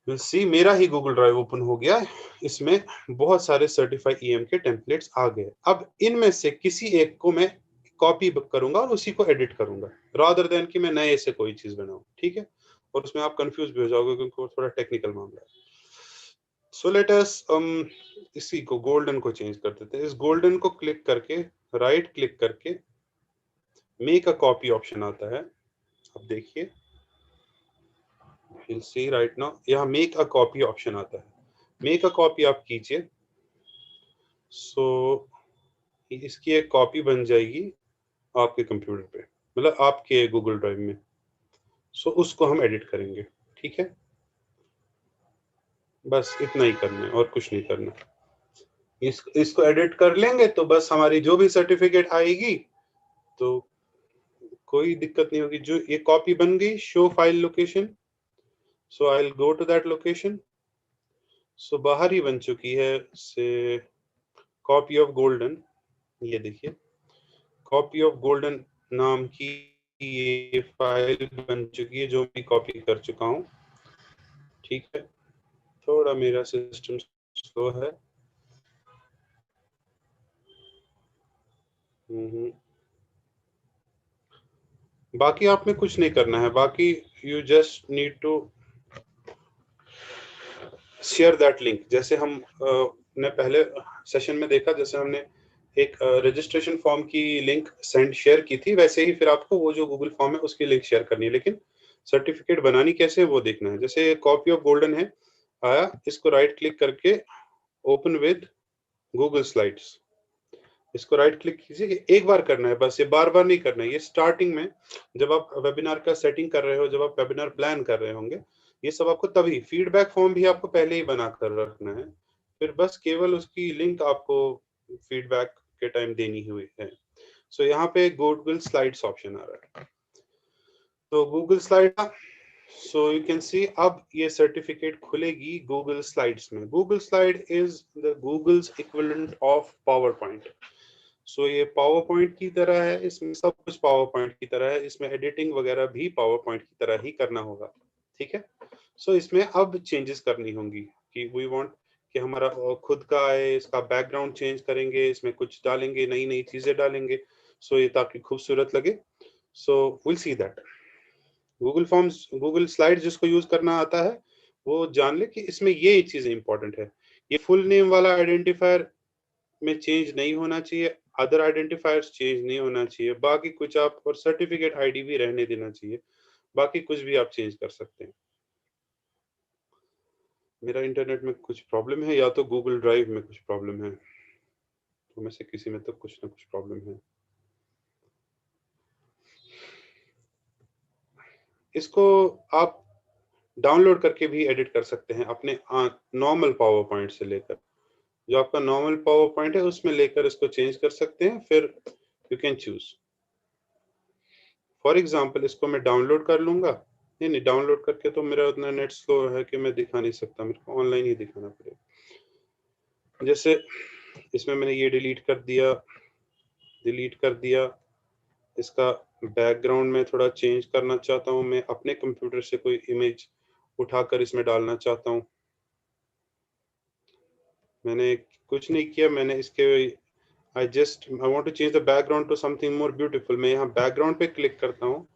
[SPEAKER 3] You'll see मेरा ही Google Drive ओपन हो गया, इसमें बहुत सारे सर्टिफाई EM के टेम्पलेट्स आ गए. अब इनमें से किसी एक को मैं कॉपी करूंगा और उसी को एडिट करूंगा रादर देन कि मैं नए से कोई चीज बनाऊं. ठीक है, और उसमें आप कंफ्यूज भी हो जाओगे क्योंकि वो थोड़ा टेक्निकल मामला है. सो लेट अस इसी को गोल्डन को चेंज कर देते हैं. इस गोल्डन को क्लिक करके राइट क्लिक करके मेक अ कॉपी ऑप्शन आता है. अब देखिए you'll see right now यहाँ make a copy ऑप्शन आता है. make a copy आप कीजिए. so इसकी एक कॉपी बन जाएगी आपके कंप्यूटर पे, मतलब आपके गूगल ड्राइव में. so उसको हम एडिट करेंगे. ठीक है, बस इतना ही करना है और कुछ नहीं करना. इसको एडिट कर लेंगे तो बस हमारी जो भी सर्टिफिकेट आएगी तो कोई दिक्कत नहीं होगी. जो ये कॉपी बन गई, show file location. so I'll go to that location. so बाहर ही बन चुकी है से कॉपी ऑफ गोल्डन. ये देखिए कॉपी ऑफ गोल्डन नाम की ये फाइल बन चुकी है जो मैं कॉपी कर चुका हूं. ठीक है, थोड़ा मेरा सिस्टम स्लो है. बाकी आप में कुछ नहीं करना है. बाकी you just need to share that link. जैसे हम ने पहले सेशन में देखा, जैसे हमने एक रजिस्ट्रेशन फॉर्म की लिंक शेयर की थी, वैसे ही फिर आपको वो जो गूगल फॉर्म है उसकी लिंक शेयर करनी है. लेकिन सर्टिफिकेट बनानी कैसे है वो देखना है. जैसे कॉपी ऑफ गोल्डन है आया, इसको राइट क्लिक करके ओपन विद गूगल स्लाइड्स. इसको राइट क्लिक कीजिए. एक बार करना है बस, ये बार बार नहीं करना है. ये स्टार्टिंग में जब आप वेबिनार का सेटिंग कर रहे हो, जब आप वेबिनार प्लान कर रहे होंगे, ये सब आपको तभी. फीडबैक फॉर्म भी आपको पहले ही बना कर रखना है, फिर बस केवल उसकी लिंक आपको फीडबैक के टाइम देनी हुई है. सो यहाँ पे गूगल स्लाइड्स ऑप्शन आ रहा है, तो Google slide. So you can see अब ये सर्टिफिकेट खुलेगी गूगल स्लाइड्स में. Google slide is the Google's equivalent of PowerPoint. So ये पावर पॉइंट की तरह है, इसमें सब कुछ पावर पॉइंट की तरह है, इसमें एडिटिंग वगैरह भी पावर पॉइंट की तरह ही करना होगा. ठीक है, सो इसमें अब चेंजेस करनी होंगी कि वी वांट कि हमारा खुद का आए, इसका बैकग्राउंड चेंज करेंगे, इसमें कुछ डालेंगे, नई नई चीजें डालेंगे. सो ये ताकि खूबसूरत लगे. सो will see that. Google forms, Google slide जिसको यूज करना आता है वो जान ले कि इसमें ये चीजें इंपॉर्टेंट है. ये फुल नेम वाला आइडेंटिफायर में चेंज नहीं होना चाहिए, अदर आइडेंटिफायर्स चेंज नहीं होना चाहिए, बाकी कुछ आप, और सर्टिफिकेट आईडी भी रहने देना चाहिए, बाकी कुछ भी आप चेंज कर सकते हैं. मेरा इंटरनेट में कुछ प्रॉब्लम है या तो गूगल ड्राइव में कुछ प्रॉब्लम है, तो में से किसी में तो कुछ ना कुछ प्रॉब्लम है. इसको आप डाउनलोड करके भी एडिट कर सकते हैं अपने नॉर्मल पावर पॉइंट से लेकर. जो आपका नॉर्मल पावर पॉइंट है उसमें लेकर इसको चेंज कर सकते हैं. फिर you can choose. For example इसको मैं डाउनलोड कर लूंगा. नहीं, डाउनलोड करके तो मेरा उतना नेट स्लो है कि मैं दिखा नहीं सकता, मेरे को ऑनलाइन ही दिखाना पड़ेगा. जैसे इसमें मैंने ये डिलीट कर दिया. इसका बैकग्राउंड में थोड़ा चेंज करना चाहता हूँ, मैं अपने कंप्यूटर से कोई इमेज उठाकर इसमें डालना चाहता हूँ. मैंने कुछ नहीं किया, मैंने इसके I want to change the background to something more beautiful. मैं यहाँ बैकग्राउंड पे क्लिक करता हूँ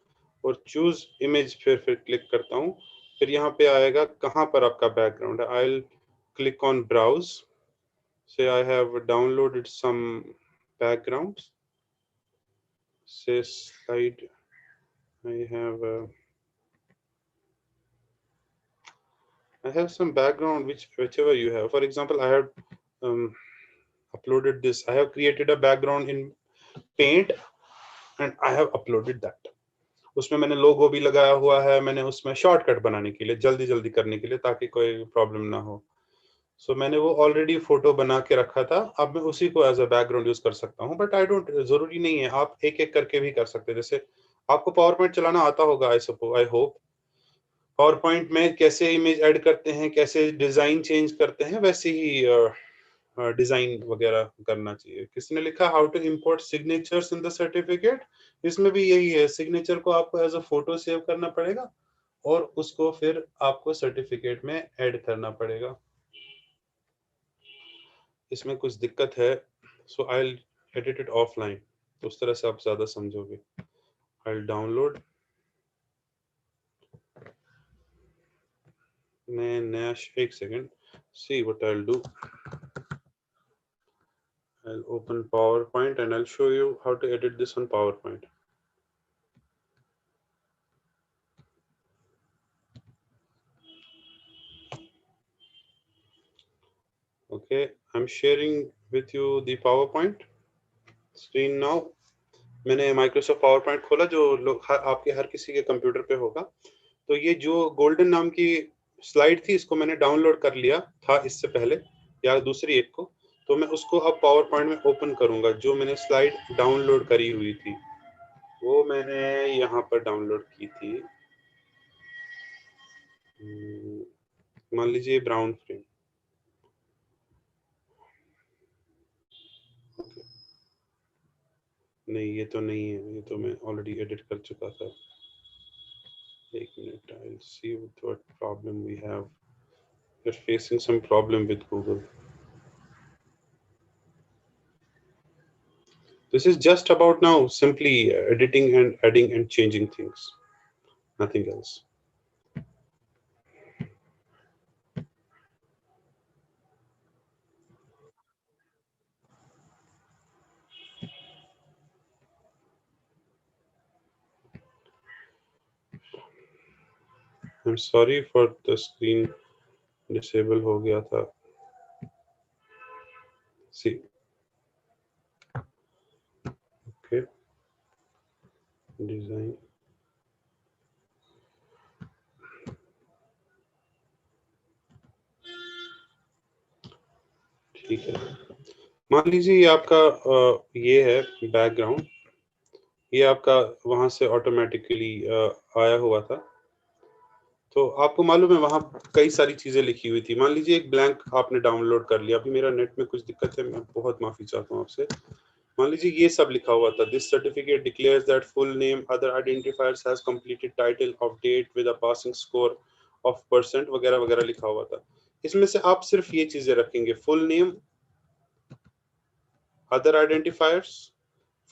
[SPEAKER 3] और चूज इमेज फिर क्लिक करता हूँ. फिर यहाँ पे आएगा कहाँ पर आपका बैकग्राउंड है. I'll click on browse. Say I have downloaded some backgrounds. Say slide. I have some background whichever you have. For example, I have uploaded this. I have created a background in Paint and I have uploaded that. उसमें मैंने लोगो भी लगाया हुआ है, मैंने उसमें shortcut बनाने के लिए, जल्दी जल्दी करने के लिए, ताकि कोई प्रॉब्लम ना हो. सो मैंने वो ऑलरेडी फोटो बना के रखा था. अब मैं उसी को एज अ बैकग्राउंड यूज कर सकता हूँ. बट आई डोंट, जरूरी नहीं है, आप एक एक करके भी कर सकते हैं. जैसे आपको पावर पॉइंट चलाना आता होगा, आई होप. पावर पॉइंट में कैसे इमेज ऐड करते हैं, कैसे डिजाइन चेंज करते हैं, वैसे ही डिजाइन वगैरह करना चाहिए. किसने लिखा how to import signatures in the certificate? इसमें भी यही है, सिग्नेचर को आपको एज अ फोटो सेव करना पड़ेगा और उसको फिर आपको सर्टिफिकेट में ऐड करना पड़ेगा. इसमें कुछ दिक्कत है, so I will edit it offline. तो उस तरह से आप ज्यादा समझोगे. I will download. मैं नया, एक second, see what I will do. I'll open PowerPoint and I'll show you how to edit this on PowerPoint. Okay, I'm sharing with you the PowerPoint screen now. मैंने Microsoft PowerPoint खोला, जो आपके हर किसी के computer पे होगा. तो ये जो गोल्डन नाम की स्लाइड थी, इसको मैंने डाउनलोड कर लिया था इससे पहले, या दूसरी एक को. तो मैं उसको अब PowerPoint में ओपन करूंगा. जो मैंने स्लाइड डाउनलोड करी हुई थी वो मैंने यहाँ पर डाउनलोड की थी. मान लीजिए ब्राउन फ्रेम. नहीं, ये तो नहीं है, ये तो मैं ऑलरेडी एडिट कर चुका था. एक minute, I will see what problem we have. We are facing some problem with Google. This is just about now simply editing and adding and changing things, nothing else. I'm sorry for the screen disable हो गया था. See, okay, design. ठीक है. मान लीजिए ये आपका ये है बैकग्राउंड. ये आपका वहां से ऑटोमेटिकली आया हुआ था. तो आपको मालूम है वहां कई सारी चीजें लिखी हुई थी. मान लीजिए एक ब्लैंक आपने डाउनलोड कर लिया. अभी मेरा नेट में कुछ दिक्कत है, मैं बहुत माफी चाहता हूँ आपसे. मान लीजिए ये सब लिखा हुआ था. This certificate declares that full name other identifiers has completed title of date with a passing score of percent वगैरह वगैरह लिखा हुआ था. इसमें से आप सिर्फ ये चीजें रखेंगे, full name, other identifiers.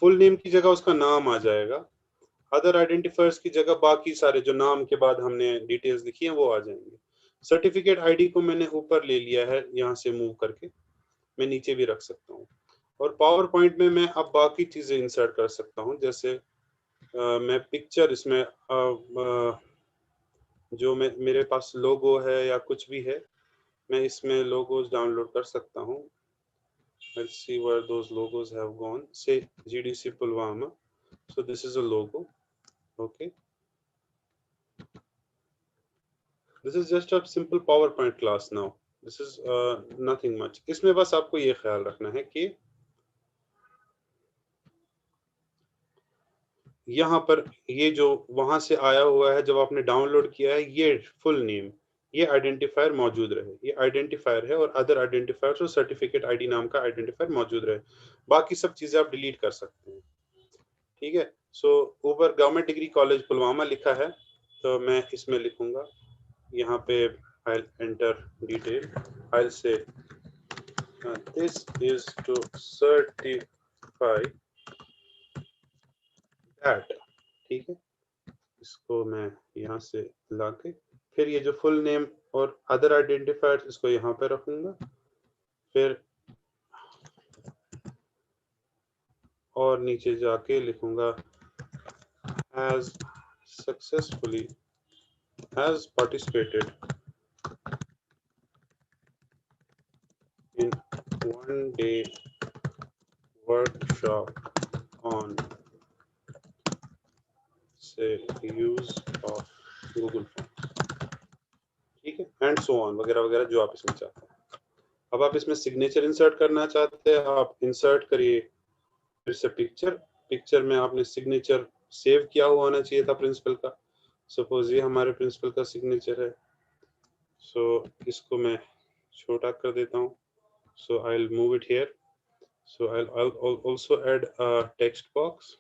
[SPEAKER 3] Full name की जगह उसका नाम आ जाएगा. अदर आइडेंटिफायर्स की जगह बाकी सारे जो नाम के बाद हमने डिटेल्स लिखी हैं वो आ जाएंगे. सर्टिफिकेट आईडी को मैंने ऊपर ले लिया है, यहाँ से मूव करके मैं नीचे भी रख सकता हूँ. और पावर पॉइंट में मैं अब बाकी चीजें इंसर्ट कर सकता हूँ. जैसे मैं पिक्चर इसमें जो मेरे पास लोगो है या कुछ भी है, मैं इसमें लोगोज डाउनलोड कर सकता हूँ. Let's see where those logos have gone. Say GDC Pulwama. So this is a logo. Okay. This is just a simple PowerPoint class now. This is nothing much. इसमें बस आपको ये ख्याल रखना है कि यहाँ पर ये जो वहां से आया हुआ है, जब आपने डाउनलोड किया है, ये फुल नेम, ये आइडेंटिफायर मौजूद रहे. ये आइडेंटिफायर है और अदर आइडेंटिफायर और सर्टिफिकेट आईडी नाम का आइडेंटिफायर मौजूद रहे. बाकी सब चीजें आप डिलीट कर सकते हैं. ठीक है. सो ऊपर गवर्नमेंट डिग्री कॉलेज पुलवामा लिखा है, तो मैं इसमें लिखूंगा यहाँ पे. I'll enter detail. I'll say this is to certify that. ठीक है. इसको मैं यहाँ से लाके फिर ये जो फुल नेम और अदर आइडेंटिफायर्स इसको यहाँ पे रखूंगा, फिर और नीचे जाके लिखूंगा has successfully has participated in one day workshop on say use of Google Forms, ठीक है, एंड सो ऑन वगैरह वगैरह जो आप इसमें चाहते हैं। अब आप इसमें सिग्नेचर इंसर्ट करना चाहते हैं, आप इंसर्ट करिए, फिर से पिक्चर में आपने सिग्नेचर सेव किया हुआ होना चाहिए था प्रिंसिपल का। सपोज ये हमारे प्रिंसिपल का सिग्नेचर है, सो इसको मैं छोटा कर देता हूँ, so I'll move it here, so I'll also add a text box,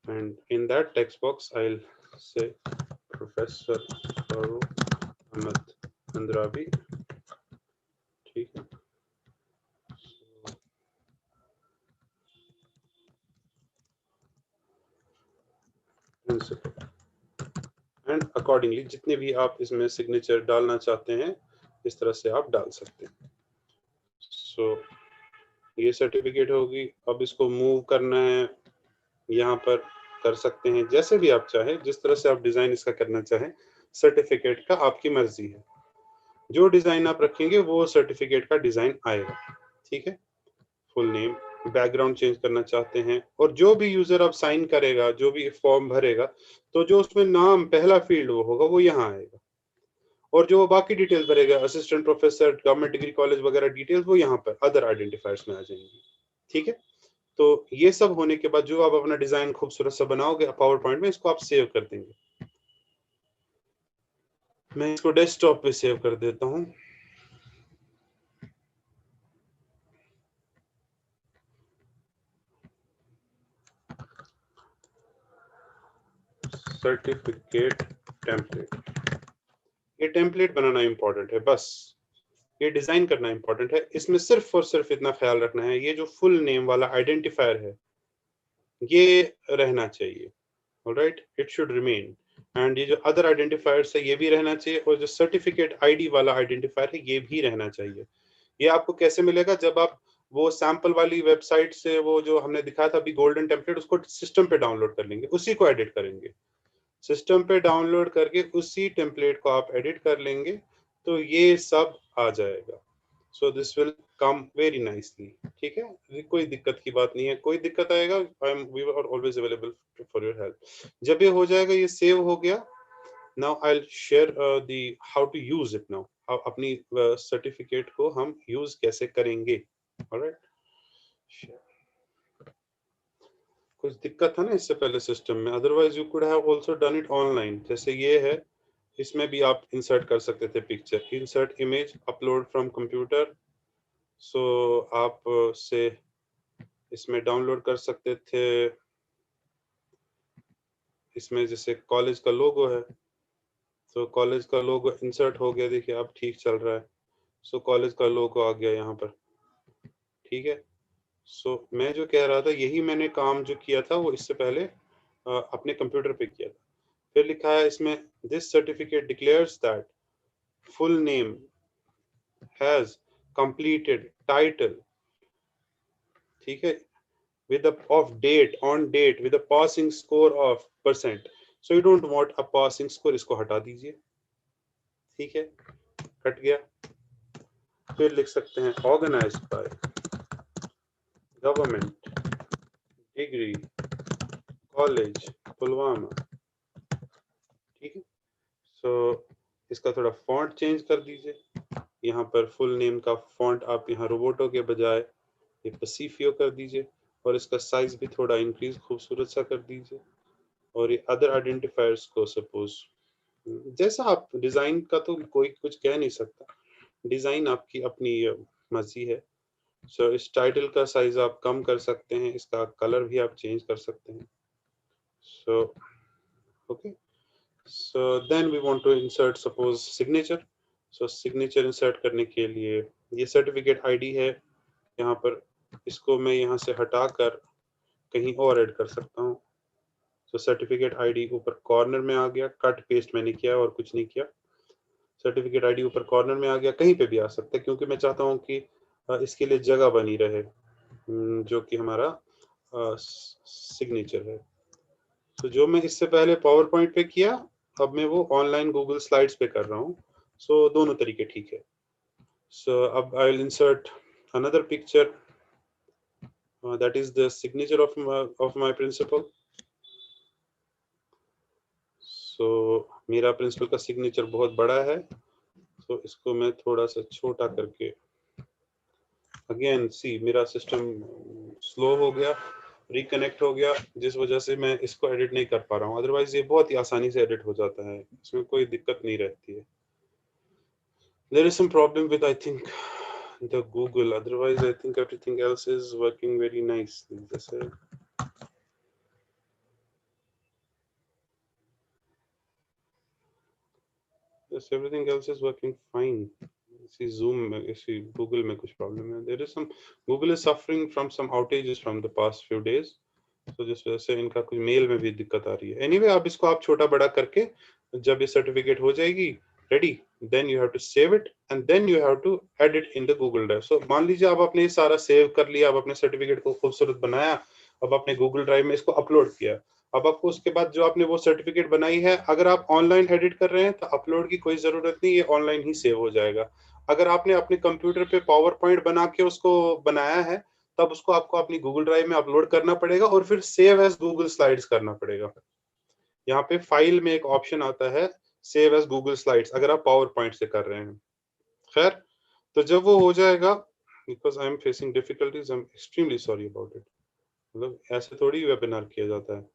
[SPEAKER 3] and in that text box I'll say Professor Farooq Ahmed Andrabi, ठीक है, प्रिंसिपल, एंड अकॉर्डिंगली जितने भी आप इसमें सिग्नेचर डालना चाहते हैं इस तरह से आप डाल सकते हैं। सो ये सर्टिफिकेट होगी। अब इसको मूव करना है, यहाँ पर कर सकते हैं जैसे भी आप चाहें, जिस तरह से आप डिजाइन इसका करना चाहें। सर्टिफिकेट का आपकी मर्जी है, जो डिजाइन आप रखेंगे वो सर्टिफिकेट का डिजाइन आएगा, ठीक है। फुल नेम, बैकग्राउंड चेंज करना चाहते हैं, और जो भी यूजर अब साइन करेगा, जो भी फॉर्म भरेगा, तो जो उसमें नाम पहला फील्ड वो होगा वो यहाँ आएगा, और जो बाकी डिटेल्स भरेगा, assistant professor, government degree college वगैरह डिटेल्स, वो यहाँ पर अदर आइडेंटिफायर्स में आ जाएंगी, ठीक है। तो ये सब होने के बाद जो आप अपना डिजाइन खूबसूरत सा बनाओगे पावर पॉइंट में, इसको आप सेव कर देंगे। मैं इसको डेस्कटॉप पे सेव कर देता हूँ। सर्टिफिकेट टेम्पलेट, ये टेम्पलेट बनाना इंपॉर्टेंट है, बस ये डिजाइन करना इंपॉर्टेंट है। इसमें सिर्फ और सिर्फ इतना ख्याल रखना है, ये जो फुल नेम वाला आइडेंटिफायर है ये रहना चाहिए, alright, it should remain. And ये जो अदर आइडेंटिफायर्स है ये भी रहना चाहिए, और जो सर्टिफिकेट आईडी वाला आइडेंटिफायर है ये भी रहना चाहिए। ये आपको कैसे मिलेगा? जब आप वो सैंपल वाली वेबसाइट से वो जो हमने दिखाया था अभी गोल्डन टेम्पलेट, उसको सिस्टम पे डाउनलोड कर लेंगे, उसी को एडिट करेंगे, सिस्टम पे डाउनलोड करके उसी टेम्पलेट को आप एडिट कर लेंगे, तो ये सब आ जाएगा। सो this will come very nicely, ठीक है, कोई दिक्कत की बात नहीं है। कोई दिक्कत आएगा, we are always available for your help. जब ये हो जाएगा, ये सेव हो गया, now I will share the how to use it. Now अपनी सर्टिफिकेट को हम यूज कैसे करेंगे, ऑलराइट। कुछ दिक्कत था ना इससे पहले सिस्टम में, otherwise you could have also done it online. जैसे ये है, इसमें भी आप इंसर्ट कर सकते थे picture, insert image, upload from computer. So आप से इसमें डाउनलोड कर सकते थे। इसमें जैसे कॉलेज का लोगो है, तो कॉलेज का लोगो इंसर्ट हो गया, देखिए अब ठीक चल रहा है। सो कॉलेज का लोगो आ गया यहाँ पर, ठीक है। सो मैं जो कह रहा था, यही मैंने काम जो किया था वो इससे पहले अपने कंप्यूटर पे किया था। फिर लिखा है इसमें, this certificate declares that full name has completed title, ठीक है, with the of date on date with a passing score of percent. So you don't want a passing score, इसको हटा दीजिए, ठीक है, कट गया। फिर लिख सकते हैं organized by government degree college Pulwama, ठीक है। सो इसका थोड़ा फॉन्ट चेंज कर दीजिए, यहाँ पर फुल नेम का फॉन्ट आप यहाँ रोबोटो के बजाय ये पसिफियो कर दीजिए, और इसका साइज भी थोड़ा इंक्रीज खूबसूरत सा कर दीजिए। और ये अदर आइडेंटिफायर्स को सपोज जैसा आप, डिजाइन का तो कोई कुछ कह नहीं सकता, डिजाइन आपकी अपनी मर्जी है। सो इस टाइटल का साइज आप कम कर सकते हैं, इसका कलर भी आप चेंज कर सकते हैं। So okay, so then we want to insert suppose signature. So signature insert करने के लिए ये सर्टिफिकेट आईडी है यहाँ पर, इसको मैं यहाँ से हटाकर कहीं और ऐड कर सकता हूँ। तो सर्टिफिकेट आईडी ऊपर कॉर्नर में आ गया, कट पेस्ट मैंने किया और कुछ नहीं किया। सर्टिफिकेट आईडी ऊपर कॉर्नर में आ गया, कहीं पे भी आ सकता है, क्योंकि मैं चाहता हूँ कि इसके लिए जगह बनी रहे जो कि हमारा सिग्नेचर है। तो जो मैं इससे पहले पावर पॉइंट पे किया, अब मैं वो ऑनलाइन गूगल स्लाइड्स पे कर रहा हूँ। सो दोनों तरीके ठीक है। सो अब I will insert another picture, that is the signature of my principal. So मेरा प्रिंसिपल का सिग्नेचर बहुत बड़ा है, तो इसको मैं थोड़ा सा छोटा करके, अगेन सी मेरा सिस्टम स्लो हो गया, रिकनेक्ट हो गया, जिस वजह से मैं इसको एडिट नहीं कर पा रहा हूँ। अदरवाइज ये बहुत ही आसानी से एडिट हो जाता है, इसमें कोई दिक्कत नहीं रहती है। There is some problem with, I think, the Google. Otherwise, I think everything else is working very nicely. जैसे yes, everything else is working fine. इसी Zoom में, इसी Google में कुछ problem है. There is some, Google is suffering from some outages from the past few days. तो जिस वजह से इनका कुछ मेल में भी दिक्कत आ रही है। एनीवे आप इसको आप छोटा बड़ा करके जब ये सर्टिफिकेट हो जाएगी ready, then you have to save it and then you have to add it in the Google drive. So मान लीजिए आप आपने सारा सेव कर लिया, आप अपने सर्टिफिकेट को खूबसूरत बनाया, अब अपने गूगल ड्राइव में इसको अपलोड किया। अब आपको उसके बाद जो आपने वो सर्टिफिकेट बनाई है, अगर आप ऑनलाइन एडिट कर रहे हैं तो अपलोड की कोई जरूरत नहीं, ये ऑनलाइन ही सेव हो जाएगा। अगर आपने अपने कंप्यूटर पे पावर पॉइंट बना के उसको बनाया है, तब उसको आपको अपनी गूगल ड्राइव में अपलोड करना पड़ेगा और फिर सेव एज गूगल स्लाइड्स करना पड़ेगा। यहाँ पे फाइल में एक ऑप्शन आता है सेव एज गूगल स्लाइड्स, अगर आप पावर पॉइंट से कर रहे हैं। खैर, तो जब वो हो जाएगा, because I am facing difficulties, I am extremely sorry about it. मतलब ऐसे थोड़ी वेबिनार किया जाता है।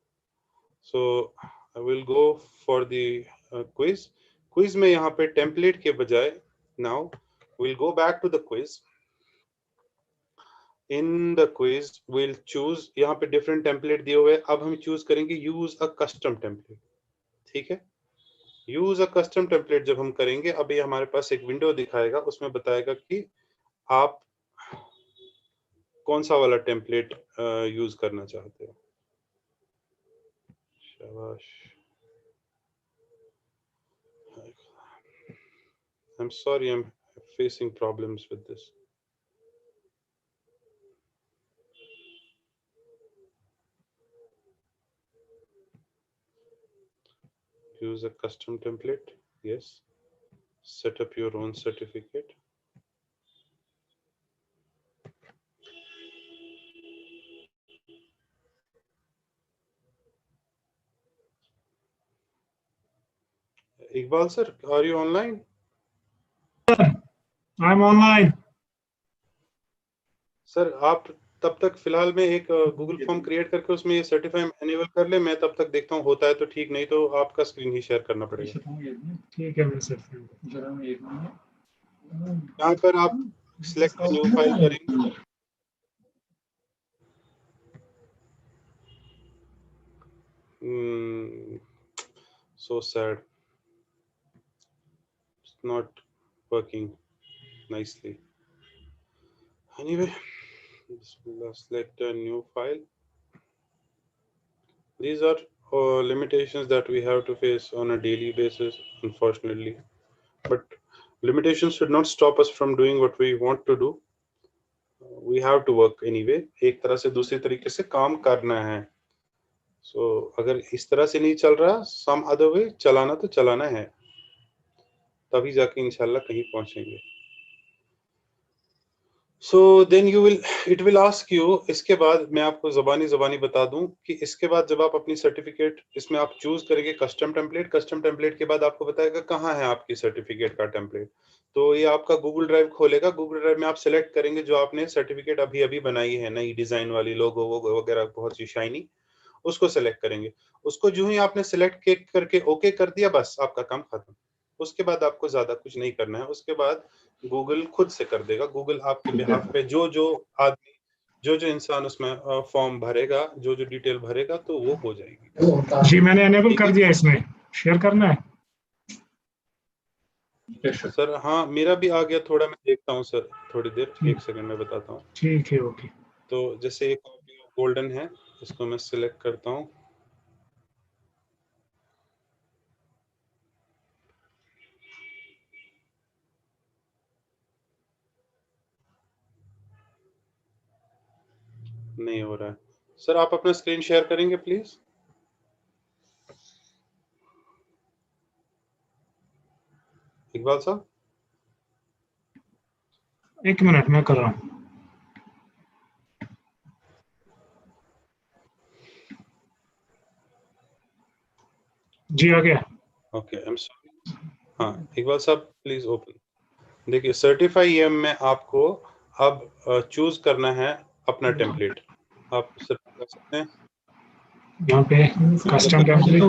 [SPEAKER 3] So I will go for the quiz. Quiz में यहाँ पे टेम्पलेट के बजाय now we'll go back to the quiz. In the quiz we'll choose, यहाँ पे different template दिए हुए, अब हम choose करेंगे use a custom template। ठीक है, use a custom template जब हम करेंगे, अभी हमारे पास एक विंडो दिखाएगा, उसमें बताएगा कि आप कौन सा वाला टेम्पलेट यूज करना चाहते हो। शाबाश। I'm sorry, I'm facing problems with this. Use a custom template. Yes. Set up your own certificate. Iqbal sir, are you online?
[SPEAKER 5] I'm online.
[SPEAKER 3] Sir आप तब तक फिलहाल में एक गूगल फॉर्म क्रिएट करके उसमें ये सर्टिफाई एनेबल कर ले, मैं तब तक देखता हूँ होता है तो ठीक, नहीं तो आपका स्क्रीन ही शेयर करना पड़ेगा।
[SPEAKER 5] ठीक है, मैं सेट
[SPEAKER 3] यहाँ पर आप सिलेक्ट न्यू फाइल करेंगे, so sad, it's not working nicely. Anyway, select a new file. These are limitations that we have to face on a daily basis, unfortunately, but limitations should not stop us from doing what we want to do. We have to work anyway. एक तरह से दूसरी तरीके से काम करना है। So अगर इस तरह से नहीं चल रहा, some other way चलाना तो चलाना है, तभी जाके इंशाल्लाह कहीं पहुंचेंगे। So then you will, it will ask you, इसके बाद मैं आपको ज़बानी बता दूं कि इसके बाद जब आप अपनी सर्टिफिकेट इसमें आप चूज करेंगे कस्टम टेम्पलेट के बाद आपको बताएगा कहाँ है आपकी सर्टिफिकेट का टेम्पलेट। तो ये आपका गूगल ड्राइव खोलेगा, गूगल ड्राइव में आप सिलेक्ट करेंगे जो आपने सर्टिफिकेट अभी अभी बनाई है, नई डिजाइन वाली, लोगो वगैरह बहुत सी शाइनी, उसको सिलेक्ट करेंगे। उसको जो ही आपने सिलेक्ट करके ओके कर दिया, बस आपका काम खत्म। उसके बाद आपको ज्यादा कुछ नहीं करना है, उसके बाद गूगल खुद से कर देगा। गूगल आपके बिहाफ पे जो आदमी, जो इंसान उसमें फॉर्म भरेगा, जो डिटेल भरेगा, तो वो हो जाएगी।
[SPEAKER 5] जी, मैंने एनेबल कर दिया, इसमें शेयर करना है
[SPEAKER 3] सर। हाँ, मेरा भी आ गया, थोड़ा मैं देखता हूँ सर, थोड़ी देर, एक सेकंड में बताता हूँ।
[SPEAKER 5] ठीक है, ओके।
[SPEAKER 3] तो जैसे एक गोल्डन है, इसको मैं सिलेक्ट करता हूँ। नहीं हो रहा है सर, आप अपना स्क्रीन शेयर करेंगे प्लीज? इकबाल साहब,
[SPEAKER 5] 1 मिनट मैं कर रहा हूँ। जी आ गया।
[SPEAKER 3] Okay, I am sorry. हाँ इकबाल साहब प्लीज ओपन। देखिए सर्टिफाई EM में आपको अब चूज करना है अपना टेम्पलेट। आप सिर्फ कर सकते हैं।
[SPEAKER 5] यहाँ पे कस्टम टेम्पलेट,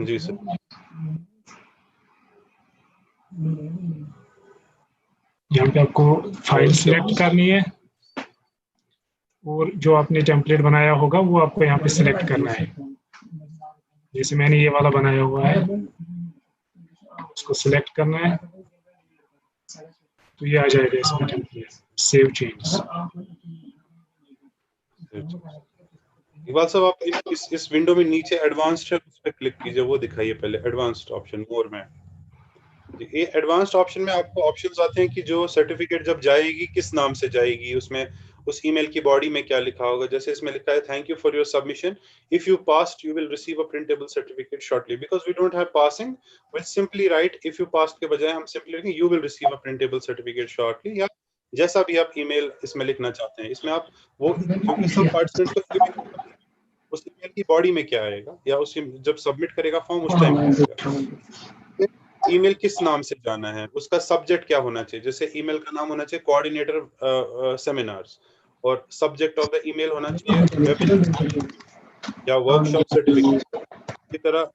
[SPEAKER 3] जी सर।
[SPEAKER 5] यहाँ पे आपको फाइल सिलेक्ट करनी है और जो आपने टेम्पलेट बनाया होगा वो आपको यहाँ पे सिलेक्ट करना है। जैसे मैंने ये वाला बनाया हुआ है, उसको सिलेक्ट करना है तो ये आ जाएगा इसमें टेम्पलेट। Save change.
[SPEAKER 3] इकबाल साहब आप इस विंडो में नीचे एडवांस्ड है, उस पर क्लिक कीजिए, वो दिखाइए पहले एडवांस्ड ऑप्शन मोर में। ये एडवांस्ड ऑप्शन में आपको ऑप्शंस आते हैं कि जो सर्टिफिकेट जब जाएगी किस नाम से जाएगी, उसमें उस ईमेल की बॉडी में क्या लिखा होगा। जैसे इसमें लिखा है thank you for your submission, if you passed you will receive a printable certificate shortly. Because we don't have passing, will simply write if you passed के बजाय हम सिंपली लिखेंगे you will receive a printable certificate shortly, या जैसा भी आप email इसमें लिखना चाहते हैं। इसमें आप वो, क्योंकि सब पार्टिसिपेंट्स को उस ईमेल की बॉडी में क्या आएगा या उस जब सबमिट करेगा फॉर्म उस टाइम आएगा। ईमेल किस नाम से जाना है, उसका सब्जेक्ट क्या होना चाहिए। जैसे ईमेल का नाम होना चाहिए कोऑर्डिनेटर सेमिनार्स, और सब्जेक्ट ऑफ द ईमेल होना चाहिए या वर्कशॉप सर्टिफिकेट की तरह।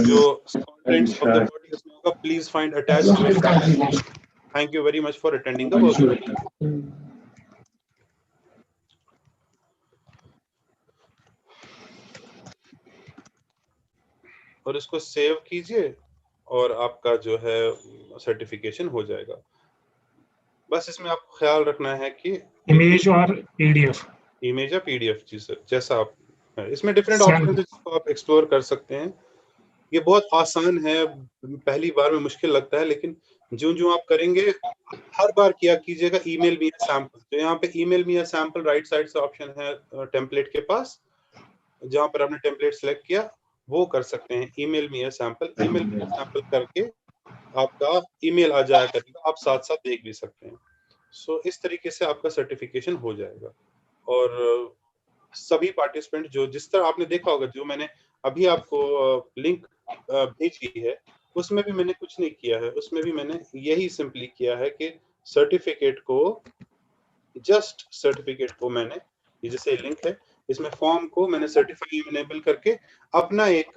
[SPEAKER 3] जो कंटेंट्स ऑफ द बॉडी इसमें होगा please find attached, thank you very much for attending the workshop. और इसको सेव कीजिए और आपका जो है सर्टिफिकेशन हो जाएगा। बस इसमें आपको ख्याल रखना है कि
[SPEAKER 5] इमेज और पीडीएफ,
[SPEAKER 3] इमेज या पीडीएफ, जी सर, जैसा आप, इसमें डिफरेंट ऑप्शन है जिसको आप एक्सप्लोर कर सकते हैं। ये बहुत आसान है, पहली बार में मुश्किल लगता है, लेकिन जो आप करेंगे हर बार किया कीजिएगा ईमेल मी सैंपल। तो यहाँ पे email me sample right side से ऑप्शन है टेम्पलेट के पास, जहाँ पर आपने टेम्पलेट सेलेक्ट किया वो कर सकते हैं email me sample. Email me sample करके आपका ईमेल आ जाया करेगा, आप साथ साथ देख भी सकते हैं। सो इस तरीके से आपका सर्टिफिकेशन हो जाएगा। और सभी पार्टिसिपेंट जो जिस तरह आपने देखा होगा, जो मैंने अभी आपको लिंक भेजी है उसमें भी मैंने कुछ नहीं किया है, उसमें भी मैंने यही सिंपली किया है कि सर्टिफिकेट को मैंने, ये जैसे लिंक है इसमें फॉर्म को मैंने सर्टिफाई इनेबल करके अपना एक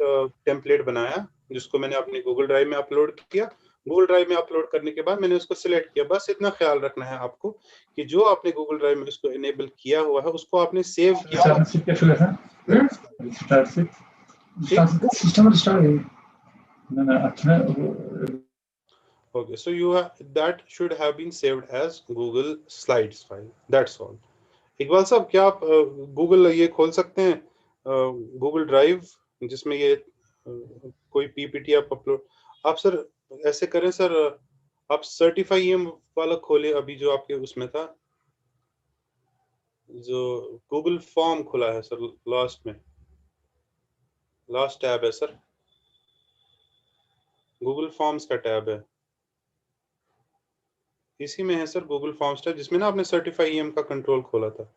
[SPEAKER 3] टेम्पलेट बनाया जिसको मैंने अपने गूगल ड्राइव में अपलोड किया। गूगल ड्राइव में अपलोड करने के बाद मैंने उसको सिलेक्ट किया। बस इतना ख्याल रखना है आपको कि जो आपने गूगल ड्राइव में उसको इनेबल किया हुआ है उसको आपने सेव किया। Okay, so that should have been saved as Google Slides file. That's all. Iqbal साहब क्या आप गूगल ये खोल सकते हैं, गूगल ड्राइव जिसमें ये कोई पीपीटी आप अपलोड, आप सर ऐसे करें सर, आप सर्टिफाई EM वाला खोले अभी जो आपके उसमें था, जो गूगल फॉर्म खुला है सर, लास्ट में लास्ट टैब है सर, गूगल फॉर्म्स का टैब है, इसी में है सर गूगल फॉर्म्स टैब, जिसमें ना आपने सर्टिफाई EM का कंट्रोल खोला था।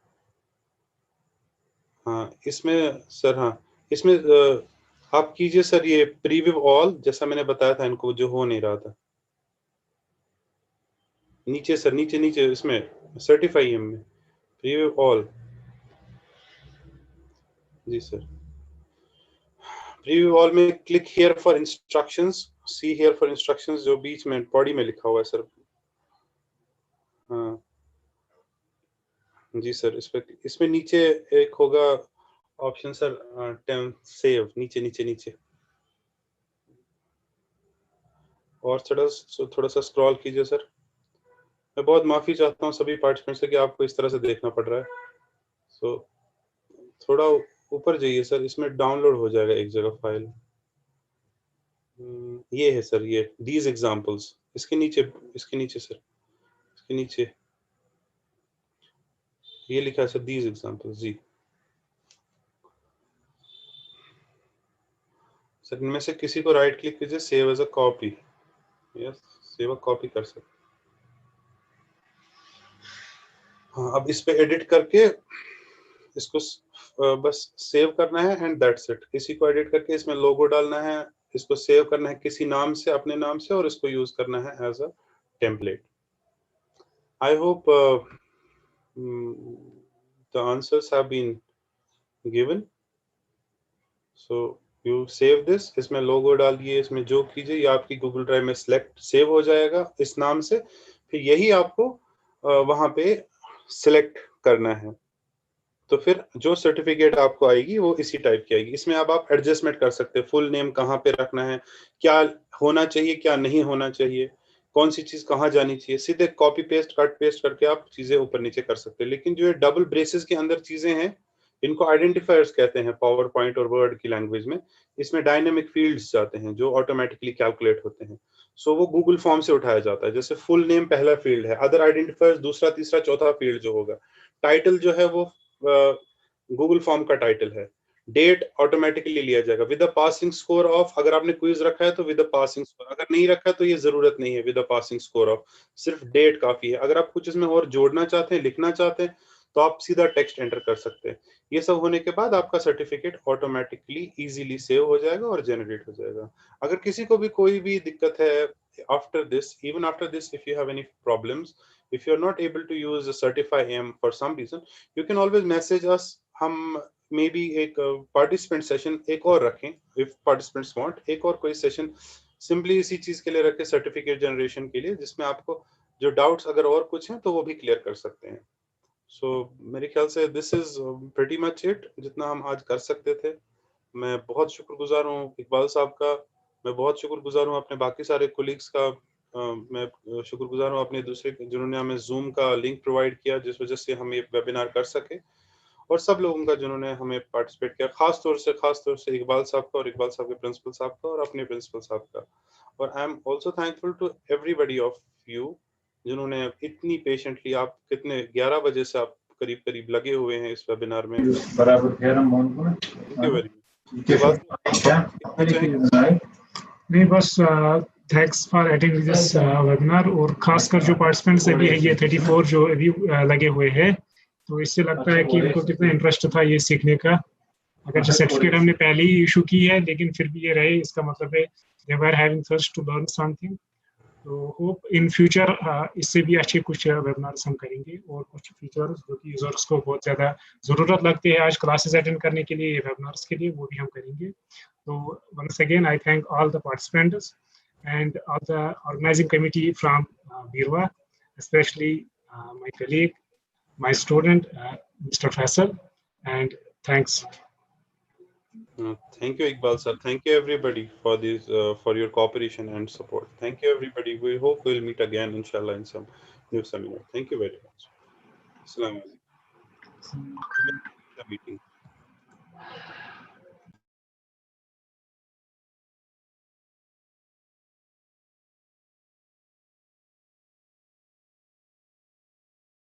[SPEAKER 3] हाँ इसमें सर, हाँ इसमें आप कीजिए सर ये प्रीव्यू ऑल, जैसा मैंने बताया था इनको जो हो नहीं रहा था। नीचे सर, नीचे नीचे इसमें सर्टिफाई EM में प्रीव्यू ऑल, जी सर। प्रीव्यू ऑल में click here for instructions, see here for instructions, जो बीच में बॉडी में लिखा हुआ है सर। हाँ जी सर, इसमें नीचे एक होगा ऑप्शन सर, सेव, नीचे नीचे नीचे, और थोड़ा सा स्क्रॉल कीजिए सर। मैं बहुत माफी चाहता हूँ सभी पार्टिसिपेंट्स से कि आपको इस तरह से देखना पड़ रहा है। सो थोड़ा ऊपर जाइए सर, इसमें डाउनलोड हो जाएगा एक जगह फाइल। ये है सर, ये दीज एग्जांपल्स, इसके नीचे सर, इसके नीचे ये लिखा है सर, these examples जी सर। इनमें से किसी को राइट क्लिक कीजिए, save as a copy. Yes, save a copy कर सकते। हाँ, अब इस पे एडिट करके इसको बस सेव करना है एंड दैट्स इट। किसी को एडिट करके इसमें लोगो डालना है, इसको सेव करना है किसी नाम से, अपने नाम से, और इसको यूज करना है as a template. I hope the answers have been given. So you save this, इसमें लोगो डालिए, इसमें जो कीजिए, ये आपकी गूगल ड्राइव में सिलेक्ट सेव हो जाएगा इस नाम से। फिर यही आपको वहां पे सिलेक्ट करना है, तो फिर जो सर्टिफिकेट आपको आएगी वो इसी टाइप की आएगी। इसमें अब आप एडजस्टमेंट कर सकते हैं, फुल नेम कहाँ पे रखना है, क्या होना चाहिए क्या नहीं होना चाहिए, कौन सी चीज कहाँ जानी चाहिए। सीधे कॉपी पेस्ट कट पेस्ट करके आप चीजें ऊपर नीचे कर सकते हैं। लेकिन जो ये डबल ब्रेसेस के अंदर चीजें हैं, इनको आइडेंटिफायर्स कहते हैं पावर पॉइंट और वर्ड की लैंग्वेज में। इसमें डायनेमिक फील्ड्स जाते हैं जो ऑटोमेटिकली कैलकुलेट होते हैं। सो वो गूगल फॉर्म से उठाया जाता है। जैसे फुल नेम पहला फील्ड है, अदर आइडेंटिफायर्स दूसरा तीसरा चौथा फील्ड जो होगा, टाइटल जो है वो गूगल फॉर्म का टाइटल है, डेट ऑटोमेटिकली लिया जाएगा with a passing score of. अगर आपने क्विज रखा है तो विद अ पासिंग स्कोर, अगर नहीं रखा है तो ये जरूरत नहीं है with a passing score of, सिर्फ डेट काफी है। अगर आप कुछ इसमें और जोड़ना चाहते हैं, लिखना चाहते हैं, तो आप सीधा टेक्स्ट एंटर कर सकते हैं। ये सब होने के बाद आपका सर्टिफिकेट ऑटोमेटिकली इजीली सेव हो जाएगा और जनरेट हो जाएगा। अगर किसी को भी कोई भी दिक्कत है after this, even after this, if you have any problems, if you're not able to use certify m for some reason, you can always message us. हम मे बी एक पार्टिसिपेंट सेशन एक और रखें, इफ पार्टिसिपेंट्स वांट, एक और कोई session simply इसी चीज के लिए रखें, सर्टिफिकेट जनरेशन के लिए, जिसमें आपको जो डाउट्स अगर और कुछ हैं तो वो भी क्लियर कर सकते हैं। सो मेरे ख्याल से this is pretty much it, जितना हम आज कर सकते थे। मैं बहुत शुक्रगुजार हूँ इकबाल साहब का, मैं बहुत शुक्रगुजार हूँ अपने बाकी सारे कोलीग्स का, मैं शुक्रगुजार हूँ अपने दूसरे जिन्होंने हमें जूम का लिंक प्रोवाइड किया, जिस वजह से हम ये वेबिनार कर सके, और सब लोगों का जिन्होंने हमें पार्टिसिपेट किया, खास तौर से इकबाल साहब का, और इकबाल साहब के प्रिंसिपल साहब का, और अपने प्रिंसिपल साहब का। और I am also thankful to everybody of you जिन्होंने इतनी पेशेंटली, आप कितने 11 बजे से आप करीब करीब लगे हुए हैं इस वेबिनार में। Thank you very much.
[SPEAKER 5] नहीं, बस thanks for attending this webinar. और खासकर जो पार्टिसिपेंट्स अभी है, ये 34 जो अभी लगे हुए हैं, तो इससे लगता है कि इनको कितना इंटरेस्ट था ये सीखने का। अगर जो सर्टिफिकेट हमने पहले ही इशू की है, लेकिन फिर भी ये रहे, इसका मतलब है they were having thirst to learn something. तो होप इन फ्यूचर इससे भी अच्छे कुछ वेबिनार्स हम करेंगे, और कुछ फीचर्स जो कि यूजर्स को बहुत ज़्यादा ज़रूरत लगती है आज क्लासेस अटेंड करने के लिए, वेबिनार्स के लिए, वो भी हम करेंगे। So once again, I thank all the participants and all the organizing committee from Beerwah, especially my colleague, my student, Mr. Faisal, and thanks.
[SPEAKER 3] Thank you, Iqbal sir. Thank you everybody for this, for your cooperation and support. Thank you everybody. We hope we'll meet again, inshallah, in some new seminar. Thank you very much. Assalamu alaikum. The meeting.